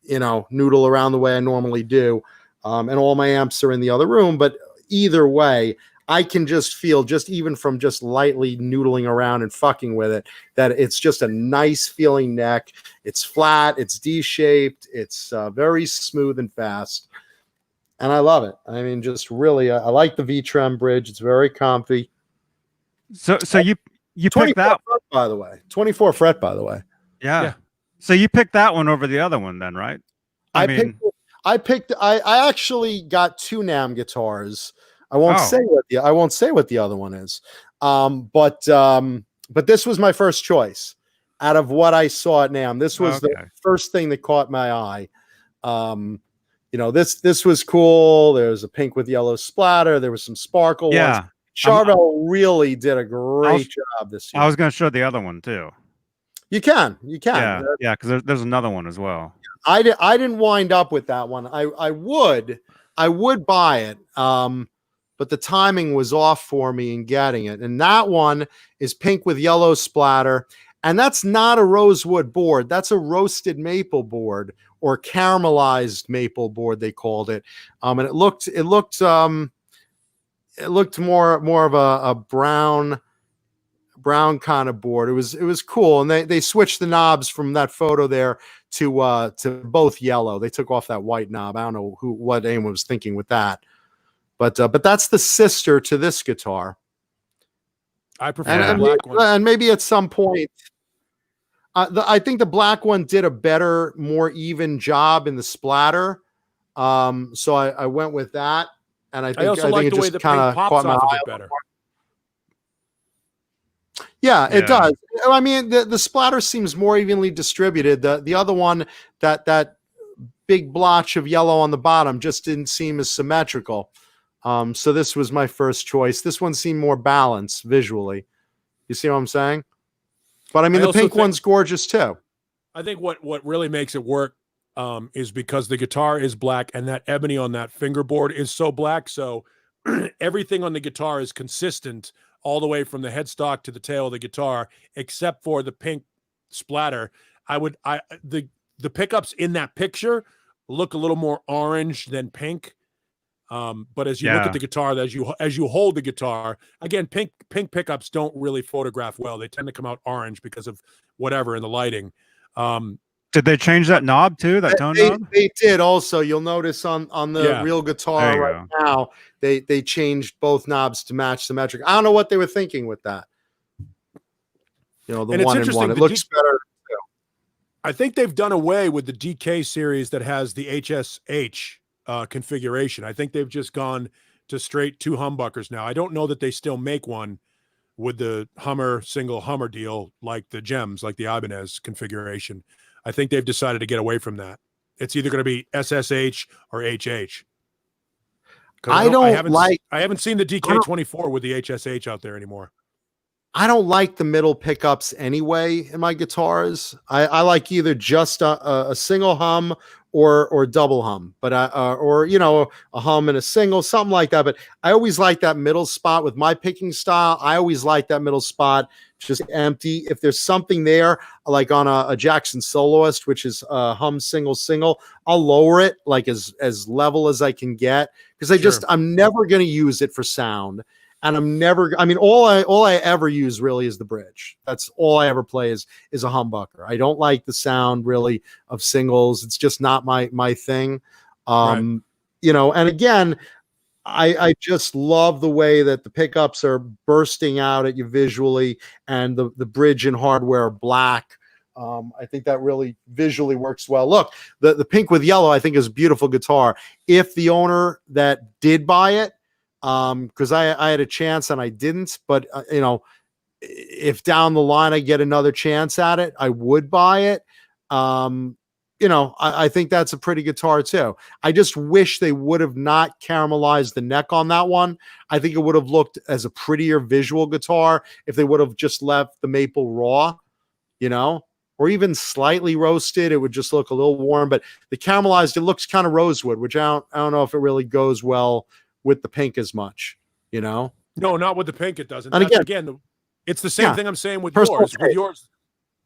Speaker 3: noodle around the way I normally do. And all my amps are in the other room. But either way, I can just feel, just even from just lightly noodling around and fucking with it, that it's just a nice feeling neck. It's flat. It's D-shaped. It's very smooth and fast. And I love it. I mean, just really, I like the V-Trem bridge. It's very comfy.
Speaker 1: So you picked
Speaker 3: 24
Speaker 1: that,
Speaker 3: fret, by the way. 24 fret, by the way.
Speaker 1: yeah. So you picked that one over the other one, then, right? I
Speaker 3: I actually got two NAMM guitars. I won't say what the other one is. But this was my first choice out of what I saw at NAMM. This was the first thing that caught my eye. This was cool. There was a pink with yellow splatter. There was some sparkle ones. Charvel really did a great job this year.
Speaker 1: I was going to show the other one too.
Speaker 3: You can.
Speaker 1: Yeah, because there's another one as well.
Speaker 3: I didn't wind up with that one. I would buy it, but the timing was off for me in getting it. And that one is pink with yellow splatter, and that's not a rosewood board. That's a roasted maple board, or caramelized maple board, they called it. And it looked more of a brown kind of board. It was cool. And they switched the knobs from that photo there to both yellow. They took off that white knob. I don't know what anyone was thinking with that. But that's the sister to this guitar.
Speaker 2: I prefer the black one.
Speaker 3: And maybe at some point, I think the black one did a better, more even job in the splatter. So I went with that, and I think
Speaker 2: like
Speaker 3: it
Speaker 2: the way
Speaker 3: just
Speaker 2: the
Speaker 3: kind of
Speaker 2: paint pops
Speaker 3: caught my
Speaker 2: off of
Speaker 3: eye.
Speaker 2: it better.
Speaker 3: Yeah, it does. I mean, the splatter seems more evenly distributed. The other one, that big blotch of yellow on the bottom, just didn't seem as symmetrical. So this was my first choice. This one seemed more balanced visually. You see what I'm saying? But I mean, the pink one's gorgeous too.
Speaker 2: I think what really makes it work is because the guitar is black and that ebony on that fingerboard is so black. So everything on the guitar is consistent all the way from the headstock to the tail of the guitar, except for the pink splatter. The pickups in that picture look a little more orange than pink. But as you look
Speaker 1: Yeah.
Speaker 2: at the guitar, as you hold the guitar, again, pink pickups don't really photograph well. They tend to come out orange because of whatever in the lighting.
Speaker 1: Did they change that knob too? That tone knob?
Speaker 3: They did also. You'll notice on the
Speaker 2: Yeah.
Speaker 3: real
Speaker 1: There
Speaker 3: guitar
Speaker 1: you
Speaker 3: right now, they changed both knobs to match the metric. I don't know what they were thinking with that. You know, the
Speaker 2: And it's
Speaker 3: one in
Speaker 2: interesting,
Speaker 3: one. It
Speaker 2: the
Speaker 3: looks better.
Speaker 2: I think they've done away with the DK series that has the HSH configuration. I think they've just gone to straight 2 humbuckers now. I don't know that they still make one with the single Hummer deal like the Gems, like the Ibanez configuration. I think they've decided to get away from that. It's either going to be SSH or HH. I haven't seen the DK24 with the HSH out there anymore.
Speaker 3: I don't like the middle pickups anyway in my guitars. I like either just a single hum or double hum, but or you know, a hum and a single, something like that. But I always like that middle spot with my picking style. I always like that middle spot just empty. If there's something there, like on a Jackson Soloist, which is hum single, I'll lower it like as level as I can get, because I'm never going to use it for sound. And all I ever use really is the bridge. That's all I ever play is a humbucker. I don't like the sound really of singles. It's just not my thing.
Speaker 2: Right.
Speaker 3: You know, and again, I just love the way that the pickups are bursting out at you visually, and the bridge and hardware are black. I think that really visually works well. Look, the pink with yellow, I think, is a beautiful guitar. If the owner that did buy it, because I had a chance and I didn't, but you know, if down the line I get another chance at it, I would buy it. You know, I think that's a pretty guitar too. I just wish they would have not caramelized the neck on that one. I think it would have looked as a prettier visual guitar if they would have just left the maple raw, you know, or even slightly roasted. It would just look a little warm, but the caramelized, it looks kind of rosewood, which I don't know if it really goes well with the pink as much, you know?
Speaker 2: No, not with the pink. It doesn't.
Speaker 3: And
Speaker 2: again, it's the same thing I'm saying with yours. With yours,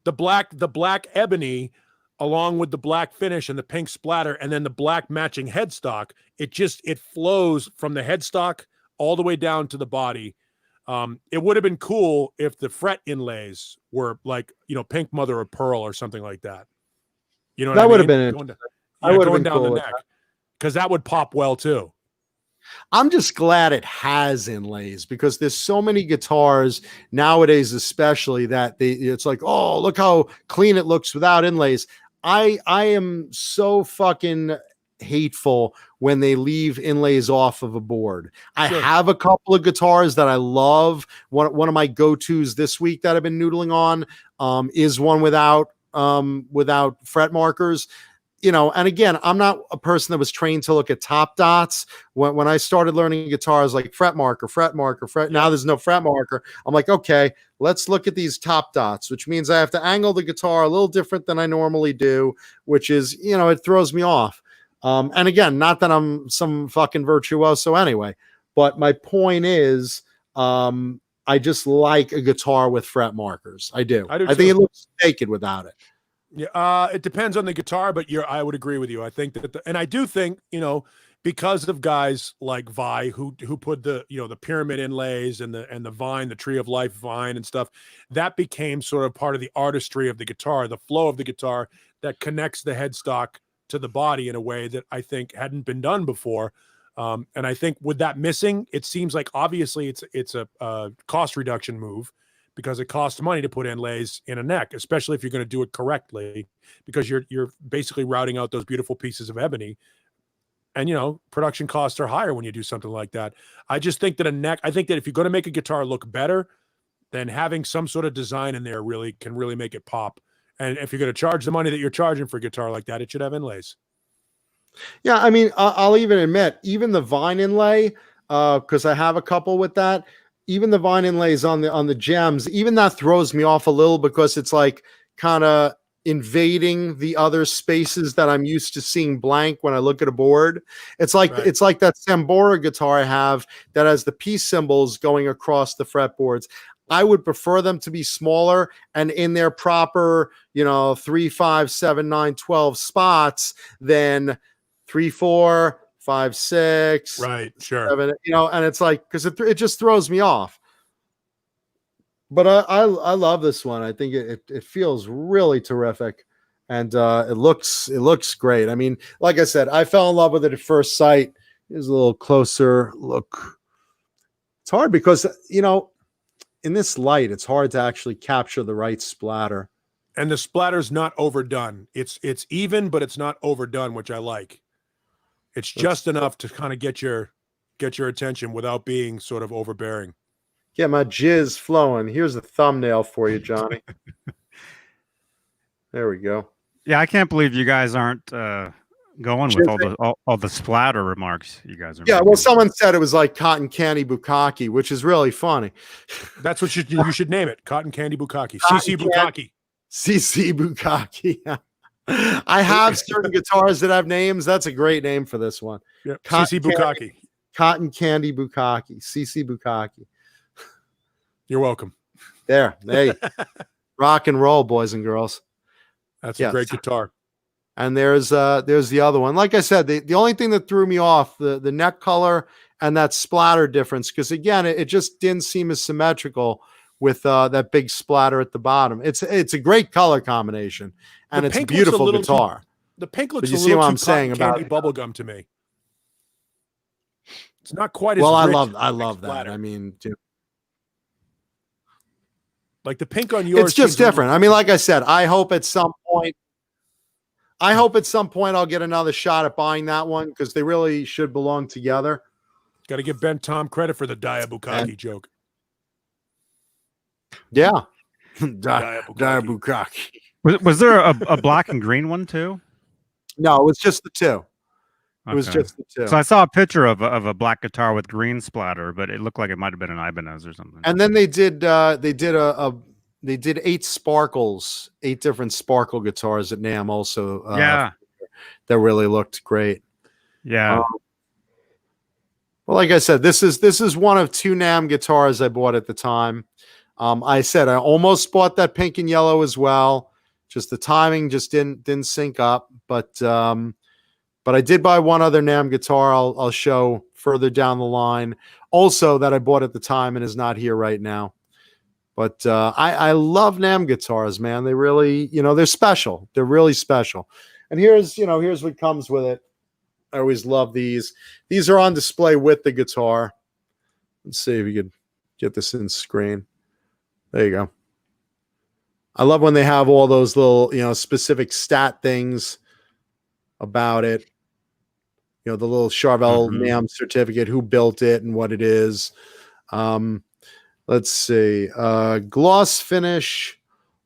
Speaker 2: the black ebony, along with the black finish and the pink splatter, and then the black matching headstock, it flows from the headstock all the way down to the body. It would have been cool if the fret inlays were like, you know, pink mother of pearl or something like that. You know what I mean?
Speaker 3: Would have been
Speaker 2: going down the neck, because that would pop well too.
Speaker 3: I'm just glad it has inlays, because there's so many guitars nowadays, especially that it's like, oh, look how clean it looks without inlays. I am so fucking hateful when they leave inlays off of a board. I have a couple of guitars that I love. One of my go-tos this week that I've been noodling on is one without fret markers. You know, and again, I'm not a person that was trained to look at top dots. When I started learning guitars, like fret marker. Now there's no fret marker. I'm like, okay, let's look at these top dots, which means I have to angle the guitar a little different than I normally do, which is, you know, it throws me off. And again, not that I'm some fucking virtuoso anyway, but my point is, I just like a guitar with fret markers. I do. I think it looks naked without it.
Speaker 2: Yeah, it depends on the guitar, but I would agree with you. I think that, and I do think, you know, because of guys like Vi who put the, you know, the pyramid inlays and the vine, the tree of life vine and stuff, that became sort of part of the artistry of the guitar, the flow of the guitar that connects the headstock to the body in a way that I think hadn't been done before. And I think with that missing, it seems like obviously it's a cost reduction move, because it costs money to put inlays in a neck, especially if you're going to do it correctly, because you're basically routing out those beautiful pieces of ebony. And, you know, production costs are higher when you do something like that. I just think that I think that if you're going to make a guitar look better, then having some sort of design in there can really make it pop. And if you're going to charge the money that you're charging for a guitar like that, it should have inlays.
Speaker 3: Yeah, I mean, I'll even admit, even the vine inlay, because I have a couple with that, even the vine inlays on the Gems, even that throws me off a little, because it's like kind of invading the other spaces that I'm used to seeing blank when I look at a board. It's like It's like that Sambora guitar I have that has the peace symbols going across the fretboards. I would prefer them to be smaller and in their proper, you know, 3, 5, 7, 9, 12 spots than 3, 4, 5, 6,
Speaker 2: Right. Sure.
Speaker 3: 7, and it's like, because it just throws me off. But I love this one. I think it feels really terrific, and it looks great. I mean, like I said, I fell in love with it at first sight. Here's a little closer look. It's hard because in this light, it's hard to actually capture the right splatter.
Speaker 2: And the splatter's not overdone. It's even, but it's not overdone, which I like. It's just enough to kind of get your attention without being sort of overbearing.
Speaker 3: Get my jizz flowing. Here's the thumbnail for you, Johnny. There we go.
Speaker 1: Yeah, I can't believe you guys aren't going with all the splatter remarks you guys are making.
Speaker 3: Well, someone said it was like cotton candy bukkake, which is really funny.
Speaker 2: That's what you should name it. Cotton candy bukkake. CC bukkake.
Speaker 3: CC bukkake. I have certain guitars that have names. That's a great name for this one.
Speaker 2: Yep. CC bukkake.
Speaker 3: Cotton candy bukkake. CC bukkake.
Speaker 2: You're welcome.
Speaker 3: There. Hey. Rock and roll, boys and girls.
Speaker 2: That's a great guitar.
Speaker 3: And there's the other one. Like I said, the only thing that threw me off, the neck color and that splatter difference, because again, it just didn't seem as symmetrical with that big splatter at the bottom. It's a great color combination, and it's a beautiful guitar.
Speaker 2: The pink looks
Speaker 3: you
Speaker 2: a
Speaker 3: see
Speaker 2: little
Speaker 3: what
Speaker 2: too
Speaker 3: I'm saying about
Speaker 2: candy bubblegum to me. It's not quite as
Speaker 3: well.
Speaker 2: rich
Speaker 3: I love that.
Speaker 2: splatter.
Speaker 3: I mean,
Speaker 2: like the pink on yours.
Speaker 3: It's just different. I mean, like I said, I hope at some point I'll get another shot at buying that one, because they really should belong together.
Speaker 2: Got to give Ben Tom credit for the DIABEETUS joke.
Speaker 3: Yeah.
Speaker 4: Diabukkake.
Speaker 1: Was there a black and green one too?
Speaker 3: No, it was just the two. It was
Speaker 1: Okay.
Speaker 3: just the two.
Speaker 1: So I saw a picture of a black guitar with green splatter, but it looked like it might have been an Ibanez or something.
Speaker 3: And then they did 8 sparkles, 8 different sparkle guitars at NAMM also. That really looked great.
Speaker 1: Yeah.
Speaker 3: Well, like I said, this is one of 2 NAMM guitars I bought at the time. I said I almost bought that pink and yellow as well. Just the timing just didn't sync up. But I did buy one other NAMM guitar I'll show further down the line, also that I bought at the time and is not here right now. But I love NAMM guitars, man. They really, they're special. They're really special. And here's what comes with it. I always love these. These are on display with the guitar. Let's see if you could get this in screen. There you go. I love when they have all those little, specific stat things about it. The little CHARVEL NAMM certificate, who built it and what it is. Let's see. Gloss finish,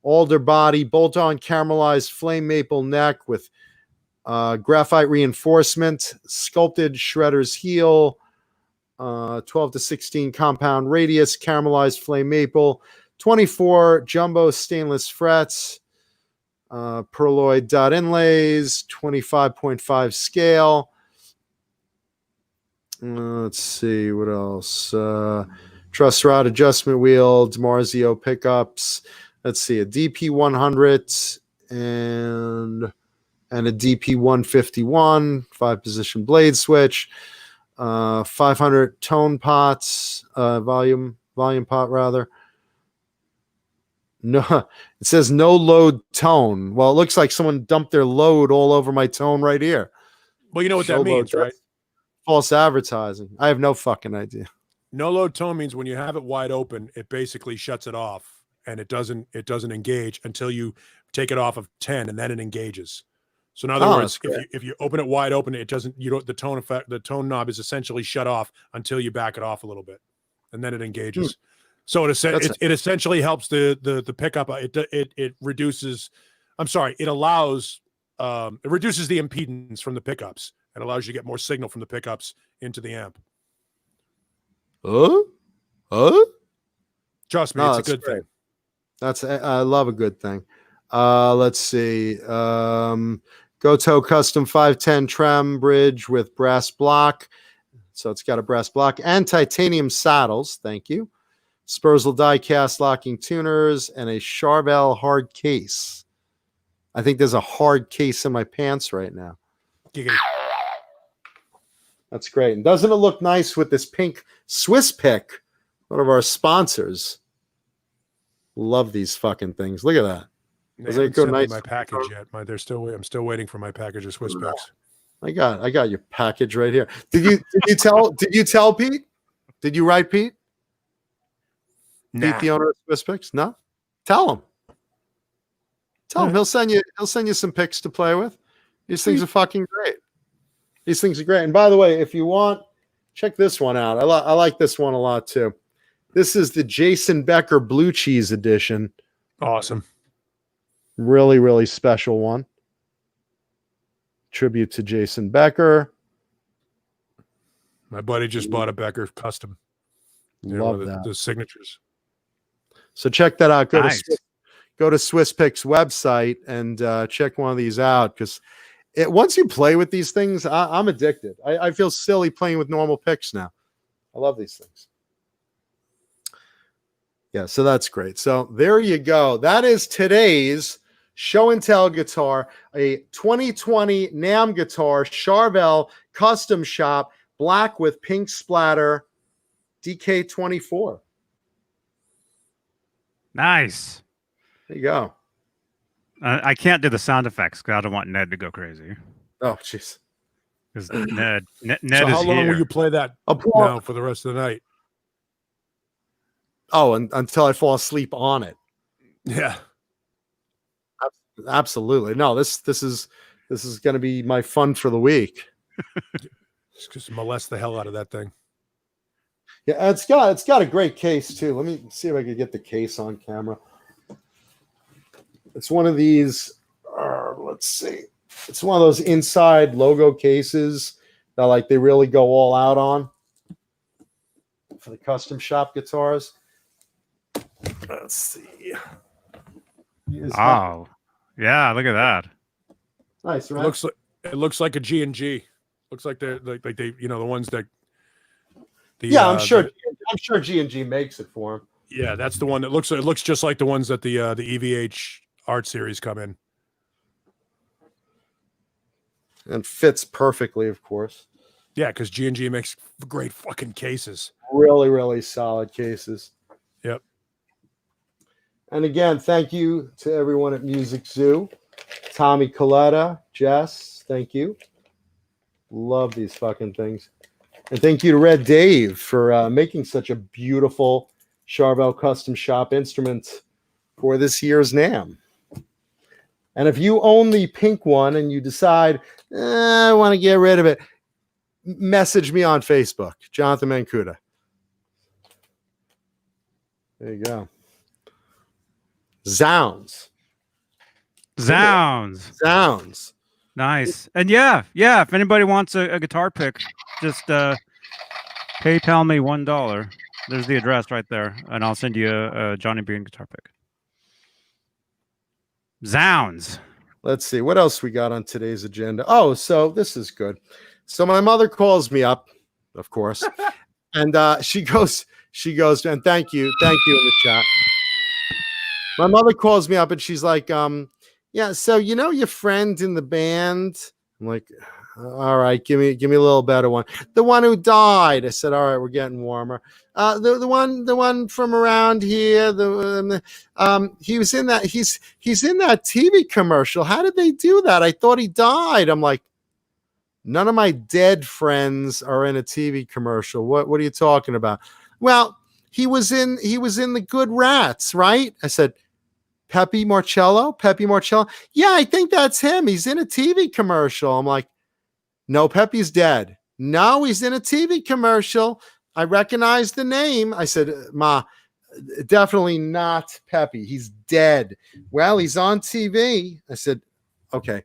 Speaker 3: alder body, bolt-on caramelized flame maple neck with graphite reinforcement, sculpted shredder's heel, 12 to 16 compound radius, caramelized flame maple, 24 jumbo stainless frets, perloid dot inlays, 25.5 scale. Let's see what else. Truss rod adjustment wheel, DiMarzio pickups. Let's see, a DP100 and a DP151, 5-position blade switch, 500 tone pots, volume pot rather. No, it says no load tone. Well, it looks like someone dumped their load all over my tone right here.
Speaker 2: Well, you know what that means, right?
Speaker 3: False advertising. I have no fucking idea.
Speaker 2: No load tone means when you have it wide open, it basically shuts it off, and it doesn't engage until you take it off of 10, and then it engages. So in other words, if you open it wide open, it doesn't. The tone knob is essentially shut off until you back it off a little bit, and then it engages. So it essentially helps the pickup. It reduces. I'm sorry. It allows. It reduces the impedance from the pickups and allows you to get more signal from the pickups into the amp. Trust me, it's a good thing.
Speaker 3: I love a good thing. Let's see. Goto Custom 510 trem bridge with brass block. So it's got a brass block and titanium saddles. Thank you. Spurzle die cast locking tuners and a CHARVEL hard case. I think there's a hard case in my pants right now.
Speaker 2: Giggity.
Speaker 3: That's great. And doesn't it look nice with this pink Swiss pick? One of our sponsors. Love these fucking things. Look at that.
Speaker 2: They
Speaker 3: Does it
Speaker 2: haven't
Speaker 3: go
Speaker 2: sent me
Speaker 3: nice?
Speaker 2: my package yet. I'm still waiting for my package of Swiss picks.
Speaker 3: I got your package right here. Did you tell Pete? Did you write Pete?
Speaker 2: Nah.
Speaker 3: Pete, the owner of Swiss Picks? No? Tell him. Tell him. He'll send you some picks to play with. These things are fucking great. These things are great. And by the way, if you want, check this one out. I like this one a lot too. This is the Jason Becker Blue Cheese edition.
Speaker 2: Awesome.
Speaker 3: Really, really special one. Tribute to Jason Becker.
Speaker 2: My buddy just bought a Becker custom.
Speaker 3: Love that.
Speaker 2: The signatures.
Speaker 3: So check that out.
Speaker 1: Nice.
Speaker 3: Go to Swiss Picks website and check one of these out, because once you play with these things, I'm addicted. I feel silly playing with normal picks now. I love these things. Yeah, so that's great. So there you go. That is today's show and tell guitar, a 2020 NAMM guitar, CHARVEL custom shop, black with pink splatter, DK24.
Speaker 1: Nice.
Speaker 3: There you go.
Speaker 1: I can't do the sound effects because I don't want Ned to go crazy.
Speaker 3: Oh, jeez.
Speaker 1: Because Ned
Speaker 2: So
Speaker 1: is
Speaker 2: how long
Speaker 1: here.
Speaker 2: will you play that now for the rest of the night?
Speaker 3: Oh, until I fall asleep on it.
Speaker 2: Yeah.
Speaker 3: Absolutely. No, this is going to be my fun for the week.
Speaker 2: Just molest the hell out of that thing.
Speaker 3: Yeah, it's got a great case too. Let me see if I can get the case on camera. It's one of these. Let's see. It's one of those inside logo cases that they really go all out on for the custom shop guitars. Let's see.
Speaker 1: Oh, yeah! Look at that.
Speaker 3: Nice, right?
Speaker 2: It looks like a G&G. Looks like they're like they the ones that.
Speaker 3: I'm sure G&G makes it for him.
Speaker 2: Yeah, that's the one that looks just like the ones that the EVH art series come in.
Speaker 3: And fits perfectly, of course.
Speaker 2: Yeah, because G&G makes great fucking cases.
Speaker 3: Really, really solid cases.
Speaker 2: Yep.
Speaker 3: And again, thank you to everyone at Music Zoo. Tommy Coletta, Jess, thank you. Love these fucking things. And thank you to Red Dave for making such a beautiful CHARVEL custom shop instrument for this year's NAMM. And if you own the pink one and you decide, I want to get rid of it, message me on Facebook, Jonathan Mancuda. There you go. Zounds. Nice.
Speaker 1: And yeah, if anybody wants a guitar pick, just PayPal me $1. There's the address right there, and I'll send you a Johnny Beane guitar pick. Zounds.
Speaker 3: Let's see what else we got on today's agenda. Oh, so this is good. So my mother calls me up, of course, and she goes, and thank you in the chat. My mother calls me up and she's like, yeah, so your friend in the band? I'm like, all right, give me a little better one. The one who died. I said, all right, we're getting warmer. The one from around here. He was in that. He's in that TV commercial. How did they do that? I thought he died. I'm like, none of my dead friends are in a TV commercial. What are you talking about? Well, he was in the Good Rats, right? I said, Pepe Marcello. Yeah, I think that's him. He's in a TV commercial. I'm like, no, Pepe's dead. No, he's in a TV commercial. I recognize the name. I said, Ma, definitely not Pepe. He's dead. Well, he's on TV. I said, okay,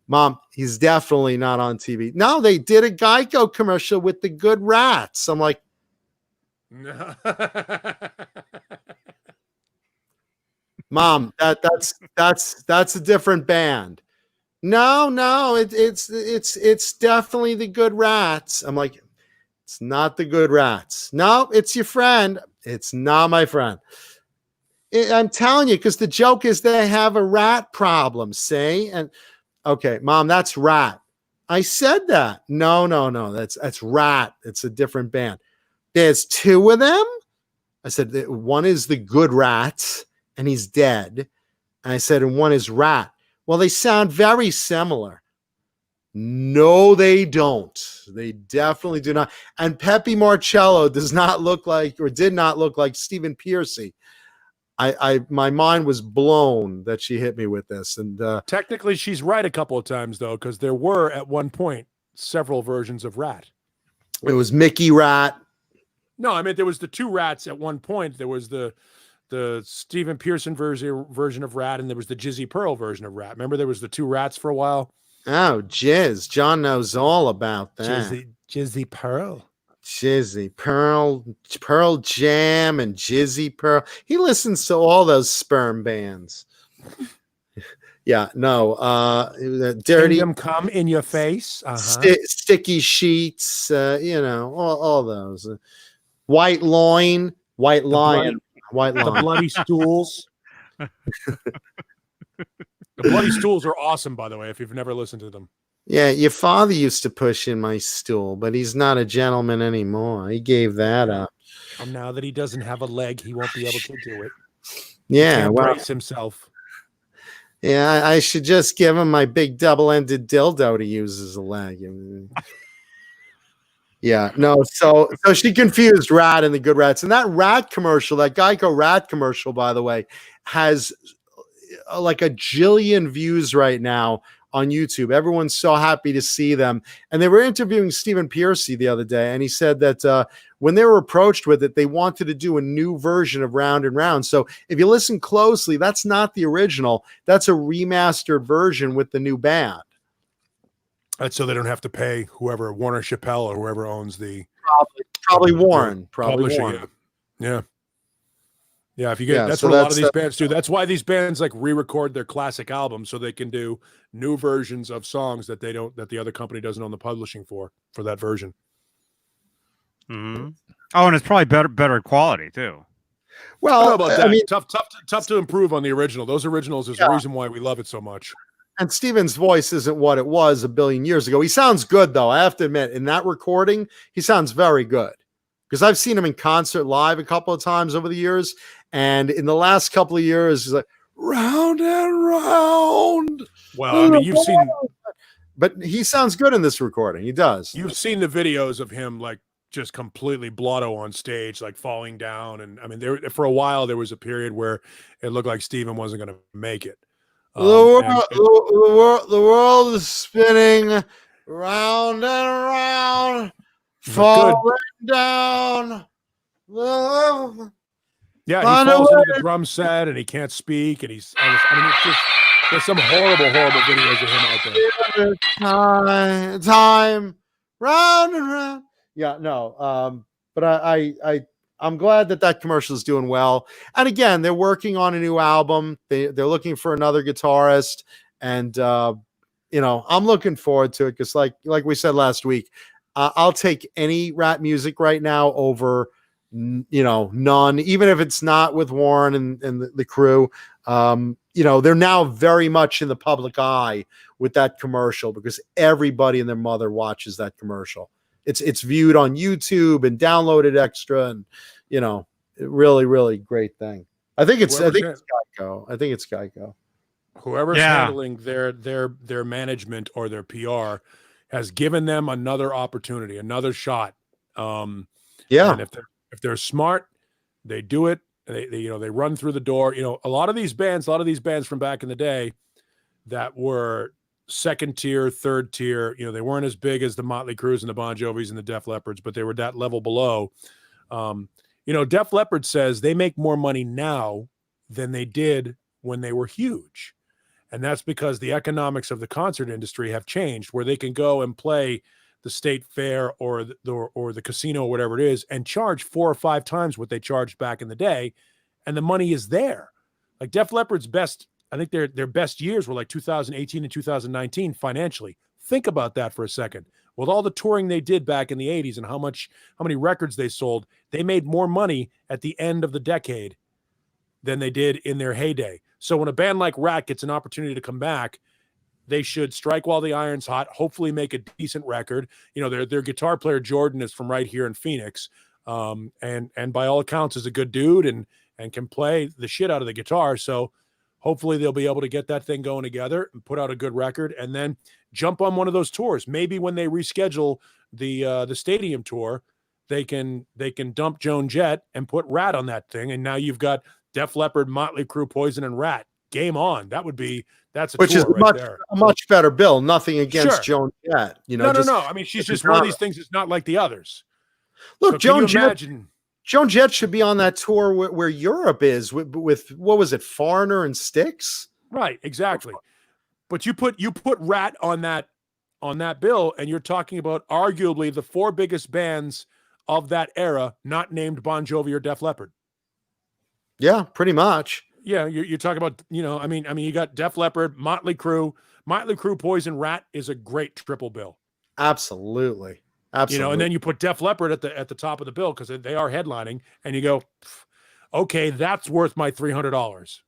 Speaker 3: Mom, he's definitely not on TV. No, they did a Geico commercial with the Good Rats. I'm like, Mom, that's a different band. No, it's definitely the Good Rats. I'm like, it's not the Good Rats. No, it's your friend. It's not my friend. I'm telling you, because the joke is they have a rat problem, see? And okay, Mom, that's Rat. I said that. No. That's Rat. It's a different band. There's two of them. I said that one is the Good Rats, and he's dead. And I said, and one is Rat. Well, they sound very similar. No, they don't. They definitely do not. And Pepe Marcello does not look like, or did not look like, Stephen Piercy. My mind was blown that she hit me with this. And
Speaker 2: technically, she's right a couple of times though, because there were at one point several versions of Rat.
Speaker 3: It was Mickey Rat.
Speaker 2: No, I mean there was the two Rats at one point. There was the Stephen Pearson version of Rat, and there was the Jizzy Pearl version of Rat. Remember, there was the two Rats for a while.
Speaker 3: Oh, Jizz. John knows all about that.
Speaker 2: Jizzy Pearl.
Speaker 3: Jizzy Pearl Jam, and Jizzy Pearl. He listens to all those sperm bands. Yeah, no. Dirty
Speaker 2: Kingdom Come in Your Face.
Speaker 3: Sticky Sheets. All those. White Lion.
Speaker 2: The Bloody Stools. The Bloody Stools are awesome, by the way, if you've never listened to them.
Speaker 3: Yeah, your father used to push in my stool, but he's not a gentleman anymore. He gave that up.
Speaker 2: And now that he doesn't have a leg, he won't be able to do it.
Speaker 3: Yeah,
Speaker 2: he brace himself.
Speaker 3: Yeah, I should just give him my big double-ended dildo to use as a leg. Yeah, no, so she confused Rat and the Good Rats. And that Rat commercial, that Geico Rat commercial, by the way, has like a jillion views right now on YouTube. Everyone's so happy to see them. And they were interviewing Stephen Piercy the other day, and he said that when they were approached with it, they wanted to do a new version of Round and Round. So if you listen closely, that's not the original. That's a remastered version with the new band.
Speaker 2: That's so they don't have to pay whoever, Warner Chappelle or whoever owns the
Speaker 3: probably Warren. Probably
Speaker 2: publishing.
Speaker 3: Warren.
Speaker 2: Yeah, if you get that's what a lot of these bands do. That's why these bands like re-record their classic albums so they can do new versions of songs that the other company doesn't own the publishing for that version.
Speaker 1: Mm-hmm. Oh, and it's probably better quality too.
Speaker 2: Well, I don't know about that. I mean, tough to improve on the original. Those originals is the reason why we love it so much.
Speaker 3: And Steven's voice isn't what it was a billion years ago. He sounds good though. I have to admit, in that recording, he sounds very good. Because I've seen him in concert live a couple of times over the years. And in the last couple of years, he's like, round and round.
Speaker 2: Well, I mean, you've seen.
Speaker 3: But he sounds good in this recording. He does.
Speaker 2: You've seen the videos of him, like, just completely blotto on stage, like falling down. And I mean, for a while, there was a period where it looked like Steven wasn't going to make it.
Speaker 3: The world is spinning round and round. Falling down.
Speaker 2: Yeah, he falls into the drum set and he can't speak, and he's. I mean, it's just there's some horrible videos of him out there.
Speaker 3: Time, round and round. Yeah, no. But I'm glad that commercial is doing well. And again, they're working on a new album. They're looking for another guitarist, and I'm looking forward to it because, like we said last week. I'll take any Rat music right now over, none, even if it's not with Warren and the crew. They're now very much in the public eye with that commercial because everybody and their mother watches that commercial. It's viewed on YouTube and downloaded extra, and really, really great thing. I think it's Geico.
Speaker 2: Whoever's handling their management or their PR has given them another opportunity, another shot. And if they're smart, they do it. They run through the door. A lot of these bands from back in the day that were second tier, third tier, they weren't as big as the Motley Crues and the Bon Jovis and the Def Leppards, but they were that level below. Def Leppard says they make more money now than they did when they were huge. And that's because the economics of the concert industry have changed, where they can go and play the state fair or the casino or whatever it is and charge 4 or 5 times what they charged back in the day, and the money is there. Like Def Leppard's best, I think their best years were like 2018 and 2019 financially. Think about that for a second. With all the touring they did back in the 80s and how many records they sold, they made more money at the end of the decade than they did in their heyday. So when a band like Rat gets an opportunity to come back, They should strike while the iron's hot, hopefully make a decent record. You know, their guitar player, Jordan, is from right here in Phoenix. And by all accounts is a good dude and can play the shit out of the guitar. So hopefully they'll be able to get that thing going together and put out a good record and then jump on one of those tours. Maybe when they reschedule the stadium tour, they can dump Joan Jett and put Rat on that thing. And now you've got Def Leppard, Motley Crue, Poison, and Rat. Game on. That's a
Speaker 3: Which
Speaker 2: tour
Speaker 3: is
Speaker 2: right there.
Speaker 3: a much better bill. Nothing against
Speaker 2: Sure.
Speaker 3: Joan Jett. You know,
Speaker 2: No. I mean, she's just one of these things that's not like the others.
Speaker 3: Look,
Speaker 2: So
Speaker 3: Joan Jett.
Speaker 2: imagine?
Speaker 3: Joan Jett should be on that tour where Europe is with what was it, Foreigner and Styx?
Speaker 2: Right, exactly. But you put Rat on that bill, and you're talking about arguably the 4 biggest bands of that era, not named Bon Jovi or Def Leppard.
Speaker 3: Yeah, pretty much.
Speaker 2: Yeah, you're talking about, you know, I mean, you got Def Leppard, Motley Crue, Poison, Rat is a great triple bill.
Speaker 3: Absolutely.
Speaker 2: You know, and then you put Def Leppard at the top of the bill because they are headlining, and you go, okay, that's worth my $300.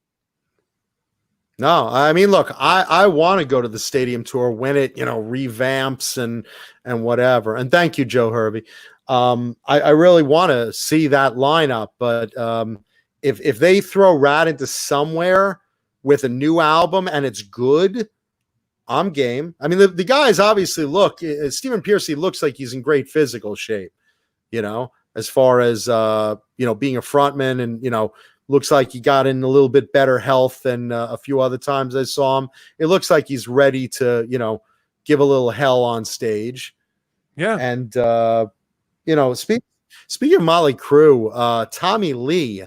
Speaker 3: No, I mean, look, I want to go to the stadium tour when it, you know, revamps and whatever. And thank you, Joe Hervey. I really want to see that lineup, but if they throw Rat into somewhere with a new album and it's good, I'm game. I mean, the guys obviously look. Stephen Pearcy looks like he's in great physical shape. You know, as far as you know, being a frontman, and you know, looks like he got in a little bit better health than a few other times I saw him. It looks like he's ready to, you know, give a little hell on stage.
Speaker 2: Yeah,
Speaker 3: and you know, speaking of Motley Crue, Tommy Lee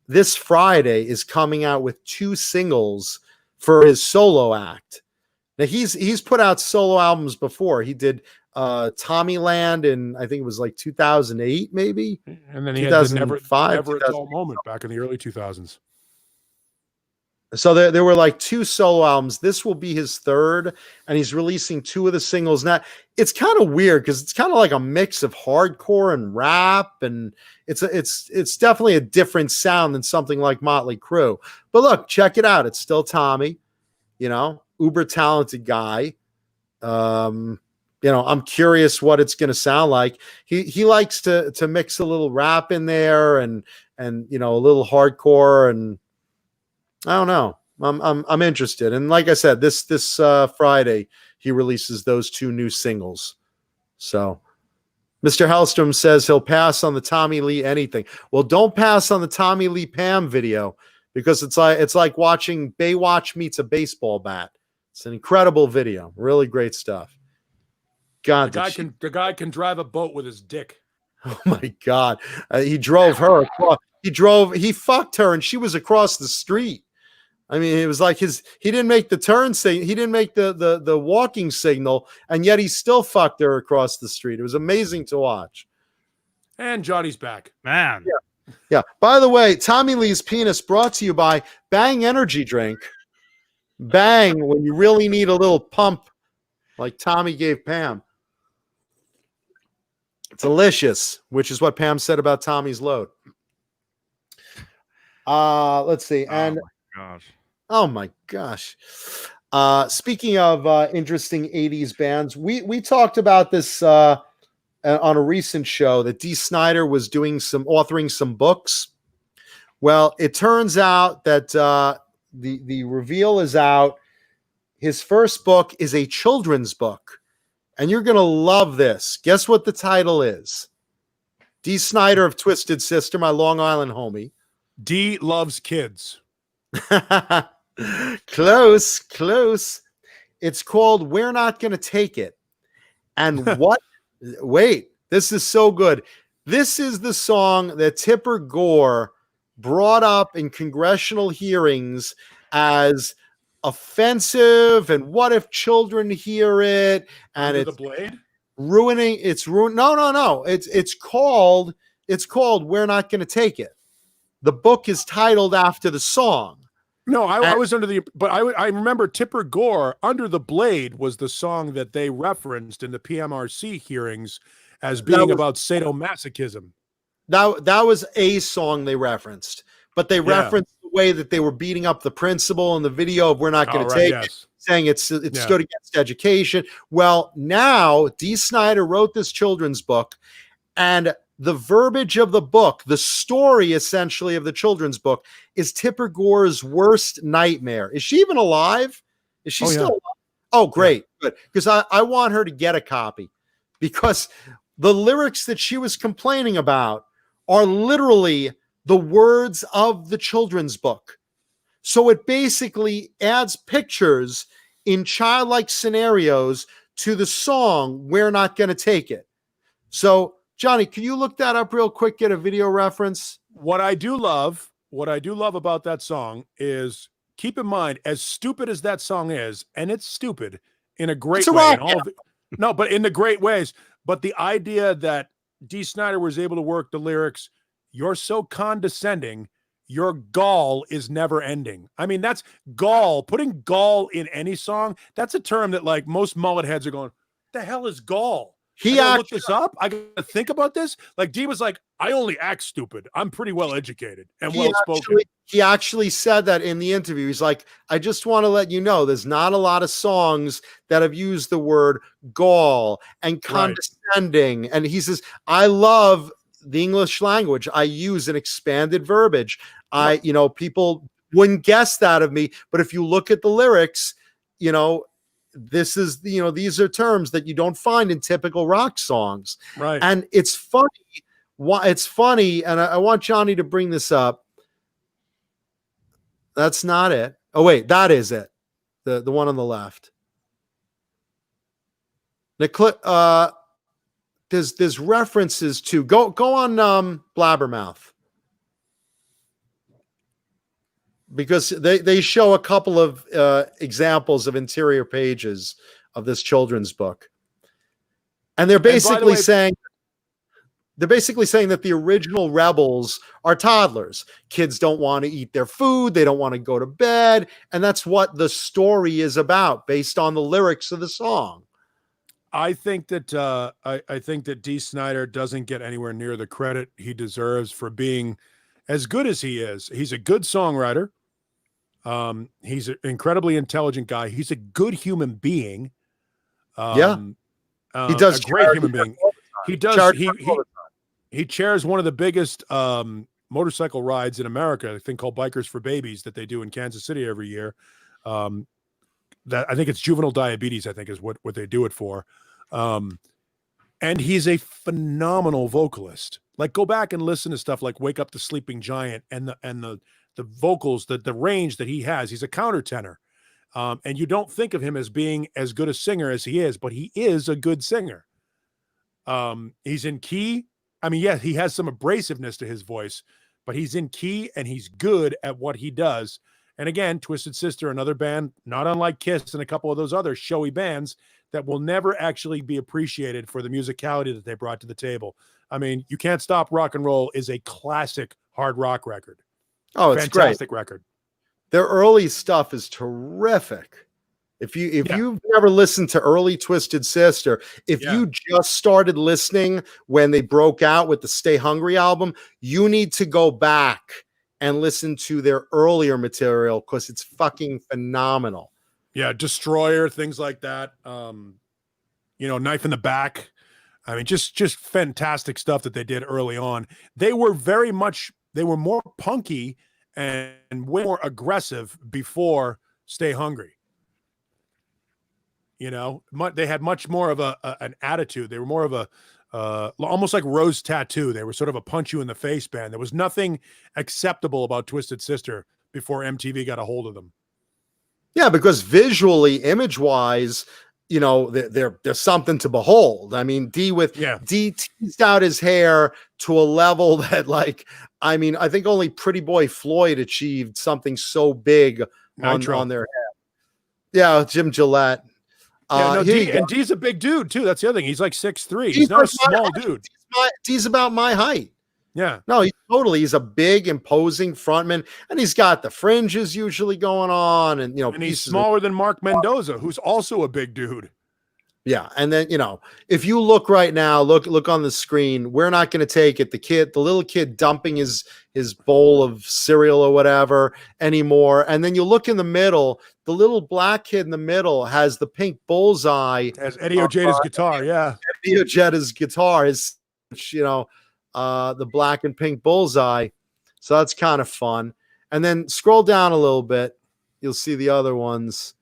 Speaker 3: this Friday is coming out with 2 singles for his solo act. Now he's put out solo albums before. He did Tommyland in, I think it was like 2008, maybe.
Speaker 2: And then he had the Never a Dull Moment back in the early 2000s.
Speaker 3: So there were like 2 solo albums. This will be his 3rd, and he's releasing 2 of the singles. Now it's kind of weird because it's kind of like a mix of hardcore and rap, and it's definitely a different sound than something like Motley Crue. But look, check it out. It's still Tommy, you know, uber talented guy. You know, I'm curious what it's going to sound like. He likes to mix a little rap in there and you know, a little hardcore, and I don't know. I'm interested. And like I said, this Friday he releases those 2 new singles. So Mr. Hellstrom says he'll pass on the Tommy Lee anything. Well, don't pass on the Tommy Lee Pam video, because it's like watching Baywatch meets a baseball bat. It's an incredible video. Really great stuff. God,
Speaker 2: the guy can drive a boat with his dick.
Speaker 3: Oh my God. He drove her across. He fucked her and she was across the street. I mean, it was like he didn't make the turn signal. He didn't make the walking signal, and yet he still fucked her across the street. It was amazing to watch.
Speaker 2: And Johnny's back.
Speaker 1: Man.
Speaker 3: Yeah. By the way, Tommy Lee's penis brought to you by Bang Energy Drink. Bang when you really need a little pump, like Tommy gave Pam. Delicious, which is what Pam said about Tommy's load. Let's see. And oh my gosh. Speaking of interesting 80s bands, we talked about this on a recent show that Dee Snider was authoring some books. Well, it turns out that the reveal is out. His first book is a children's book, and you're going to love this. Guess what the title is? Dee Snider of Twisted Sister, my Long Island homie.
Speaker 2: Dee loves kids.
Speaker 3: Close. It's called We're Not Gonna Take It. And what? Wait, this is so good. This is the song that Tipper Gore brought up in congressional hearings as offensive, and what if children hear it, and
Speaker 2: Under
Speaker 3: it's
Speaker 2: the Blade?
Speaker 3: ruining. No. It's called We're Not Gonna Take It. The book is titled after the song.
Speaker 2: No, I was under the, but I remember Tipper Gore, Under the Blade was the song that they referenced in the PMRC hearings as being about sadomasochism.
Speaker 3: That was a song they referenced, but they referenced way that they were beating up the principal in the video of "We're not going to take it," saying it stood against education. Well, now Dee Snider wrote this children's book, and the verbiage of the book, the story essentially of the children's book, is Tipper Gore's worst nightmare. Is she even alive? Is she still alive? Oh, great. Good. Because I want her to get a copy, because the lyrics that she was complaining about are literally the words of the children's book. So it basically adds pictures in childlike scenarios to the song "We're Not Gonna Take It." So, Johnny, can you look that up real quick, get a video reference?
Speaker 2: What I do love about that song is, keep in mind, as stupid as that song is, and it's stupid in a great way. No, but in the great ways. But the idea that Dee Snider was able to work the lyrics, "You're so condescending, your gall is never ending." I mean, that's gall. Putting gall in any song, that's a term that like most mullet heads are going, "The hell is gall?" I gotta look this up. I gotta think about this. Like, Dee was like, "I only act stupid. I'm pretty well educated and well spoken."
Speaker 3: He actually said that in the interview. He's like, "I just want to let you know, there's not a lot of songs that have used the word gall and condescending." Right. And he says, "I love the English language. I use an expanded verbiage. People wouldn't guess that of me, but if you look at the lyrics, this is, these are terms that you don't find in typical rock songs."
Speaker 2: Right.
Speaker 3: And it's funny. It's funny. And I want Johnny to bring this up. That's not it. Oh, wait, that is it. The one on the left. The clip, there's references to go on Blabbermouth, because they show a couple of examples of interior pages of this children's book, and they're basically saying that the original rebels are toddlers. Kids don't want to eat their food, they don't want to go to bed, and that's what the story is about, based on the lyrics of the song.
Speaker 2: I think that I think that Dee Snider doesn't get anywhere near the credit he deserves for being as good as he is. He's a good songwriter. He's an incredibly intelligent guy. He's a good human being.
Speaker 3: He does
Speaker 2: a great human being. He does. He chairs one of the biggest motorcycle rides in America, a thing called Bikers for Babies that they do in Kansas City every year. That I think it's juvenile diabetes, I think is what they do it for. And he's a phenomenal vocalist. Like, go back and listen to stuff like "Wake Up the Sleeping Giant" and the vocals, the range that he has. He's a countertenor. And you don't think of him as being as good a singer as he is, but he is a good singer. He's in key. I mean, yeah, he has some abrasiveness to his voice, but he's in key and he's good at what he does. And again, Twisted Sister, another band, not unlike Kiss and a couple of those other showy bands, that will never actually be appreciated for the musicality that they brought to the table. I mean, "You Can't Stop Rock and Roll" is a classic hard rock record.
Speaker 3: Oh, it's
Speaker 2: fantastic
Speaker 3: great.
Speaker 2: record.
Speaker 3: Their early stuff is terrific. If you've never listened to early Twisted Sister, if you just started listening when they broke out with the Stay Hungry album, you need to go back and listen to their earlier material, because it's fucking phenomenal.
Speaker 2: Yeah, Destroyer, things like that. Knife in the Back. I mean, just fantastic stuff that they did early on. They were more punky and way more aggressive before Stay Hungry. They had much more of an attitude. They were more of a almost like Rose Tattoo. They were sort of a punch you in the face band. There was nothing acceptable about Twisted Sister before MTV got a hold of them.
Speaker 3: Yeah, because visually, image wise, there's something to behold. I mean, Dee teased out his hair to a level that, I think only Pretty Boy Floyd achieved something so big on their head. Yeah, Jim Gillette.
Speaker 2: Dee's a big dude too. That's the other thing. He's like 6'3". He's not a small dude.
Speaker 3: Dee's about my height.
Speaker 2: Yeah.
Speaker 3: No, he's a big, imposing frontman, and he's got the fringes usually going on, and
Speaker 2: and he's smaller than Mark Mendoza, who's also a big dude.
Speaker 3: Yeah, and then if you look right now, look on the screen. We're not going to take it. The little kid dumping his bowl of cereal or whatever anymore. And then you look in the middle. The little black kid in the middle has the pink bullseye.
Speaker 2: As Eddie Ojeta's guitar, yeah.
Speaker 3: Eddie Ojeta's guitar is, the black and pink bullseye. So that's kind of fun. And then scroll down a little bit. You'll see the other ones.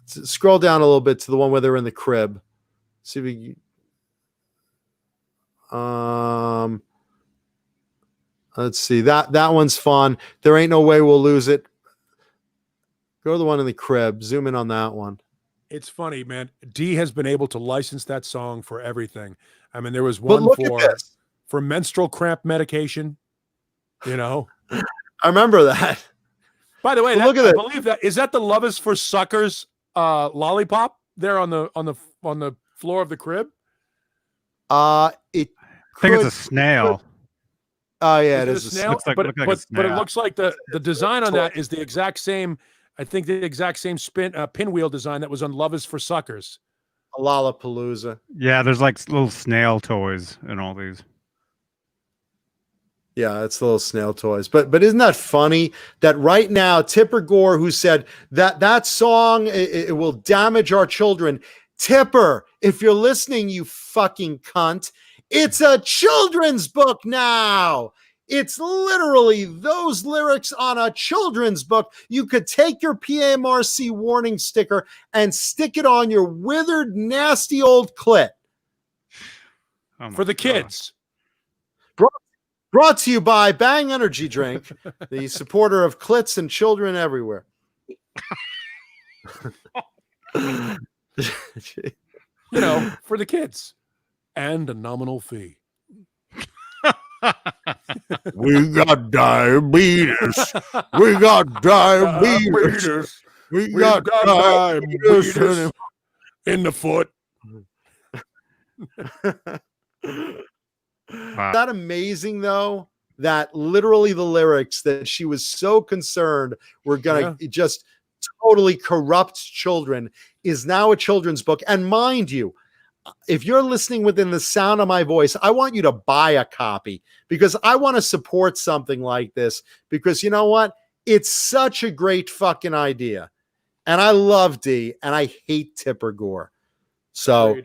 Speaker 3: Scroll down a little bit to the one where they're in the crib. See if we let's see. That one's fun. There ain't no way we'll lose it. Go to the one in the crib. Zoom in on that one.
Speaker 2: It's funny, man. D has been able to license that song for everything. I mean, there was one for menstrual cramp medication, I
Speaker 3: remember that.
Speaker 2: By the way,
Speaker 3: look at
Speaker 2: I
Speaker 3: it.
Speaker 2: believe that is that the Love is for Suckers lollipop there on the floor of the crib.
Speaker 1: I think it's a snail.
Speaker 3: Oh yeah,
Speaker 2: it is a snail. But it looks like the design on that is the exact same. I think the exact same pinwheel design that was on Love is for Suckers.
Speaker 3: A Lollapalooza.
Speaker 1: Yeah, there's like little snail toys in all these.
Speaker 3: Yeah, it's little snail toys. But isn't that funny that right now Tipper Gore, who said that song it will damage our children. Tipper, if you're listening, you fucking cunt, it's a children's book now. It's literally those lyrics on a children's book. You could take your PMRC warning sticker and stick it on your withered, nasty old clit.
Speaker 2: For the kids.
Speaker 3: Brought to you by Bang Energy Drink, the supporter of clits and children everywhere.
Speaker 2: For the kids. And a nominal fee.
Speaker 4: We got diabetes. We got diabetes. We got diabetes
Speaker 2: in the foot.
Speaker 3: Wow. Isn't that amazing, though, that literally the lyrics that she was so concerned were going to just totally corrupt children is now a children's book. And mind you, if you're listening within the sound of my voice, I want you to buy a copy because I want to support something like this because you know what? It's such a great fucking idea. And I love D and I hate Tipper Gore. So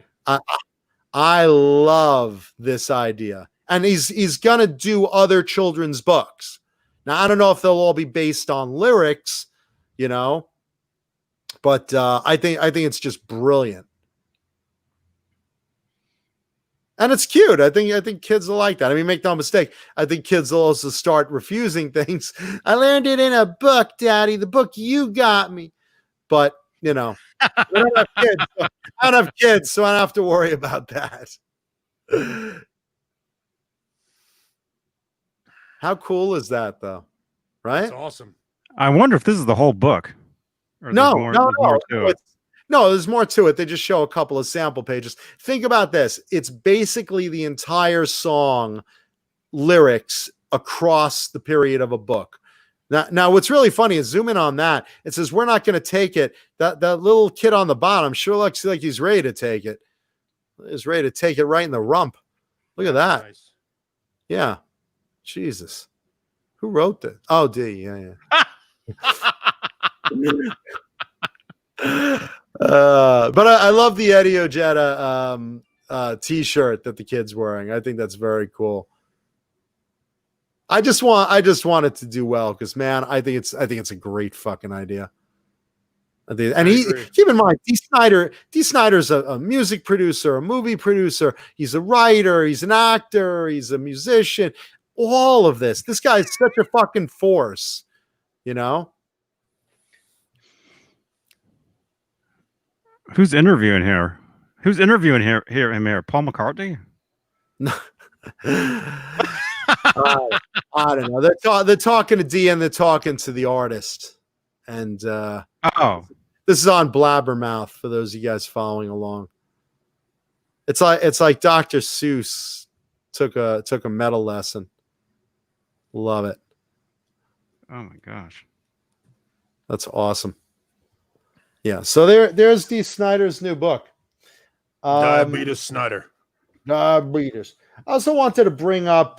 Speaker 3: I love this idea. And he's going to do other children's books. Now, I don't know if they'll all be based on lyrics, but I think it's just brilliant. And it's cute. I think kids will like that. I mean, make no mistake. I think kids will also start refusing things. I learned it in a book, Daddy, the book you got me. But, I don't have kids. I don't have kids, so I don't have to worry about that. How cool is that, though? Right?
Speaker 2: That's awesome.
Speaker 1: I wonder if this is the whole book. Or
Speaker 3: no,
Speaker 1: more to it.
Speaker 3: No, there's more to it. They just show a couple of sample pages. Think about this. It's basically the entire song lyrics across the period of a book. Now, what's really funny is zoom in on that. It says, we're not going to take it. That little kid on the bottom sure looks like he's ready to take it. He's ready to take it right in the rump. Look at that. Nice. Yeah. Jesus. Who wrote that? Oh, D. Yeah. But I love the Eddie Ojeta t-shirt that the kid's wearing. I think that's very cool. I just want it to do well because, man, I think it's a great fucking idea. Keep in mind, D. Snider's a music producer, a movie producer. He's a writer. He's an actor. He's a musician. All of this. This guy's such a fucking force,
Speaker 1: Who's interviewing here? Who's interviewing here? Paul McCartney?
Speaker 3: I don't know. They're talking to D and they're talking to the artist. And this is on Blabbermouth for those of you guys following along. It's like Dr. Seuss took a metal lesson. Love it.
Speaker 1: Oh my gosh.
Speaker 3: That's awesome. Yeah. So there's Dee Snider's new book.
Speaker 2: Diabetes Snyder.
Speaker 3: Diabetes. I also wanted to bring up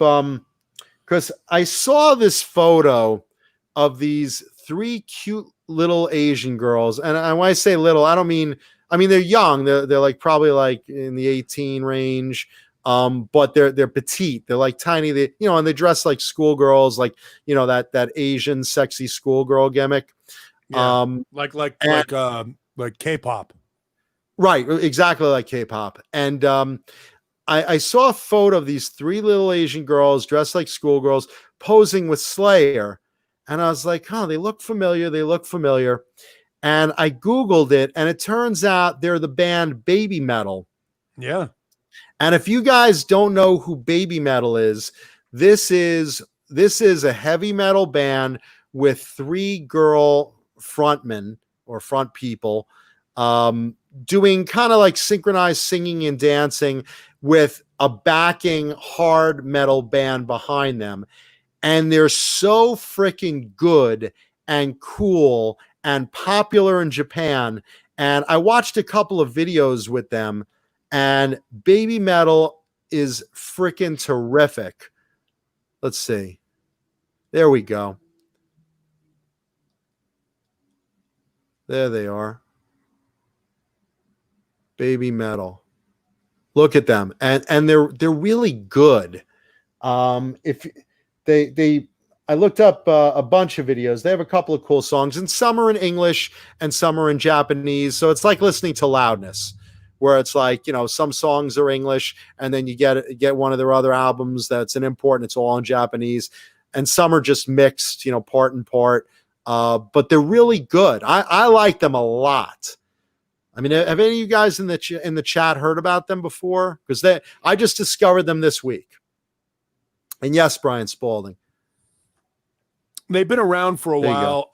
Speaker 3: because I saw this photo of these 3 cute little Asian girls, and when I say little, I mean they're young. They're like probably like in the 18 range. But they're petite. They're like tiny. And they dress like schoolgirls, like that Asian sexy schoolgirl gimmick.
Speaker 2: Yeah. Like K-pop.
Speaker 3: Right, exactly like K-pop. And I saw a photo of these 3 little Asian girls dressed like schoolgirls posing with Slayer. And I was like, they look familiar. They look familiar. And I Googled it, and it turns out they're the band BABYMETAL.
Speaker 2: Yeah.
Speaker 3: And if you guys don't know who BABYMETAL is, this is a heavy metal band with 3 girl frontmen or front people doing kind of like synchronized singing and dancing with a backing hard metal band behind them. And they're so freaking good and cool and popular in Japan. And I watched a couple of videos with them, and BABYMETAL is freaking terrific. Let's see. There we go. There they are. BABYMETAL. Look at them. And they're really good. If I looked up a bunch of videos. They have a couple of cool songs, and some are in English and some are in Japanese. So it's like listening to Loudness, where it's like, some songs are English, and then you get one of their other albums that's an import and it's all in Japanese, and some are just mixed, part and part. But they're really good. I like them a lot. I mean, have any of you guys in the chat heard about them before? Because I just discovered them this week. And yes, Brian Spalding.
Speaker 2: They've been around for a while.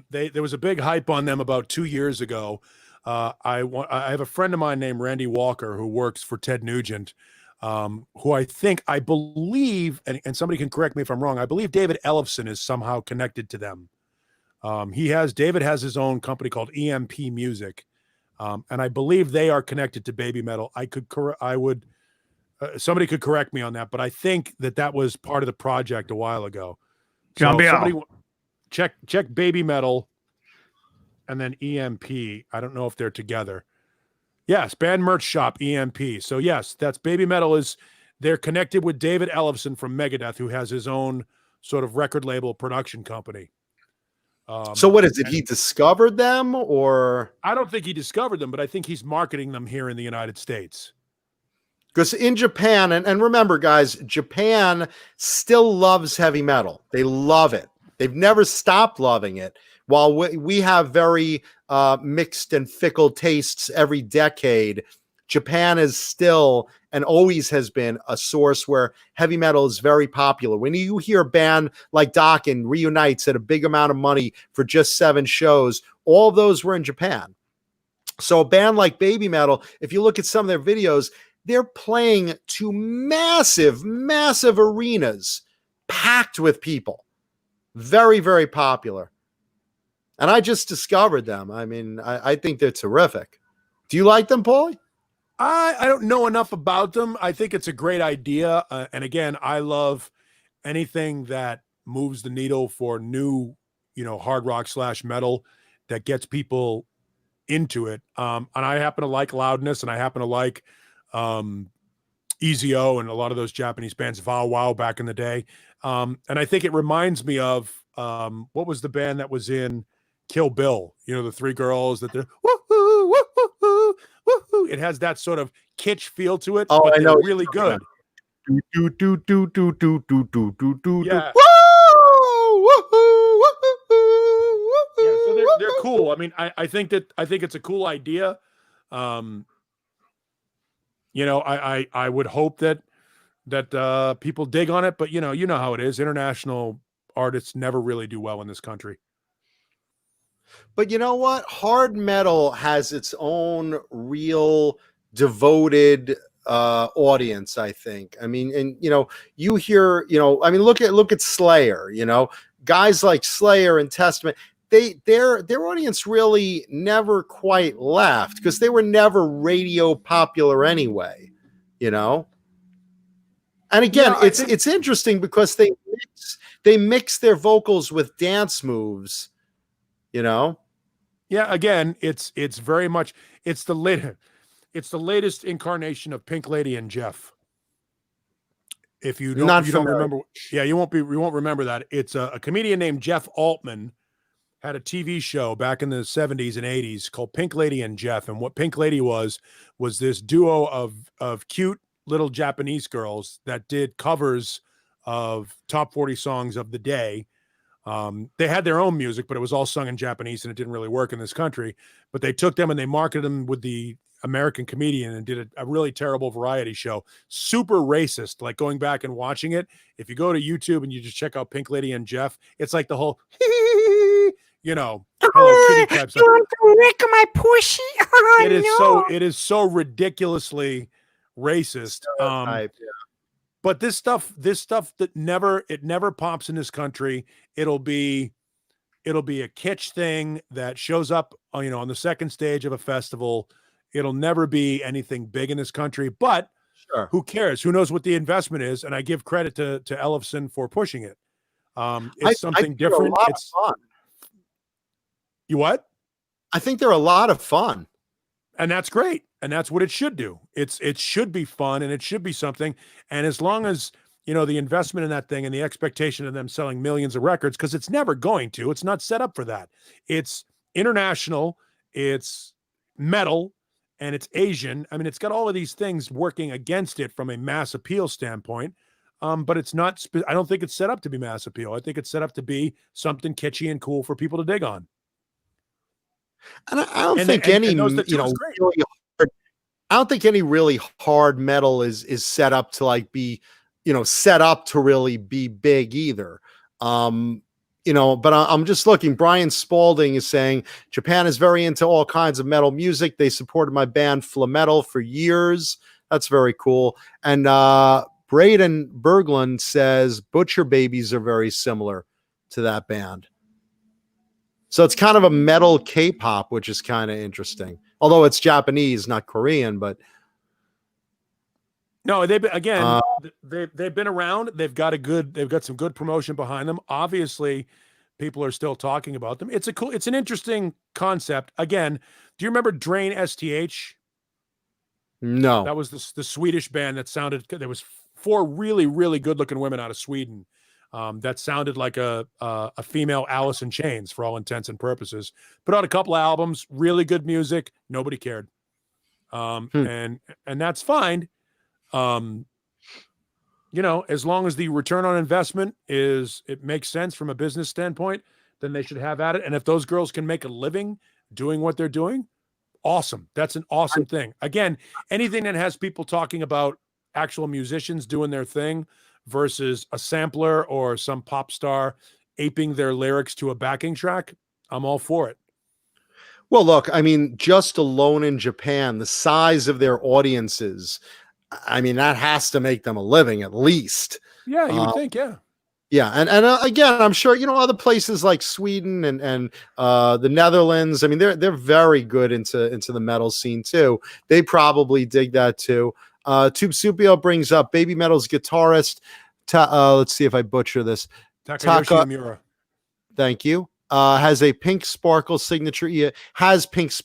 Speaker 2: There was a big hype on them about 2 years ago. I have a friend of mine named Randy Walker who works for Ted Nugent, who I believe, and somebody can correct me if I'm wrong, I believe David Ellefson is somehow connected to them. David has his own company called EMP Music, and I believe they are connected to BABYMETAL. Somebody could correct me on that, but I think that was part of the project a while ago. So somebody check BABYMETAL and then EMP. I don't know if they're together. Yes, band merch shop EMP. So yes, that's BABYMETAL. They're connected with David Ellefson from Megadeth, who has his own sort of record label production company.
Speaker 3: So what is it? He discovered them, or?
Speaker 2: I don't think he discovered them, but I think he's marketing them here in the United States.
Speaker 3: Because in Japan, and remember, guys, Japan still loves heavy metal. They love it. They've never stopped loving it. While we have very mixed and fickle tastes every decade, Japan is still and always has been a source where heavy metal is very popular. When you hear a band like Dokken reunites at a big amount of money for just 7 shows, all of those were in Japan. So a band like BABYMETAL, if you look at some of their videos, they're playing to massive, massive arenas packed with people. Very, very popular. And I just discovered them. I mean, I think they're terrific. Do you like them, Paulie?
Speaker 2: I don't know enough about them. I think it's a great idea. And again, I love anything that moves the needle for new, hard rock / metal that gets people into it. And I happen to like Loudness, and I happen to like EZO and a lot of those Japanese bands, Wow back in the day. And I think it reminds me of what was the band that was in Kill Bill? The 3 girls that they're woo-hoo, woo-hoo, woo-hoo. It has that sort of kitsch feel to it, but they're really good.
Speaker 3: Yeah.
Speaker 2: Yeah, so they're cool. I mean, I think it's a cool idea. I would hope that people dig on it, but you know how it is. International artists never really do well in this country.
Speaker 3: But you know what? Hard metal has its own real devoted audience, I think. I mean, and you hear, look at Slayer, guys like Slayer and Testament. their audience really never quite left because they were never radio popular anyway, you know. And again,
Speaker 2: Yeah,
Speaker 3: it's interesting because they mix their vocals with dance moves, you know.
Speaker 2: Yeah, again, it's very much it's the latest incarnation of Pink Lady and Jeff. If you don't, you don't remember, yeah, you won't remember that. It's a comedian named Jeff Altman had a TV show back in the 70s and 80s called Pink Lady and Jeff. And what Pink Lady was this duo of cute little Japanese girls that did covers of top 40 songs of the day. They had their own music, but it was all sung in Japanese and it didn't really work in this country. But they took them and they marketed them with the American comedian and did a really terrible variety show. Super racist, like going back and watching it. If you go to YouTube and you just check out Pink Lady and Jeff, it's like the whole, you know, Hello Kitty type stuff.
Speaker 5: You want to lick my pussy? Oh,
Speaker 2: It is so ridiculously racist. But this stuff that never pops in this country. It'll be a kitsch thing that shows up, you know, on the second stage of a festival. It'll never be anything big in this country, but
Speaker 3: Sure.
Speaker 2: Who cares? Who knows what the investment is? And I give credit to Ellefson for pushing it. It's something different. It's
Speaker 3: fun.
Speaker 2: You what?
Speaker 3: I think they're a lot of fun.
Speaker 2: And that's great. And that's what it should do. It should be fun and it should be something. And as long as, you know, the investment in that thing and the expectation of them selling millions of records, because it's never going to, it's not set up for that. It's international, it's metal, and it's Asian. I mean, it's got all of these things working against it from a mass appeal standpoint. But it's not, I don't think it's set up to be mass appeal. I think it's set up to be something kitschy and cool for people to dig on.
Speaker 3: And I don't think any, you know, really hard, I don't think any really hard metal is set up to like be, you know, set up to really be big either. You know, but I'm just looking. Brian Spalding is saying Japan is very into all kinds of metal music. They supported my band Flametal for years. That's very cool. And Braden Berglund says Butcher Babies are very similar to that band. So it's kind of a metal K-pop, which is kind of interesting. Although it's Japanese, not Korean, but
Speaker 2: no, they've been around. They've got some good promotion behind them. Obviously, people are still talking about them. It's an interesting concept. Again, do you remember Drain STH?
Speaker 3: No.
Speaker 2: That was the Swedish band that sounded. There was 4 really, really good-looking women out of Sweden that sounded like a female Alice in Chains for all intents and purposes. Put out a couple of albums, really good music. Nobody cared, and that's fine. You know, as long as the return on investment it makes sense from a business standpoint, then they should have at it. And if those girls can make a living doing what they're doing, awesome. That's an awesome thing. Again, anything that has people talking about actual musicians doing their thing versus a sampler or some pop star aping their lyrics to a backing track, I'm all for it.
Speaker 3: Well, look, I mean, just alone in Japan, the size of their audiences, I mean, that has to make them a living at least.
Speaker 2: Yeah, you would think, yeah.
Speaker 3: Yeah, and again, I'm sure, you know, other places like Sweden and the Netherlands, I mean, they're very good into the metal scene too. They probably dig that too. Tube Supio brings up Baby Metal's guitarist. Let's see if I butcher this.
Speaker 2: Takayoshi Omura.
Speaker 3: Thank you. Has Pink Sparkle signature ESPs.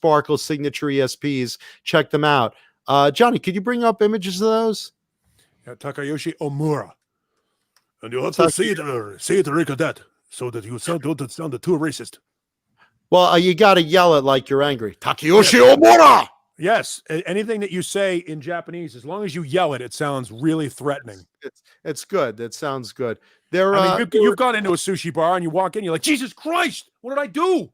Speaker 3: Check them out. Johnny, could you bring up images of those?
Speaker 2: Yeah, Takayoshi Omura. And you have to say it like that so that you don't sound too racist.
Speaker 3: Well, you got to yell it like you're angry. Takayoshi Omura!
Speaker 2: Yes, anything that you say in Japanese, as long as you yell it, it sounds really threatening.
Speaker 3: It's good. That sounds good.
Speaker 2: You've gone into a sushi bar and you walk in, you're like, Jesus Christ, what did I do?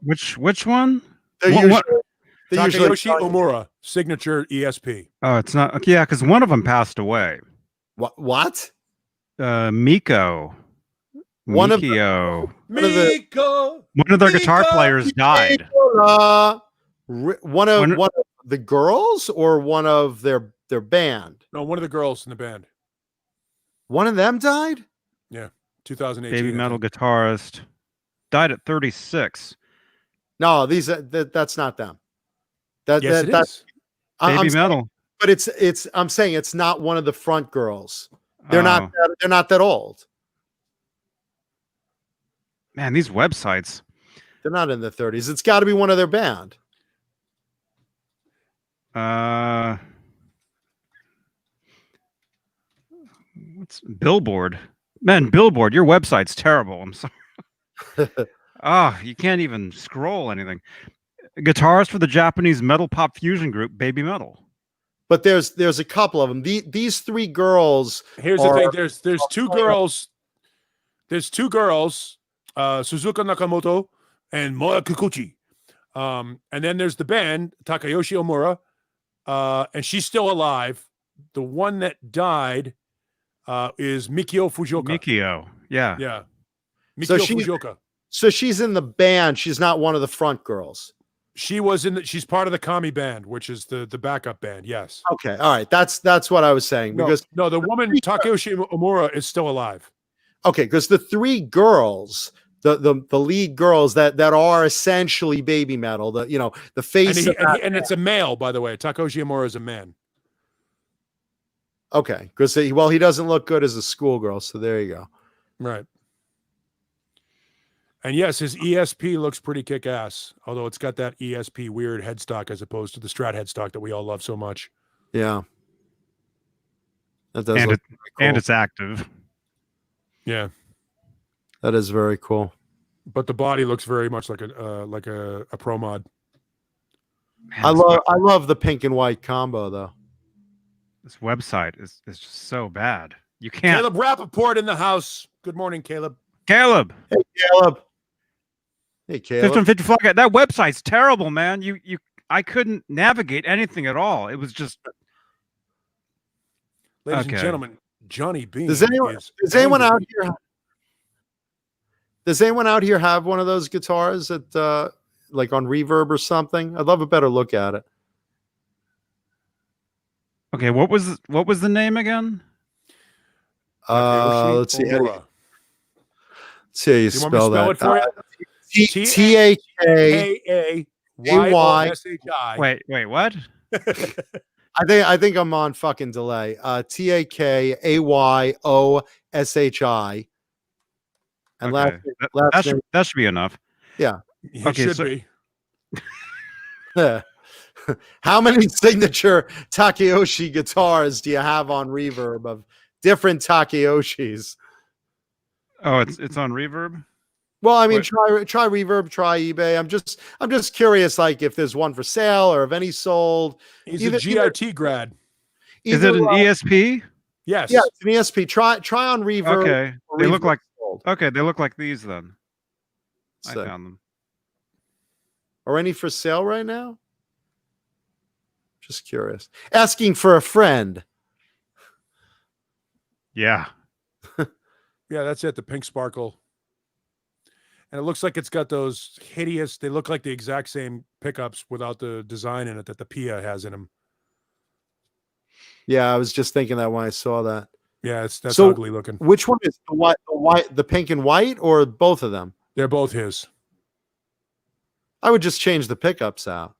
Speaker 1: Which one?
Speaker 2: Takayoshi Omura, signature ESP.
Speaker 1: Oh, it's not. Yeah, because one of them passed away.
Speaker 3: What?
Speaker 1: Mikio.
Speaker 3: One of
Speaker 1: their
Speaker 2: Miko,
Speaker 1: guitar players died.
Speaker 3: One of the girls or one of their band?
Speaker 2: No, one of the girls in the band.
Speaker 3: One of them died?
Speaker 2: Yeah, 2018.
Speaker 1: Baby Metal guitarist. died at 36.
Speaker 3: No, these that's not them.
Speaker 2: Yes, it
Speaker 3: That's
Speaker 2: is.
Speaker 3: I'm
Speaker 1: Baby
Speaker 3: saying,
Speaker 1: Metal.
Speaker 3: but it's I'm saying it's not one of the front girls. They're
Speaker 1: Oh,
Speaker 3: not that old.
Speaker 1: man, these websites.
Speaker 3: They're not in their 30s. It's got to be one of their band.
Speaker 1: What's Billboard? Man, Billboard, your website's terrible. I'm sorry. Oh, you can't even scroll anything. Guitarist for the Japanese metal pop fusion group Baby Metal.
Speaker 3: But there's a couple of them. These three girls.
Speaker 2: Here's the thing. There's two girls. There's two girls, Suzuka Nakamoto and Moya Kikuchi. And then there's the band, Takayoshi Omura, and she's still alive. The one that died is Mikio Fujioka.
Speaker 1: Mikio. Yeah.
Speaker 2: Yeah.
Speaker 3: So
Speaker 2: Mikio Fujioka.
Speaker 3: So she's in the band. She's not one of the front girls.
Speaker 2: She was she's part of the Kami band, which is the backup band. Yes.
Speaker 3: Okay. All right. That's what I was saying. Because
Speaker 2: no, the woman Takayoshi Omura is still alive.
Speaker 3: Okay, because the three girls, the lead girls that are essentially Baby Metal, the face
Speaker 2: and it's a male, by the way. Takayoshi Omura is a man.
Speaker 3: Okay, because he doesn't look good as a schoolgirl, so there you go.
Speaker 2: Right. And yes, his ESP looks pretty kick-ass, although it's got that ESP weird headstock as opposed to the Strat headstock that we all love so much.
Speaker 3: Yeah. That does
Speaker 1: And,
Speaker 3: look
Speaker 1: it,
Speaker 3: cool.
Speaker 1: and it's active.
Speaker 2: Yeah.
Speaker 3: That is very cool.
Speaker 2: But the body looks very much like a pro mod.
Speaker 1: Man,
Speaker 3: I love the pink and white combo though.
Speaker 1: This website is just so bad. You can't.
Speaker 2: Caleb Rappaport in the house. Good morning, Caleb.
Speaker 1: Caleb.
Speaker 3: Hey Caleb. Hey Caleb.
Speaker 1: 1554. That website's terrible, man. I couldn't navigate anything at all. It was just.
Speaker 2: Ladies and gentlemen, Johnny Beane.
Speaker 3: Does anyone out here? Does anyone out here have one of those guitars that like on Reverb or something? I'd love a better look at it.
Speaker 1: Okay, what was the name again?
Speaker 3: Let's see. Let's see how you spell that.
Speaker 2: It for you?
Speaker 3: Takayosshi.
Speaker 1: Wait, what?
Speaker 3: I think I'm on fucking delay. Takayosshi. And
Speaker 1: Okay. That should be enough.
Speaker 3: Yeah.
Speaker 2: It
Speaker 1: Okay,
Speaker 2: should
Speaker 1: so-
Speaker 2: be.
Speaker 3: How many signature Takayoshi guitars do you have on Reverb of different Takayoshis?
Speaker 1: Oh, it's on Reverb.
Speaker 3: Well, I mean,
Speaker 1: What?
Speaker 3: try Reverb, try eBay. I'm just curious, like if there's one for sale or if any sold.
Speaker 2: He's a GIT grad.
Speaker 1: Is it an ESP?
Speaker 2: Yes.
Speaker 3: Yeah, it's an ESP. Try on Reverb.
Speaker 1: Okay,
Speaker 3: or
Speaker 1: they look
Speaker 3: Reverb
Speaker 1: like
Speaker 3: sold.
Speaker 1: they look like these then. I
Speaker 3: So,
Speaker 1: found them.
Speaker 3: are any for sale right now? Just curious. Asking for a friend.
Speaker 1: Yeah.
Speaker 2: Yeah, that's it. The pink sparkle. And it looks like it's got those hideous, they look like the exact same pickups without the design in it that the Pia has in them.
Speaker 3: Yeah, I was just thinking that when I saw that.
Speaker 2: Yeah, that's
Speaker 3: So,
Speaker 2: ugly looking.
Speaker 3: Which one is the white, the pink and white, or both of them?
Speaker 2: They're both his.
Speaker 3: I would just change the pickups out.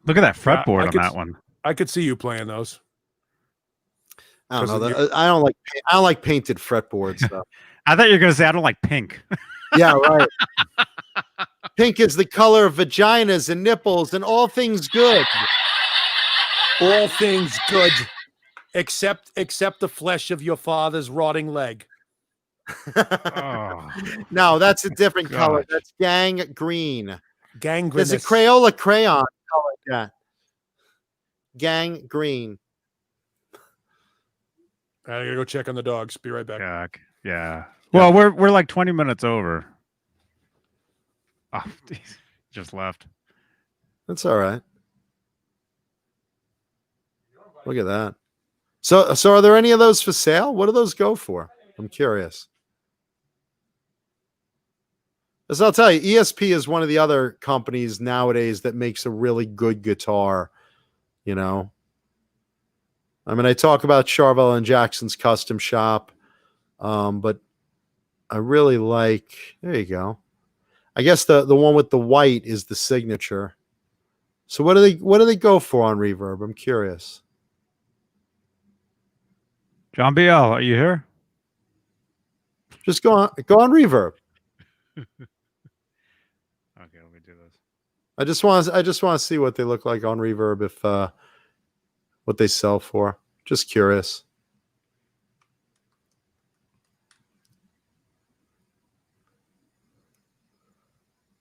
Speaker 1: Look at that
Speaker 2: Yeah,
Speaker 1: fretboard
Speaker 2: I
Speaker 1: on
Speaker 2: could-
Speaker 1: that one.
Speaker 2: I could see you playing those.
Speaker 3: I don't know.
Speaker 2: Because
Speaker 3: I don't like painted fretboards though.
Speaker 1: I thought you were gonna say I don't like pink.
Speaker 3: Yeah, right. Pink is the color of vaginas and nipples and all things good.
Speaker 2: All things good, except the flesh of your father's rotting leg.
Speaker 1: Oh,
Speaker 3: No, that's a different color.
Speaker 1: Gosh.
Speaker 3: That's gang green.
Speaker 2: Gangrenous.
Speaker 3: There's a Crayola crayon color that. Gang green.
Speaker 2: I gotta go check on the dogs. Be right back.
Speaker 1: yuck. Yeah. Well, we're like 20 minutes over. Oh, geez. Just left.
Speaker 3: That's all right. Look at that. So are there any of those for sale? What do those go for? I'm curious. As I'll tell you, ESP is one of the other companies nowadays that makes a really good guitar. You know, I mean, I talk about Charvel and Jackson's Custom Shop, but I really like. There you go. I guess the one with the white is the signature. So what do they go for on reverb? I'm curious.
Speaker 1: John BL, are you here?
Speaker 3: Just go on reverb.
Speaker 1: Okay, let me do this.
Speaker 3: I just want to see what they look like on reverb, if what they sell for. Just curious.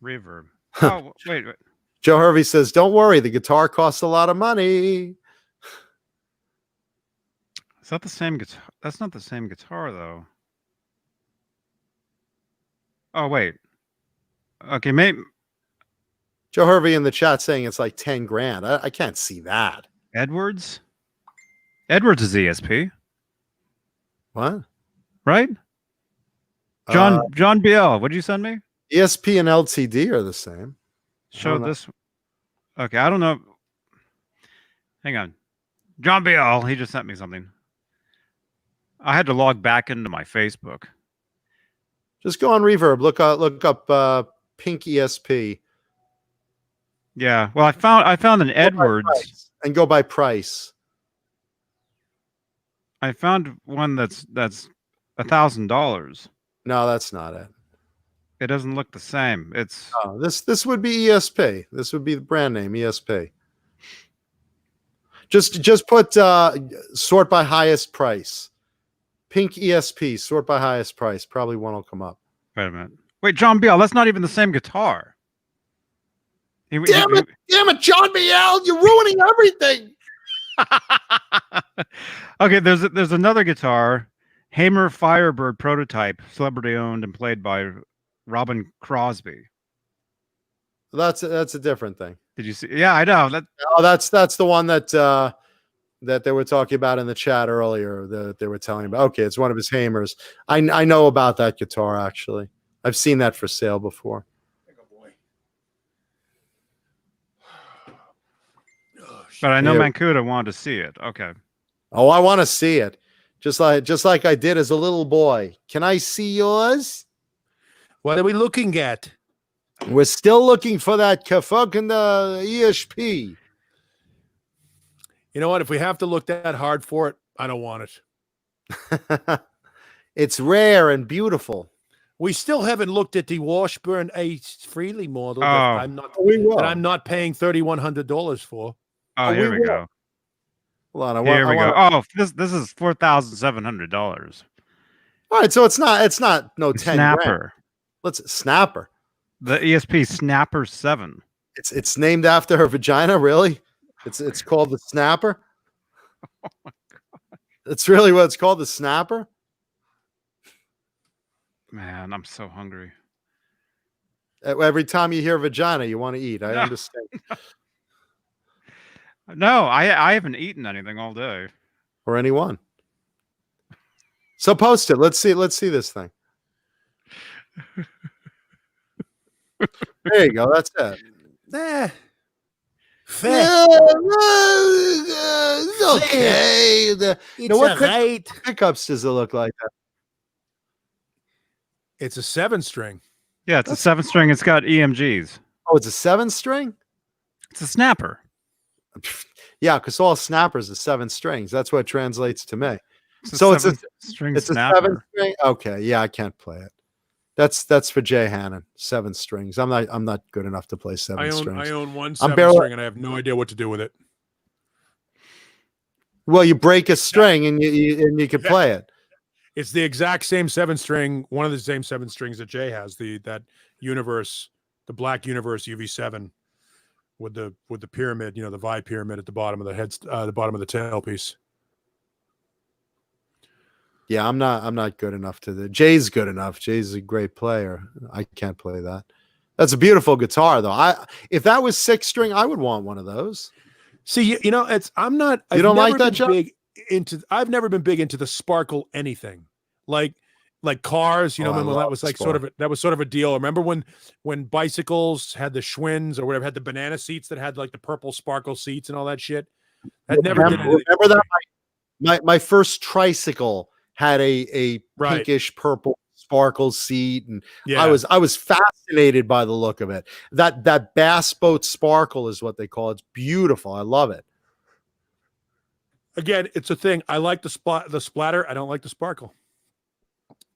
Speaker 1: Reverb. Oh, wait.
Speaker 3: Joe Hervey says, "Don't worry, the guitar costs a lot of money."
Speaker 1: Is that the same guitar? That's not the same guitar, though. Oh, wait. Okay, maybe
Speaker 3: Joe Hervey in the chat saying it's like 10 grand. I can't see that.
Speaker 1: Edwards? Edwards is ESP,
Speaker 3: What?
Speaker 1: right? John BL, what'd you send me?
Speaker 3: ESP and LTD are the same.
Speaker 1: Show this. Okay, I don't know. Hang on. John BL, he just sent me something. I had to log back into my Facebook.
Speaker 3: Just go on reverb. Look up pink ESP.
Speaker 1: Yeah. Well, I found an Edwards
Speaker 3: and go by price.
Speaker 1: I found one that's $1,000.
Speaker 3: No, that's not it.
Speaker 1: It doesn't look the same. It's
Speaker 3: this would be ESP. This would be the brand name ESP. Just put sort by highest price. Pink ESP, sort by highest price. Probably one will come up.
Speaker 1: Wait a minute. Wait, John BL, that's not even the same guitar.
Speaker 3: Damn it, John BL, you're ruining everything.
Speaker 1: Okay, there's another guitar, Hamer Firebird prototype, celebrity owned and played by Robin Crosby.
Speaker 3: That's a different thing.
Speaker 1: Did you see? Yeah, I know.
Speaker 3: That's the one that they were talking about in the chat earlier. That they were telling about. Okay, it's one of his Hamers. I know about that guitar actually. I've seen that for sale before.
Speaker 1: But I know Mancuda wanted to see it. Okay.
Speaker 3: Oh, I want to see it. Just like I did as a little boy. Can I see yours?
Speaker 2: What are we looking at?
Speaker 3: We're still looking for that fucking ESP.
Speaker 2: You know what? If we have to look that hard for it, I don't want it.
Speaker 3: It's rare and beautiful.
Speaker 2: We still haven't looked at the Washburn A Freely model that I'm not paying $3,100 for.
Speaker 1: Oh, here we go.
Speaker 3: Hold on,
Speaker 1: Here we go. Oh, this is $4,700.
Speaker 3: All right, so it's not no 10
Speaker 1: Snapper.
Speaker 3: Grand. Snapper.
Speaker 1: The ESP Snapper 7.
Speaker 3: It's named after her vagina, really? It's called the Snapper.
Speaker 1: Oh my god.
Speaker 3: It's really what it's called, the Snapper.
Speaker 1: Man, I'm so hungry.
Speaker 3: Every time you hear vagina, you want to eat. I understand.
Speaker 1: No, I haven't eaten anything all day.
Speaker 3: Or anyone. So post it. Let's see this thing. There you go. That's it. Okay. What pickups does it look like?
Speaker 2: It's a 7-string.
Speaker 1: Yeah, it's a 7-string. It's got EMGs.
Speaker 3: Oh, it's a 7-string?
Speaker 1: It's a snapper.
Speaker 3: Yeah, because all snappers are 7 strings. That's what it translates to me.
Speaker 1: It's a
Speaker 3: so it's a
Speaker 1: snapper.
Speaker 3: 7-string. Okay, yeah, I can't play it. That's for Jay Hannon. 7 strings. I'm not good enough to play 7 strings.
Speaker 2: I own one 7-string and I have no idea what to do with it.
Speaker 3: Well, you break a string and you can play it.
Speaker 2: It's the exact same 7-string, one of the same 7 strings that Jay has. That Universe, the Black Universe UV7 with the pyramid, the Vi pyramid at the bottom of the head, the bottom of the tailpiece.
Speaker 3: Yeah, I'm not good enough to Jay's good enough. Jay's a great player. I can't play that. That's a beautiful guitar though. If that was 6-string, I would want one of those.
Speaker 2: See, I'm not.
Speaker 3: You don't like that, John?
Speaker 2: I've never been big into the sparkle anything, like cars. Remember that was like sort of a deal. Remember when bicycles had the Schwinn's or whatever, had the banana seats that had like the purple sparkle seats and all that shit.
Speaker 3: Remember that my first tricycle had a pinkish purple sparkle seat, and
Speaker 2: Yeah.
Speaker 3: I was fascinated by the look of it. That bass boat sparkle is what they call it. It's beautiful. I love it.
Speaker 2: Again, it's a thing. I like the splatter. I don't like the sparkle.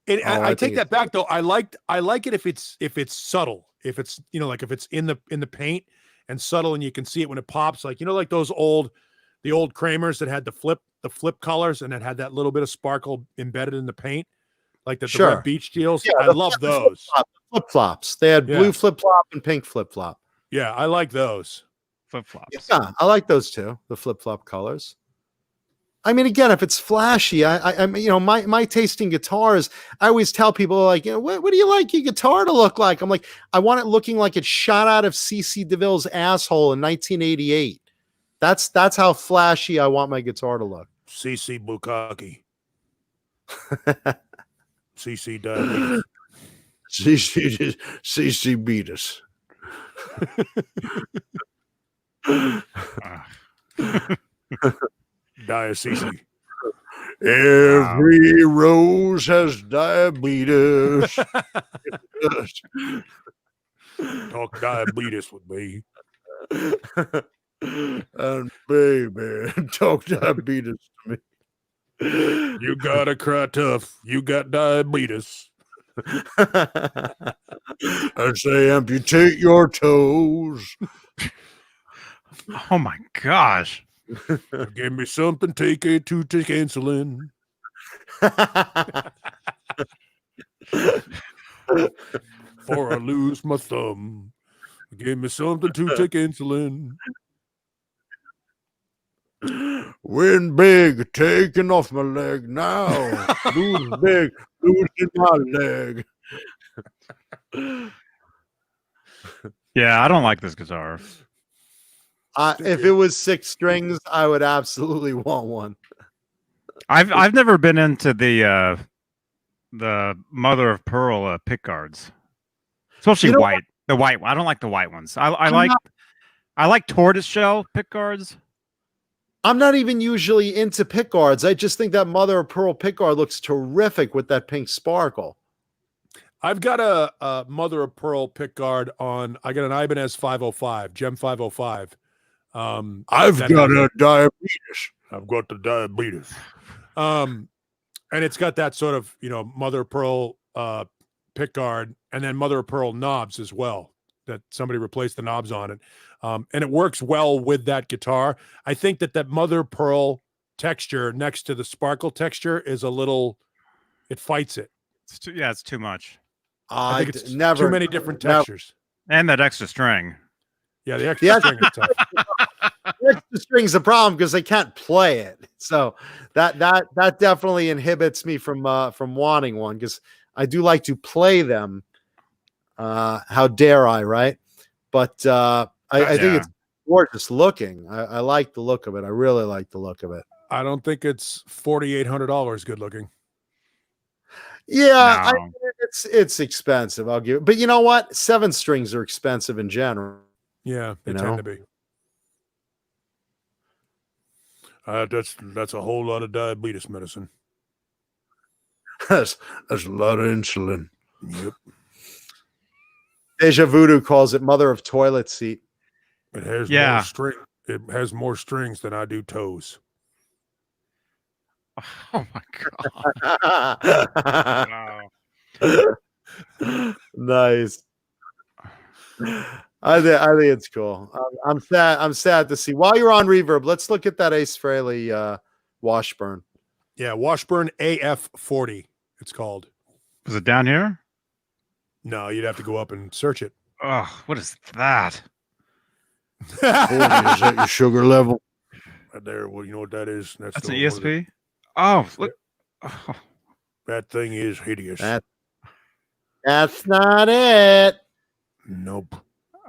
Speaker 2: And
Speaker 3: Oh,
Speaker 2: I
Speaker 3: I
Speaker 2: take
Speaker 3: think
Speaker 2: that back though. I like it if it's subtle. If it's, you know, like if it's in the paint and subtle and you can see it when it pops, like, you know, like the old Kramers that had the flip colors and it had that little bit of sparkle embedded in the paint, like the
Speaker 3: Sure.
Speaker 2: red beach deals.
Speaker 3: Yeah,
Speaker 2: I love those.
Speaker 3: Flip flops. They had blue
Speaker 2: Yeah.
Speaker 3: flip flop and pink flip flop.
Speaker 2: Yeah, I like those.
Speaker 1: Flip flops.
Speaker 3: Yeah, I like those too. The flip flop colors. I mean, again, if it's flashy, I you know, my taste in guitars, I always tell people, like, you know, what do you like your guitar to look like? I'm like, I want it looking like it shot out of CC DeVille's asshole in 1988. That's how flashy I want my guitar to look.
Speaker 2: CC Bukaki. CC Diabetes.
Speaker 4: CC BABYMETAL.
Speaker 2: Diabetes.
Speaker 4: Every rose has diabetes.
Speaker 2: Talk diabetes with me.
Speaker 4: And baby, talk diabetes to me.
Speaker 2: You gotta cry tough. You got diabetes.
Speaker 4: I say amputate your toes.
Speaker 1: Oh my gosh.
Speaker 2: Give me something, take it to take insulin. For I lose my thumb. Give me something to take insulin.
Speaker 4: Win big, taking off my leg now. Lose big, losing my leg.
Speaker 1: Yeah, I don't like this guitar.
Speaker 3: If it was 6 strings, I would absolutely want one.
Speaker 1: I've never been into the mother of pearl pick guards, especially
Speaker 3: You know
Speaker 1: white. The white. I don't like the white ones. I like tortoise shell pick guards.
Speaker 3: I'm not even usually into pick guards. I just think that mother of pearl pick guard looks terrific with that pink sparkle.
Speaker 2: I've got a mother of pearl pick guard on. I got an Ibanez 505, Gem 505.
Speaker 4: I've got a diabetes.
Speaker 2: I've got the diabetes. And it's got that sort of, you know, mother of pearl pick guard and then mother of pearl knobs as well, that somebody replaced the knobs on it. And it works well with that guitar. I think that mother of pearl texture next to the sparkle texture is a little, it fights it.
Speaker 1: It's too, yeah, it's too much.
Speaker 2: I think it's
Speaker 3: never
Speaker 2: too many different textures.
Speaker 1: And that extra string.
Speaker 2: Yeah, the extra string is tough.
Speaker 3: The extra string's the problem because they can't play it. So that definitely inhibits me from wanting one, because I do like to play them. How dare I, right? But I think it's gorgeous looking. I like the look of it. I really like the look of it.
Speaker 2: I don't think it's $4,800 good looking.
Speaker 3: Yeah,
Speaker 1: No.
Speaker 3: it's expensive. I'll give it. But you know what? 7 strings are expensive in general.
Speaker 2: Yeah, they
Speaker 3: You
Speaker 2: tend
Speaker 3: know?
Speaker 2: to be. That's a whole lot of diabetes medicine.
Speaker 4: That's a lot of insulin.
Speaker 2: Yep.
Speaker 3: Deja Voodoo calls it mother of toilet seat.
Speaker 2: It has
Speaker 1: Yeah.
Speaker 2: more string. It has more strings than I do toes.
Speaker 1: Oh my god. Wow.
Speaker 3: Nice. I think it's cool. I'm sad to see. While you're on reverb, let's look at that Ace Frehley Washburn.
Speaker 2: Yeah, Washburn AF40. It's called.
Speaker 1: Was it down here?
Speaker 2: No, you'd have to go up and search it.
Speaker 1: Oh, what is that?
Speaker 4: 40, is that your sugar level?
Speaker 2: Right there. Well, you know what that is?
Speaker 1: That's
Speaker 2: the
Speaker 1: an
Speaker 2: one with
Speaker 1: ESP. Oh, look. Oh,
Speaker 2: that thing is hideous.
Speaker 3: That's not it.
Speaker 2: Nope.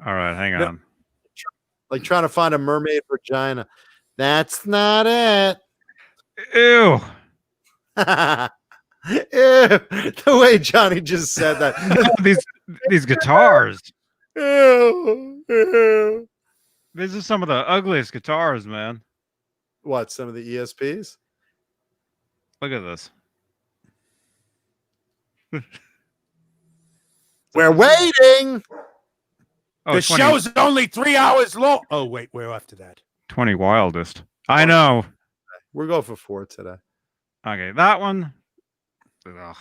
Speaker 1: all right, hang
Speaker 2: No.
Speaker 1: on.
Speaker 3: Like trying to find a mermaid vagina. That's not it.
Speaker 1: Ew.
Speaker 3: Ew, the way Johnny just said that.
Speaker 1: these guitars.
Speaker 3: Ew, ew.
Speaker 1: These are some of the ugliest guitars, man.
Speaker 3: What, some of the ESPs?
Speaker 1: Look at this.
Speaker 3: We're waiting.
Speaker 1: Oh,
Speaker 2: the
Speaker 1: 20,
Speaker 2: show's only 3 hours long. Oh, wait, we're after that.
Speaker 1: 20 wildest. I know.
Speaker 3: We're going for 4 today.
Speaker 1: Okay, that one. Ugh.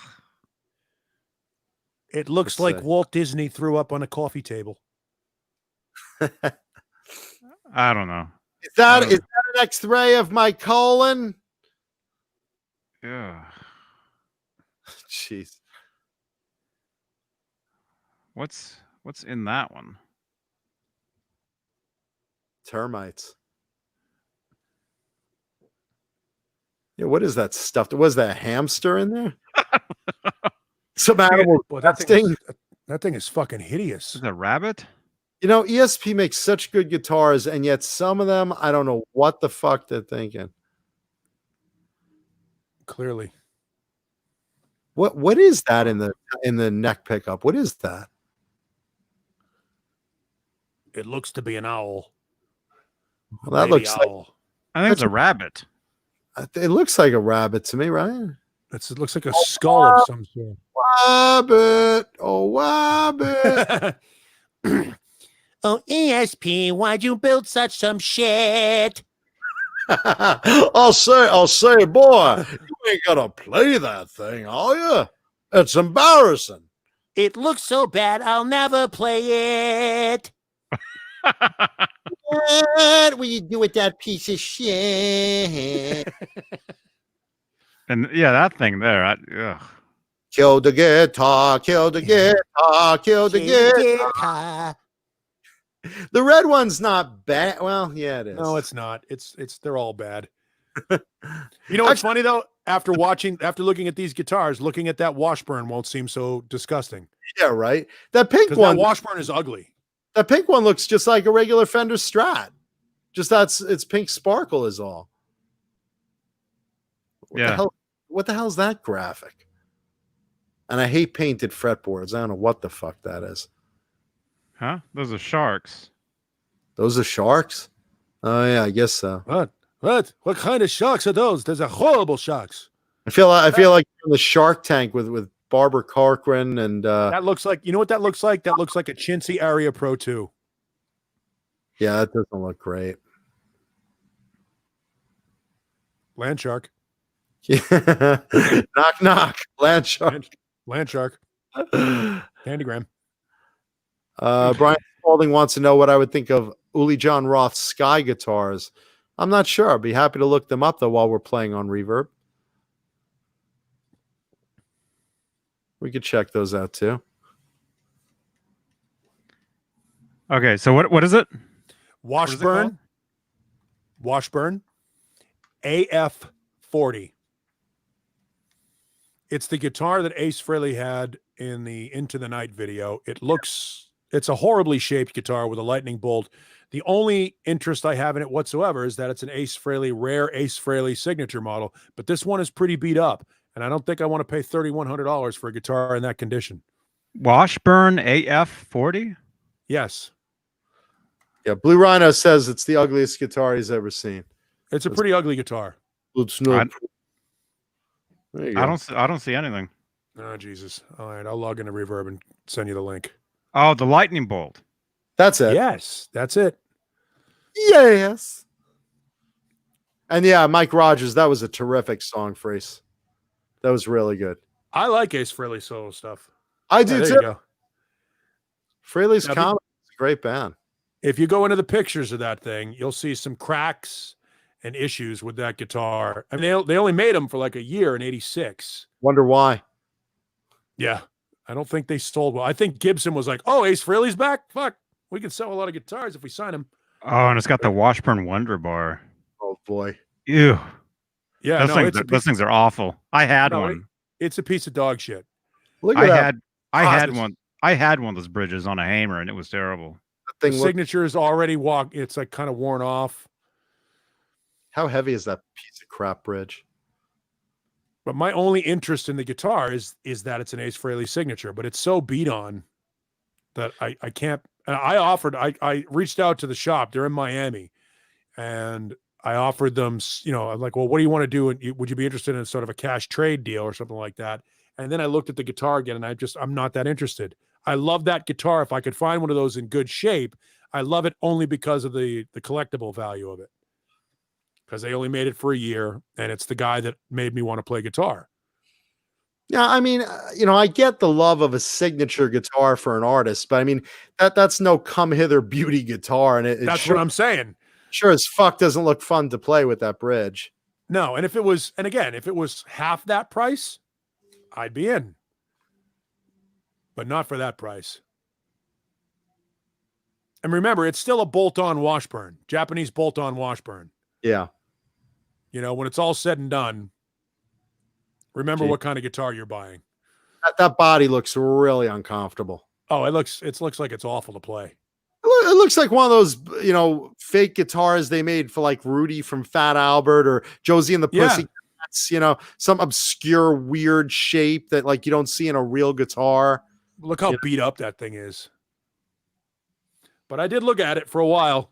Speaker 2: It looks
Speaker 3: Let's
Speaker 2: like
Speaker 3: see.
Speaker 2: Walt Disney threw up on a coffee table.
Speaker 1: I don't know.
Speaker 3: Is that an X-ray of my colon?
Speaker 1: Yeah.
Speaker 3: Jeez.
Speaker 1: What's in that one?
Speaker 3: Termites. Yeah, what is that stuff? Was that a hamster in there? Some animal
Speaker 2: Boy,
Speaker 3: testing.
Speaker 2: that thing is fucking hideous.
Speaker 1: Is it a rabbit?
Speaker 3: You know, ESP makes such good guitars, and yet some of them, I don't know what the fuck they're thinking.
Speaker 2: Clearly.
Speaker 3: What is that in the neck pickup? What is that?
Speaker 2: It looks to be an owl.
Speaker 3: Well, that
Speaker 2: Baby
Speaker 3: looks like
Speaker 2: owl.
Speaker 1: I think it's a rabbit.
Speaker 3: it looks like a rabbit to me, right?
Speaker 2: It looks like a skull of some sort.
Speaker 3: Rabbit, oh rabbit.
Speaker 5: Oh, ESP, why'd you build such some shit?
Speaker 4: I'll say, boy, you ain't gonna play that thing, are you? It's embarrassing.
Speaker 5: It looks so bad, I'll never play it. What will you do with that piece of shit?
Speaker 1: And yeah, that thing there. Ugh.
Speaker 3: Kill the guitar, kill the guitar, kill the guitar. The red one's not bad. Well, yeah, it is.
Speaker 2: No, it's not. It's they're all bad. You know what's funny though? After looking at these guitars, looking at that Washburn won't seem so disgusting.
Speaker 3: Yeah, right. That pink
Speaker 2: Because
Speaker 3: one,
Speaker 2: that Washburn is ugly.
Speaker 3: that pink one looks just like a regular Fender Strat. Just it's pink sparkle is all. What the hell's that graphic? And I hate painted fretboards. I don't know what the fuck that is.
Speaker 1: Huh? Those are sharks.
Speaker 3: Those are sharks? Oh yeah, I guess so.
Speaker 2: What? What kind of sharks are those? Those are horrible sharks.
Speaker 3: I feel like in the Shark Tank with Barbara Corcoran and
Speaker 2: That looks like, you know what that looks like? That looks like a chintzy Area Pro 2.
Speaker 3: yeah, that doesn't look great.
Speaker 2: Land shark.
Speaker 3: Knock knock. Land shark.
Speaker 2: Land shark. Candygram.
Speaker 3: Brian Spalding wants to know what I would think of Uli John Roth's Sky guitars. I'm not sure. I'd be happy to look them up though while we're playing on Reverb. We could check those out too.
Speaker 1: Okay, so what is it?
Speaker 2: Washburn. Washburn. AF40. It's the guitar that Ace Frehley had in the Into the Night video. It's a horribly shaped guitar with a lightning bolt. The only interest I have in it whatsoever is that it's an rare Ace Frehley signature model, but this one is pretty beat up, and I don't think I want to pay $3,100 for a guitar in that condition.
Speaker 1: Washburn AF40?
Speaker 2: Yes.
Speaker 3: Yeah, Blue Rhino says it's the ugliest guitar he's ever seen.
Speaker 2: It's a pretty ugly guitar.
Speaker 3: It's not. There you go.
Speaker 1: I don't see anything.
Speaker 2: Oh, Jesus. All right, I'll log into Reverb and send you the link.
Speaker 1: Oh, the lightning bolt.
Speaker 3: That's it.
Speaker 2: Yes, that's it.
Speaker 3: Yes. And yeah, Mike Rogers, that was a terrific song for Ace. That was really good.
Speaker 2: I like Ace Frehley solo stuff.
Speaker 3: I do
Speaker 2: there
Speaker 3: too.
Speaker 2: you go.
Speaker 3: Frehley's
Speaker 2: Yeah,
Speaker 3: Comet is a great band.
Speaker 2: If you go into the pictures of that thing, you'll see some cracks and issues with that guitar. I mean, they only made them for like a year in '86.
Speaker 3: Wonder why.
Speaker 2: Yeah. I don't think they sold well. I think Gibson was like, oh, Ace Frehley's back? Fuck. We can sell a lot of guitars if we sign him.
Speaker 1: Oh, and it's got the Washburn Wonder Bar.
Speaker 3: Oh boy.
Speaker 1: Ew.
Speaker 2: Yeah,
Speaker 1: Those things are awful. I had
Speaker 2: No,
Speaker 1: one.
Speaker 2: it's a piece of dog shit.
Speaker 3: Look at that.
Speaker 1: I had
Speaker 2: Positive.
Speaker 1: one. I had one of those bridges on a hammer, and it was terrible.
Speaker 2: The
Speaker 3: thing.
Speaker 2: signature is already it's like kind of worn off.
Speaker 3: How heavy is that piece of crap bridge?
Speaker 2: But my only interest in the guitar is that it's an Ace Frehley signature, but it's so beat on that I can't. And I reached out to the shop. They're in Miami, and I offered them, I'm like, well, what do you want to do? And would you be interested in sort of a cash trade deal or something like that? And then I looked at the guitar again, and I'm not that interested. I love that guitar. If I could find one of those in good shape, I love it only because of the collectible value of it. Because they only made it for a year, and it's the guy that made me want to play guitar.
Speaker 3: Yeah, I mean, I get the love of a signature guitar for an artist, but I mean that's no come hither beauty guitar, and
Speaker 2: That's
Speaker 3: sure,
Speaker 2: what I'm saying.
Speaker 3: Sure as fuck doesn't look fun to play with that bridge.
Speaker 2: No, and if it was half that price, I'd be in. But not for that price. And remember, it's still a bolt-on Washburn, Japanese bolt-on Washburn.
Speaker 3: Yeah.
Speaker 2: When it's all said and done, remember what kind of guitar you're buying.
Speaker 3: That body looks really uncomfortable.
Speaker 2: Oh, it looks like it's awful to play.
Speaker 3: It looks like one of those, fake guitars they made for like Rudy from Fat Albert or Josie and the Pussycats, some obscure weird shape that like you don't see in a real guitar.
Speaker 2: Look how beat up that thing is. But I did look at it for a while.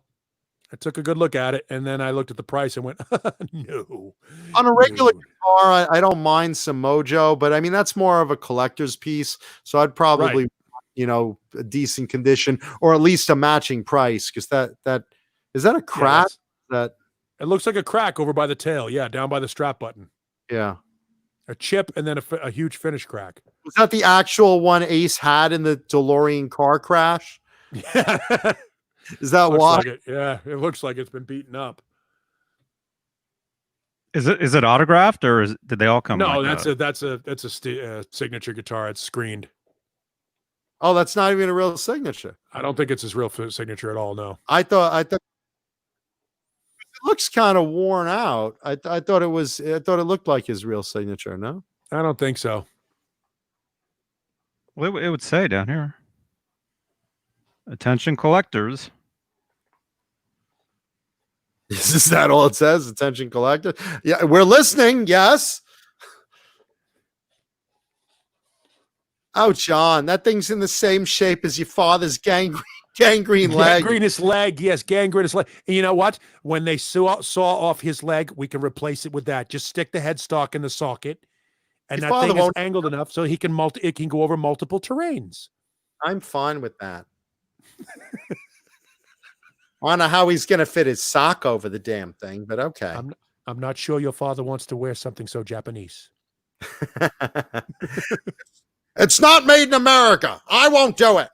Speaker 2: I took a good look at it, and then I looked at the price and went, no.
Speaker 3: On a regular guitar, I don't mind some Mojo, but I mean, that's more of a collector's piece. So I'd probably, a decent condition or at least a matching price. Cause that is that a crack? That
Speaker 2: it looks like a crack over by the tail. Yeah. Down by the strap button.
Speaker 3: Yeah.
Speaker 2: A chip and then a huge finish crack.
Speaker 3: Was that the actual one Ace had in the DeLorean car crash?
Speaker 2: Yeah.
Speaker 3: Is that why?
Speaker 2: Like it. Yeah, it looks like it's been beaten up.
Speaker 1: Is it autographed or did they all come?
Speaker 2: No,
Speaker 1: like
Speaker 2: that's a signature guitar. It's screened.
Speaker 3: Oh, that's not even a real signature.
Speaker 2: I don't think it's his real signature at all. No,
Speaker 3: I thought it looks kind of worn out. I thought it looked like his real signature. No,
Speaker 2: I don't think so.
Speaker 1: Well, it would say down here. Attention collectors.
Speaker 3: Is that all it says? Attention collector. Yeah, we're listening. Yes. Oh, John, that thing's in the same shape as your father's gangrene leg.
Speaker 2: Gangrenous leg. Yes, gangrenous leg. And you know what? When they saw off his leg, we can replace it with that. Just stick the headstock in the socket, and that thing is angled enough so it can go over multiple terrains.
Speaker 3: I'm fine with that. I don't know how he's going to fit his sock over the damn thing, but okay.
Speaker 2: I'm not sure your father wants to wear something so Japanese.
Speaker 3: It's not made in America. I won't do it.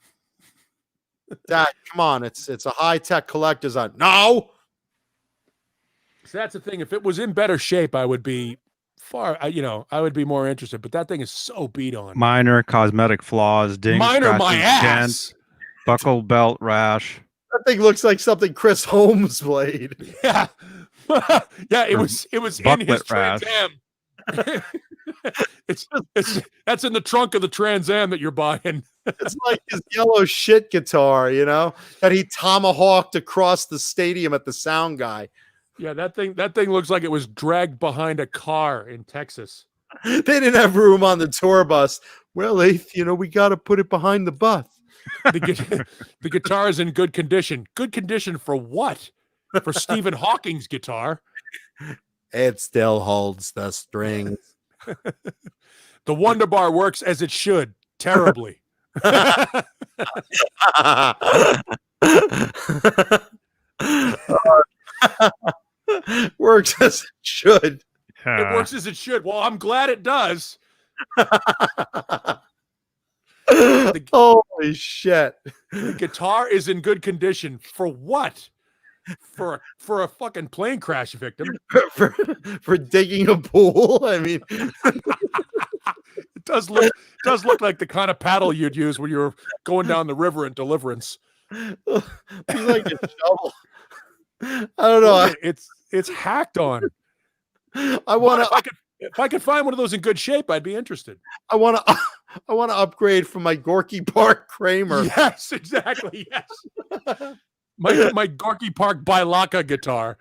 Speaker 3: Dad, come on. It's a high-tech collector's item. No.
Speaker 2: So that's the thing. If it was in better shape, I would be I would be more interested, but that thing is so beat on.
Speaker 1: Minor cosmetic flaws, dings,
Speaker 2: minor my ass.
Speaker 1: Dents, buckle belt rash.
Speaker 3: That thing looks like something Chris Holmes played.
Speaker 2: Yeah. Yeah, it was in his Trans Am. That's in the trunk of the Trans Am that you're buying.
Speaker 3: It's like his yellow shit guitar, that he tomahawked across the stadium at the Sound Guy.
Speaker 2: Yeah, that thing looks like it was dragged behind a car in Texas.
Speaker 3: They didn't have room on the tour bus. Well, Eighth, we got to put it behind the bus.
Speaker 2: The guitar is in good condition. Good condition for what? For Stephen Hawking's guitar.
Speaker 3: It still holds the strings.
Speaker 2: The Wonder Bar works as it should. Terribly.
Speaker 3: Works as it should.
Speaker 2: It works as it should. Well, I'm glad it does.
Speaker 3: Holy shit.
Speaker 2: The guitar is in good condition. For what? For a fucking plane crash victim.
Speaker 3: for digging a pool. I mean,
Speaker 2: it does look like the kind of paddle you'd use when you were going down the river in Deliverance.
Speaker 3: It's like a shovel. I don't know.
Speaker 2: It's hacked on. If I could find one of those in good shape, I'd be interested.
Speaker 3: I want to upgrade from my Gorky Park Kramer.
Speaker 2: Yes, exactly. Yes. My Gorky Park Bailaka guitar.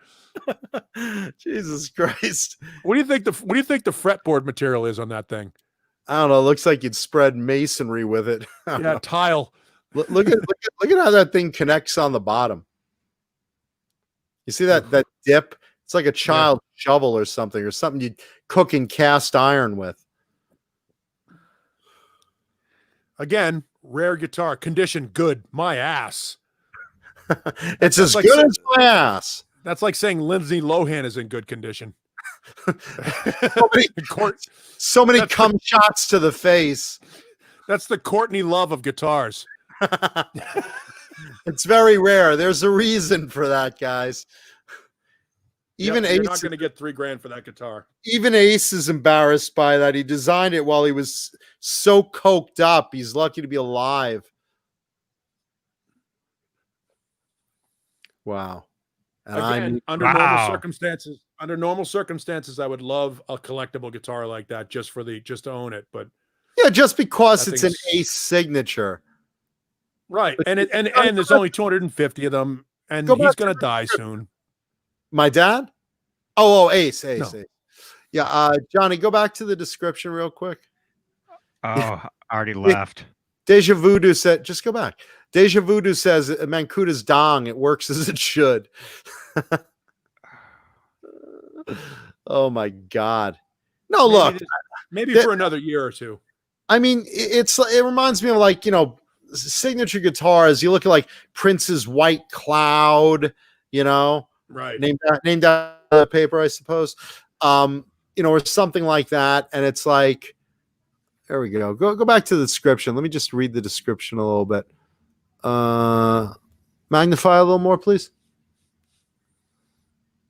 Speaker 3: Jesus Christ.
Speaker 2: What do you think the fretboard material is on that thing?
Speaker 3: I don't know. It looks like you'd spread masonry with it.
Speaker 2: Yeah, tile.
Speaker 3: Look at how that thing connects on the bottom. You see that dip? It's like a child shovel or something you'd cook in cast iron with.
Speaker 2: Again, Rare guitar, condition good. My ass.
Speaker 3: It's as
Speaker 2: like
Speaker 3: good
Speaker 2: saying-
Speaker 3: as my ass.
Speaker 2: That's like saying Lindsay Lohan is in good condition.
Speaker 3: So many
Speaker 2: That's
Speaker 3: cum shots to the face.
Speaker 2: That's the Courtney Love of guitars.
Speaker 3: It's very rare. There's a reason for that, guys. Even
Speaker 2: Yep, you're
Speaker 3: Ace,
Speaker 2: not going to get $3,000 for that guitar.
Speaker 3: even Ace is embarrassed by that. He designed it while he was so coked up. He's lucky to be alive. Wow. And
Speaker 2: Again,
Speaker 3: I'm
Speaker 2: under normal circumstances, I would love a collectible guitar like that just to own it. But
Speaker 3: yeah, just because
Speaker 2: that
Speaker 3: it's an
Speaker 2: thing's-
Speaker 3: Ace signature.
Speaker 2: right,
Speaker 3: But
Speaker 2: and there's only 250 of them, and
Speaker 3: Go
Speaker 2: he's
Speaker 3: back
Speaker 2: going to die soon.
Speaker 3: My dad? Oh, Ace.
Speaker 2: No.
Speaker 3: Ace. Yeah, Johnny, go back to the description real quick.
Speaker 1: Oh, I already left.
Speaker 3: Deja Voodoo said, just go back. Deja Voodoo says Mancuta's dong. It works as it should. Oh my God. No, look,
Speaker 2: Maybe
Speaker 3: that-
Speaker 2: for another year or two.
Speaker 3: I mean, it reminds me of like, signature guitars. You look at like Prince's White Cloud,
Speaker 2: Right.
Speaker 3: named after the paper, I suppose. Or something like that. And it's like, there we go. Go back to the description. Let me just read the description a little bit. Magnify a little more, please.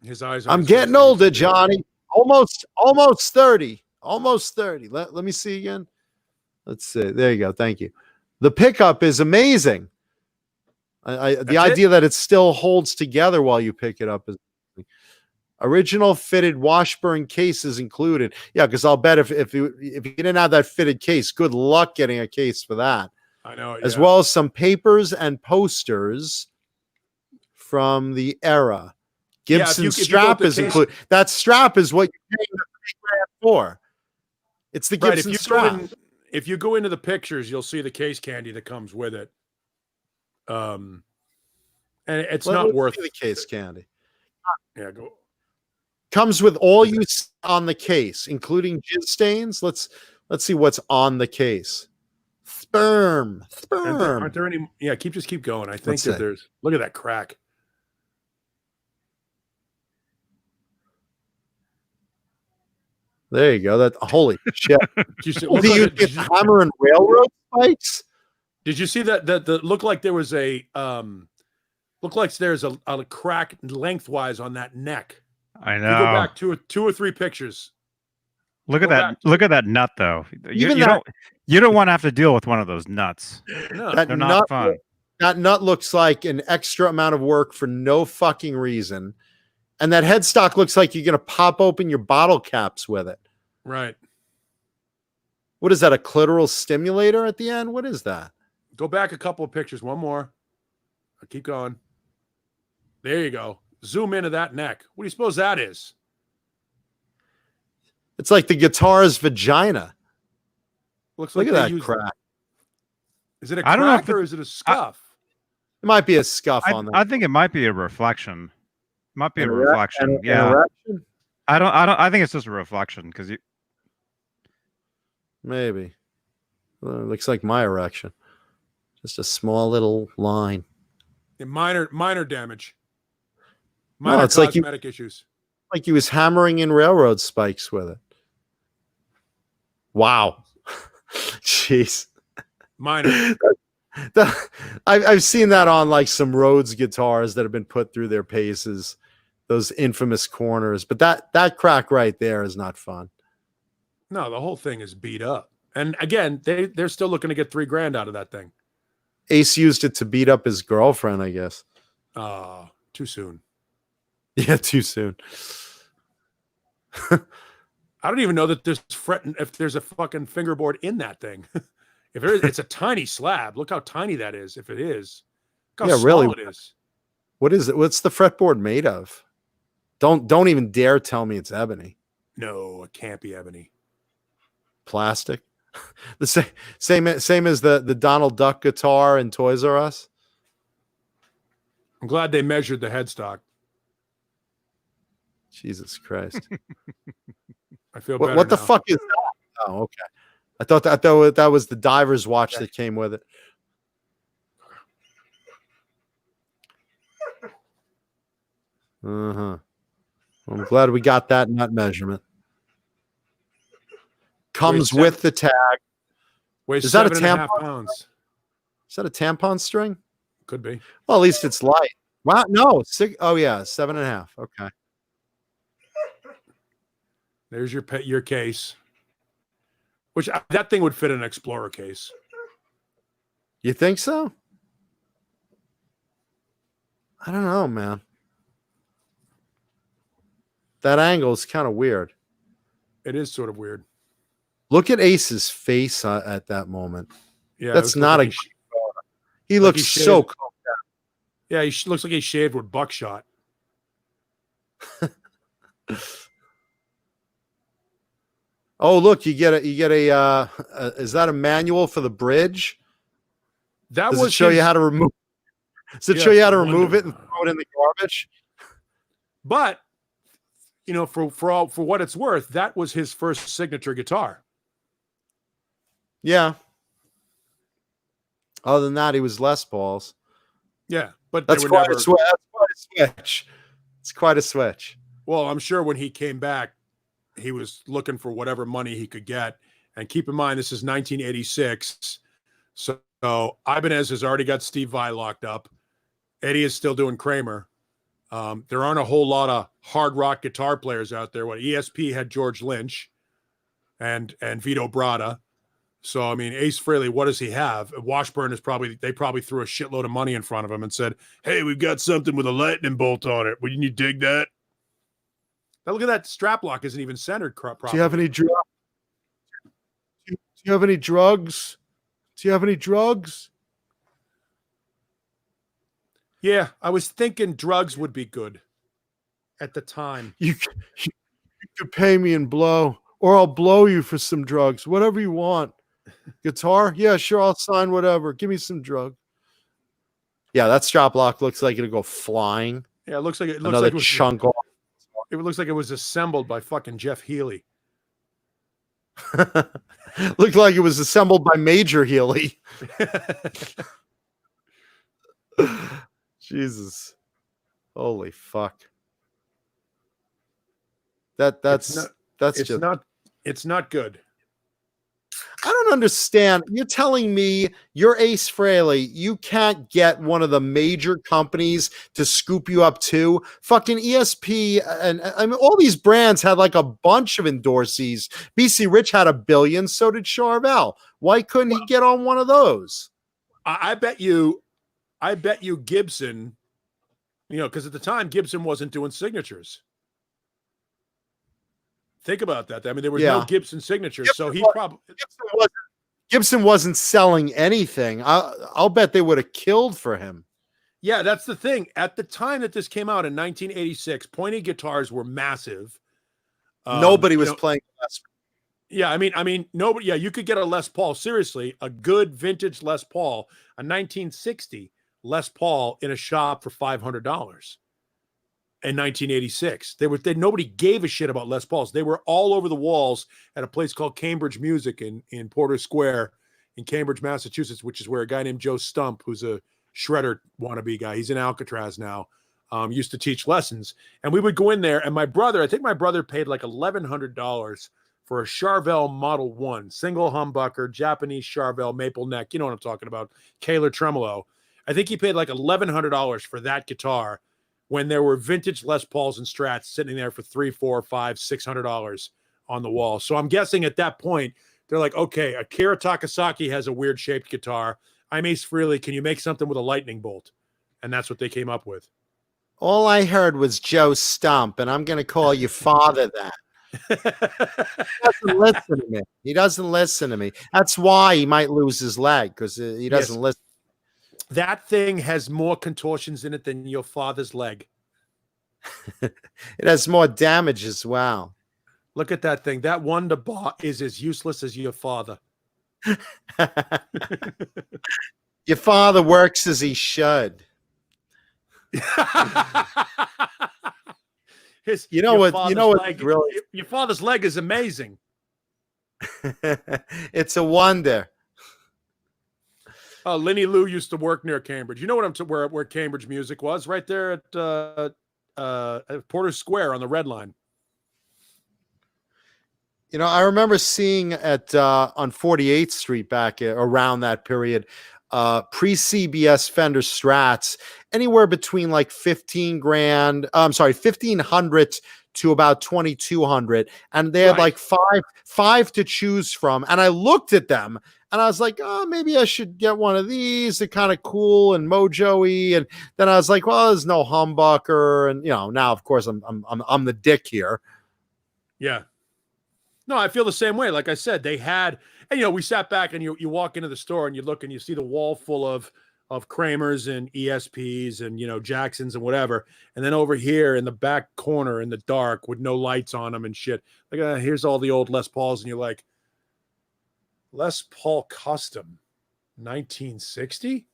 Speaker 2: His eyes.
Speaker 3: I'm getting older, Johnny. Almost 30. Almost 30. Let me see again. Let's see. There you go. Thank you. The pickup is amazing. The idea that it still holds together while you pick it up is original fitted Washburn case is included. Yeah, because I'll bet if you didn't have that fitted case, good luck getting a case for that.
Speaker 2: I know.
Speaker 3: As well as some papers and posters from the era. Gibson
Speaker 2: if you
Speaker 3: strap
Speaker 2: go to
Speaker 3: is
Speaker 2: case-
Speaker 3: included. That strap is what you're paying the $3,000 for. It's the
Speaker 2: Right.
Speaker 3: Gibson strap.
Speaker 2: If you go into the pictures, you'll see the case candy that comes with it. And it's not
Speaker 3: Let's
Speaker 2: worth
Speaker 3: see the case candy.
Speaker 2: Yeah, go.
Speaker 3: Comes with all you see on the case, including jizz stains. Let's see what's on the case. Sperm.
Speaker 2: Aren't there any? Yeah, keep going. I think
Speaker 3: Let's
Speaker 2: that
Speaker 3: see.
Speaker 2: there's. Look at that crack.
Speaker 3: There you go. That holy shit.
Speaker 2: Did you,
Speaker 3: Oh, do you get hammer and railroad spikes?
Speaker 2: did you see that? That looked like there was a looked like there's a crack lengthwise on that neck.
Speaker 1: I
Speaker 2: If you go
Speaker 1: know.
Speaker 2: back two or three pictures.
Speaker 1: Look at
Speaker 2: go
Speaker 1: that.
Speaker 2: back.
Speaker 1: Look at that nut, though.
Speaker 3: Even that-
Speaker 1: You don't want to have to deal with one of those nuts.
Speaker 2: No,
Speaker 3: That
Speaker 1: They're
Speaker 3: nut,
Speaker 1: not fun.
Speaker 3: that nut looks like an extra amount of work for no fucking reason. And that headstock looks like you're going to pop open your bottle caps with it.
Speaker 2: right.
Speaker 3: What is that? A clitoral stimulator at the end? What is that?
Speaker 2: Go back a couple of pictures. One more. Keep going. There you go. Zoom into that neck. What do you suppose that is?
Speaker 3: It's like the guitar's vagina.
Speaker 2: Looks
Speaker 3: Look
Speaker 2: like
Speaker 3: at
Speaker 2: they
Speaker 3: that
Speaker 2: used-
Speaker 3: crack.
Speaker 2: Is it a
Speaker 1: I don't know
Speaker 2: crack
Speaker 1: if
Speaker 2: or is it a scuff?
Speaker 3: It might be a scuff on that.
Speaker 1: I think it might be a reflection. Might be a
Speaker 3: An
Speaker 1: reflection.
Speaker 3: an
Speaker 1: Yeah.
Speaker 3: erection?
Speaker 1: I think it's just a reflection because you.
Speaker 3: Maybe. Looks like my erection. Just a small little line.
Speaker 2: Minor damage.
Speaker 3: No,
Speaker 2: Minor
Speaker 3: it's like you-
Speaker 2: cosmetic issues.
Speaker 3: Like he was hammering in railroad spikes with it. Wow. Jeez.
Speaker 2: Minor.
Speaker 3: I've seen that on like some Rhodes guitars that have been put through their paces, those infamous corners. But that crack right there is not fun.
Speaker 2: No, the whole thing is beat up. And again, they're still looking to get $3,000 out of that thing.
Speaker 3: Ace used it to beat up his girlfriend, I guess.
Speaker 2: Too soon.
Speaker 3: Yeah, too soon.
Speaker 2: I don't even know that if there's a fucking fingerboard in that thing. If there is, it's a tiny slab. Look how tiny that is. If it is, look how
Speaker 3: Yeah, really.
Speaker 2: small it is.
Speaker 3: What is it? What's the fretboard made of? Don't even dare tell me it's ebony.
Speaker 2: No, it can't be ebony.
Speaker 3: Plastic. The same as the Donald Duck guitar in Toys R Us.
Speaker 2: I'm glad they measured the headstock.
Speaker 3: Jesus Christ.
Speaker 2: I feel better.
Speaker 3: What the
Speaker 2: now.
Speaker 3: fuck is that? Oh, okay. I thought that was the diver's watch that came with it. Uh-huh. I'm glad we got that nut measurement. Comes with the tag.
Speaker 2: Weighs
Speaker 3: Is that a
Speaker 2: 7.5
Speaker 3: tampon?
Speaker 2: pounds.
Speaker 3: Is that a tampon string?
Speaker 2: Could be.
Speaker 3: Well, at least it's light. Wow, no, 6. Oh yeah, 7.5. Okay.
Speaker 2: There's your case. Which that thing would fit in an Explorer case.
Speaker 3: You think so? I don't know, man. That angle is kind of weird.
Speaker 2: It is sort of weird.
Speaker 3: Look at Ace's face at that moment.
Speaker 2: Yeah,
Speaker 3: that's not
Speaker 2: like
Speaker 3: he looks so cool.
Speaker 2: Yeah, he looks like he shaved with buckshot.
Speaker 3: Oh, look, you get a is that a manual for the bridge? Does it show you how to remove? Does it show you how to remove it and throw it in the garbage?
Speaker 2: But you know, for what it's worth, that was his first signature guitar.
Speaker 3: Yeah. Other than that, he was Les Pauls.
Speaker 2: Yeah, but
Speaker 3: that's quite a switch. It's quite a switch.
Speaker 2: Well, I'm sure when he came back, he was looking for whatever money he could get. And keep in mind, this is 1986. So Ibanez has already got Steve Vai locked up. Eddie is still doing Kramer. There aren't a whole lot of hard rock guitar players out there. What ESP had George Lynch and Vito Bratta. So, I mean, Ace Frehley, what does he have? Washburn they probably threw a shitload of money in front of him and said, hey, we've got something with a lightning bolt on it. Wouldn't you dig that? Now look at that strap lock isn't even centered properly.
Speaker 3: Do you have any drugs? Do you have any drugs? Do you have any drugs?
Speaker 2: Yeah, I was thinking drugs would be good at the time.
Speaker 3: You could pay me and blow, or I'll blow you for some drugs, whatever you want. Guitar? Yeah, sure, I'll sign whatever. Give me some drug. Yeah, that strap lock looks like it'll go flying.
Speaker 2: Yeah, it looks like
Speaker 3: another chunk off.
Speaker 2: It looks like it was assembled by fucking Jeff Healy.
Speaker 3: Looked like it was assembled by Major Healy. Jesus. Holy fuck.
Speaker 2: It's not good.
Speaker 3: I don't understand. You're telling me you're Ace Frehley. You can't get one of the major companies to scoop you up too. Fucking ESP and I mean all these brands had like a bunch of endorsees. BC Rich had 1 billion, so did Charvel. Why couldn't he get on one of those?
Speaker 2: I bet you Gibson, you know, because at the time Gibson wasn't doing signatures. Think about that. I mean, there was no Gibson signatures, so he probably
Speaker 3: Gibson wasn't selling anything. I'll bet they would have killed for him.
Speaker 2: Yeah, that's the thing. At the time that this came out in 1986, pointy guitars were massive.
Speaker 3: Nobody was playing Les.
Speaker 2: Yeah, I mean, nobody. Yeah, you could get a Les Paul. Seriously, a good vintage Les Paul, a 1960 Les Paul in a shop for $500. In 1986, nobody gave a shit about Les Pauls. They were all over the walls at a place called Cambridge Music in Porter Square in Cambridge, Massachusetts, which is where a guy named Joe Stump, who's a shredder wannabe guy, he's in Alcatraz now, used to teach lessons. And we would go in there, and I think my brother paid like $1,100 for a Charvel Model 1, single humbucker, Japanese Charvel maple neck. You know what I'm talking about, Kaler tremolo. I think he paid like $1,100 for that guitar, when there were vintage Les Pauls and Strats sitting there for $300, $400, $500, $600 on the wall. So I'm guessing at that point, they're like, okay, Akira Takasaki has a weird shaped guitar. I'm Ace Frehley. Can you make something with a lightning bolt? And that's what they came up with.
Speaker 3: All I heard was Joe Stump, and I'm going to call your father that. He doesn't listen to me. He doesn't listen to me. That's why he might lose his leg, because he doesn't listen.
Speaker 2: That thing has more contortions in it than your father's leg.
Speaker 3: It has more damage as well.
Speaker 2: Look at that thing. That Wonder Bar is as useless as your father.
Speaker 3: Your father works as he should. Your
Speaker 2: father's leg is amazing.
Speaker 3: It's a wonder.
Speaker 2: Lenny Lou used to work near Cambridge. You know what where Cambridge Music was? Right there at Porter Square on the Red Line.
Speaker 3: You know, I remember seeing at on 48th Street back around that period, pre-CBS Fender Strats, anywhere between like 15 grand. I'm sorry, 1,500 to about 2,200, and they had like five to choose from. And I looked at them, and I was like, oh, maybe I should get one of these. They're kind of cool and mojo-y. And then I was like, well, there's no humbucker, and you know, now of course I'm the dick here.
Speaker 2: Yeah. No, I feel the same way. Like I said, they had, and you know, we sat back and you walk into the store and you look and you see the wall full of Kramers and ESPs and, you know, Jacksons and whatever. And then over here in the back corner in the dark with no lights on them and shit, like, here's all the old Les Pauls. And you're like, Les Paul Custom 1960?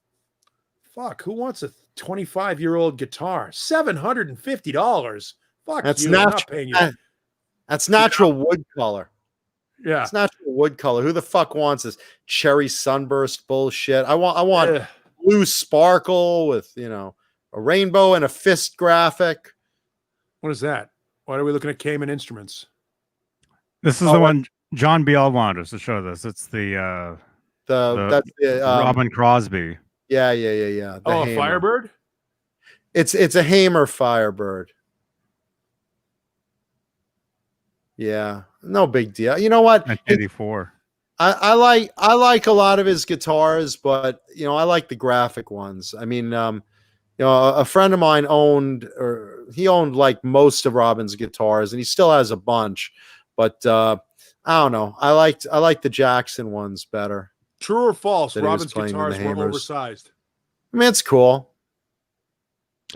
Speaker 2: Fuck, who wants a 25-year-old guitar? $750. Fuck,
Speaker 3: That's
Speaker 2: you. I'm not paying you.
Speaker 3: That's natural wood color.
Speaker 2: Yeah,
Speaker 3: it's natural wood color. Who the fuck wants this cherry sunburst bullshit? I want blue sparkle with, you know, a rainbow and a fist graphic.
Speaker 2: What is that? Why are we looking at Cayman Instruments?
Speaker 1: This is the one John Biel wanted us to show this. It's the Robin Crosby.
Speaker 3: Yeah.
Speaker 2: Oh, a Firebird?
Speaker 3: It's a Hamer Firebird. Yeah, no big deal. You know what?
Speaker 1: 1984.
Speaker 3: I like a lot of his guitars, but you know, I like the graphic ones. I mean, you know, a friend of mine owned like most of Robin's guitars, and he still has a bunch. But I don't know. I like the Jackson ones better.
Speaker 2: True or false? Robin's guitars were oversized.
Speaker 3: I mean, it's cool.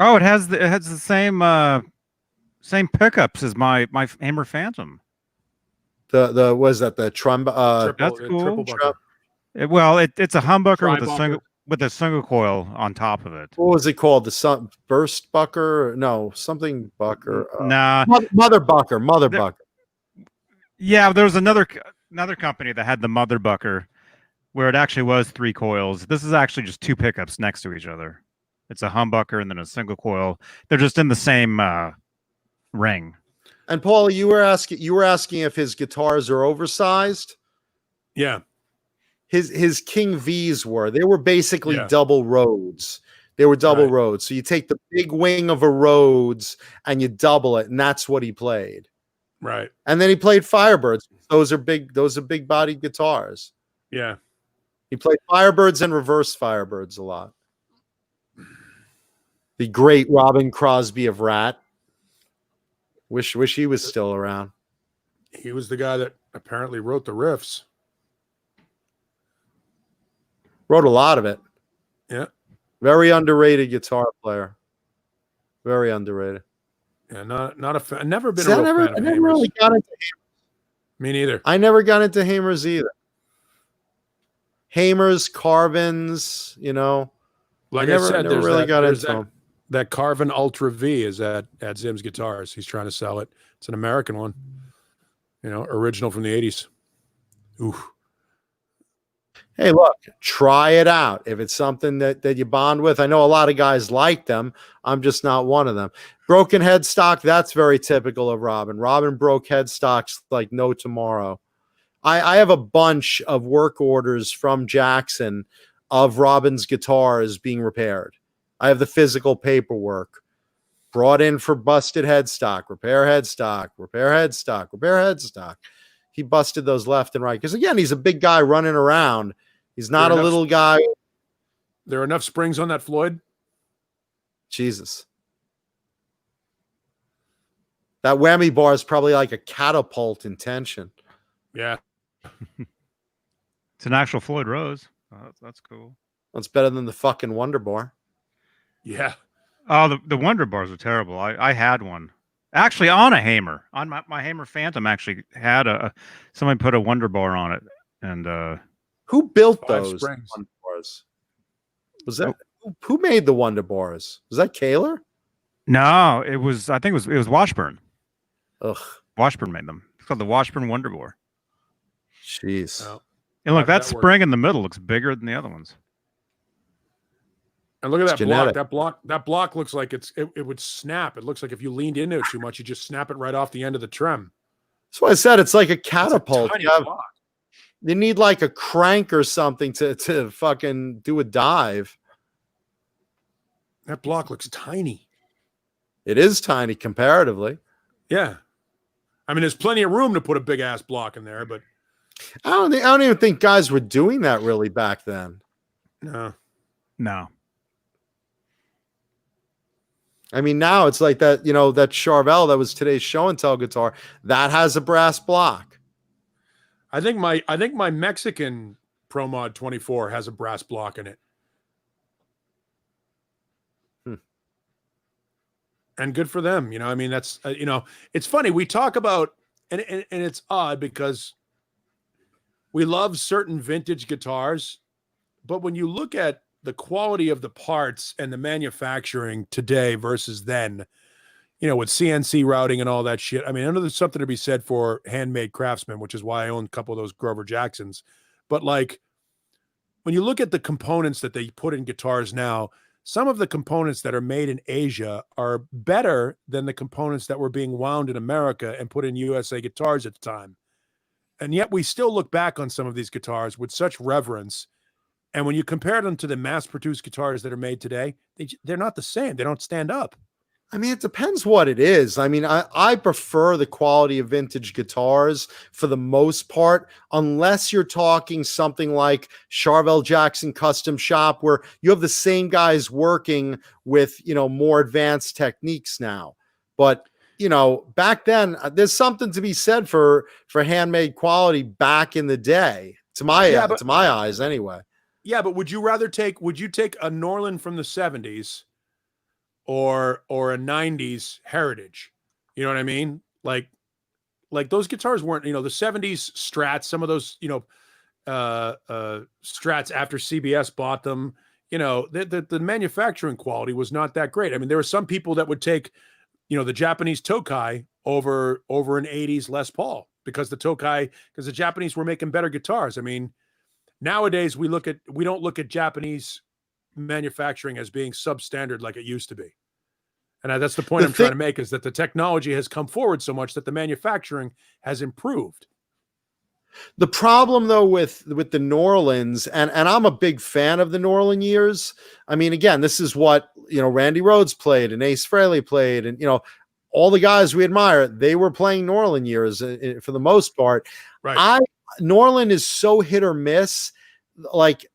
Speaker 1: Oh, it has the same pickups as my Hamer Phantom.
Speaker 3: Was that the
Speaker 1: that's cool. Well, it's a humbucker with a single coil on top of it.
Speaker 3: What was it called? The burst bucker? No, something bucker.
Speaker 1: Nah,
Speaker 3: mother bucker.
Speaker 1: Yeah, there was another company that had the mother bucker, where it actually was 3 coils. This is actually just 2 pickups next to each other. It's a humbucker and then a single coil. They're just in the same ring. And
Speaker 3: Paul, you were asking if his guitars are oversized.
Speaker 2: Yeah,
Speaker 3: his King V's were. They were basically double Rhodes. They were double Rhodes. So you take the big wing of a Rhodes and you double it, and that's what he played.
Speaker 2: Right.
Speaker 3: And then he played Firebirds. Those are big bodied guitars.
Speaker 2: Yeah.
Speaker 3: He played Firebirds and reverse Firebirds a lot. The great Robin Crosby of Rat. Wish he was still around.
Speaker 2: He was the guy that apparently wrote the riffs.
Speaker 3: Wrote a lot of it.
Speaker 2: Yeah.
Speaker 3: Very underrated guitar player. Very underrated.
Speaker 2: Yeah, not a fan. Never been a real fan of
Speaker 3: I never really got into Hamers.
Speaker 2: Me neither.
Speaker 3: I never got into Hamers either. Hamers, Carvins, you know.
Speaker 2: Like I said, never really got into them. That Carvin Ultra V is at Zim's Guitars. He's trying to sell it. It's an American one. You know, original from the 80s. Ooh.
Speaker 3: Hey, look, try it out. If it's something that you bond with, I know a lot of guys like them. I'm just not one of them. Broken headstock, that's very typical of Robin. Robin broke headstocks like no tomorrow. I have a bunch of work orders from Jackson of Robin's guitars being repaired. I have the physical paperwork. Brought in for busted headstock, repair headstock, repair headstock, repair headstock. He busted those left and right. Because again, he's a big guy running around. He's not a little guy.
Speaker 2: There are enough springs on that Floyd?
Speaker 3: Jesus. That whammy bar is probably like a catapult in tension.
Speaker 2: Yeah.
Speaker 1: It's an actual Floyd Rose. Oh, that's cool.
Speaker 3: That's better than the fucking Wonder Bar.
Speaker 2: Yeah.
Speaker 1: Oh, the Wonder Bars are terrible. I had one. Actually, on a Hamer. On my Hamer Phantom actually had somebody put a Wonder Bar on it. And
Speaker 3: who built those
Speaker 2: Springs.
Speaker 3: Wonder Bars? Was that who made the Wonder Bars? Was that Kaler?
Speaker 1: No, it was it was Washburn.
Speaker 3: Ugh.
Speaker 1: Washburn made them. It's called the Washburn Wonder Bar.
Speaker 3: Jeez.
Speaker 2: Oh.
Speaker 1: And look, that spring in the middle looks bigger than the other ones.
Speaker 2: And look at that
Speaker 3: genetic.
Speaker 2: block. That block looks like it would snap. It looks like if you leaned into it too much, you just snap it right off the end of the trem.
Speaker 3: That's why I said it's like a
Speaker 2: It's a
Speaker 3: catapult.
Speaker 2: tiny block.
Speaker 3: You need like a crank or something to fucking do a dive.
Speaker 2: That block looks tiny.
Speaker 3: It is tiny comparatively.
Speaker 2: Yeah. I mean, there's plenty of room to put a big ass block in there, but
Speaker 3: I don't even think guys were doing that really back then.
Speaker 2: no.
Speaker 1: No.
Speaker 3: I mean, now it's like that, that Charvel that was today's show and tell guitar that has a brass block.
Speaker 2: I think my Mexican Pro Mod 24 has a brass block in it. And good for them. I mean, that's, it's funny. We talk about, and it's odd because we love certain vintage guitars, but when you look at the quality of the parts and the manufacturing today versus then, with CNC routing and all that shit. I mean, I know there's something to be said for handmade craftsmen, which is why I own a couple of those Grover Jacksons. But like, when you look at the components that they put in guitars now, some of the components that are made in Asia are better than the components that were being wound in America and put in USA guitars at the time. And yet we still look back on some of these guitars with such reverence. And when you compare them to the mass-produced guitars that are made today, they're not the same. They don't stand up.
Speaker 3: I mean, it depends what it is. I mean, I prefer the quality of vintage guitars for the most part, unless you're talking something like Charvel Jackson Custom Shop, where you have the same guys working with, more advanced techniques now. But, back then, there's something to be said for handmade quality back in the day, to my eyes anyway.
Speaker 2: Yeah, but would you take a Norland from the 70s or a 90s Heritage? You know what I mean? Like those guitars weren't, the 70s Strats, some of those, Strats after CBS bought them, the manufacturing quality was not that great. I mean, there were some people that would take, the Japanese Tokai over an 80s Les Paul because the Japanese were making better guitars. I mean, nowadays we don't look at Japanese manufacturing as being substandard like it used to be. And that's the point I'm trying to make, is that the technology has come forward so much that the manufacturing has improved.
Speaker 3: The problem though with the Norlands, and I'm a big fan of the Norland years. I mean, again, this is what, Randy Rhoads played and Ace Frehley played, and, all the guys we admire, they were playing Norland years for the most part.
Speaker 2: Right.
Speaker 3: Norland is so hit or miss. Like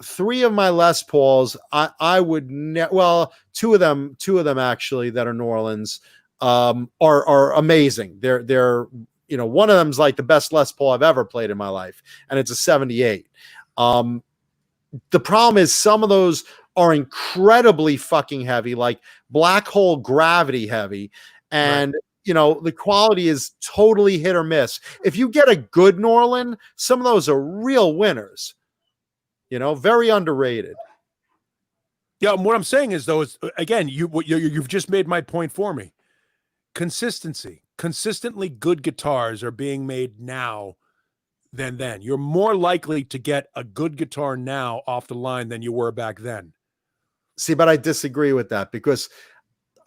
Speaker 3: 3 of my Les Pauls, I would two of them actually that are Norlands are amazing. They're one of them's like the best Les Paul I've ever played in my life, and it's a 78. The problem is some of those are incredibly fucking heavy, like black hole gravity heavy, and right. The quality is totally hit or miss. If you get a good Norland, some of those are real winners. Very underrated.
Speaker 2: Yeah, and what I'm saying is, though, is again, you've just made my point for me. Consistency. Consistently good guitars are being made now than then. You're more likely to get a good guitar now off the line than you were back then.
Speaker 3: See, but I disagree with that because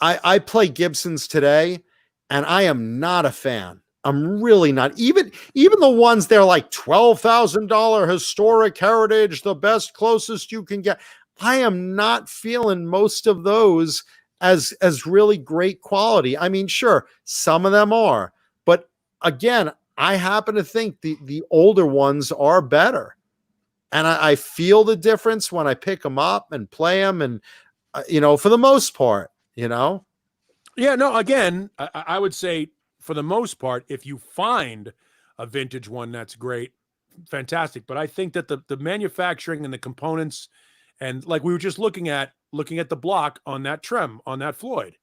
Speaker 3: I play Gibsons today, and I am not a fan. I'm really not. Even the ones they're like $12,000 historic heritage, the best, closest you can get. I am not feeling most of those as really great quality. I mean, sure, some of them are, but again, I happen to think the older ones are better, and I feel the difference when I pick them up and play them, and for the most part, Yeah,
Speaker 2: no. Again, I would say, for the most part, if you find a vintage one, that's great, fantastic. But I think that the manufacturing and the components, and like we were just looking at the block on that trem, on that Floyd,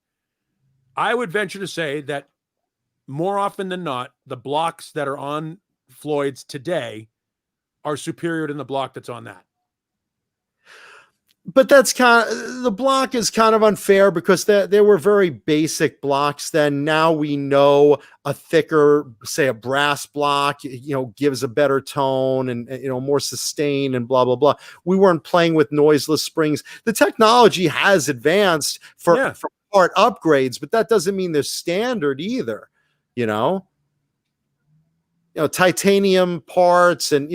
Speaker 2: I would venture to say that more often than not, the blocks that are on Floyds today are superior than the block that's on that.
Speaker 3: But that's kind of, the block is kind of unfair because there were very basic blocks then. Now we know a thicker, say a brass block, gives a better tone and, more sustain and blah, blah, blah. We weren't playing with noiseless springs. The technology has advanced for part upgrades, but that doesn't mean they're standard either, titanium parts and,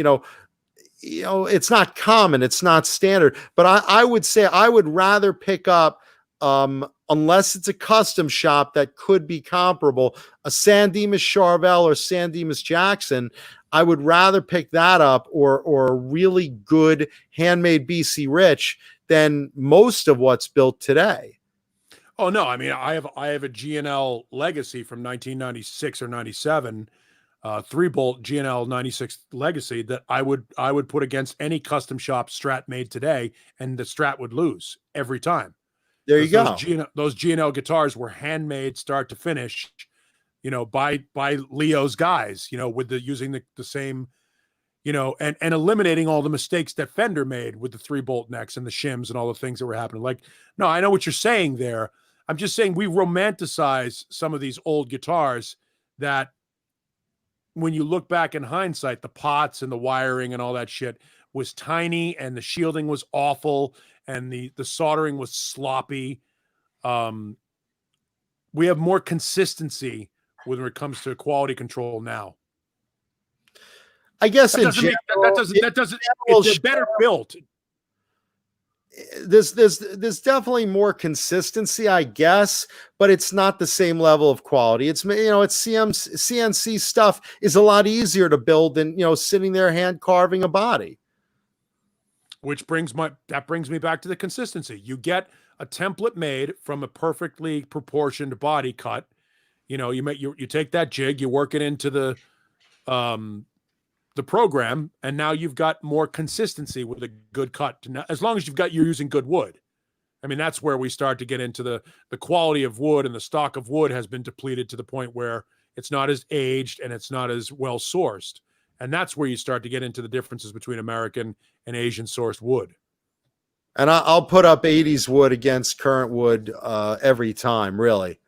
Speaker 3: it's not common, it's not standard, but I would say I would rather pick up, unless it's a custom shop that could be comparable, a San Dimas Charvel or San Dimas Jackson. I would rather pick that up or a really good handmade BC Rich than most of what's built today.
Speaker 2: Oh no, I mean I have a G&L Legacy from 1996 or 97. 3-bolt GNL 96 Legacy that I would put against any custom shop Strat made today, and the Strat would lose every time.
Speaker 3: There you go.
Speaker 2: Those GNL guitars were handmade start to finish, by Leo's guys, with using the same, and eliminating all the mistakes that Fender made with the 3-bolt necks and the shims and all the things that were happening. Like, no, I know what you're saying there. I'm just saying we romanticize some of these old guitars that, when you look back in hindsight, the pots and the wiring and all that shit was tiny and the shielding was awful and the soldering was sloppy. We have more consistency when it comes to quality control now.
Speaker 3: I guess
Speaker 2: that doesn't it's better built.
Speaker 3: There's definitely more consistency, I guess, but it's not the same level of quality. It's CNC stuff is a lot easier to build than sitting there hand carving a body.
Speaker 2: Which brings me back to the consistency. You get a template made from a perfectly proportioned body cut. You take that jig, you work it into the program, and now you've got more consistency with a good cut. As long as you're using good wood. I mean, that's where we start to get into the quality of wood, and the stock of wood has been depleted to the point where it's not as aged and it's not as well sourced. And that's where you start to get into the differences between American and Asian sourced wood.
Speaker 3: And I'll put up 80s wood against current wood every time, really.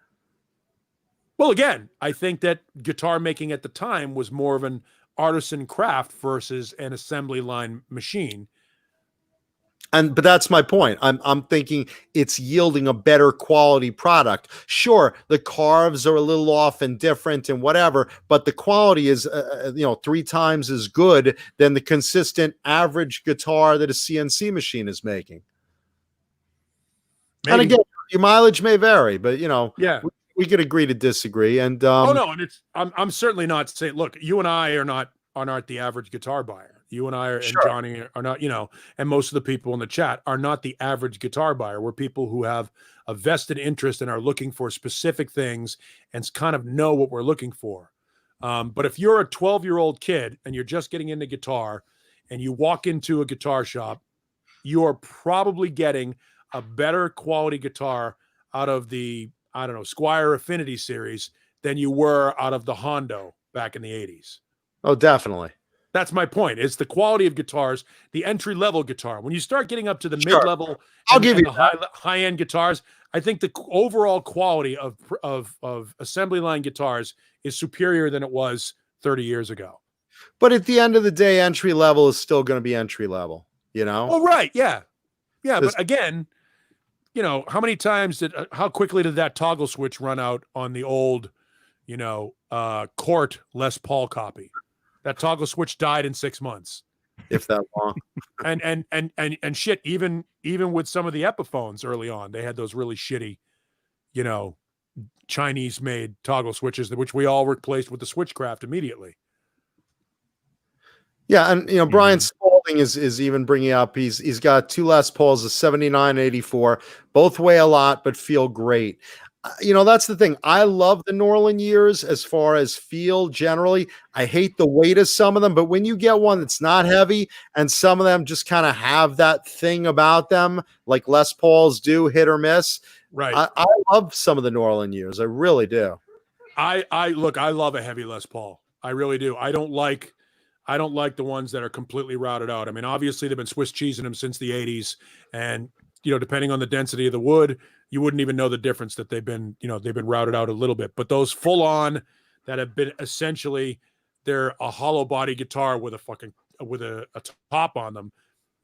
Speaker 2: Well, again, I think that guitar making at the time was more of an artisan craft versus an assembly line machine.
Speaker 3: But that's my point. I'm thinking it's yielding a better quality product. Sure, the carves are a little off and different and whatever, but the quality is 3 times as good than the consistent average guitar that a CNC machine is making. Maybe. And again, your mileage may vary, but we could agree to disagree. And
Speaker 2: and I'm certainly not saying, look, you and I are not the average guitar buyer. You and I and Johnny are not, and most of the people in the chat are not the average guitar buyer. We're people who have a vested interest and are looking for specific things and kind of know what we're looking for. But if you're a 12-year-old kid and you're just getting into guitar and you walk into a guitar shop, you are probably getting a better quality guitar out of the, Squier Affinity series than you were out of the Hondo back in the 80s.
Speaker 3: Oh, definitely.
Speaker 2: That's my point. It's the quality of guitars, the entry-level guitar. When you start getting up to the mid-level, high-end guitars, I think the overall quality of assembly line guitars is superior than it was 30 years ago.
Speaker 3: But at the end of the day, entry level is still going to be entry level.
Speaker 2: Oh, right, yeah, but again, how many times how quickly did that toggle switch run out on the old, Court Les Paul copy? That toggle switch died in 6 months,
Speaker 3: if that long.
Speaker 2: and shit. Even with some of the Epiphones early on, they had those really shitty, Chinese-made toggle switches, which we all replaced with the Switchcraft immediately.
Speaker 3: Yeah, and Brian Spalding is even bringing up. He's got 2 Les Pauls, a 79, 84. Both weigh a lot, but feel great. That's the thing. I love the Norland years as far as feel generally. I hate the weight of some of them, but when you get one that's not heavy and some of them just kind of have that thing about them, like Les Pauls do, hit or miss.
Speaker 2: Right.
Speaker 3: I love some of the Norland years. I really do.
Speaker 2: I love a heavy Les Paul. I really do. I don't like I don't like the ones that are completely routed out. I mean, obviously they've been Swiss cheesing them since the 80s, and depending on the density of the wood, you wouldn't even know the difference that they've been routed out a little bit. But those full on that have been essentially, they're a hollow body guitar with a top on them.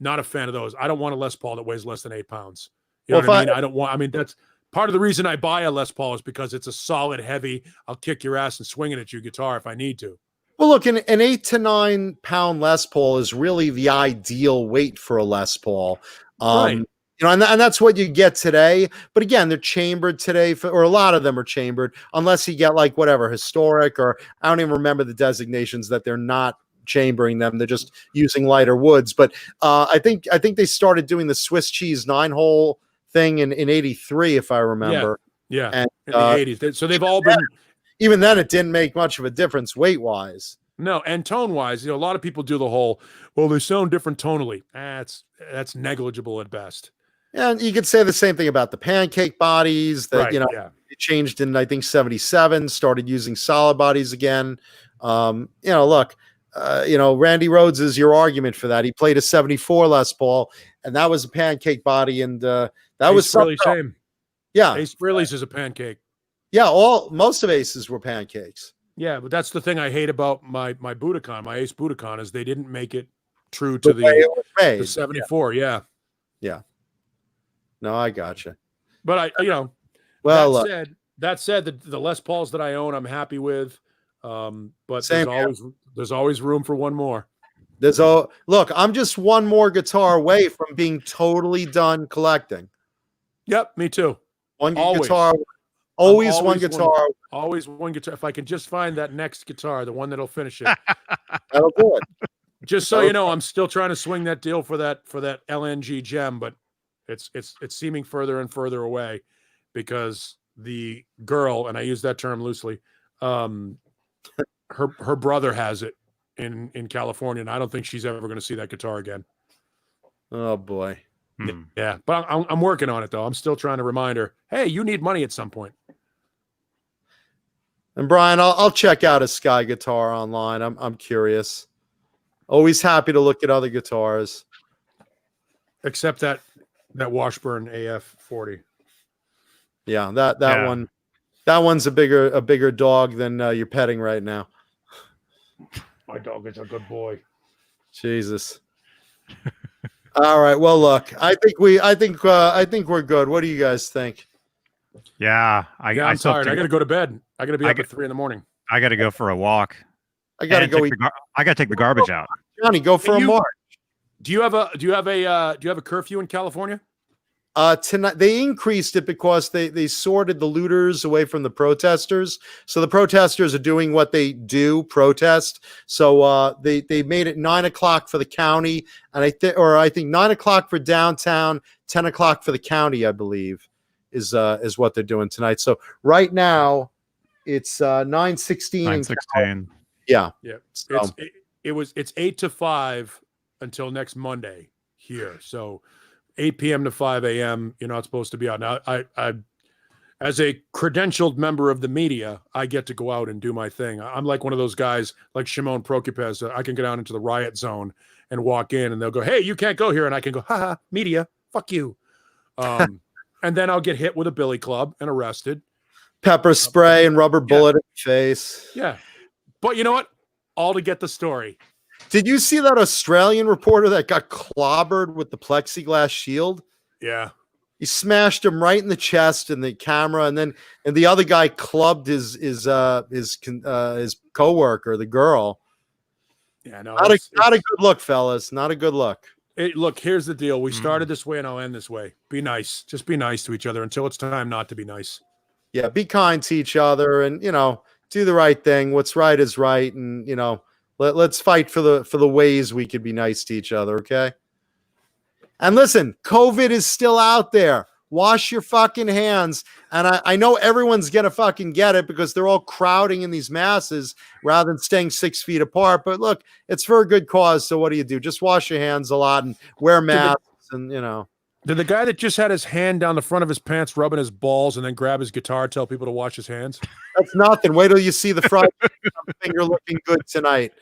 Speaker 2: Not a fan of those. I don't want a Les Paul that weighs less than 8 pounds. You know what I mean? I mean, that's part of the reason I buy a Les Paul is because it's a solid, heavy, I'll kick your ass and swing it at you guitar if I need to.
Speaker 3: Well, look, an 8 to 9 pound Les Paul is really the ideal weight for a Les Paul.
Speaker 2: Right.
Speaker 3: And that's what you get today. But again, they're chambered today, or a lot of them are chambered, unless you get like whatever historic, or I don't even remember the designations that they're not chambering them. They're just using lighter woods. But I think they started doing the Swiss cheese 9-hole thing in 83, if I remember.
Speaker 2: Yeah.
Speaker 3: And,
Speaker 2: in the 80s. So they've all been.
Speaker 3: Even then, it didn't make much of a difference weight-wise.
Speaker 2: No, and tone-wise, a lot of people do the whole, well, they sound different tonally. That's negligible at best.
Speaker 3: And you could say the same thing about the pancake bodies that, it changed in, I think, 77, started using solid bodies again. Look, Randy Rhoads is your argument for that. He played a 74 Les Paul, and that was a pancake body. And that was
Speaker 2: really same.
Speaker 3: Yeah.
Speaker 2: Ace Frehley's is a pancake.
Speaker 3: Yeah. Most of Ace's were pancakes.
Speaker 2: Yeah. But that's the thing I hate about my Budokan, my Ace Budokan, is they didn't make it true to the 74. Yeah.
Speaker 3: Yeah. No, I gotcha.
Speaker 2: But
Speaker 3: well,
Speaker 2: that said, the Les Pauls that I own, I'm happy with. But there's always room for one more.
Speaker 3: Look, I'm just one more guitar away from being totally done collecting.
Speaker 2: Yep, me too.
Speaker 3: Guitar, always one guitar.
Speaker 2: Always one guitar. If I can just find that next guitar, the one that'll finish it.
Speaker 3: That'll do it.
Speaker 2: Just so you know, I'm still trying to swing that deal for that LNG gem, but it's seeming further and further away because the girl, and I use that term loosely, her brother has it in California, and I don't think she's ever going to see that guitar again.
Speaker 3: Oh boy.
Speaker 2: Yeah, but I'm working on it though. I'm still trying to remind her, hey, you need money at some point.
Speaker 3: And Brian, I'll check out a Sky guitar online. I'm curious. Always happy to look at other guitars.
Speaker 2: Except that Washburn AF40.
Speaker 3: Yeah, that one. That one's a bigger dog than you're petting right now.
Speaker 2: My dog is a good boy.
Speaker 3: Jesus. All right. Well, look, I think we're good. What do you guys think?
Speaker 1: Yeah,
Speaker 2: I'm tired. I got to go to bed. I got to be up at 3 a.m.
Speaker 1: I got to go for a walk.
Speaker 3: I got to go.
Speaker 1: I got to take the garbage out.
Speaker 3: Johnny, go for a march.
Speaker 2: Do you have a curfew in California?
Speaker 3: Tonight they increased it because they sorted the looters away from the protesters. So the protesters are doing what they do, protest. So they made it 9 o'clock for the county, and I think 9 o'clock for downtown, 10 o'clock for the county, I believe, is what they're doing tonight. So right now it's 9:16.
Speaker 1: 9:16.
Speaker 3: Yeah.
Speaker 2: So. It's 8 to 5 until next Monday here. So 8 p.m. to 5 a.m. You're not supposed to be out. Now, I as a credentialed member of the media, I get to go out and do my thing. I'm like one of those guys like Shimon Prokupez. I can get out into the riot zone and walk in, and they'll go, "Hey, you can't go here," and I can go, "Ha, media, fuck you." And then I'll get hit with a billy club and arrested.
Speaker 3: Pepper spray and rubber bullet in the face.
Speaker 2: Yeah, but you know what? All to get the story.
Speaker 3: Did you see that Australian reporter that got clobbered with the plexiglass shield?
Speaker 2: Yeah.
Speaker 3: He smashed him right in the chest and the camera, and the other guy clubbed his coworker, the girl.
Speaker 2: Yeah, no,
Speaker 3: not a good look, fellas. Not a good look.
Speaker 2: Look, here's the deal. We started this way, and I'll end this way. Be nice. Just be nice to each other until it's time not to be nice.
Speaker 3: Yeah, be kind to each other, and do the right thing. What's right is right, and let's fight for the ways we could be nice to each other. Okay. And listen, COVID is still out there. Wash your fucking hands. And I know everyone's going to fucking get it because they're all crowding in these masses rather than staying 6 feet apart. But look, it's for a good cause. So what do? Just wash your hands a lot and wear masks
Speaker 2: Did the guy that just had his hand down the front of his pants rubbing his balls and then grab his guitar tell people to wash his hands?
Speaker 3: That's nothing. Wait till you see the front finger looking good tonight.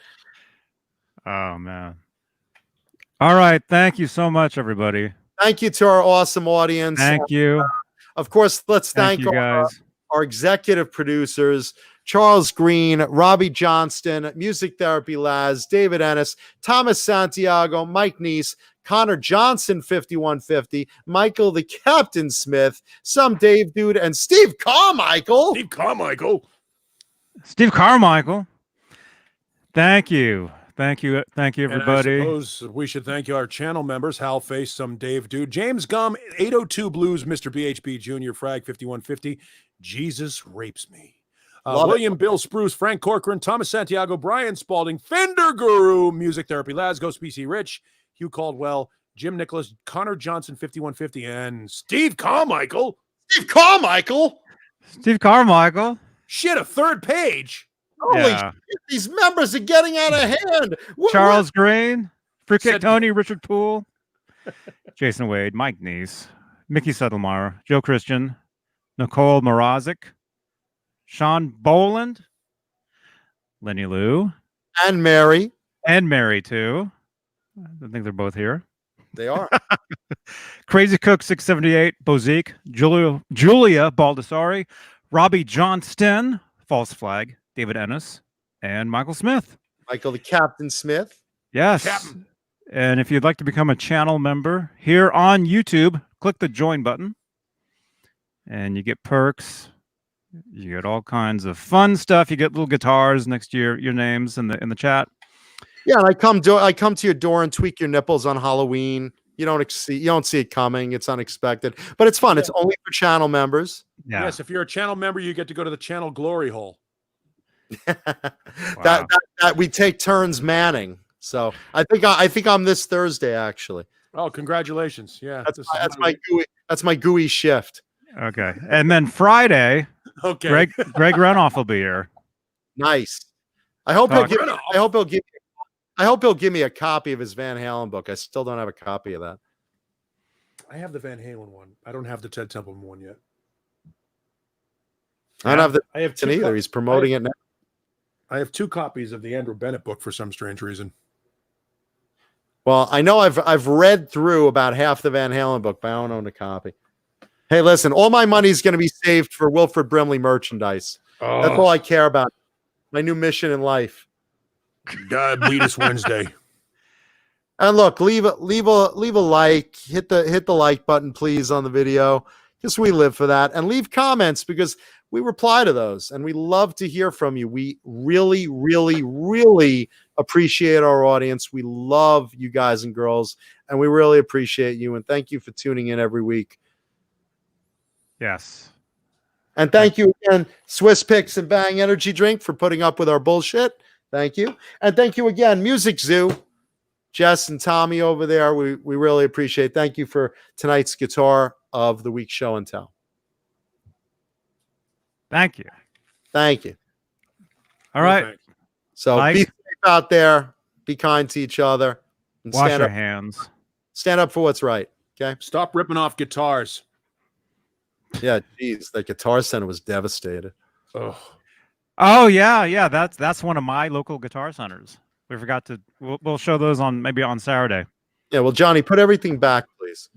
Speaker 1: Oh man. All right. Thank you so much, everybody.
Speaker 3: Thank you to our awesome audience.
Speaker 1: Thank you.
Speaker 3: Of course, let's
Speaker 1: Thank
Speaker 3: thank
Speaker 1: you guys.
Speaker 3: our executive producers, Charles Green, Robbie Johnston, Music Therapy Laz, David Ennis, Thomas Santiago, Mike Neese, Connor Johnson, 5150, Michael the Captain Smith, some Dave Dude, and Steve Carmichael.
Speaker 2: Steve Carmichael.
Speaker 1: Steve Carmichael. Thank you. Thank you. Thank you,
Speaker 2: And I
Speaker 1: everybody.
Speaker 2: suppose we should thank our channel members, Hal Face, some Dave Dude, James Gum, 802 Blues, Mr. BHB Jr., Frag 5150, Jesus Rapes Me. William Bill Spruce, Frank Corcoran, Thomas Santiago, Brian Spalding, Fender Guru, Music Therapy Laz, Ghost PC Rich, Hugh Caldwell, Jim Nicholas, Connor Johnson, 5150, and Steve Carmichael.
Speaker 3: Steve Carmichael.
Speaker 1: Steve Carmichael.
Speaker 2: Shit, a third page.
Speaker 3: Holy
Speaker 1: Yeah.
Speaker 3: shit, these members are getting out of hand.
Speaker 1: Charles Green, Fruitcake
Speaker 2: Said-
Speaker 1: Tony, Richard Poole, Jason Wade, Mike Neese, Mickey Settlemar, Joe Christian, Nicole Morozic, Sean Boland, Lenny Lou,
Speaker 3: and Mary.
Speaker 1: and Mary too. I think they're both here.
Speaker 3: They are.
Speaker 1: Crazy Cook 678, Bozique, Julia Baldessari, Robbie Johnston, False Flag, David Ennis, and Michael Smith.
Speaker 3: Michael the Captain Smith.
Speaker 1: Yes.
Speaker 2: Captain.
Speaker 1: And if you'd like to become a channel member here on YouTube, click the join button and you get perks. You get all kinds of fun stuff. You get little guitars next to your names in the chat.
Speaker 3: Yeah, and I come to your door and tweak your nipples on Halloween. You don't see it coming. It's unexpected, but it's fun. It's only for channel members.
Speaker 1: Yeah.
Speaker 2: Yes, if you're a channel member, you get to go to the channel glory hole.
Speaker 3: that we take turns manning. So I think I'm this Thursday actually.
Speaker 2: Oh, congratulations. Yeah.
Speaker 3: That's my gooey shift.
Speaker 1: Okay. And then Friday,
Speaker 2: Okay.
Speaker 1: Greg Renoff will be here.
Speaker 3: Nice. I hope
Speaker 1: Oh,
Speaker 3: he'll give me a copy of his Van Halen book. I still don't have a copy of that.
Speaker 2: I have the Van Halen one. I don't have the Ted Templeman one yet.
Speaker 3: I don't have the
Speaker 2: I have two
Speaker 3: either. He's promoting it now.
Speaker 2: I have 2 copies of the Andrew Bennett book for some strange reason.
Speaker 3: Well, I know I've read through about half the Van Halen book, but I don't own a copy. Hey, listen, all my money is going to be saved for Wilford Brimley merchandise. That's all I care about. My new mission in life.
Speaker 2: Diabetes Wednesday.
Speaker 3: And look, leave a like, hit the like button, please, on the video, because we live for that. And leave comments because we reply to those, and we love to hear from you. We really, really, really appreciate our audience. We love you guys and girls, and we really appreciate you. And thank you for tuning in every week.
Speaker 1: Yes.
Speaker 3: And thank you again, Swiss Picks and Bang Energy Drink, for putting up with our bullshit. Thank you. And thank you again, Music Zoo, Jess and Tommy over there. We really appreciate it. Thank you for tonight's Guitar of the Week show and tell.
Speaker 1: Thank you.
Speaker 3: Thank you.
Speaker 1: All right.
Speaker 3: So
Speaker 1: Mike?
Speaker 3: be safe out there. Be kind to each other. And
Speaker 1: Wash
Speaker 3: stand
Speaker 1: your
Speaker 3: up,
Speaker 1: hands.
Speaker 3: stand up for what's right. Okay.
Speaker 2: Stop ripping off guitars.
Speaker 3: Yeah. Geez, that Guitar Center was devastated.
Speaker 2: Oh.
Speaker 1: Oh yeah. That's one of my local guitar centers. We forgot to. We'll show those maybe on Saturday.
Speaker 3: Yeah. Well, Johnny, put everything back, please.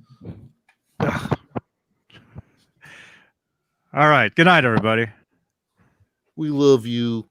Speaker 1: All right. Good night, everybody.
Speaker 3: We love you.